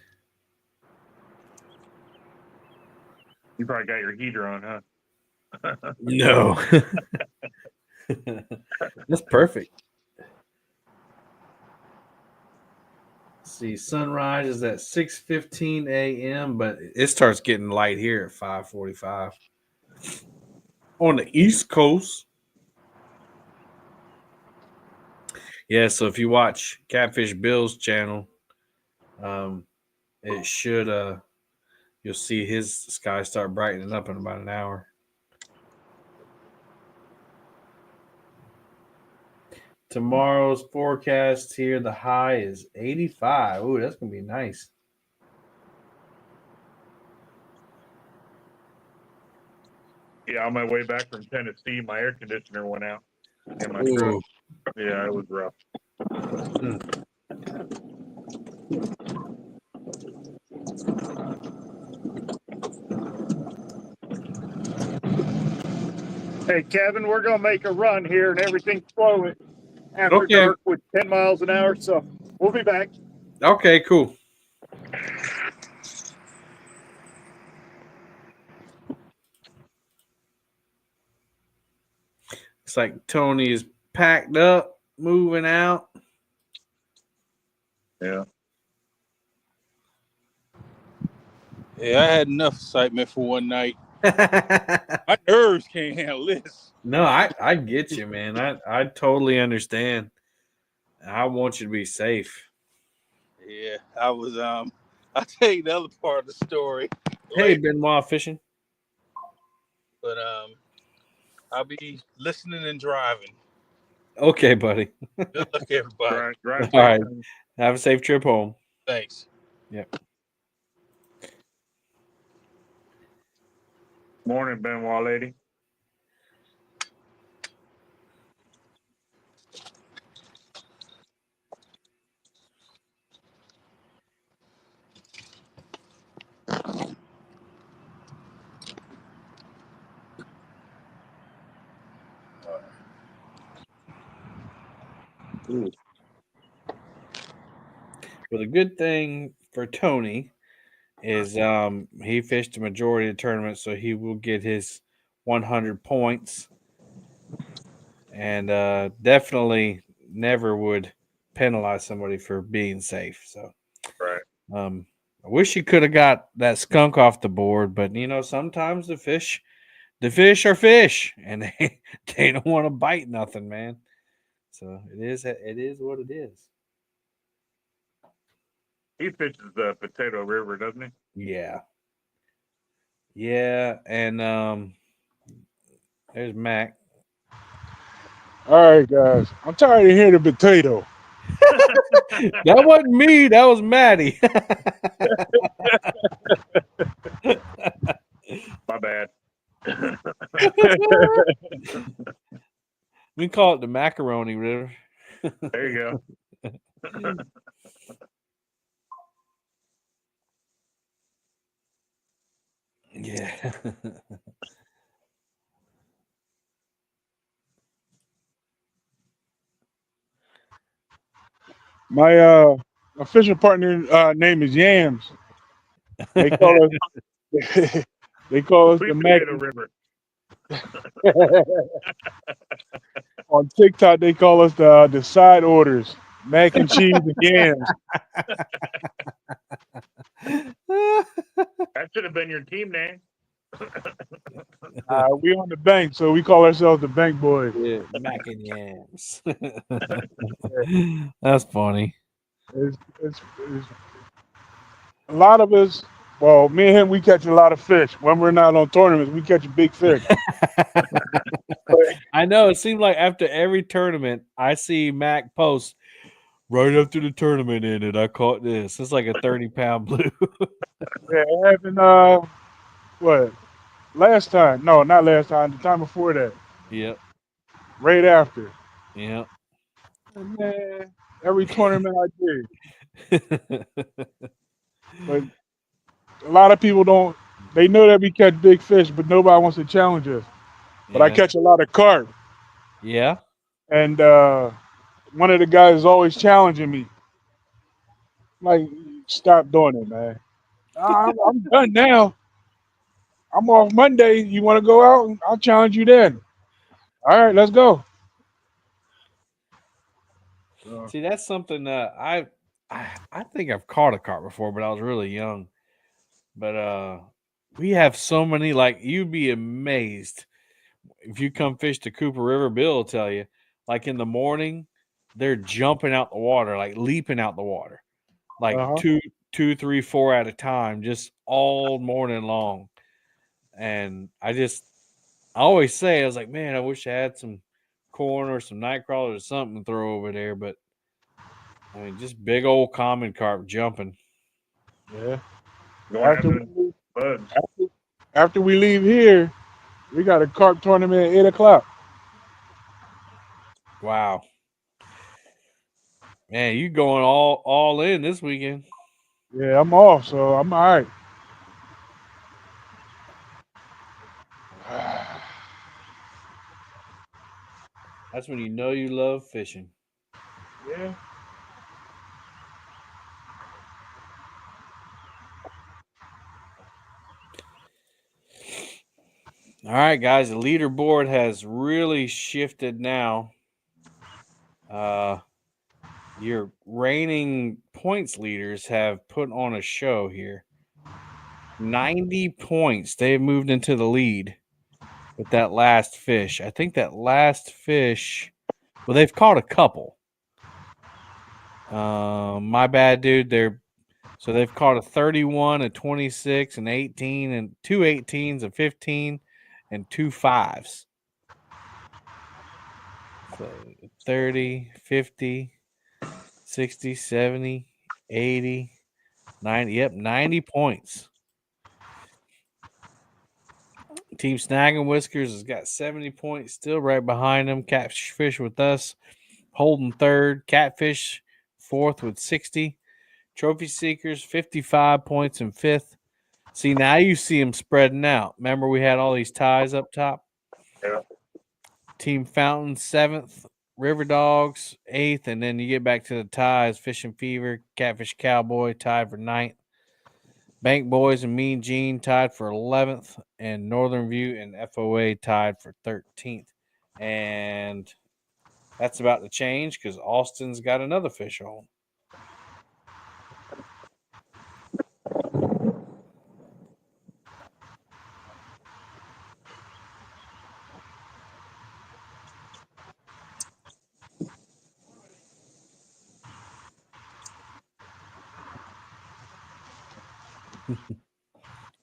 You probably got your heater on, huh? No. That's perfect. Let's see, sunrise is at 6:15 a.m., but it starts getting light here at 5:45 on the East Coast. Yeah, so if you watch Catfish Bill's channel, it should you'll see his sky start brightening up in about an hour. Tomorrow's forecast here, the high is 85. Ooh, that's gonna be nice. Yeah, on my way back from Tennessee, my air conditioner went out in my Ooh. truck. Yeah, it was rough. Hey, Kevin, we're going to make a run here and everything's flowing after Okay. dark with 10 miles an hour. So we'll be back. Okay, cool. It's like Tony is packed up, moving out. Yeah. Yeah, I had enough excitement for one night. My nerves can't handle this. No, I get you, man. I totally understand. I want you to be safe. Yeah, I was I'll tell you the other part of the story Hey, later, Benoit fishing. but I'll be listening and driving. Okay, buddy. Good luck, everybody. Drive All right. safe. Have a safe trip home. Thanks. Yep. Morning, Benoit lady. Well, the good thing for Tony is he fished the majority of the tournament, so he will get his 100 points, and definitely never would penalize somebody for being safe. So, Right. I wish he could have got that skunk off the board, but sometimes the fish are fish, and they don't want to bite nothing, man. So it is what it is. He fishes the Potato River, doesn't he? Yeah. Yeah, and there's Mac. All right, guys. I'm tired of hearing the potato. That wasn't me. That was Maddie. My bad. We call it the macaroni river. There you go. Yeah. My fishing partner name is Yams. They call us they call us Sweet the Mac. Potato River. On TikTok, they call us the side orders, mac and cheese and yams. That should have been your team name. We on the bank, so we call ourselves the bank boys. Yeah, mac and yams. That's funny. It's a lot of us. Well, me and him, we catch a lot of fish. When we're not on tournaments, we catch a big fish. I know. It seems like after every tournament, I see Mac post right after the tournament ended. I caught this. It's like a 30-pound blue. Yeah, it happened. What? Last time? No, not last time. The time before that. Yep. Right after. Yep. Man, every tournament I did. But a lot of people don't. They know that we catch big fish, but nobody wants to challenge us. But I Yeah. catch a lot of carp, Yeah. and one of the guys is always challenging me. Like, stop doing it, man. I'm done now. I'm off Monday. You want to go out? I'll challenge you then. All right, let's go. See, that's something I think I've caught a carp before, but I was really young. But we have so many. Like, you'd be amazed if you come fish the Cooper River. Bill will tell you, like in the morning, they're jumping out the water, like leaping out the water, like two, 3, 4 at a time, just all morning long. And I always say, I was like, man, I wish I had some corn or some night crawlers or something to throw over there. But I mean, just big old common carp jumping. Yeah. Going bugs. After we leave here, we got a carp tournament at 8:00. Wow. Man, you going all in this weekend. Yeah, I'm off, so I'm all right. That's when you know you love fishing. Yeah. All right, guys. The leaderboard has really shifted now. Your reigning points leaders have put on a show here. 90 points. They've moved into the lead with that last fish. I think that last fish, well, they've caught a couple. My bad, dude. So they've caught a 31, a 26, an 18, and two 18s, a 15, and two 5s. So 30, 50, 60, 70, 80, 90. Yep, 90 points. Team Snagging Whiskers has got 70 points, still right behind them. Catfish with us, holding third. Catfish fourth with 60. Trophy Seekers 55 points in fifth. See, now you see them spreading out. Remember, we had all these ties up top. Yeah. Team Fountain seventh, River Dogs eighth, and then you get back to the ties. Fishing Fever, Catfish Cowboy tied for ninth. Bank Boys and Mean Gene tied for 11th, and Northern View and FOA tied for 13th. And that's about to change because Austin's got another fish on.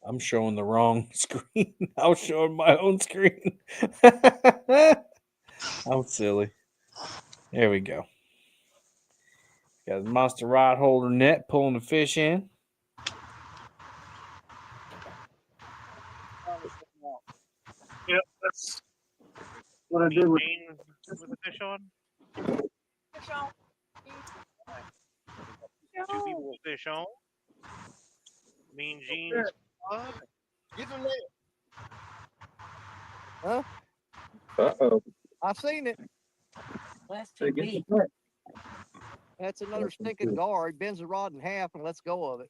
I'm showing the wrong screen. I was showing my own screen. I'm silly. There we go. Got the monster rod holder net pulling the fish in. Yep, that's what I do with the fish on. Two people will fish on. Mean Gene's club. Get in there. Huh? Uh-oh. I've seen it. Last They two get weeks. the That's another stinking gar. He bends the rod in half and lets go of it.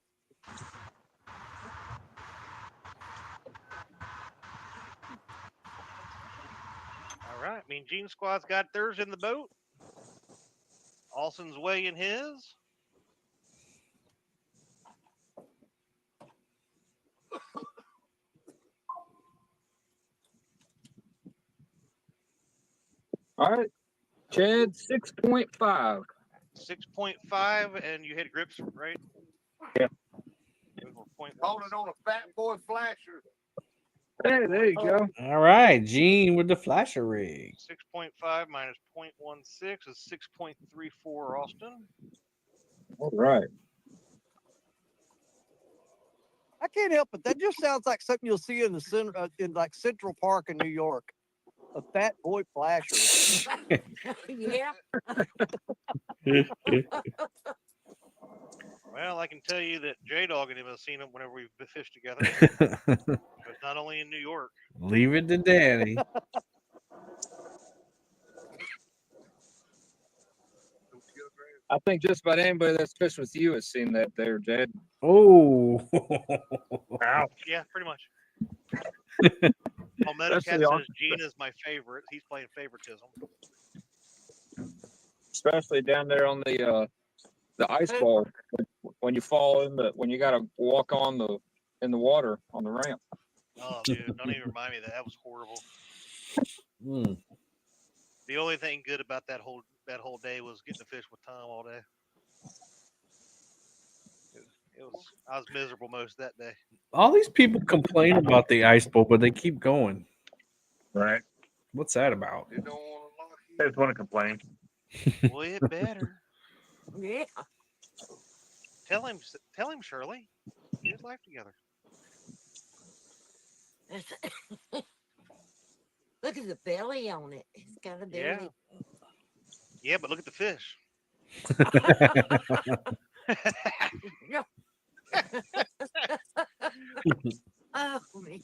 All right. Mean Gene squad's got theirs in the boat. Alson's weighing his. All right. Chad, 6.5. 6.5, and you hit grips, right? Yeah. Holding on a fat boy flasher. Hey, there you go. All right, Gene with the flasher rig. 6.5 minus 0.16 is 6.34, Austin. All right. I can't help it. That just sounds like something you'll see in the center, in like Central Park in New York. A fat boy flasher. Yeah. Well, I can tell you that J-Dog and him have seen him whenever we've fished together. But not only in New York. Leave it to Danny. I think just about anybody that's fished with you has seen that there, Jed. Oh. Yeah, pretty much. Palmetto That's Cat the says Gene is my favorite. He's playing favoritism. Especially down there on the ice ball when you fall in when you got to walk in the water on the ramp. Oh, dude, don't even remind me of that. That was horrible. Mm. The only thing good about that whole day was getting to fish with Tom all day. I was miserable most of that day. All these people complain about the ice bowl, but they keep going. right. What's that about? I just want to complain. Well, it better. Yeah. Tell him, Shirley. Get his life together. Look at the belly on it. It's got a belly. Yeah, but look at the fish. Oh, me.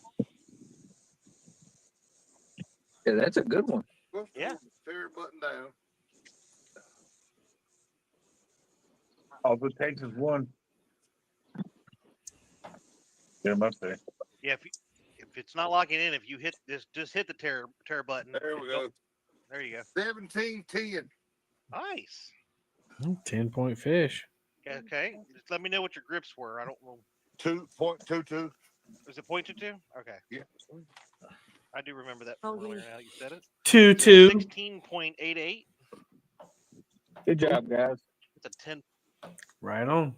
Yeah, that's a good one. Yeah. Fair button down. All it takes is one. Get him up there. Yeah, if it's not locking in, if you hit this, just hit the tear button. There we go. There you go. 17-10. Nice. 10-point fish. Okay, just let me know what your grips were. I don't know. 2.22. Was it 0.22? Okay. Yeah. I do remember that Oh, from earlier. yeah. Now you said it. 2-2. 16.88. Good job, guys. It's a 10. Right on.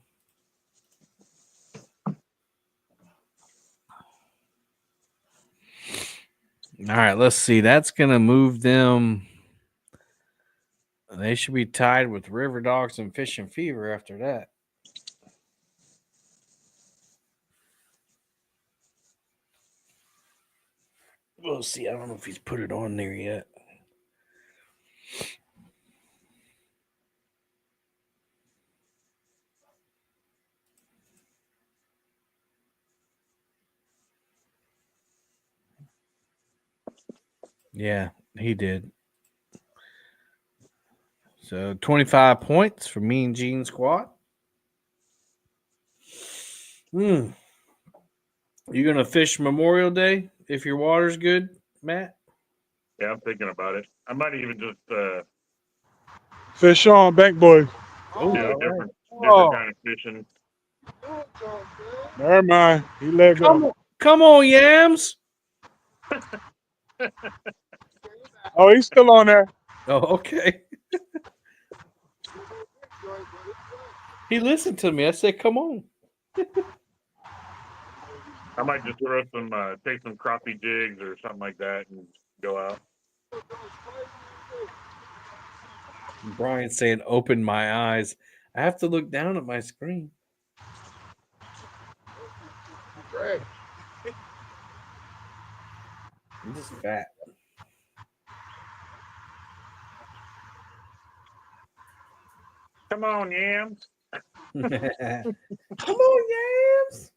All right, let's see. That's going to move them. They should be tied with River Dogs and Fishing Fever after that. We'll see. I don't know if he's put it on there yet. Yeah, he did. So 25 points for Mean Gene Squad. You gonna fish Memorial Day if your water's good, Matt? Yeah, I'm thinking about it. I might even just Fish on, bank boy. Oh, do a all right. different kind of fishing. Never mind. He let go. Come on, Yams. Oh, he's still on there. Oh, okay. He listened to me. I said, "Come on." I might just throw some, take some crappie jigs or something like that and go out. Brian's saying, "Open my eyes." I have to look down at my screen. Greg. I'm just fat. Come on, Yams. Come on, Yams.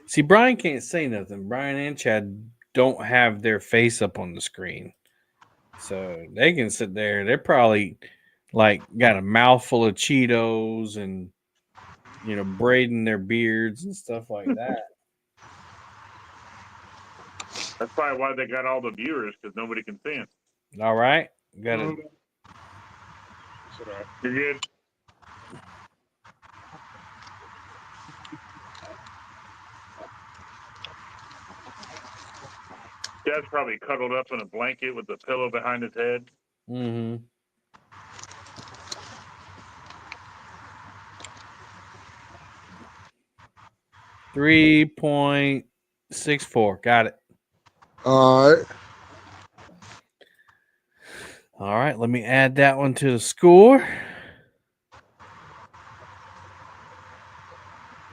See, Brian can't say nothing. Brian and Chad don't have their face up on the screen. So they can sit there. They're probably like got a mouthful of Cheetos and braiding their beards and stuff like that. That's probably why they got all the viewers, because nobody can see them. All right. Got it. You're good. Dad's probably cuddled up in a blanket with a pillow behind his head. Mm-hmm. $3.64. Got it. All right. All right. Let me add that one to the score.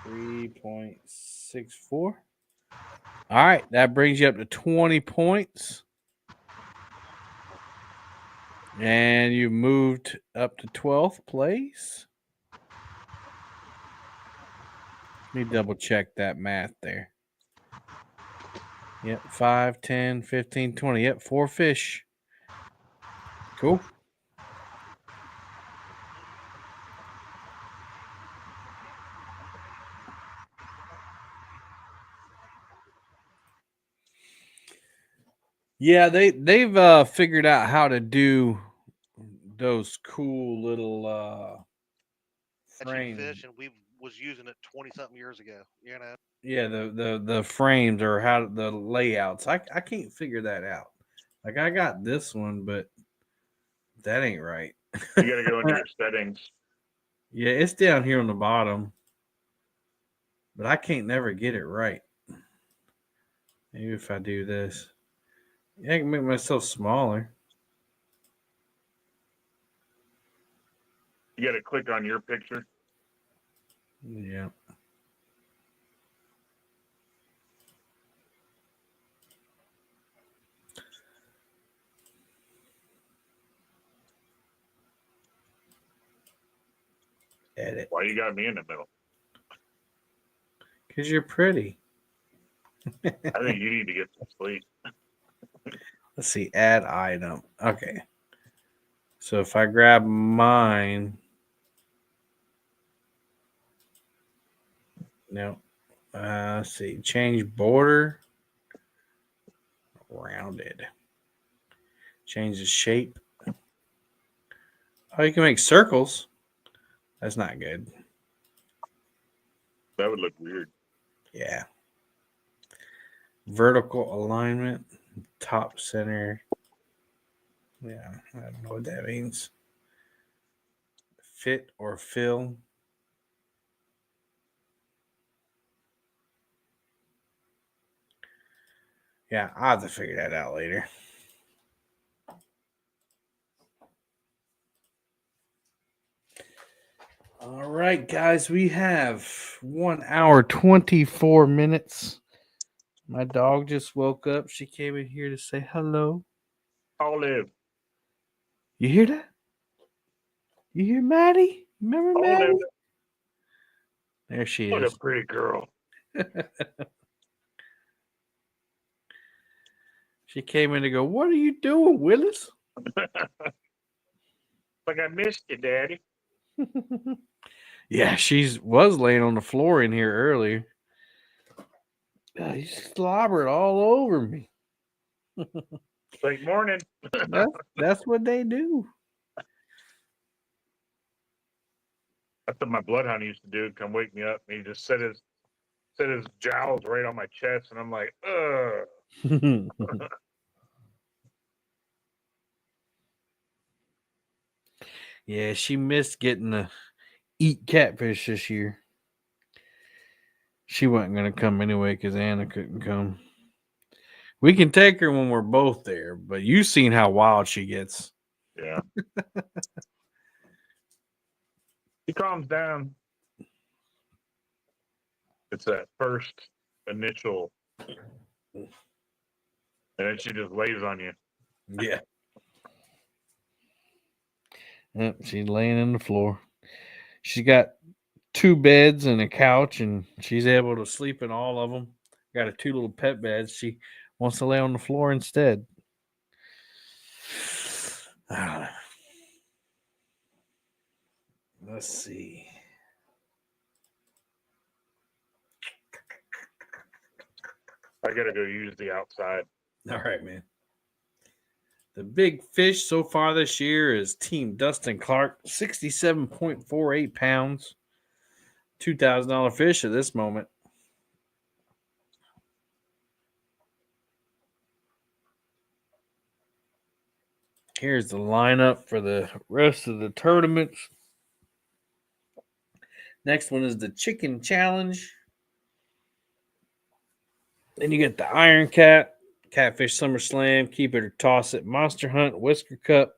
3.64. All right. That brings you up to 20 points. And you moved up to 12th place. Let me double check that math there. Yep, 5, 10, 15, 20. Yep, 4 fish. Cool. Yeah, they've figured out how to do those cool little frames. Fish, and we was using it 20-something years ago. Yeah, the frames or how the layouts. I can't figure that out. Like I got this one, but that ain't right. You got to go into your settings. Yeah, it's down here on the bottom, but I can't never get it right. Maybe if I do this, yeah, I can make myself smaller. You got to click on your picture. Yeah. Edit. Why you got me in the middle? Because you're pretty. I think you need to get some sleep. Let's see. Add item. Okay. So if I grab mine. No. Let's see. Change border. Rounded. Change the shape. Oh, you can make circles. That's not good. That would look weird. Yeah. Vertical alignment. Top center. Yeah, I don't know what that means. Fit or fill. Yeah, I'll have to figure that out later. All right, guys, we have 1 hour 24 minutes. My dog just woke up. She came in here to say hello. Olive. You hear that? You hear Maddie? Remember Maddie? Olive. There she What is. a pretty girl. She came in to go, what are you doing, Willis? Like, I missed you, Daddy. Yeah, she was laying on the floor in here earlier. You slobbered all over me. Late morning. That's what they do. That's what my bloodhound used to do. Come wake me up. And he just set his jowls right on my chest, and I'm like, ugh. Yeah, she missed getting to eat catfish this year. She wasn't going to come anyway because Anna couldn't come. We can take her when we're both there, but you've seen how wild she gets. Yeah. He calms down. It's that first initial, and then she just lays on you. Yeah. Yep, she's laying on the floor. She's got 2 beds and a couch, and she's able to sleep in all of them. Got her 2 little pet beds. She wants to lay on the floor instead. Let's see. I gotta go use the outside. All right, man. The big fish so far this year is Team Dustin Clark, 67.48 pounds. $2,000 fish at this moment. Here's the lineup for the rest of the tournaments. Next one is the Chicken Challenge. Then you get the Iron Cat, Catfish SummerSlam, Keep It or Toss It, Monster Hunt, Whisker Cup.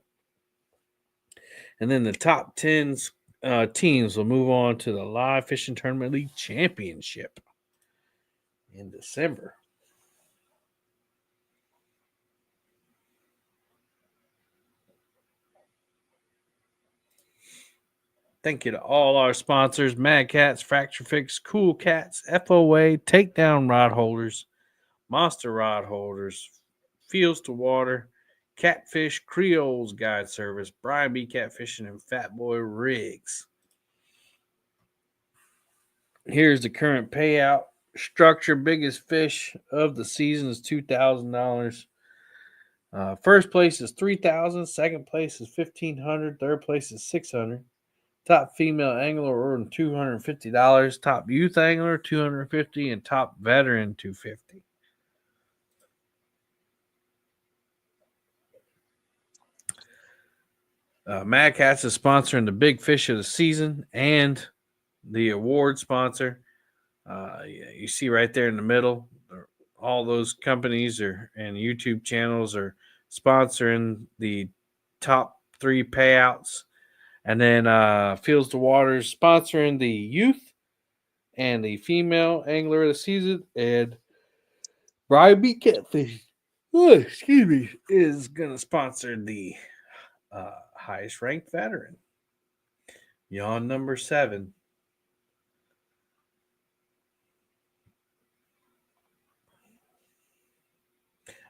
And then the top 10 teams will move on to the Live Fishing Tournament League Championship in December. Thank you to all our sponsors, Mad Cats, Fracturefix, Kool Cats, FOA, Takedown Rod Holders, Monster Rod Holders, Fields to Water, Catfish, Creole's Guide Service, Brian B. Catfishing, and Fat Boy Rigs. Here's the current payout structure. Biggest fish of the season is $2,000. First place is $3,000. Second place is $1,500. Third place is $600. Top female angler earned $250. Top youth angler $250, and top veteran $250. Mad Cats is sponsoring the big fish of the season and the award sponsor. You see right there in the middle, all those companies and YouTube channels are sponsoring the top 3 payouts. And then Fields to Waters sponsoring the youth and the female angler of the season. And Brian B. Catfish, is going to sponsor the highest ranked veteran. Yawn number 7.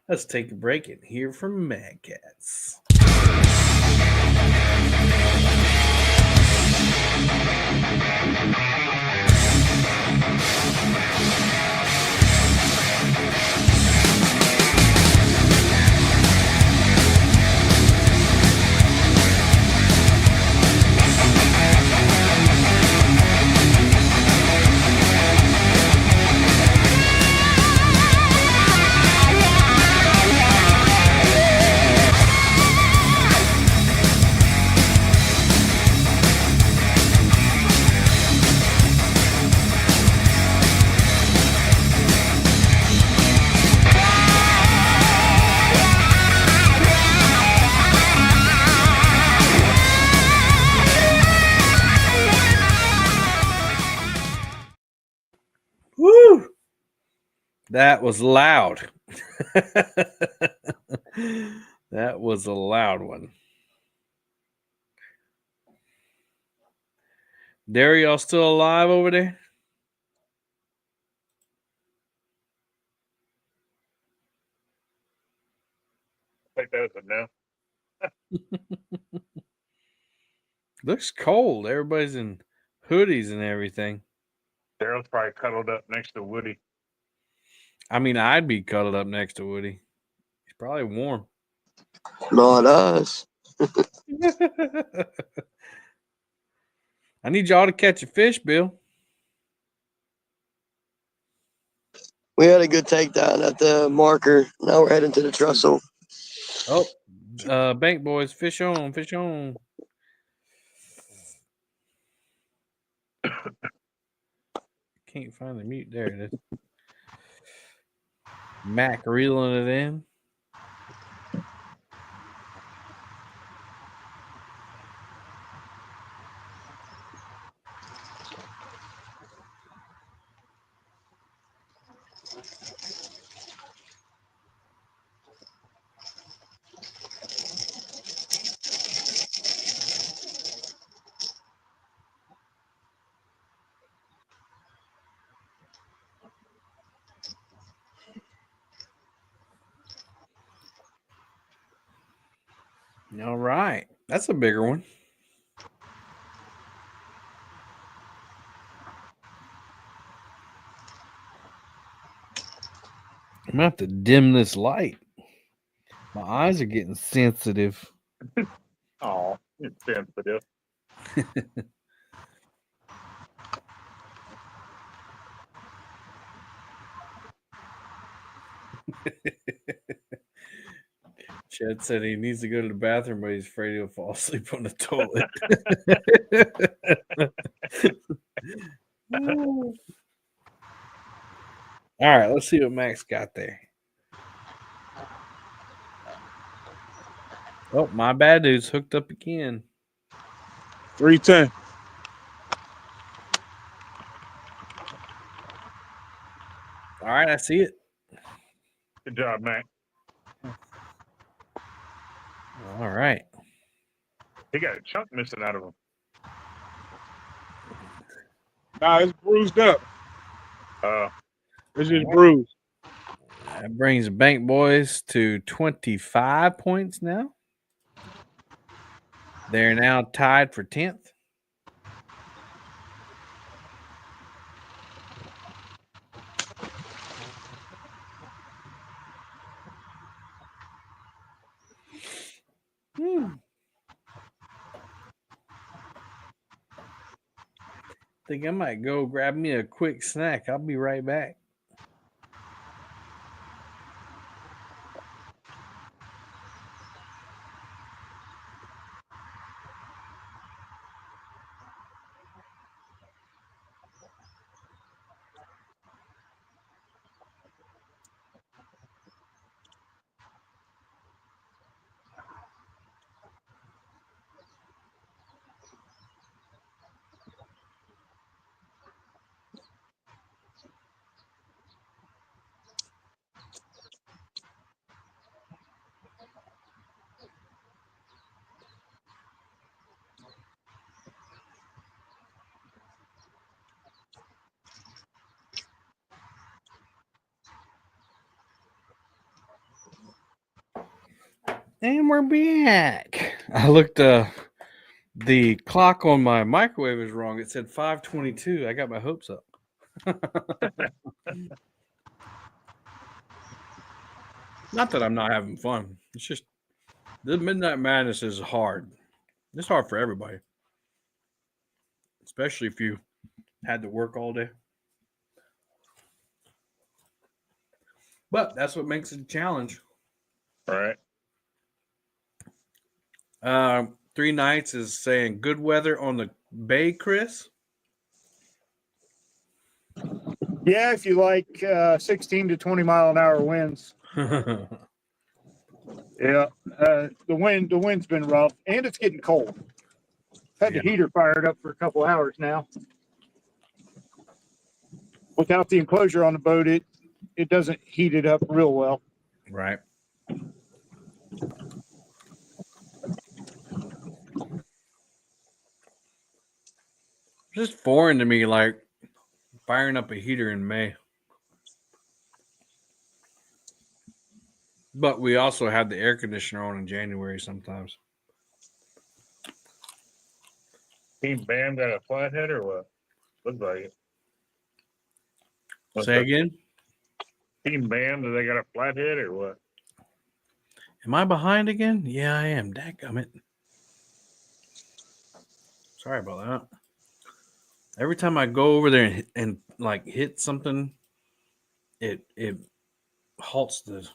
Let's take a break and hear from Mad Cats. Woo! That was loud. That was a loud one. There, y'all still alive over there? I think that was a no. Looks cold. Everybody's in hoodies and everything. Daryl's probably cuddled up next to Woody. I mean, I'd be cuddled up next to Woody. He's probably warm. Not us. I need y'all to catch a fish, Bill. We had a good takedown at the marker. Now we're heading to the trestle. Oh, bank boys, fish on, fish on. Can't find the mute. There it is. Mac reeling it in. All right. That's a bigger one. I'm going to have to dim this light. My eyes are getting sensitive. Oh, it's sensitive. Chad said he needs to go to the bathroom, but he's afraid he'll fall asleep on the toilet. All right, let's see what Max got there. Oh, my bad, dude's hooked up again. 310. All right, I see it. Good job, Mac. All right. He got a chunk missing out of him. Nah, it's bruised up. It's just All right. bruised. That brings Bank Boys to 25 points now. They're now tied for 10th. Think I might go grab me a quick snack. I'll be right back. And we're back. I looked. The clock on my microwave is wrong. It said 5:22. I got my hopes up. Not that I'm not having fun. It's just the Midnight Madness is hard. It's hard for everybody, especially if you had to work all day. But that's what makes it a challenge. All right. 3 nights is saying good weather on the bay, Chris. Yeah, if you like 16 to 20 mile an hour winds. Yeah, the wind's been rough, and it's getting cold. Had the heater fired up for a couple hours now. Without the enclosure on the boat, it doesn't heat it up real well. Right. It's just foreign to me, like firing up a heater in May. But we also have the air conditioner on in January sometimes. Team Bam got a flathead or what? Looks like it. Say again? Team Bam, do they got a flathead or what? Am I behind again? Yeah, I am. Dadgummit. Sorry about that. Every time I go over there and like hit something, it halts the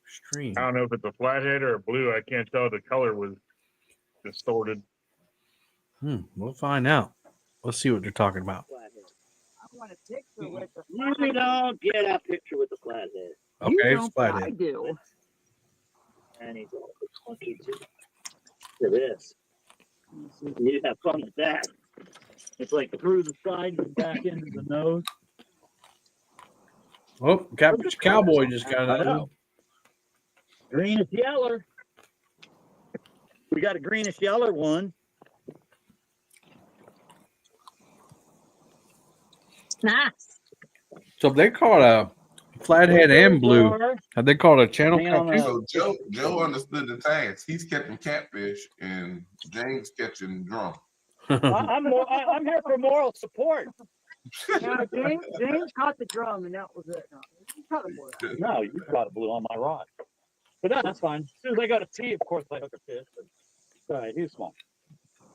stream. I don't know if it's a flathead or a blue. I can't tell. The color was distorted. We'll find out. Let's see what they're talking about. I want a picture with the You don't get a picture with the flathead. Okay, You it's don't, but I flathead. do. And he's all clunky too. Look at this. You have fun with that. It's like through the side and back into the nose. Oh, Catfish Cowboy just got I it. know. Greenish yeller. We got a greenish yeller one. Nice. So if they call it a flathead and blue, have they called it a channel Hang on, catfish? So Joe understood the task. He's catching catfish, and James catching drum. I'm here for moral support. Now, James caught the drum, and that was it. No, you caught a boy. No, you got a blue on my rod. But that's fine. As soon as I got a T, of course I hook a fish. But, all right, he's small.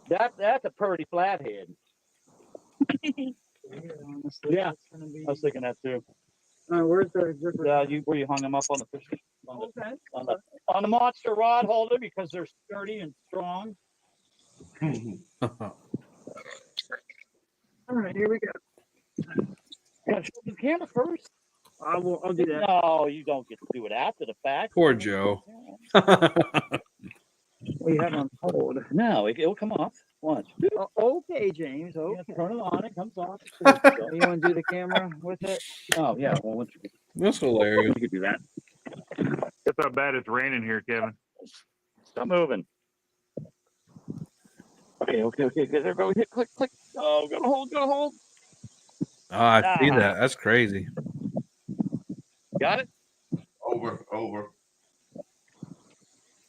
That's a pretty flathead. Yeah, I was thinking that too. Where's the zipper? Where you hung them up on the fish? Okay. On the monster rod holder because they're sturdy and strong. All right, here we go. Gotta show the camera first. I'll do that. No, you don't get to do it after the fact. Poor Joe. We have on hold. No, it'll come off. Watch. Okay, James. Okay. Yeah, turn it on. It comes off. You want to do the camera with it? Oh yeah. Well, once you That's hilarious. could do that. It's how bad it's raining here, Kevin. Stop moving. Okay. There go. Hit. Click. Oh, gotta hold. Oh, I see that. That's crazy. Got it. Over.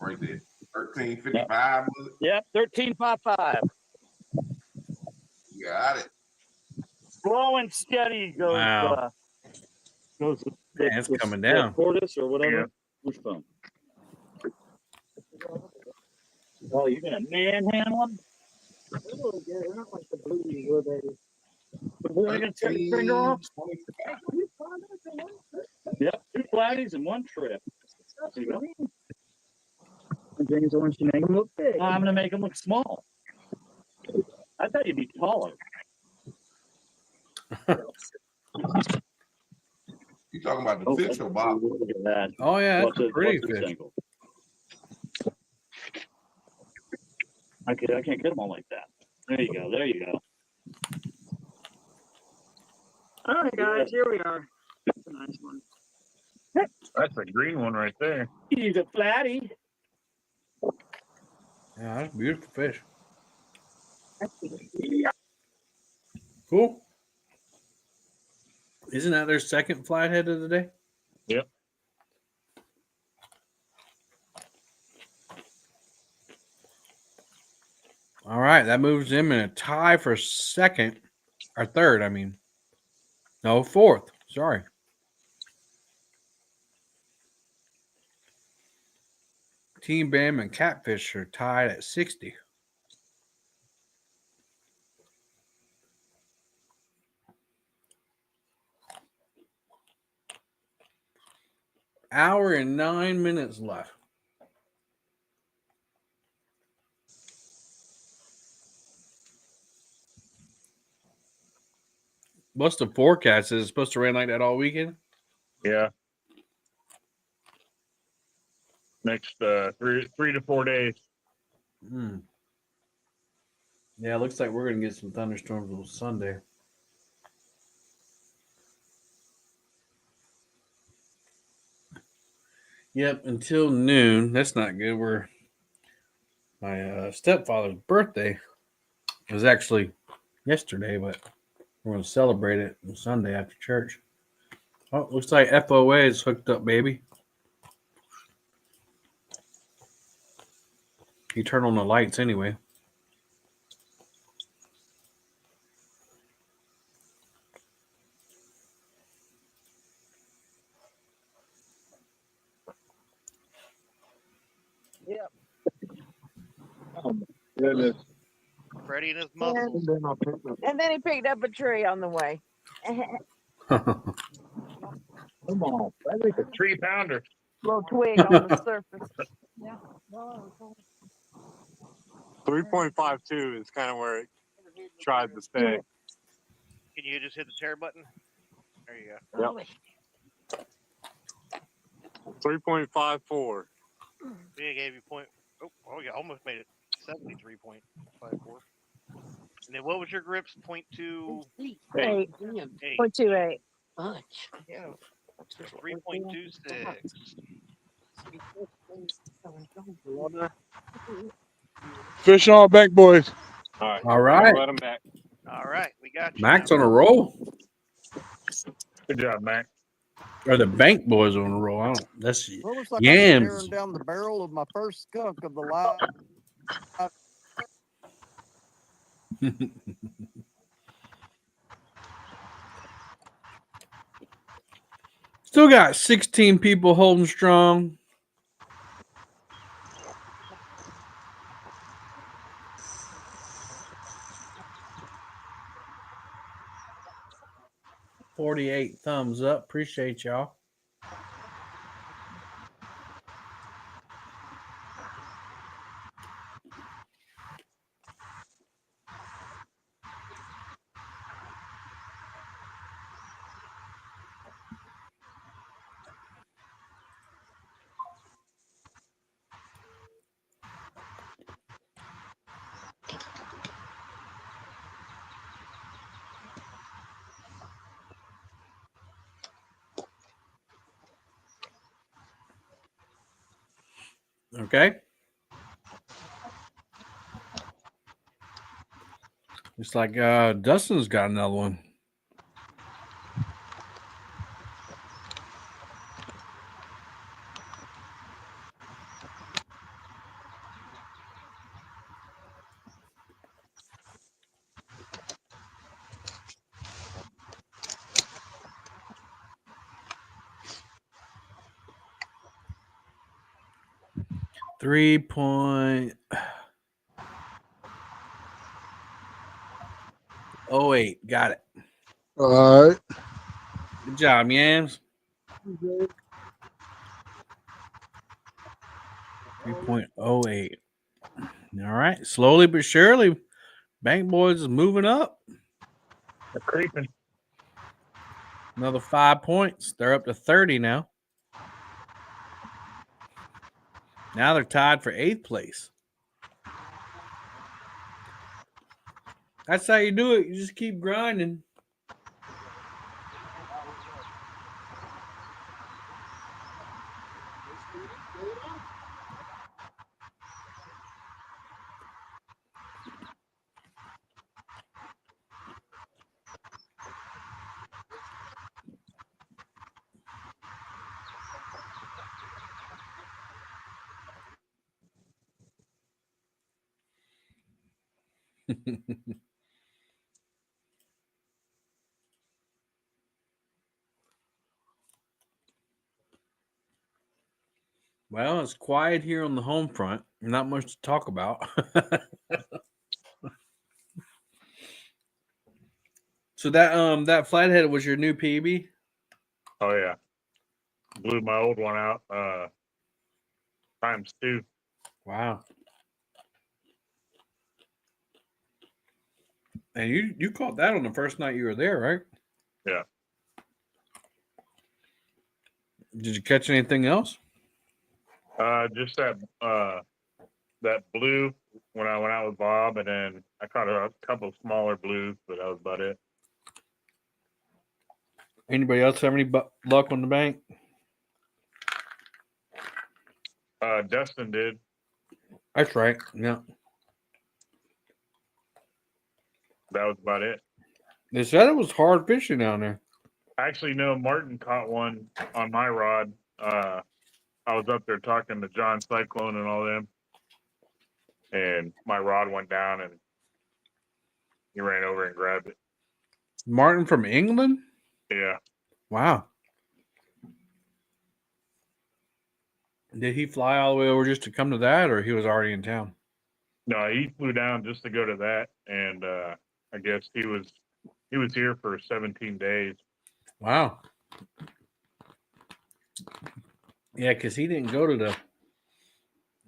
Right there. 1355. Yep. 13.55. Got it. Slow and steady goes. Wow. Goes. Man, it's coming down. Tortoise or whatever. Yeah. Which phone? Oh, you're gonna manhandle them? They're not like the blues, were they? We're gonna take the finger off. Yep, 2 flatties and 1 trip. There you go. James wants to make them look big. I'm gonna make them look small. I thought you'd be taller. You talking about the fish or Bob? Look at that. Oh yeah, that's a pretty fish. I can't get them all like that. There you go. All right, guys, here we are. That's a nice one. That's a green one right there. He's a flatty. Yeah, that's a beautiful fish. Cool. Isn't that their second flathead of the day? Yep. All right, that moves him in a tie for second or third. I mean, no, fourth. Sorry. Team Bam and Catfish are tied at 60. Hour and 9 minutes left. What's the forecast? Is it supposed to rain like that all weekend? Yeah. Next 3 to 4 days. Yeah, it looks like we're going to get some thunderstorms on Sunday. Yep, until noon. That's not good. My stepfather's birthday was actually yesterday, but we're going to celebrate it on Sunday after church. Oh, looks like FOA is hooked up, baby. You turn on the lights anyway. Yep. Oh my goodness. Freddie and his muscles. And then he picked up a tree on the way. Come on, that is a 3-pounder. Little twig on the surface. Yeah. 3.52 is kind of where it tries to stay. Can you just hit the tear button? There you go. Yep. 3.54. We gave you point. Oh, you almost made it 73.54. And then what was your grips? 0.2. 8. 0.28. Much. Yeah. 3.26. Fish on back, boys. All right. Let him back. All right, we got you. Mac's on a roll. Good job, Mac. Or the bank boys on a roll. I don't. That's Well, looks like I'm Yams. staring down the barrel of my first skunk of the live. Still got 16 people holding strong. $48 thumbs up. Appreciate y'all. Okay. It's like Dustin's got another one. $3.08. Got it. All right. Good job, Yams. 3.08. All right. Slowly but surely, Bank Boys is moving up. They're creeping. Another 5 points. They're up to 30 now. Now they're tied for 8th place. That's how you do it. You just keep grinding. Well, it's quiet here on the home front. Not much to talk about. So that flathead was your new PB? Oh yeah, blew my old one out times 2. Wow. And you caught that on the first night you were there, right? Yeah. Did you catch anything else? Just that blue when I went out with Bob, and then I caught a couple smaller blues, but that was about it. Anybody else have any luck on the bank? Dustin did. That's right. Yeah. That was about it. They said it was hard fishing down there. Actually, no, Martin caught one on my rod. I was up there talking to John Cyclone and all them, and my rod went down, and he ran over and grabbed it. Martin from England? Yeah. Wow. Did he fly all the way over just to come to that, or he was already in town? No, he flew down just to go to that, and I guess he was here for 17 days. Wow. Yeah, because he didn't go to the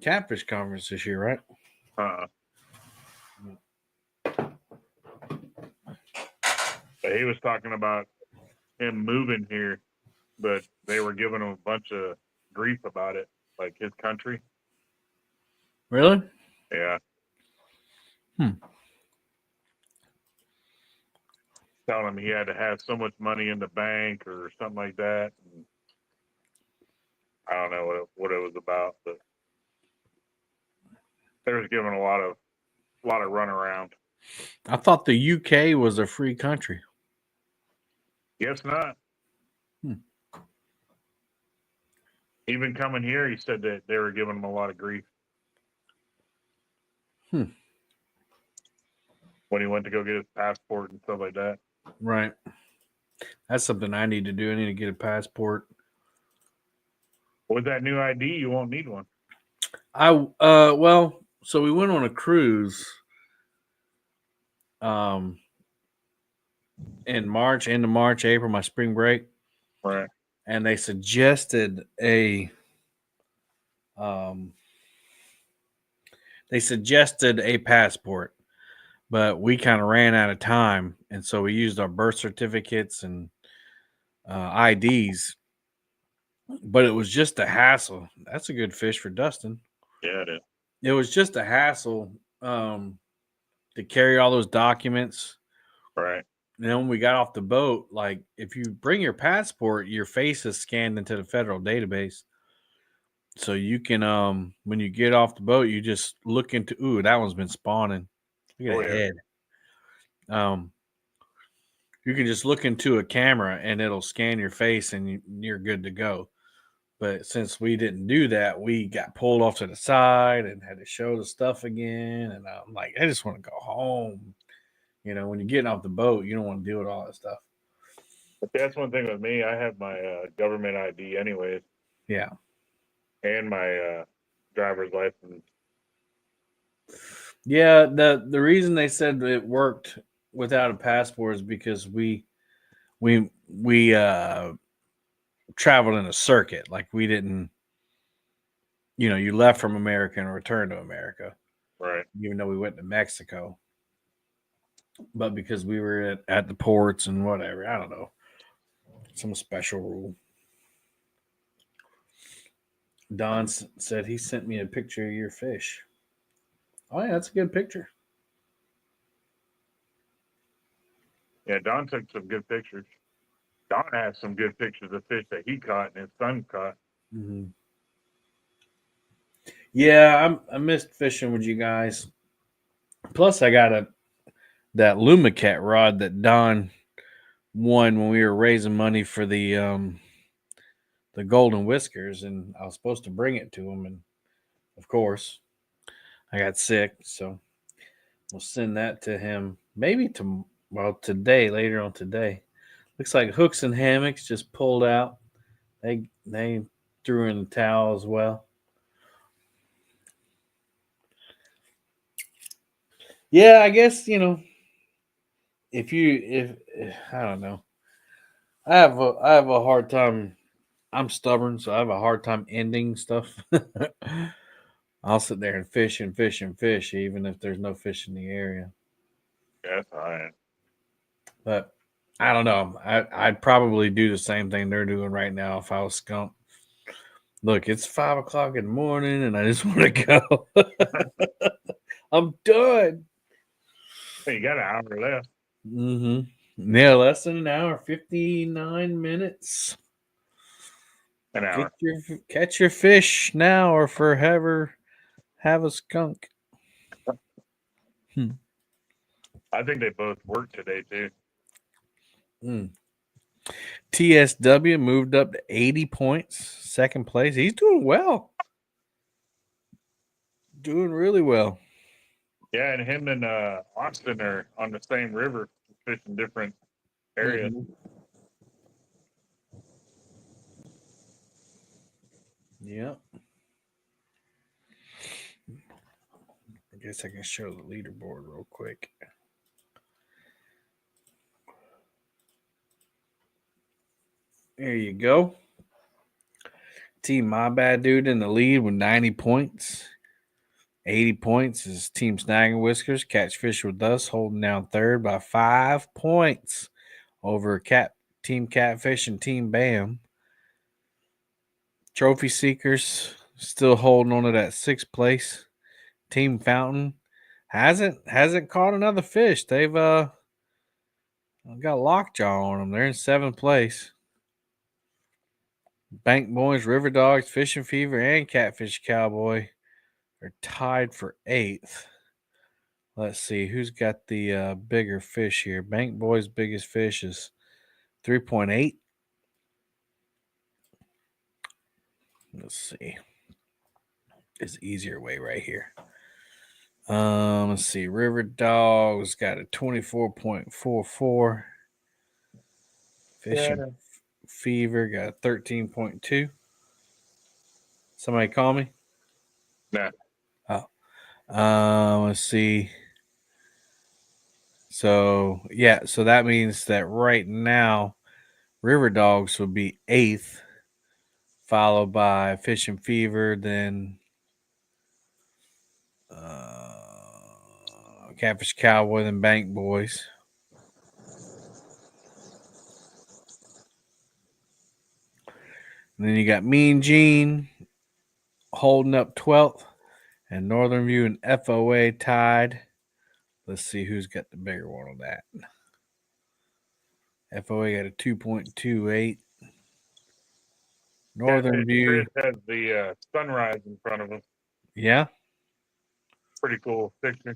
Catfish conference this year, right? But he was talking about him moving here, but they were giving him a bunch of grief about it, like his country. Really? Yeah. Hmm. Telling him he had to have so much money in the bank or something like that. And I don't know what it was about, but they was giving a lot of runaround. I thought the UK was a free country. Guess not. Hmm. Even coming here, he said that they were giving him a lot of grief. Hmm. When he went to go get his passport and stuff like that. Right. That's something I need to do. I need to get a passport. With that new ID, you won't need one. Well, so we went on a cruise in March, end of March, April, my spring break. Right. And they suggested a passport, but we kind of ran out of time, and so we used our birth certificates and IDs. But it was just a hassle. That's a good fish for Dustin. Yeah, it is. It was just a hassle to carry all those documents. Right. And then when we got off the boat, like if you bring your passport, your face is scanned into the federal database. So you can when you get off the boat, you just look into that one's been spawning. Look at the head. You can just look into a camera and it'll scan your face and you're good to go. But since we didn't do that, we got pulled off to the side and had to show the stuff again. And I'm like, I just want to go home. You know, when you're getting off the boat, you don't want to deal with all that stuff. But that's one thing with me. I have my government ID anyways. Yeah. And my driver's license. Yeah, the reason they said it worked without a passport is because we traveled in a circuit. Like we didn't, you left from America and returned to America. Right. Even though we went to Mexico. But because we were at the ports and whatever, I don't know. Some special rule. Don said he sent me a picture of your fish. Oh, yeah, that's a good picture. Yeah, Don took some good pictures. Don has some good pictures of fish that he caught and his son caught. Mm-hmm. Yeah, I missed fishing with you guys. Plus, I got that Lumacat rod that Don won when we were raising money for the Golden Whiskers, and I was supposed to bring it to him, and of course, I got sick, so We'll send that to him maybe today, later on today. Looks like hooks and hammocks just pulled out. They threw in the towel as well. Yeah, I guess if I don't know, I have a hard time. I'm stubborn, so I have a hard time ending stuff. I'll sit there and fish and fish and fish, even if there's no fish in the area. Yeah, that's all right. But I don't know. I'd probably do the same thing they're doing right now if I was skunk. Look, it's 5 o'clock in the morning, and I just want to go. I'm done. Hey, you got an hour left. Mm-hmm. Yeah, less than an hour, 59 minutes. An hour. Catch your fish now, or forever have a skunk. I think they both worked today too. TSW moved up to 80 points, second place. He's doing well. Doing really well. Yeah, and him and Austin are on the same river, fishing different areas. Yep. I guess I can show the leaderboard real quick. There you go. Team My Bad Dude in the lead with 90 points. 80 points is Team Snagging Whiskers. Catfish with us holding down third by 5 points over Team Catfish and Team Bam. Trophy Seekers still holding on to that 6th place. Team Fountain hasn't caught another fish. They've got lockjaw on them. They're in 7th place. Bank Boys, River Dogs, Fishing Fever, and Catfish Cowboy are tied for 8th. Let's see who's got the bigger fish here. Bank Boy's biggest fish is 3.8. Let's see. It's easier way right here. Let's see. River Dogs got a 24.44. Fishing Fever got a 13.2. Somebody call me? Nah. Oh. Let's see. So that means that right now River Dogs will be 8th, followed by Fishing Fever, then Catfish Cowboy, then Bank Boys. And then you got Mean Gene holding up 12th, and Northern View and FOA tied. Let's see who's got the bigger one on that. FOA got a 2.28. Northern View. Chris has the sunrise in front of him. Yeah. Pretty cool picture.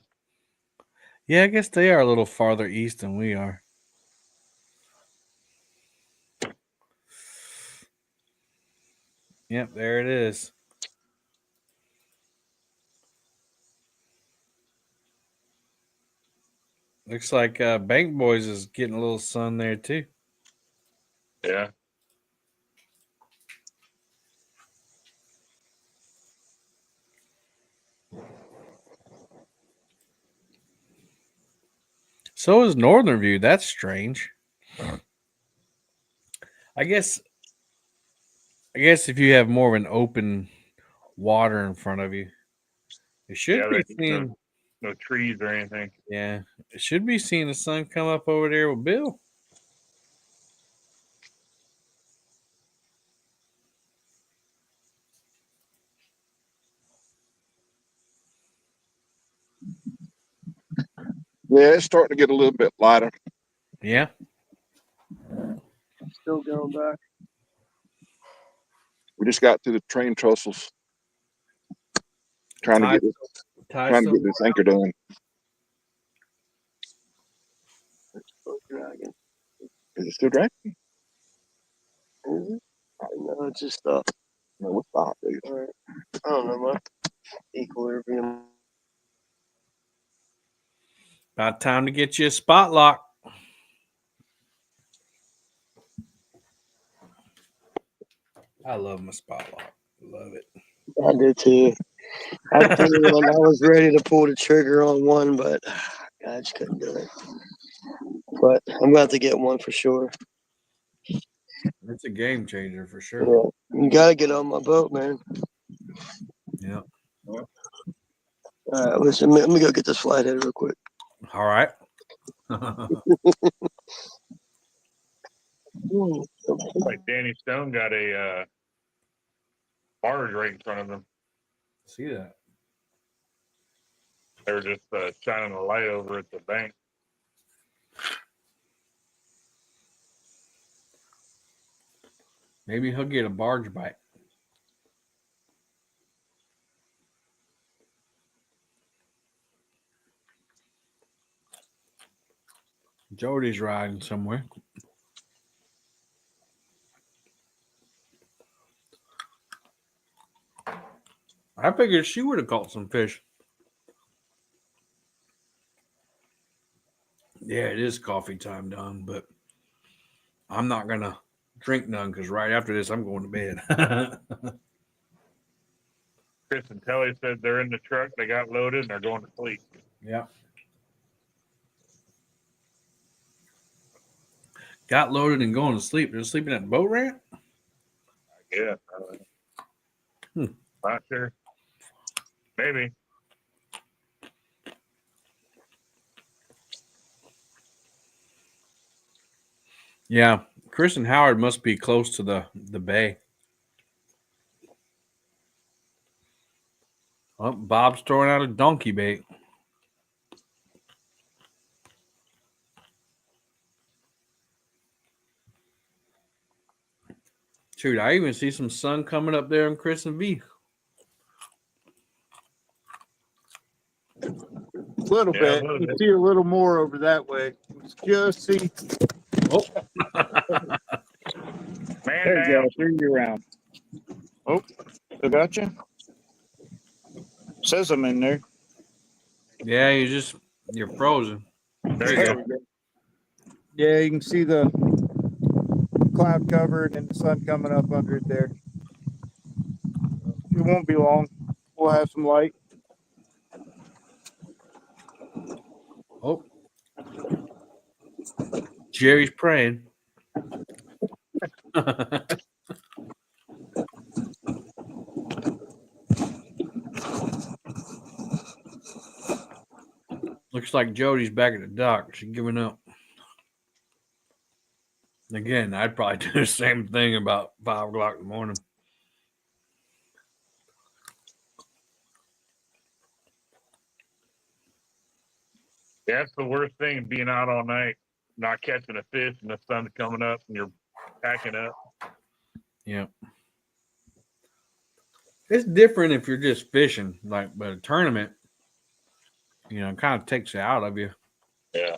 Yeah, I guess they are a little farther east than we are. Yep, there it is. Looks like Bank Boys is getting a little sun there too. Yeah. So is Northern View. That's strange. I guess if you have more of an open water in front of you, it should be seeing no trees or anything. Yeah, it should be seeing the sun come up over there with Bill. Yeah, it's starting to get a little bit lighter. Yeah. Still going back. We just got to the train trestles. Trying to get this anchor done. Dragging. Is it still dragging? Is it? No, it's just stuff. No, what's the hot dude? I don't know, man. Equilibrium. About time to get you a spot lock. I love my spot lock. Love it. I did too. I threw one. I was ready to pull the trigger on one, but I just couldn't do it. But I'm going to have to get one for sure. It's a game changer for sure. Yeah, you got to get on my boat, man. Yeah. All right, listen, let me go get this flathead real quick. All right. Like Danny Stone got a barge right in front of him. See that? They were just shining a light over at the bank. Maybe he'll get a barge bite. Jody's riding somewhere. I figured she would have caught some fish. Yeah, it is coffee time, Don, but I'm not going to drink none because right after this, I'm going to bed. Chris and Telly said they're in the truck. They got loaded and they're going to sleep. Yeah. Got loaded and going to sleep. They're sleeping at the boat ramp? Yeah. Not sure. Maybe. Yeah. Chris and Howard must be close to the bay. Oh, Bob's throwing out a donkey bait. Shoot, I even see some sun coming up there in Chris and V. A little bit. You see a little more over that way. Just see. Oh. Man there you down. go. Turn you around. Oh, I got you. Says I'm in there. Yeah, you're frozen. There you go. Yeah, you can see the cloud covered and the sun coming up under it there. It won't be long. We'll have some light. Oh. Jerry's praying. Looks like Jody's back at the dock. She's giving up. Again, I'd probably do the same thing about 5 o'clock in the morning. That's the worst thing, being out all night, not catching a fish, and the sun's coming up, and you're packing up. Yeah. It's different if you're just fishing, but a tournament, it kind of takes it out of you. Yeah.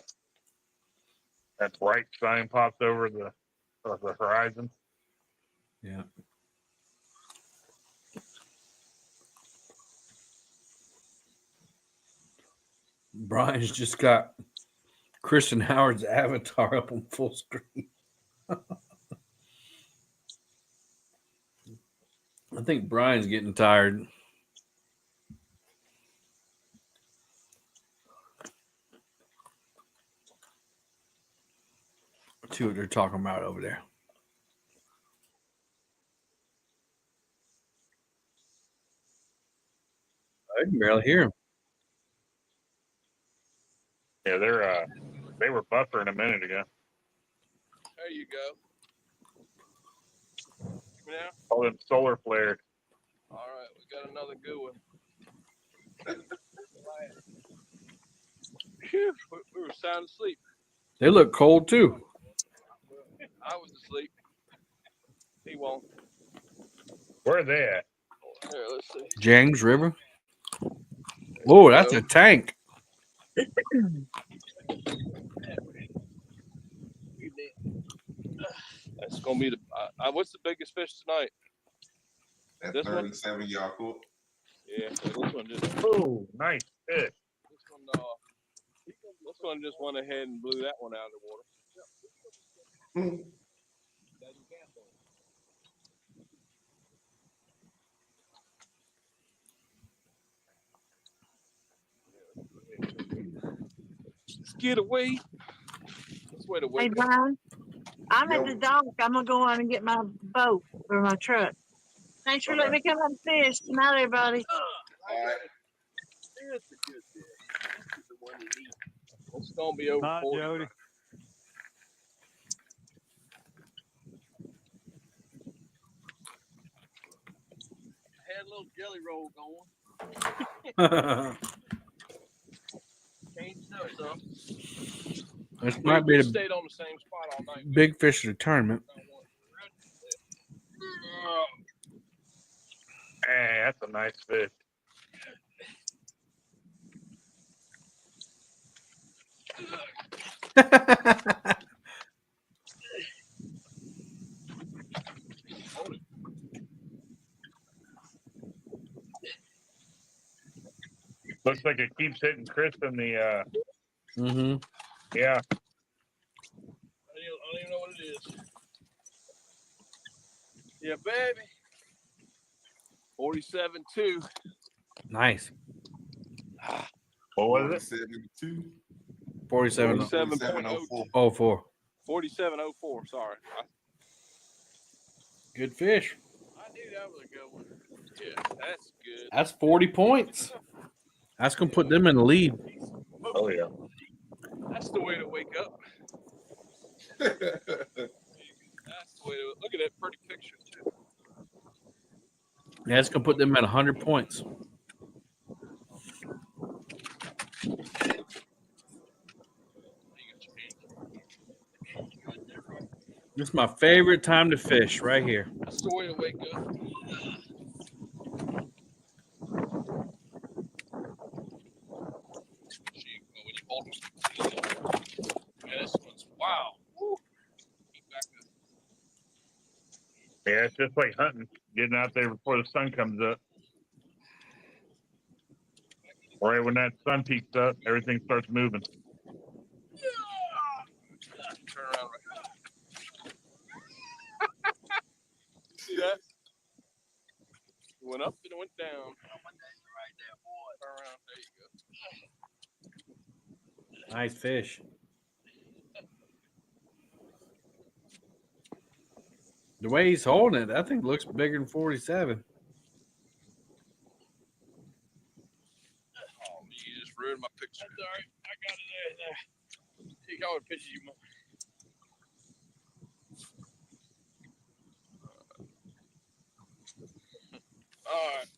That bright sign pops over the horizon. Yeah. Brian's just got Kristen Howard's avatar up on full screen. I think Brian's getting tired. Let's see what they're talking about over there. I can barely hear him. Yeah, they were buffering a minute ago. There you go. Now? All them solar flares. All right, we got another good one. Phew, we were sound asleep. They look cold too. I was asleep. He won't. Where are they at? Here, let's see. James River. Oh, that's a tank. That's gonna be the. What's the biggest fish tonight? That This 37 yard hook. Yeah, so this one just. Oh, nice fish. This one, let's this one just went ahead and blew that one out of the water. Let's get away. Let's wait to Hey, wake up. Brian, I'm at Yo. the dock. I'm gonna go on and get my boat or my truck. Thanks for letting me come out and fish. Good night, everybody. All right. That's a good fish. This is the one you need. It's gonna be over Not 40. Jody. I had a little jelly roll going. Changed up some. This might be We the stayed on the same spot all night. big fish of the tournament. Hey, that's a nice fish. Looks like it keeps hitting Chris in the Mm-hmm. yeah. I don't even know what it is. Yeah, baby. 47.2. Nice. What was it? 47.2. 47.04. 47.04. Sorry. Good fish. I knew that was a good one. Yeah, that's good. That's 40 points. That's going to put them in the lead. Oh, yeah. That's the way to wake up. That's the way to look at that pretty picture, too. Yeah, it's going to put them at 100 points. This is my favorite time to fish right here. That's the way to wake up. Yeah, this one's wow. Woo. Yeah, it's just like hunting, getting out there before the sun comes up. Right when that sun peaks up, everything starts moving. Turn around right. See that? It went up and it went down. Turn around. There you go. Nice fish. The way he's holding it, that thing looks bigger than 47. Oh, you just ruined my picture. That's all right. I got it there. Take all the pictures you want. All right.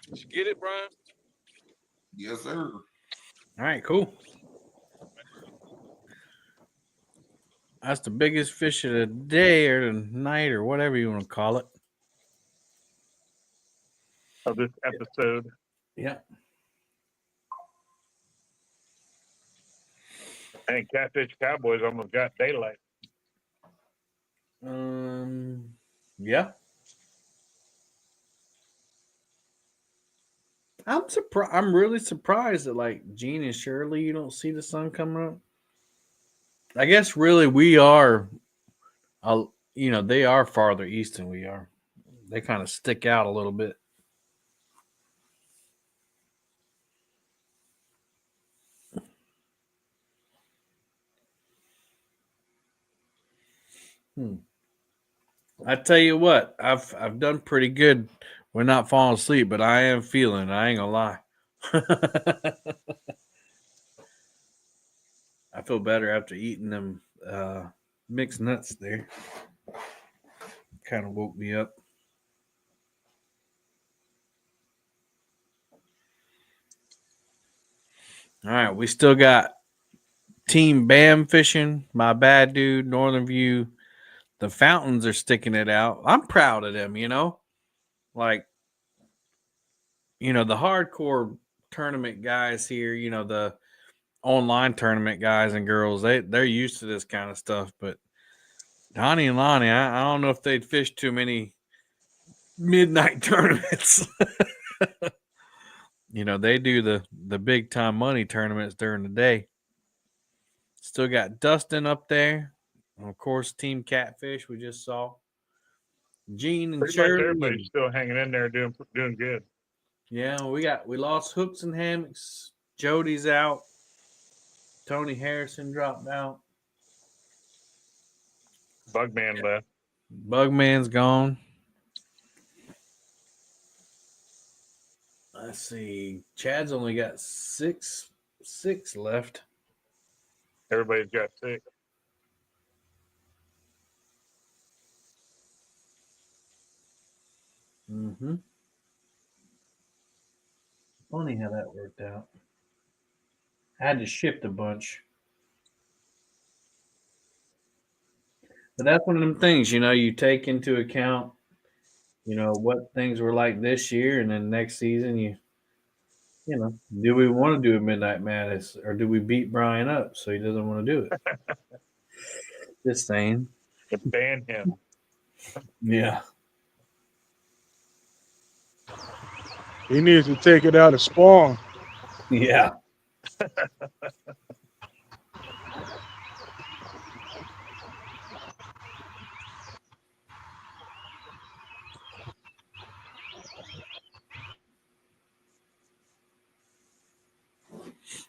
Did you get it, Brian? Yes, sir. All right, cool. That's the biggest fish of the day or the night or whatever you want to call it. Of this episode. Yeah. And Catfish Cowboys almost got daylight. Yeah. I'm surprised. I'm really surprised that like Gene and Shirley, you don't see the sun coming up. I guess really we are, they are farther east than we are. They kind of stick out a little bit. I tell you what, I've done pretty good. We're not falling asleep, but I am feeling. I ain't gonna lie. I feel better after eating them mixed nuts there. Kind of woke me up. All right, we still got Team Bam Fishing, my bad dude, Northern View. The Fountains are sticking it out. I'm proud of them, Like, the hardcore tournament guys here, the online tournament guys and girls, they're used to this kind of stuff. But Donnie and Lonnie, I don't know if they'd fish too many midnight tournaments. You know, they do the big time money tournaments during the day. Still got Dustin up there. And of course, Team Catfish we just saw. Gene and Pretty much Shirley. everybody's And, still hanging in there doing good. yeah, we lost Hooks and Hammocks. Jody's out. Tony Harrison dropped out. Bugman left. Bugman's gone. Let's see. Chad's only got six left. Everybody's got 6. Mm-hmm. Funny how that worked out. I had to shift a bunch. But that's one of them things, you know, you take into account, you know, what things were like this year, and then next season you know, do we want to do a Midnight Madness, or do we beat Brian up so he doesn't want to do it? Just saying. Ban him. Yeah. He needs to take it out of Spawn. Yeah.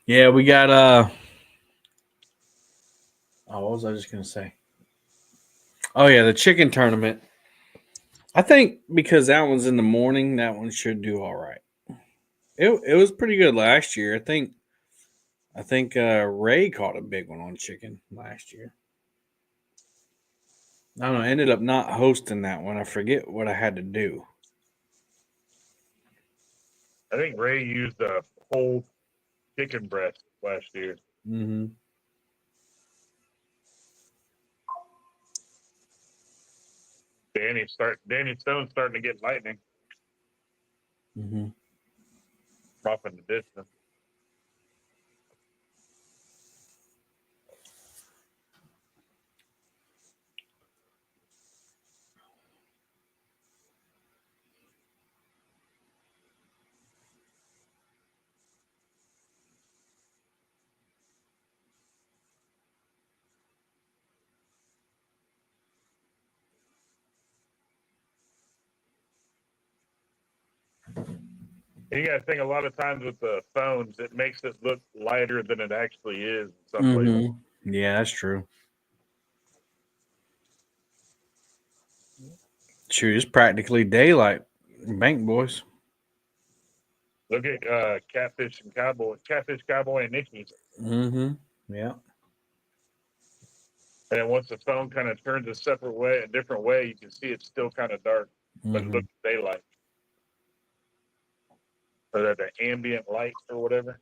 Yeah, we got what was I just gonna say? Oh yeah, the chicken tournament. I think because that one's in the morning, that one should do all right. It was pretty good last year. I think Ray caught a big one on chicken last year. I don't know. I ended up not hosting that one. I forget what I had to do. I think Ray used a whole chicken breast last year. Mm-hmm. Danny Stone's starting to get lightning. Mm-hmm. Off in the distance. You got to think a lot of times with the phones, it makes it look lighter than it actually is in some places. Yeah, that's true. Shoot, it's practically daylight, Bank Boys. Look at Catfish, Cowboy, and Nikki. Mm-hmm. Yeah. And then once the phone kind of turns a different way, you can see it's still kind of dark, but it looks daylight. Or that the ambient light or whatever.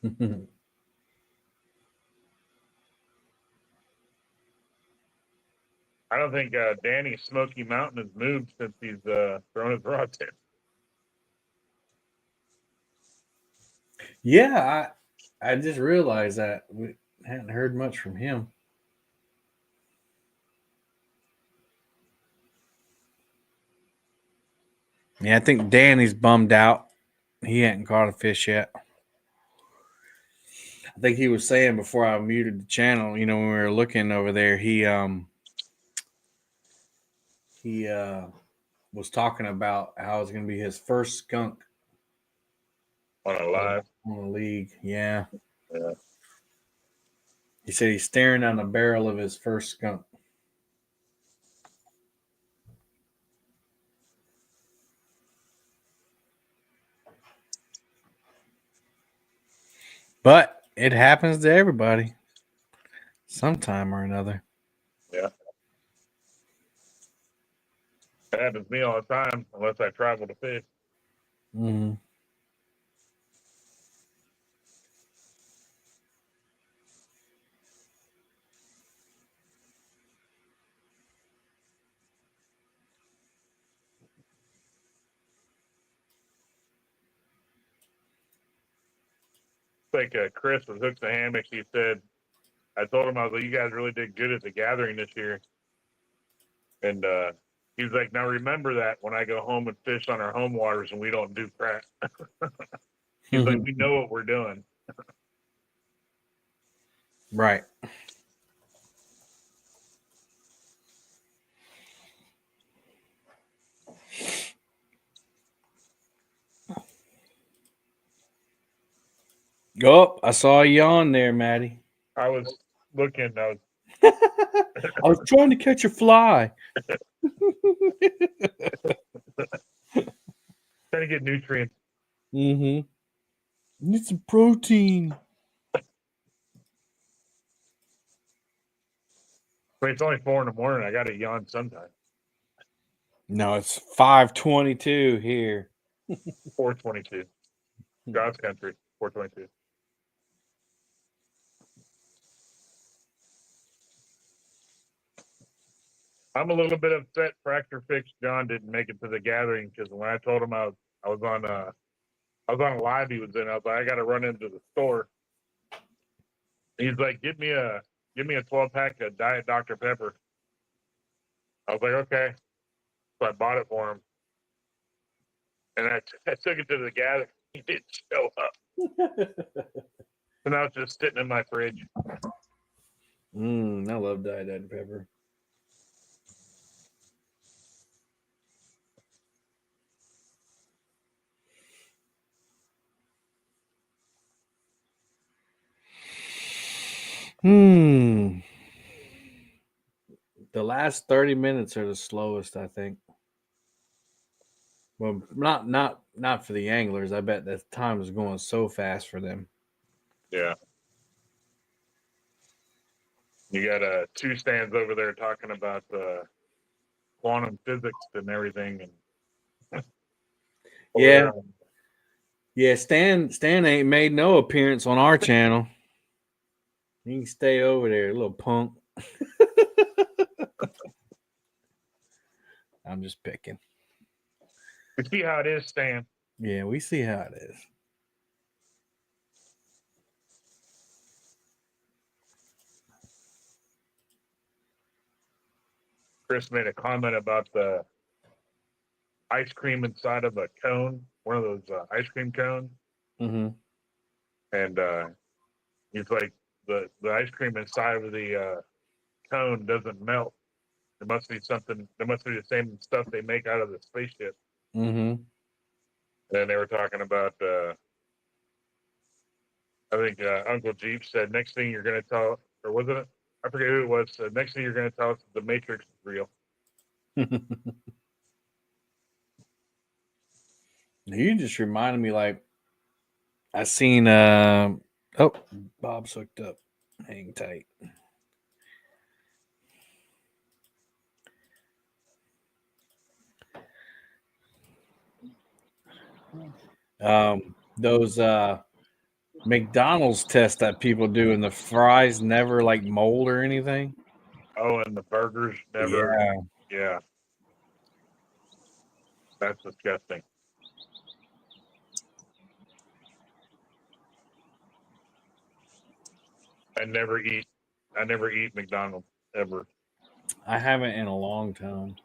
I don't think Danny Smoky Mountain has moved since he's thrown his rod tip. Yeah, I just realized that we hadn't heard much from him. Yeah, I think Danny's bummed out. He hadn't caught a fish yet. I think he was saying before I muted the channel, you know, when we were looking over there, he was talking about how it's going to be his first skunk on a live on a league. Yeah. Yeah. He said he's staring down the barrel of his first skunk. But it happens to everybody sometime or another. Yeah. It happens to me all the time, unless I travel to fish. Mm-hmm. Like Chris with Hooks and Hammocks, he said, I told him, I was like, you guys really did good at the gathering this year. And he was like, now remember that when I go home and fish on our home waters and we don't do crap. He's like, we know what we're doing. Right. Oh, I saw a yawn there, Maddie. I was looking, I was trying to catch a fly. Trying to get nutrients. Mm-hmm. Need some protein. But it's only 4 a.m. I got to yawn sometime. No, it's 5:22 here. 4:22. God's country. 4:22. I'm a little bit upset. Fracturefix John didn't make it to the gathering because when I told him I was on a live he was in, I was like, I got to run into the store. He's like, give me a 12-pack of Diet Dr. Pepper. I was like, okay. So I bought it for him, and I took it to the gathering. He didn't show up. So now it's just sitting in my fridge. I love Diet Dr. Pepper. The last 30 minutes are the slowest, I think. Well, not for the anglers. I bet that time is going so fast for them. Yeah. You got 2 stands over there talking about quantum physics and everything. And Yeah. Yeah, Stan ain't made no appearance on our channel. You can stay over there, little punk. I'm just picking. We see how it is, Stan. Yeah, we see how it is. Chris made a comment about the ice cream inside of a cone, one of those ice cream cones. Mm-hmm. And he's like, the ice cream inside of the cone doesn't melt. There must be the same stuff they make out of the spaceship. Mm-hmm. And they were talking about, I think Uncle Jeep said, next thing you're going to tell, or wasn't it? I forget who it was. Said, next thing you're going to tell us the Matrix is real. You just reminded me, like, I seen, Bob's hooked up. Hang tight. Those McDonald's tests that people do, and the fries never like mold or anything. Oh, and the burgers never. Yeah. That's disgusting. I never eat McDonald's ever. I haven't in a long time.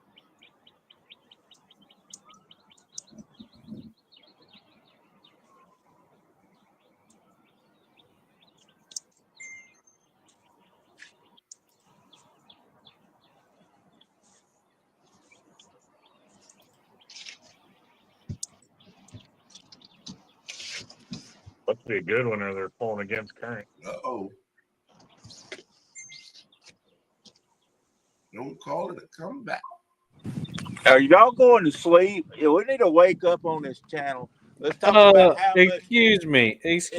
Must be a good one, or they're pulling against current. Uh-oh. Don't call it a comeback. Are y'all going to sleep? Yeah, we need to wake up on this channel. Let's talk about how excuse me. Let's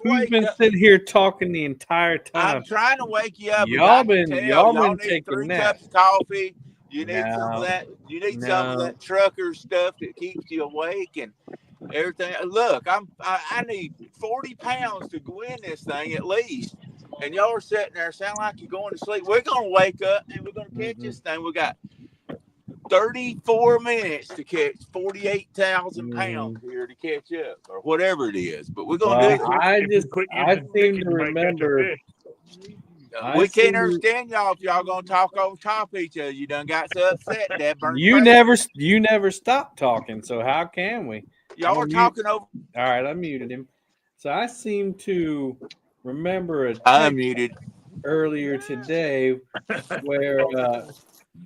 Who's been sitting here talking the entire time? I'm trying to wake you up. Y'all been y'all need taking 3 naps. cups of coffee. You need some of No, that. You need some of no. that trucker stuff that keeps you awake and everything. Look, I need 40 pounds to go in this thing at least. And y'all are sitting there sound like you're going to sleep. We're gonna wake up and we're gonna catch this thing. We got 34 minutes to catch 48,000 pounds here to catch up, or whatever it is. But we're gonna do it. I seem to remember. We can't understand y'all if y'all gonna talk over top of each other. You done got so upset that burnt You face. never stop talking. So how can we? Y'all are talking over. All right, I muted him. So I seem to remember a text Unmuted earlier today where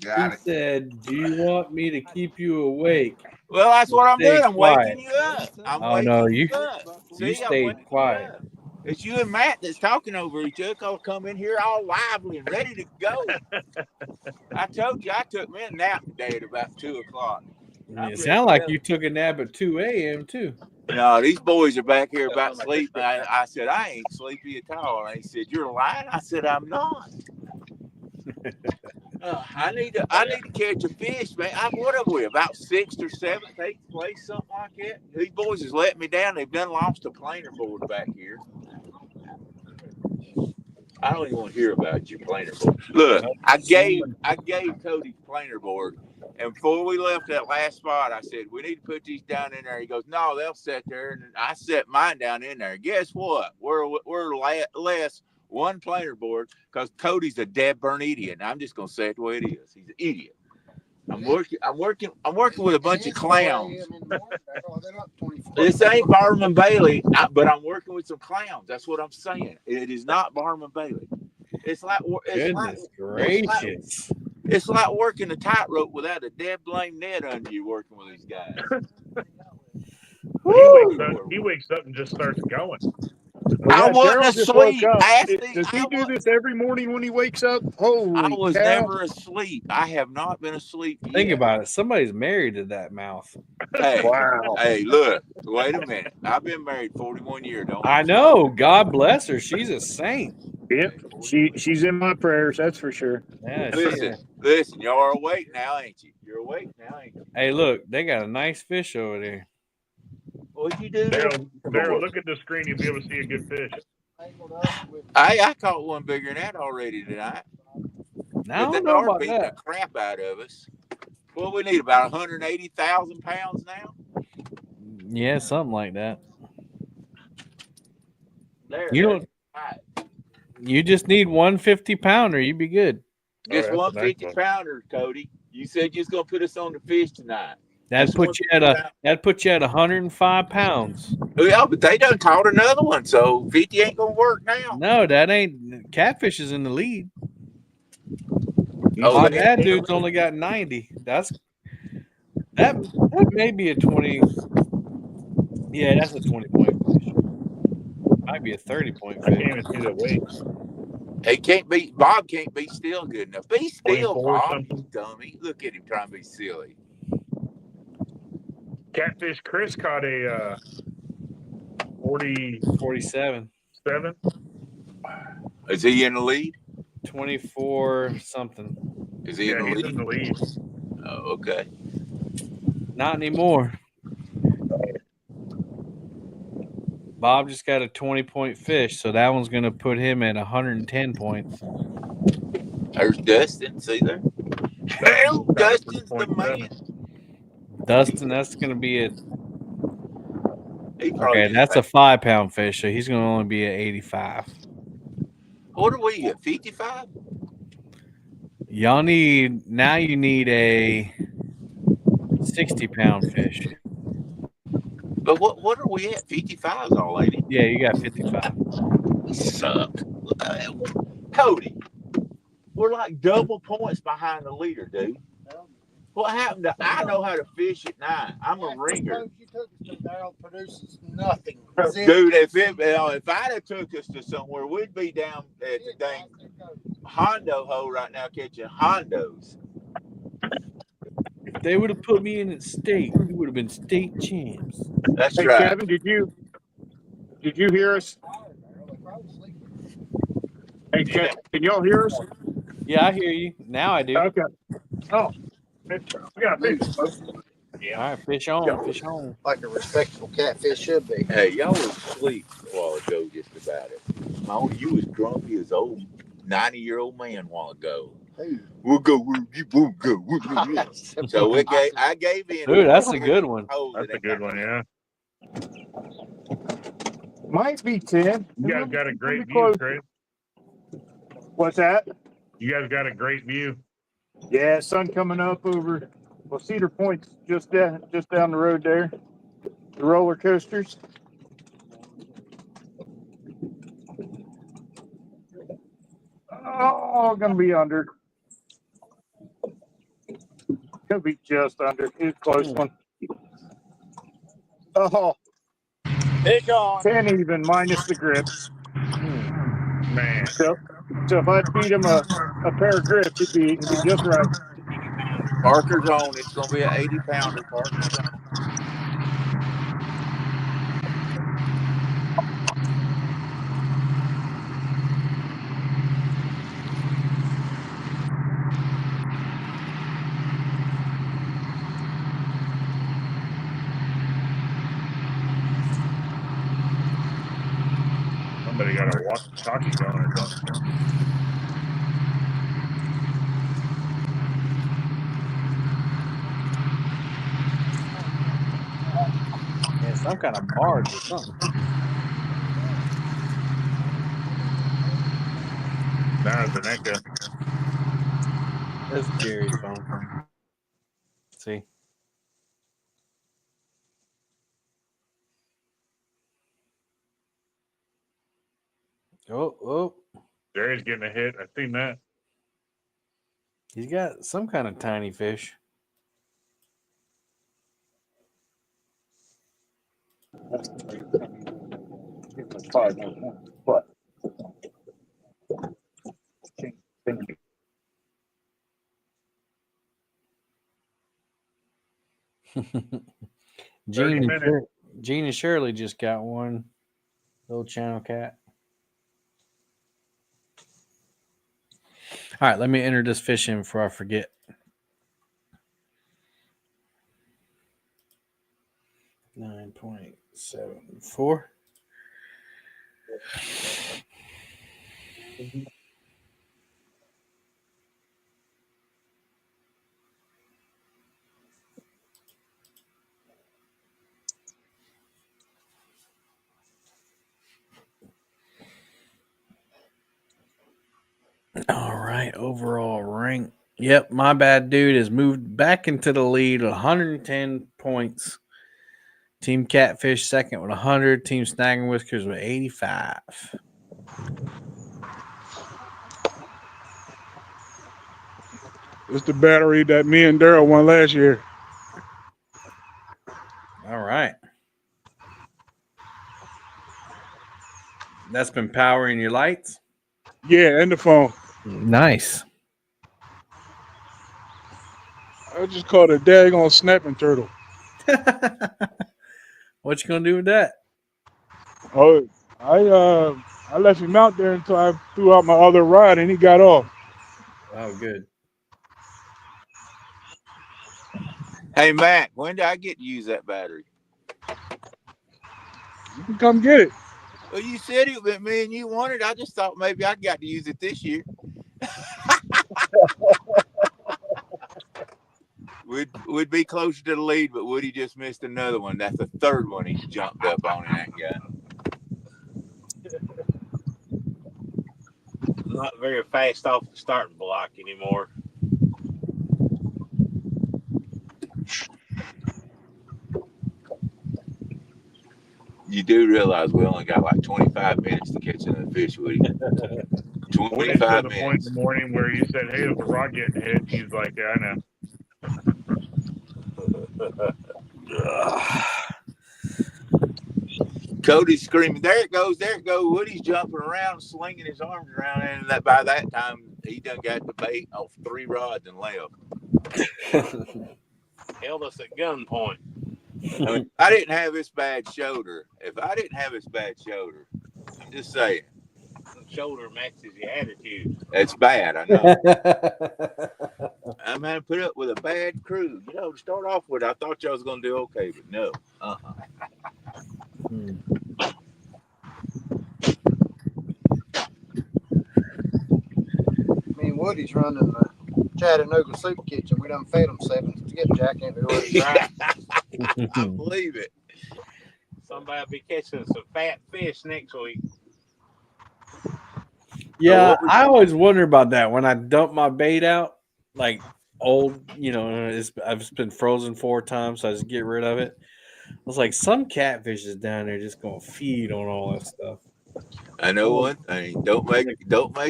he said, "Do you want me to keep you awake?" Well, that's what I'm doing. I'm quiet. waking you up. I'm Oh waking no, you you up. See, I'm stayed waking quiet. you up. It's you and Matt that's talking over each other. I'll come in here all lively and ready to go. I told you I took me a nap today at about 2:00. It sounded like you took a nap at 2 a.m. too. No, these boys are back here about sleep. I said, I ain't sleepy at all. And he said, you're lying. I said, I'm not. I need to catch a fish, man. What are we, about 6th or 7th, 8th place, something like that? These boys has let me down. They've done lost a planer board back here. I don't even want to hear about your planer board. Look, I gave Cody's planer board, and before we left that last spot, I said, we need to put these down in there. He goes, no, they'll sit there. And I set mine down in there. Guess what? We're less one planer board because Cody's a dead burn idiot. And I'm just gonna say it the way it is. He's an idiot. I'm working with a bunch of clowns. This ain't Barnum Bailey, but I'm working with some clowns. That's what I'm saying. It is not Barnum Bailey. It's like gracious. It's like working a tightrope without a dead blame net under you. Working with these guys. He wakes up and just starts going. I wasn't asleep. Does he do this every morning when he wakes up? Holy I was cow. never asleep. I have not been asleep yet. Think about it. Somebody's married to that mouth. Hey, wow. Hey, look. Wait a minute. I've been married 41 years. I know. God bless her. She's a saint. Yep. She's in my prayers, that's for sure. Yeah, Listen, y'all are awake now, ain't you? You're awake now, ain't you? Hey, look, they got a nice fish over there. What'd you do? Daryl, look at the screen. You'll be able to see a good fish. I caught one bigger than that already tonight. Now But they are beating the crap out of us. Well, we need about 180,000 pounds now. Yeah, something like that. There. You just need 150 pounder. You'd be good. Just 150 pounder, Cody. You said you was gonna put us on the fish tonight. That'd put you at 105 pounds. Yeah, but they done caught another one, so 50 ain't gonna work now. No, that ain't. Catfish is in the lead. Oh, that dude's only got 90. That may be a 20. Yeah, that's a 20-point fish. Might be a 30-point fish. I can't even see the weight. He can't be. Bob can't be still good enough. Be still, Bob. Something. Dummy. Look at him trying to be silly. Catfish Chris caught a 47. Is he in the lead? 24 something. Is he in the lead? Oh, okay. Not anymore. Bob just got a 20-point fish, so that one's going to put him at 110 points. There's Dustin. See there? Dustin's the man. Dustin, that's going to be a... Okay, that's a 5-pound fish, so he's going to only be at 85. What are we at, 55? You need a 60-pound fish. But what are we at? 55 is all, lady. Yeah, you got 55. We suck. Cody, we're like double points behind the leader, dude. What happened to I know how to fish at 9? I'm a ringer. Produces nothing. Dude, if I'd have took us to somewhere, we'd be down at the dang Hondo hole right now catching Hondos. If they would have put me in at state, we would have been state champs. That's hey, right. Kevin, did you hear us? Hey, can y'all hear us? Yeah, I hear you. Now I do. Okay. Oh, we got fish. All right, fish on, fish on. Like a respectable catfish should be. Hey, y'all was asleep a while ago, just about it. Oh, you was grumpy as old 90-year-old man a while ago. Hey. We'll go where you won't go. So I gave in. Dude, that's a good one. That's a good one, yeah. Might be 10. You guys got a great view, close. Chris. What's that? You guys got a great view. Yeah, sun coming up over. Well, Cedar Point's just down the road there. The roller coasters. Oh, gonna be under. Gonna be just under. It's a close one. Oh, Fish on. 10 even minus the grips. Man. So if I'd feed him a pair of grips, it'd be just right. Parker's on. It's gonna be an 80-pounder. Parker's on. Somebody got a walkie-talkie going or something. Yeah, some kind of barge or something. There's an echo. That's Jerry's phone. See? Oh. Jerry's getting a hit. I've seen that. He's got some kind of tiny fish. What? Gene and Shirley just got one. Little channel cat. All right, let me enter this fish in before I forget. $9.74. All right, overall rank. Yep, my bad dude has moved back into the lead with 110 points. Team Catfish second with 100. Team Snagging Whiskers with 85. It's the battery that me and Daryl won last year. All right. That's been powering your lights? Yeah, and the phone. Nice. I just caught a daggone snapping turtle. What you gonna do with that? Oh, I left him out there until I threw out my other rod and he got off. Oh, good. Hey, Matt, when do I get to use that battery? You can come get it. Well, you said it, but me and you wanted. I just thought maybe I got to use it this year. We'd be closer to the lead, but Woody just missed another one. That's the third one he's jumped up on in that guy. Not very fast off the starting block anymore. You do realize we only got like 25 minutes to catch another fish, Woody. 25 the minutes. point in the morning where you said, "Hey, there's a rod getting hit." He's like, "Yeah, I know." Cody's screaming, "There it goes, there it goes." Woody's jumping around, slinging his arms around, and by that time, he done got the bait off 3 rods and left. Held us at gunpoint. I mean, I didn't have this bad shoulder. If I didn't have this bad shoulder, I'm just saying. shoulder matches your attitude. That's bad, I know. I'm having to put up with a bad crew. You know, to start off with, I thought y'all was gonna do okay, but no. Me and Woody's running the Chattanooga soup kitchen. We done fed them 7 skipjack and we already tried. I believe it. Somebody will be catching some fat fish next week. Yeah, I always wonder about that when I dump my bait out, like old, I've been frozen 4 times, so I just get rid of it. I was like, some catfish is down there just gonna feed on all that stuff. I know one thing. Don't make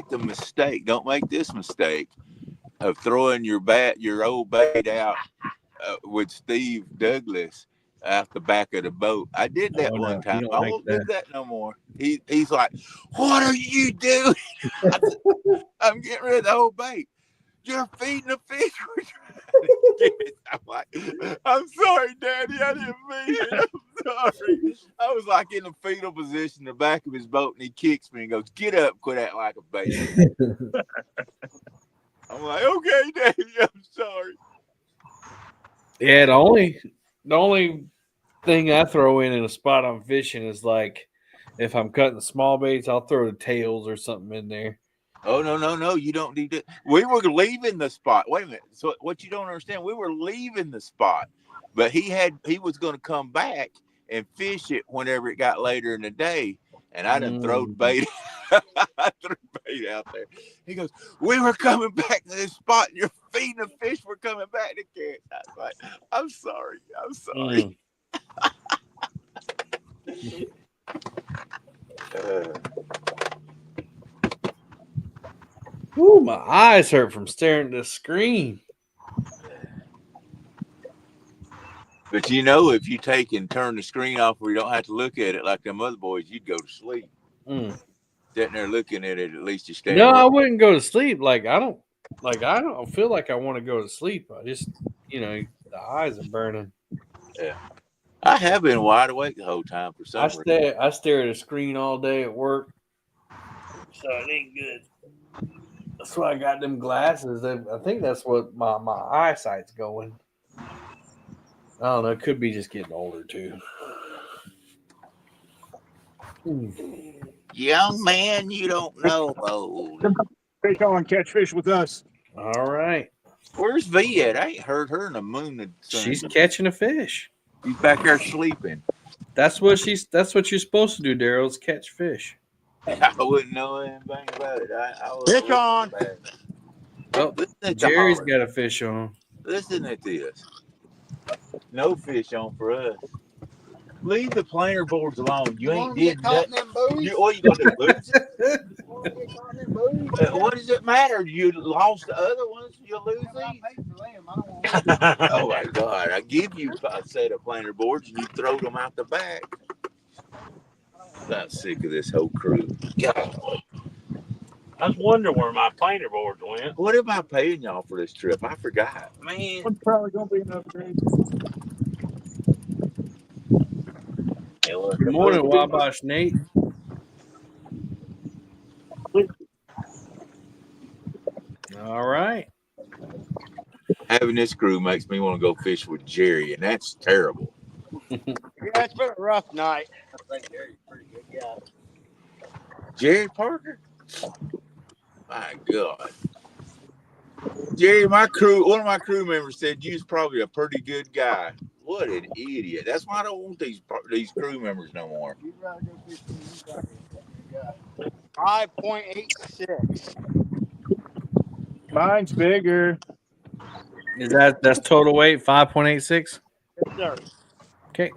the mistake. Don't make this mistake of throwing your old bait out with Steve Douglas out the back of the boat. I did that one time. I won't do that no more. He's like, "What are you doing?" I'm getting rid of the whole bait. You're feeding the fish. We're trying to get it. I'm like, I'm sorry, Daddy. I didn't mean it. I'm sorry. I was like in the fetal position in the back of his boat, and he kicks me and goes, "Get up, quit acting like a baby." I'm like, "Okay, Daddy, I'm sorry." Yeah, the only thing I throw in a spot I'm fishing is like if I'm cutting small baits, I'll throw the tails or something in there. Oh, no. You don't need to. We were leaving the spot. Wait a minute. So what you don't understand, we were leaving the spot, but he was going to come back and fish it whenever it got later in the day. And I done throwed bait. I threw bait out there. He goes, "We were coming back to this spot and you're feeding the fish. We're coming back to catch." I was like, I'm sorry. Ooh, my eyes hurt from staring at the screen. But if you take and turn the screen off where you don't have to look at it like them other boys, you'd go to sleep. Sitting there looking at it, at least you stay. No, I wouldn't go to sleep. I don't feel like I want to go to sleep. I just, the eyes are burning. Yeah. I have been wide awake the whole time for some reason. I stare at a screen all day at work, so it ain't good. That's why I got them glasses. I think that's what my eyesight's going. I don't know. It could be just getting older too. Young man, you don't know old. Fish on Catfish with us. All right. Where's V at? I ain't heard her in the moon. She's catching a fish. She's back there sleeping. That's what you're supposed to do, Daryl, is catch fish. I wouldn't know anything about it. Fish on. Oh, Jerry's got a fish on. Listen at this. No fish on for us. Leave the planer boards alone. You ain't did nothing. What you gonna do? Lose it? What does it matter? You lost the other ones. You'll lose these. Oh my God! I give you a set of planer boards and you throw them out the back. I'm about sick of this whole crew. God. I was wondering where my planer boards went. What am I paying y'all for this trip? I forgot. Man, it's probably gonna be an upgrade. Good morning, Wabash Nate. All right. Having this crew makes me want to go fish with Jerry, and that's terrible. Yeah, it's been a rough night. I think Jerry's pretty good guy. Jerry Parker? My God. Jerry, one of my crew members said you was probably a pretty good guy. What an idiot. That's why I don't want these crew members no more. 5.86. Mine's bigger. That's total weight, 5.86? Yes, sir. Okay.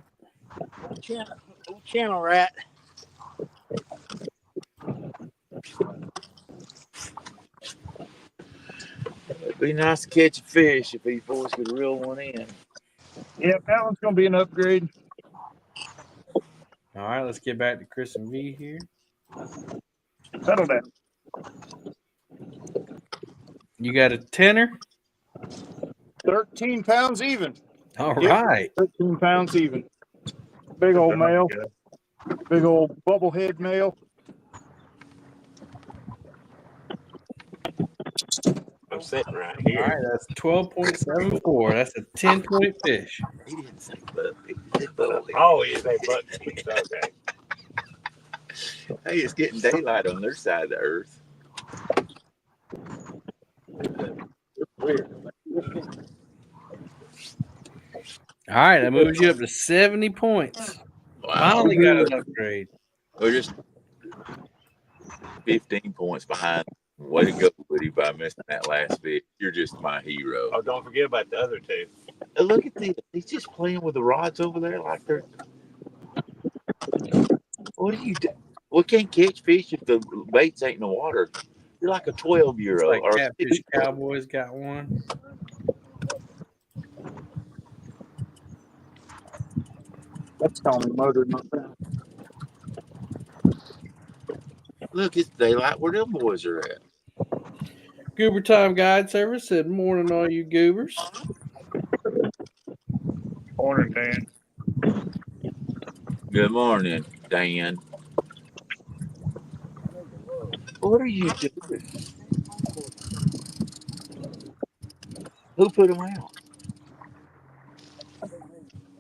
Channel rat. It'd be nice to catch a fish if these boys could reel one in. Yeah, that one's gonna be an upgrade. All right, let's get back to Chris and V here. Settle down. You got a tenner? 13 pounds even. All right. 13 pounds even. Big old male. Big old bubblehead male. I'm sitting right All here. right, that's 12.74. That's a 10-point fish. He didn't say butt. He said bully. Oh, he said butt. Okay. Hey, it's getting daylight on their side of the earth. All right, that moves you up to 70 points. Wow. Finally got an upgrade. We're just 15 points behind. Way to go, Woody, by missing that last fish. You're just my hero. Oh, don't forget about the other two. Look at this. He's just playing with the rods over there like they're. What do you do? We can't catch fish if the baits ain't in the water. You're like a 12-year-old. Like Catfish Cowboys got one. That's Tommy motor, not that. Look, it's daylight where them boys are at. Goober Time Guide Service said, morning, all you goobers. Morning, Dan. Good morning, Dan. What are you doing? Who put them out?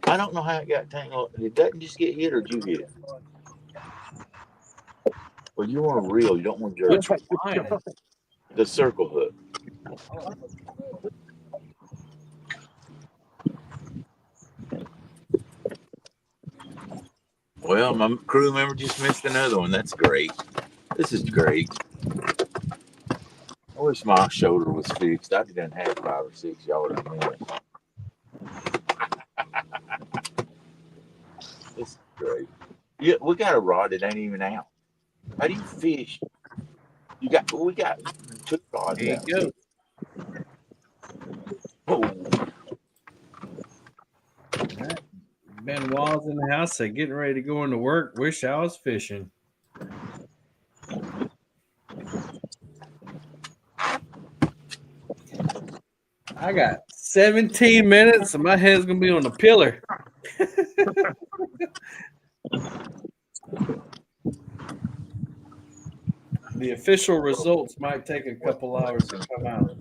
I don't know how it got tangled. Did that just get hit or did you hit it? Well, you want a reel. You don't want jerk. The circle hook. Well, my crew member just missed another one. That's great. This is great. I wish my shoulder was fixed. I done had 5 or 6 yards a minute. This is great. Yeah, we got a rod that ain't even out. How do you fish? We got 2 rods There out. you go. Oh. All right. Ben Wall's in the house, said, getting ready to go into work. Wish I was fishing. I got 17 minutes and my head's going to be on the pillar. The official results might take a couple hours to come out.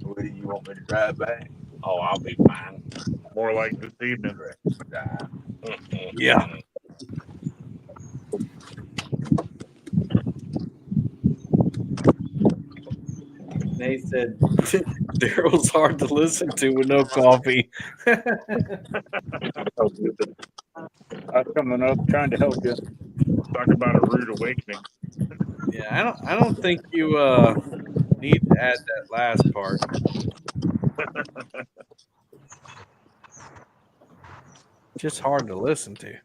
What do you want me to drive back? Oh, I'll be fine. More like this evening. Yeah. Nate said, Daryl's hard to listen to with no coffee. I'm coming up trying to help you. Talk about a rude awakening. Yeah, I don't think you need to add that last part. Just hard to listen to.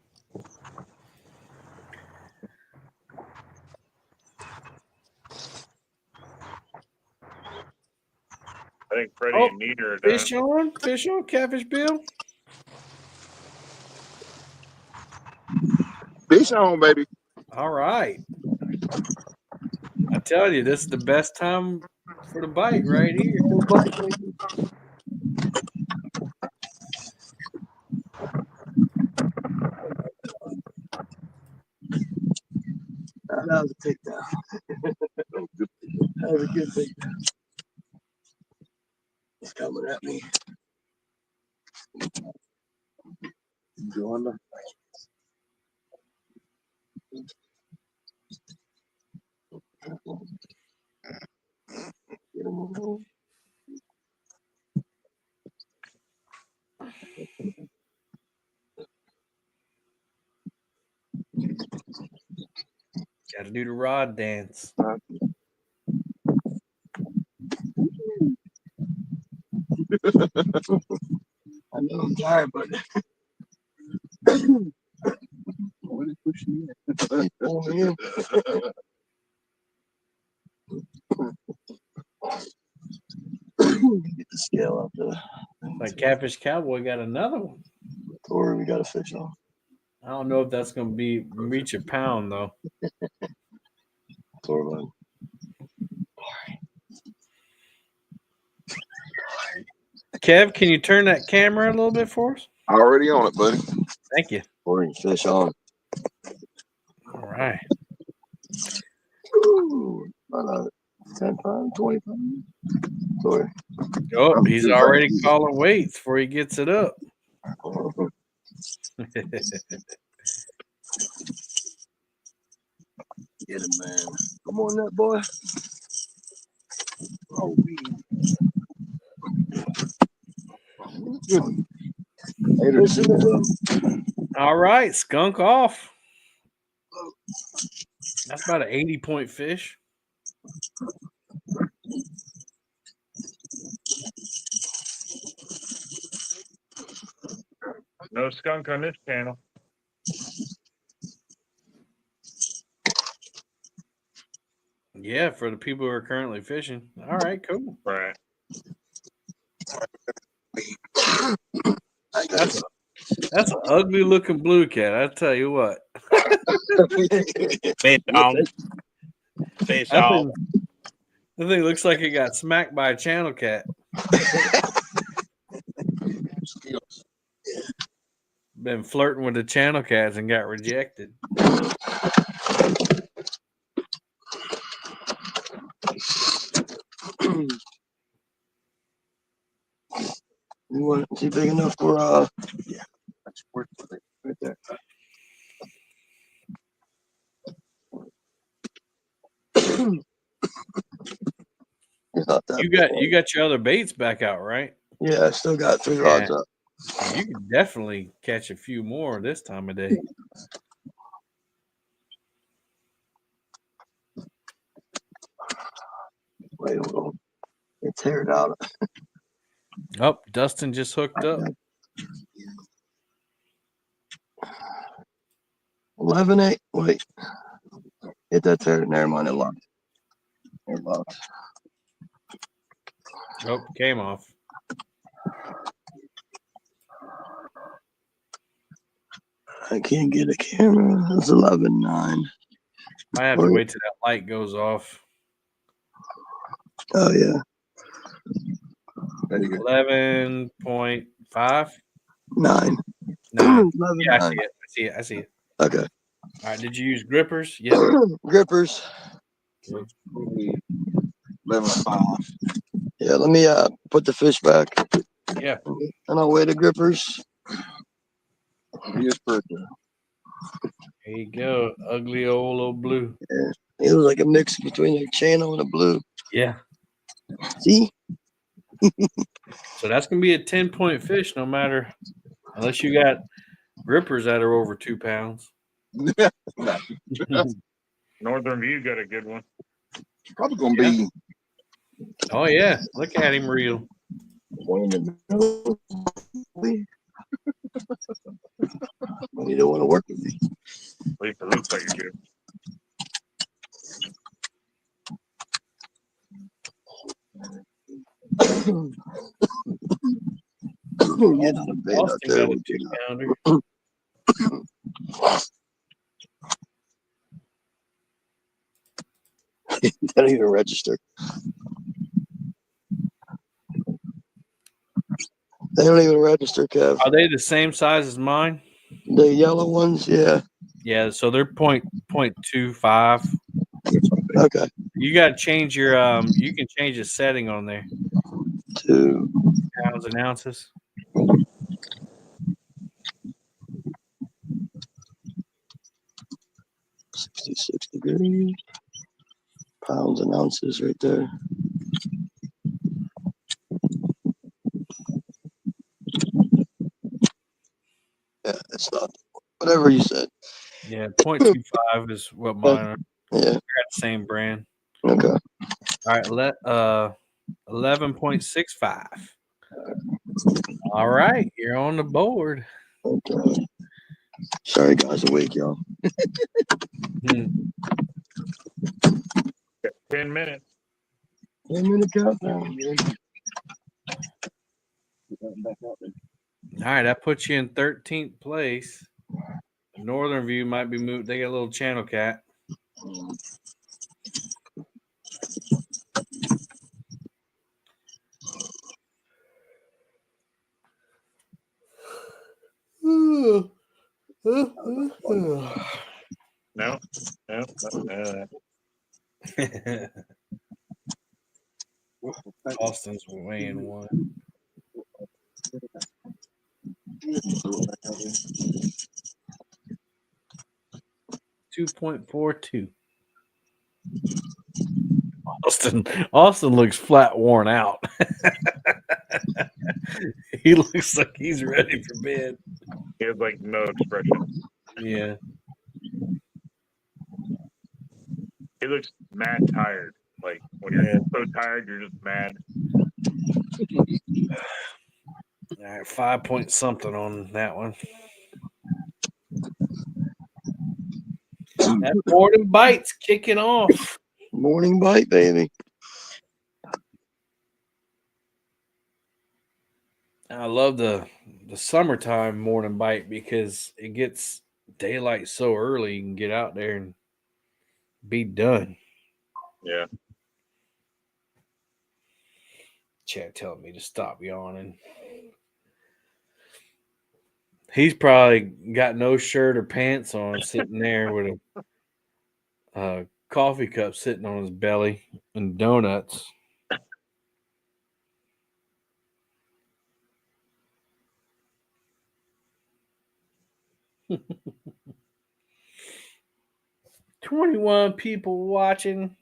I think Freddie and Nina are done. Fish on, Catfish Bill. Fish on, baby. All right. I tell you, this is the best time for the bite right here. That was a takedown. That was a good takedown. He's coming at me. Going Got to do the rod dance. I know I'm tired, but what is pushing me? Over here. Get the scale out there. Like Catfish Cowboy got another one. Or we got a fish on. I don't know if that's going to be reach a pound though. Torvald. Kev, can you turn that camera a little bit for us? Already on it, buddy. Thank you. Pouring fish on. All right. Ooh, I love it. 10 pounds, 20 pounds. Sorry. Oh, he's already calling weights before he gets it up. Get him, man. Come on, that boy. Oh, All right, skunk off. That's about an 80-point fish. No skunk on this channel. Yeah, for the people who are currently fishing. All right, cool. Right. That's an ugly looking blue cat. I tell you what. Fish on. Fish off. The thing looks like it got smacked by a channel cat. Been flirting with the channel cats and got rejected. You want is he big enough for yeah, that's worth it right there. He's not that You got your other baits back out, right? Yeah, I still got 3 rods up. You can definitely catch a few more this time of day. Wait a little. They tear it out. Oh, Dustin just hooked up. 11-8. Wait. Hit that tear. Never mind. It locked. It locked. Oh, came off. I can't get a camera. It's 11-9. Might have to wait till that light goes off. Oh yeah. 11.5? 9. 9. 11, Yeah, 9. I see it. Okay. All right. Did you use grippers? Yep. Grippers. Okay. 11.5. Yeah, let me put the fish back. Yeah. And I'll weigh the grippers. There you go. Ugly old blue. Yeah. It was like a mix between a channel and a blue. Yeah. See? So that's gonna be a 10-point fish, no matter, unless you got grippers that are over 2 pounds. Northern View got a good one. Probably gonna be. Oh yeah, look at him reel. You don't want to work with me. At least it looks like it good. Get on a bait out there. Got a 2-pounder. They don't even register. They don't even register, Kev. Are they the same size as mine? The yellow ones, yeah. Yeah, so they're 0.25. Okay. You got to change your you can change the setting on there. 2 pounds and ounces. $66 degrees. Pounds and ounces right there. Yeah, it's not whatever you said. Yeah, 0.25 is what mine are. Yeah. They're the same brand. Okay. All right, 11.65. All right, you're on the board. Okay. Sorry, guys, awake, y'all. 10 minutes. 10-minute countdown. All right, that puts you in 13th place. Northern View might be moved. They got a little channel cat. No. Austin's weighing one. 2.42. Austin looks flat worn out. He looks like he's ready for bed. He has like no expression. Yeah. He looks mad tired. Like when you're so tired, you're just mad. All right, 5 point something on that one. That morning bite's kicking off. Morning bite, baby. I love the summertime morning bite because it gets daylight so early. You can get out there and be done. Yeah. Chad telling me to stop yawning. He's probably got no shirt or pants on, sitting there with a coffee cup sitting on his belly and donuts. $21 people watching.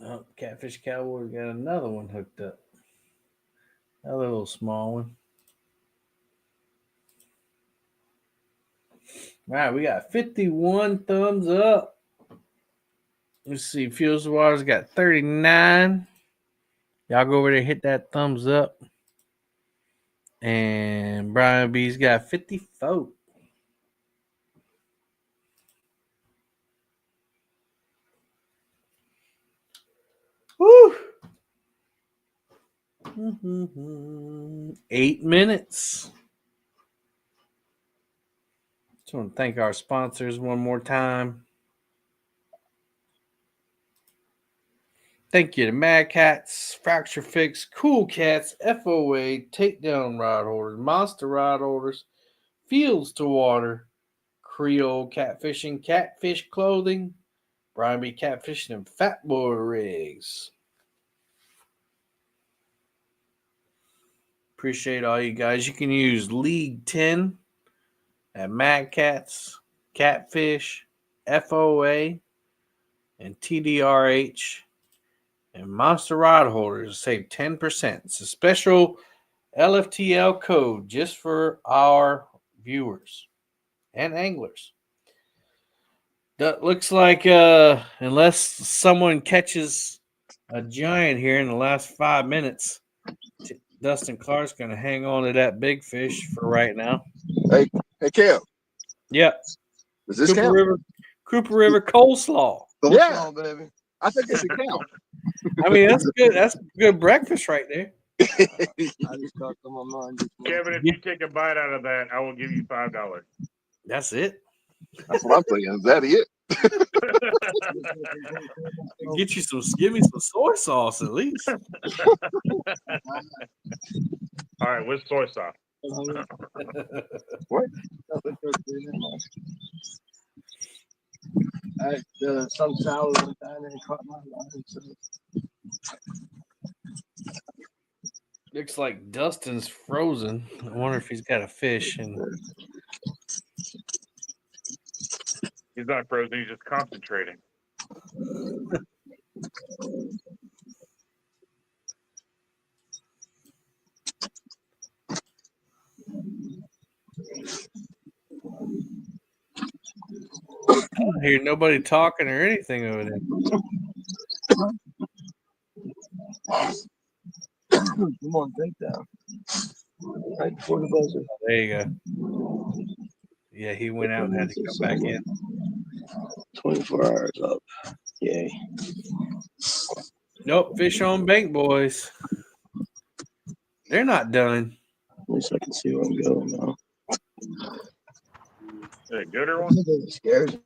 Oh, Catfish Cowboy got another one hooked up. Another little small one. All right, we got 51 thumbs up. Let's see. Fuels the Water's got 39. Y'all go over there and hit that thumbs up. And Brian B's got 54. Woo! 8 minutes. Just want to thank our sponsors one more time. Thank you to Mad Cats, Fracturefix, Cool Cats, FOA, Takedown Rod Holders, Monster Rod Holders, Fields to Water, Creole Catfishing, Catfish Clothing, Brian B. Catfishing, and Fat Boy Rigs. Appreciate all you guys. You can use League 10 at Mad Cats, Catfish, FOA, and TDRH. And Monster Rod Holders save 10%. It's a special LFTL code just for our viewers and anglers. That looks like unless someone catches a giant here in the last 5 minutes, Dustin Clark's going to hang on to that big fish for right now. Hey, Kev. Yep. Does this count? Cooper River coleslaw. Yeah, baby. I think it should count. I mean, that's good. That's good breakfast right there. I just got on my mind. Kevin, if you take a bite out of that, I will give you $5. That's it. That's what I'm thinking. Is that it? Give me some soy sauce at least. All right, what's soy sauce? What? Some sour went down and caught my line. So. Looks like Dustin's frozen. I wonder if he's got a fish. And He's not frozen. He's just concentrating. I don't hear nobody talking or anything over there. Come on, take down. Right before the buzzer. There you go. Yeah, he went out and had to come back in. 24 hours up. Yay. Nope, fish on bank, boys. They're not done. At least I can see where I'm going now. Is it a gooder one? It scares me.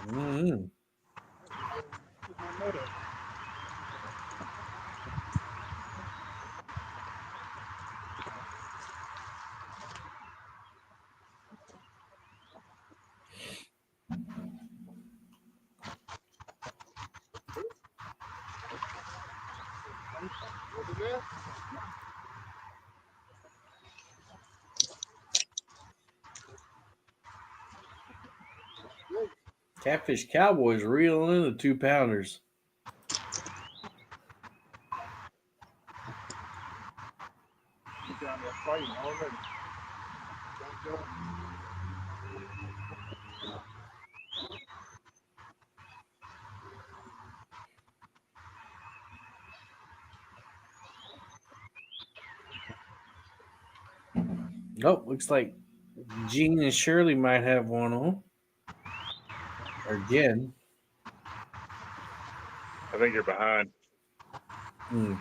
Mm-hmm. Catfish Cowboys reeling in the 2-pounders. Down there fighting already. Oh, looks like Gene and Shirley might have one on. Or Jen. I think you're behind. Hmm.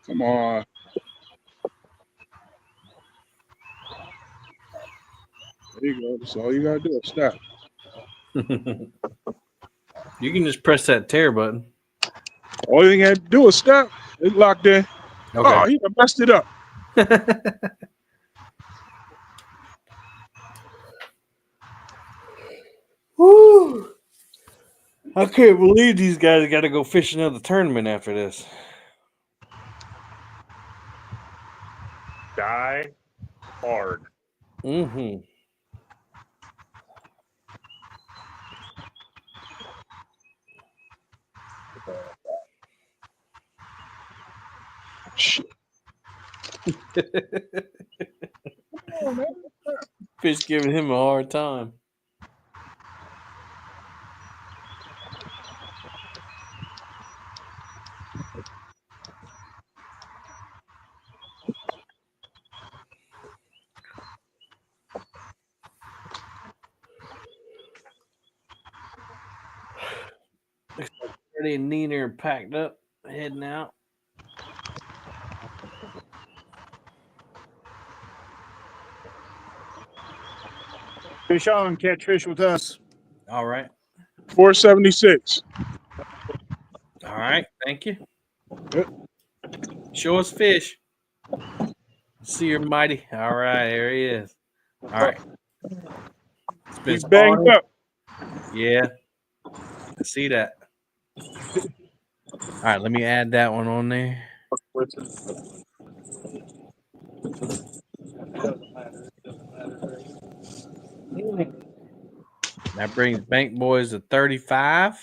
Come on. There you go. That's all you gotta do is stop. You can just press that tear button. All you got to do is stop. It's locked in. Okay. Oh, you messed it up. Woo! I can't believe these guys got to go fish another tournament after this. Die hard. Mm-hmm. Fish giving him a hard time. Looks like Freddie and Nina are packed up, heading out. Fish on, catch fish with us. All right. 476. All right. Thank you. Yep. Show us fish. See your mighty. All right. There he is. All right. He's banged up. Yeah. I see that. All right. Let me add that one on there. That brings Bank Boys to 35.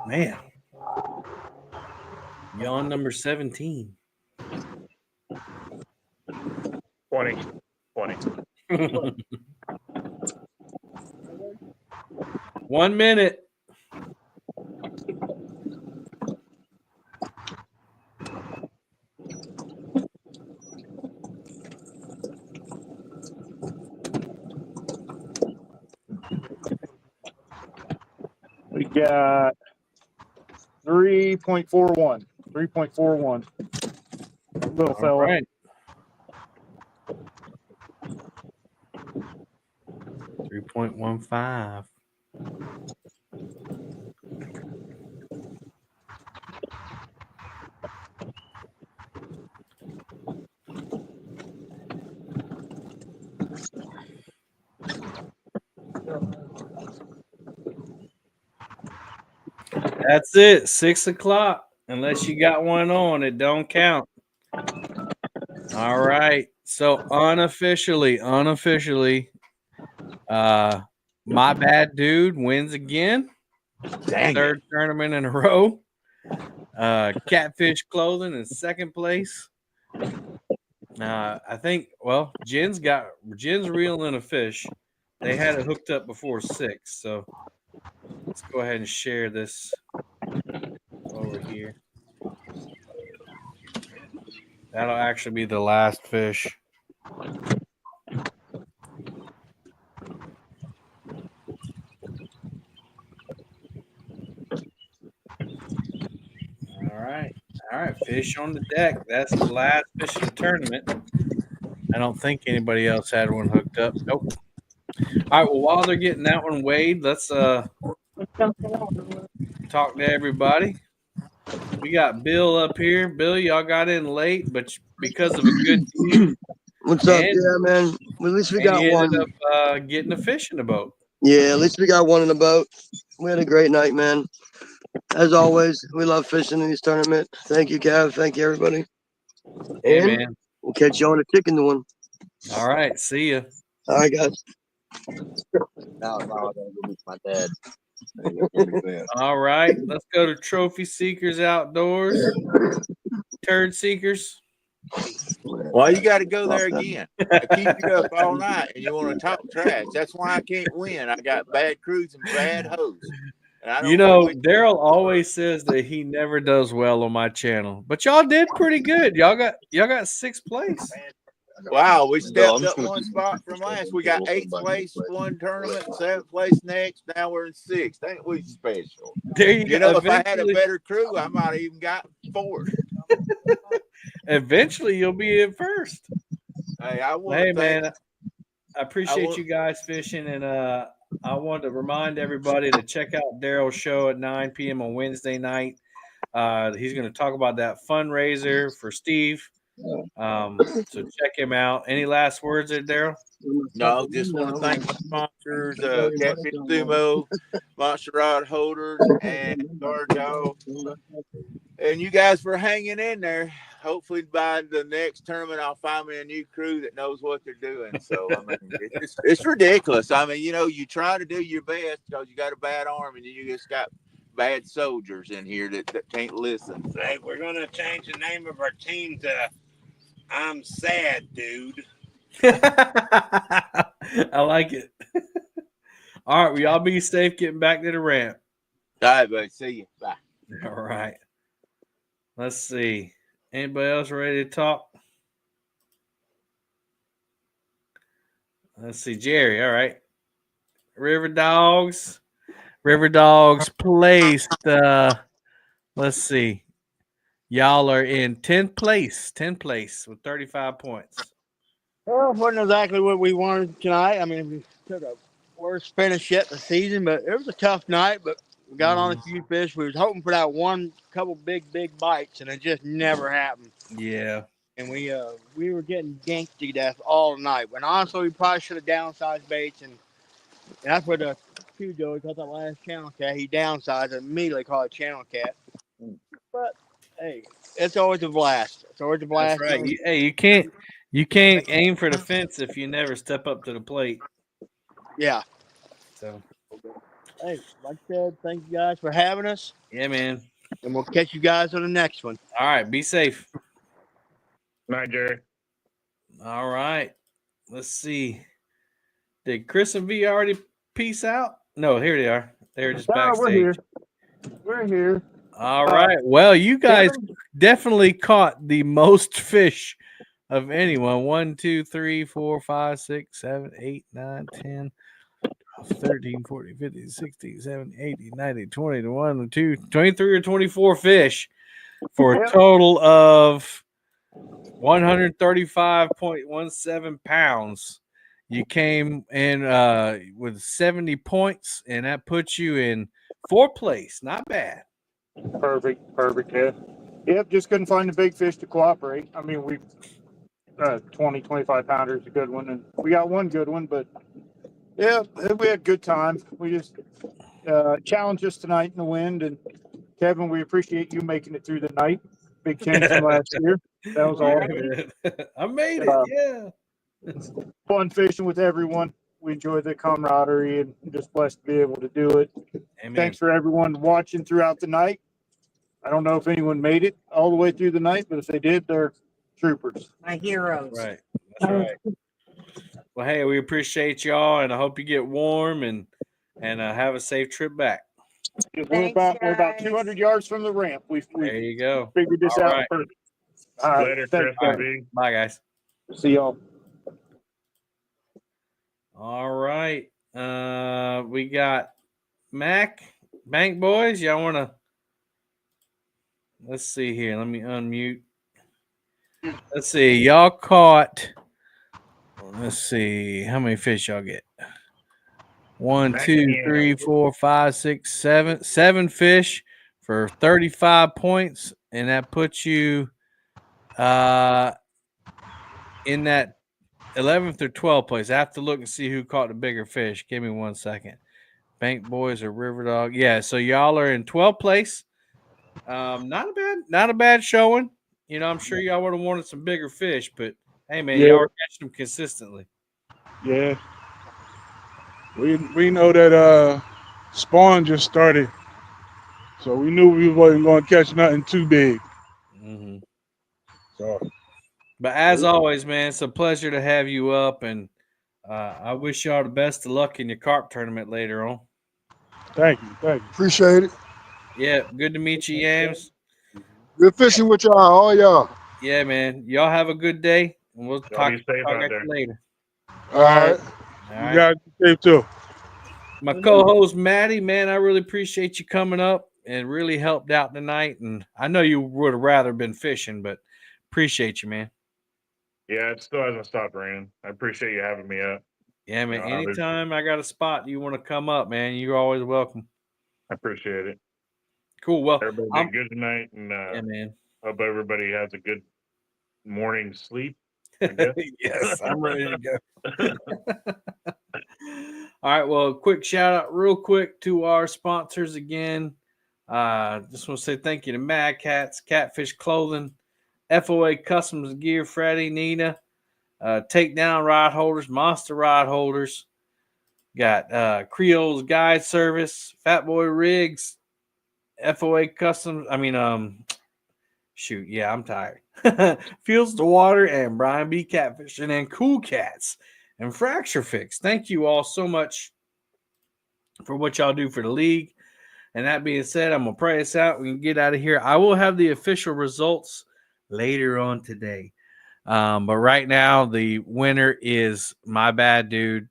Man. Yawn number 17. 20. 1 minute. We got 3.41. 3.41. Little All fella. right. 3.15. That's it. 6 o'clock. Unless you got one on, it don't count. All right. So unofficially, my bad dude wins again. Dang Third tournament in a row. Catfish Clothing in second place. I think, well, Jen's reeling a fish. They had it hooked up before 6, so let's go ahead and share this over here. That'll actually be the last fish. right. All right. Fish on the deck. That's the last fish of the tournament. I don't think anybody else had one hooked up. Nope. All right. Well, while they're getting that one weighed, let's talk to everybody. We got Bill up here. Bill, y'all got in late, but because of a good team, What's up? and, Yeah, man. Well, at least we and got you ended one. up getting a fish in the boat. Yeah, at least we got one in the boat. We had a great night, man. As always, we love fishing in these tournaments. Thank you, Cav. Thank you, everybody. Hey, And man. we'll catch you on the chicken one. All right. See ya. All right, guys. Now I gotta go meet my dad. All right. Let's go to Trophy Seekers Outdoors. Turd Seekers. Why you got to go there again? I keep you up all night, and you want to talk trash. That's why I can't win. I got bad crews and bad hosts. And I don't You know, quit. Daryl always says that he never does well on my channel, but y'all did pretty good. Y'all got sixth place. Wow, we No, stepped I'm just up gonna one keep spot from last. We got eighth place one tournament, seventh place next. Now we're in sixth. Ain't we special? There you You go. know, if I had a better crew, I might have even got fourth. Eventually, you'll be in first. Hey, I want Hey, to thank. man, I appreciate you guys fishing, and I want to remind everybody to check out Daryl's show at 9 p.m. on Wednesday night. He's going to talk about that fundraiser for Steve. So check him out. Any last words there, Daryl? No, just want to thank my sponsors, Catfish Sumo, Monster Rod Holders, and Guard Dog. And you guys for hanging in there. Hopefully by the next tournament, I'll find me a new crew that knows what they're doing. So, I mean, it's ridiculous. I mean, you know, you try to do your best because you got a bad arm and you just got bad soldiers in here that can't listen. So. Hey, we're going to change the name of our team to I'm Sad, Dude. I like it. All right, well, y'all be safe getting back to the ramp. All right, buddy. See you. Bye. All right. Let's see. Anybody else ready to talk? Let's see. Jerry, all right. River Dogs. River Dogs placed. Let's see. Y'all are in 10th place. 10th place with 35 points. Well, it wasn't exactly what we wanted tonight. I mean, we took a worst finish yet in the season, but it was a tough night. But we got on a few fish. We was hoping for that one couple big bites, and it just never happened. Yeah. And we were getting ganked to death all night. When honestly, we probably should have downsized baits, and that's what the two Joey caught that last channel cat. He downsized and immediately caught a channel cat. But hey, it's always a blast. It's always a blast. That's right. You can't aim for the fence if you never step up to the plate. Yeah. So, hey, like I said, thank you guys for having us. yeah, man. And we'll catch you guys on the next one. All right. Be safe. Night, Jerry. All right. Let's see. Did Chris and V already peace out? No, here they are. They're just backstage. We're here. We're here. All right. Well, you guys definitely caught the most fish of anyone. 1, 2, 3, 4, 5, 6, 7, 8, 9, 10, 13, 14, 15, 16, 17, 18, 19, 20, 21, 22, 23 or 24 fish for a total of 135.17 pounds. You came in with 70 points, and that puts you in 4th place. Not bad. Perfect. Yeah. Yep, just couldn't find the big fish to cooperate. I mean, 20, 25 pounder is a good one, and we got one good one, but yeah, we had a good time. We just challenged us tonight in the wind, and Kevin, we appreciate you making it through the night. Big change from last year. That was awesome. I made it, yeah. Fun fishing with everyone. We enjoyed the camaraderie and just blessed to be able to do it. Amen. Thanks for everyone watching throughout the night. I don't know if anyone made it all the way through the night, but if they did, they're troopers. My heroes. Right. That's right. Well, hey, we appreciate y'all, and I hope you get warm and have a safe trip back. We're about 200 yards from the ramp. There you go. Figured this All out right. first. All right. Later, Thanks, Chris. guys. Bye, guys. See y'all. All right. We got Mac, Bank Boys. Y'all want to Let's see here. Let me unmute. Let's see. Y'all caught. Let's see. How many fish y'all get? 1, 2, 3, 4, 5, 6, 7. 7 fish for 35 points. And that puts you in that 11th or 12th place. I have to look and see who caught the bigger fish. Give me 1 second. Bank Boys or River Dog. Yeah, so y'all are in 12th place. Not a bad showing. You know, I'm sure y'all would have wanted some bigger fish, but hey man, Yeah. y'all were catching them consistently. Yeah. We know that spawn just started, so we knew we wasn't going to catch nothing too big. Mm-hmm. So, but as always, man, it's a pleasure to have you up, and I wish y'all the best of luck in your carp tournament later on. Thank you. Appreciate it. Yeah, good to meet you, Yams. Good fishing with y'all, all y'all. Yeah, man. Y'all have a good day, and we'll Y'all talk be safe out at there. you later. All right. You guys be safe too. My co-host Maddie, man, I really appreciate you coming up and really helped out tonight. And I know you would have rather been fishing, but appreciate you, man. Yeah, it still hasn't stopped raining. I appreciate you having me up. Yeah, man. You know, Anytime I got a spot you want to come up, man, you're always welcome. I appreciate it. Cool. Well, everybody did good tonight, and yeah, man. Hope everybody has a good morning sleep. I guess. Yes, I'm ready to go. All right. Well, quick shout out, real quick, to our sponsors again. Just want to say thank you to Mad Cats, Catfish Clothing, FOA Customs Gear, Freddie, Nina, Takedown Rod Holders, Monster Rod Holders. Got Creole's Guide Service, Fat Boy Rigs, FOA Customs. Shoot, yeah, I'm tired. Fields to Water and Brian B. Catfishing and Cool Cats and Fracturefix. Thank you all so much for what y'all do for the league. And that being said, I'm going to pray us out. We can get out of here. I will have the official results later on today. But right now, the winner is my bad dude.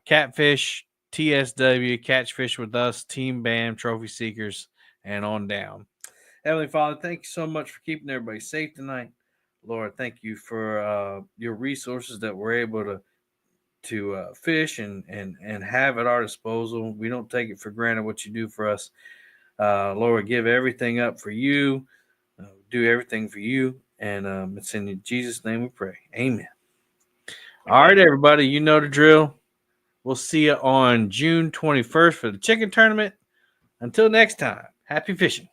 Catfish, TSW, Catch Fish with Us, Team BAM, Trophy Seekers, and on down. Heavenly Father, thank you so much for keeping everybody safe tonight. Lord, thank you for your resources that we're able to fish and have at our disposal. We don't take it for granted what you do for us. Lord, give everything up for you. Do everything for you. And it's in Jesus' name we pray. Amen. All right, everybody. You know the drill. We'll see you on June 21st for the chicken tournament. Until next time, happy fishing.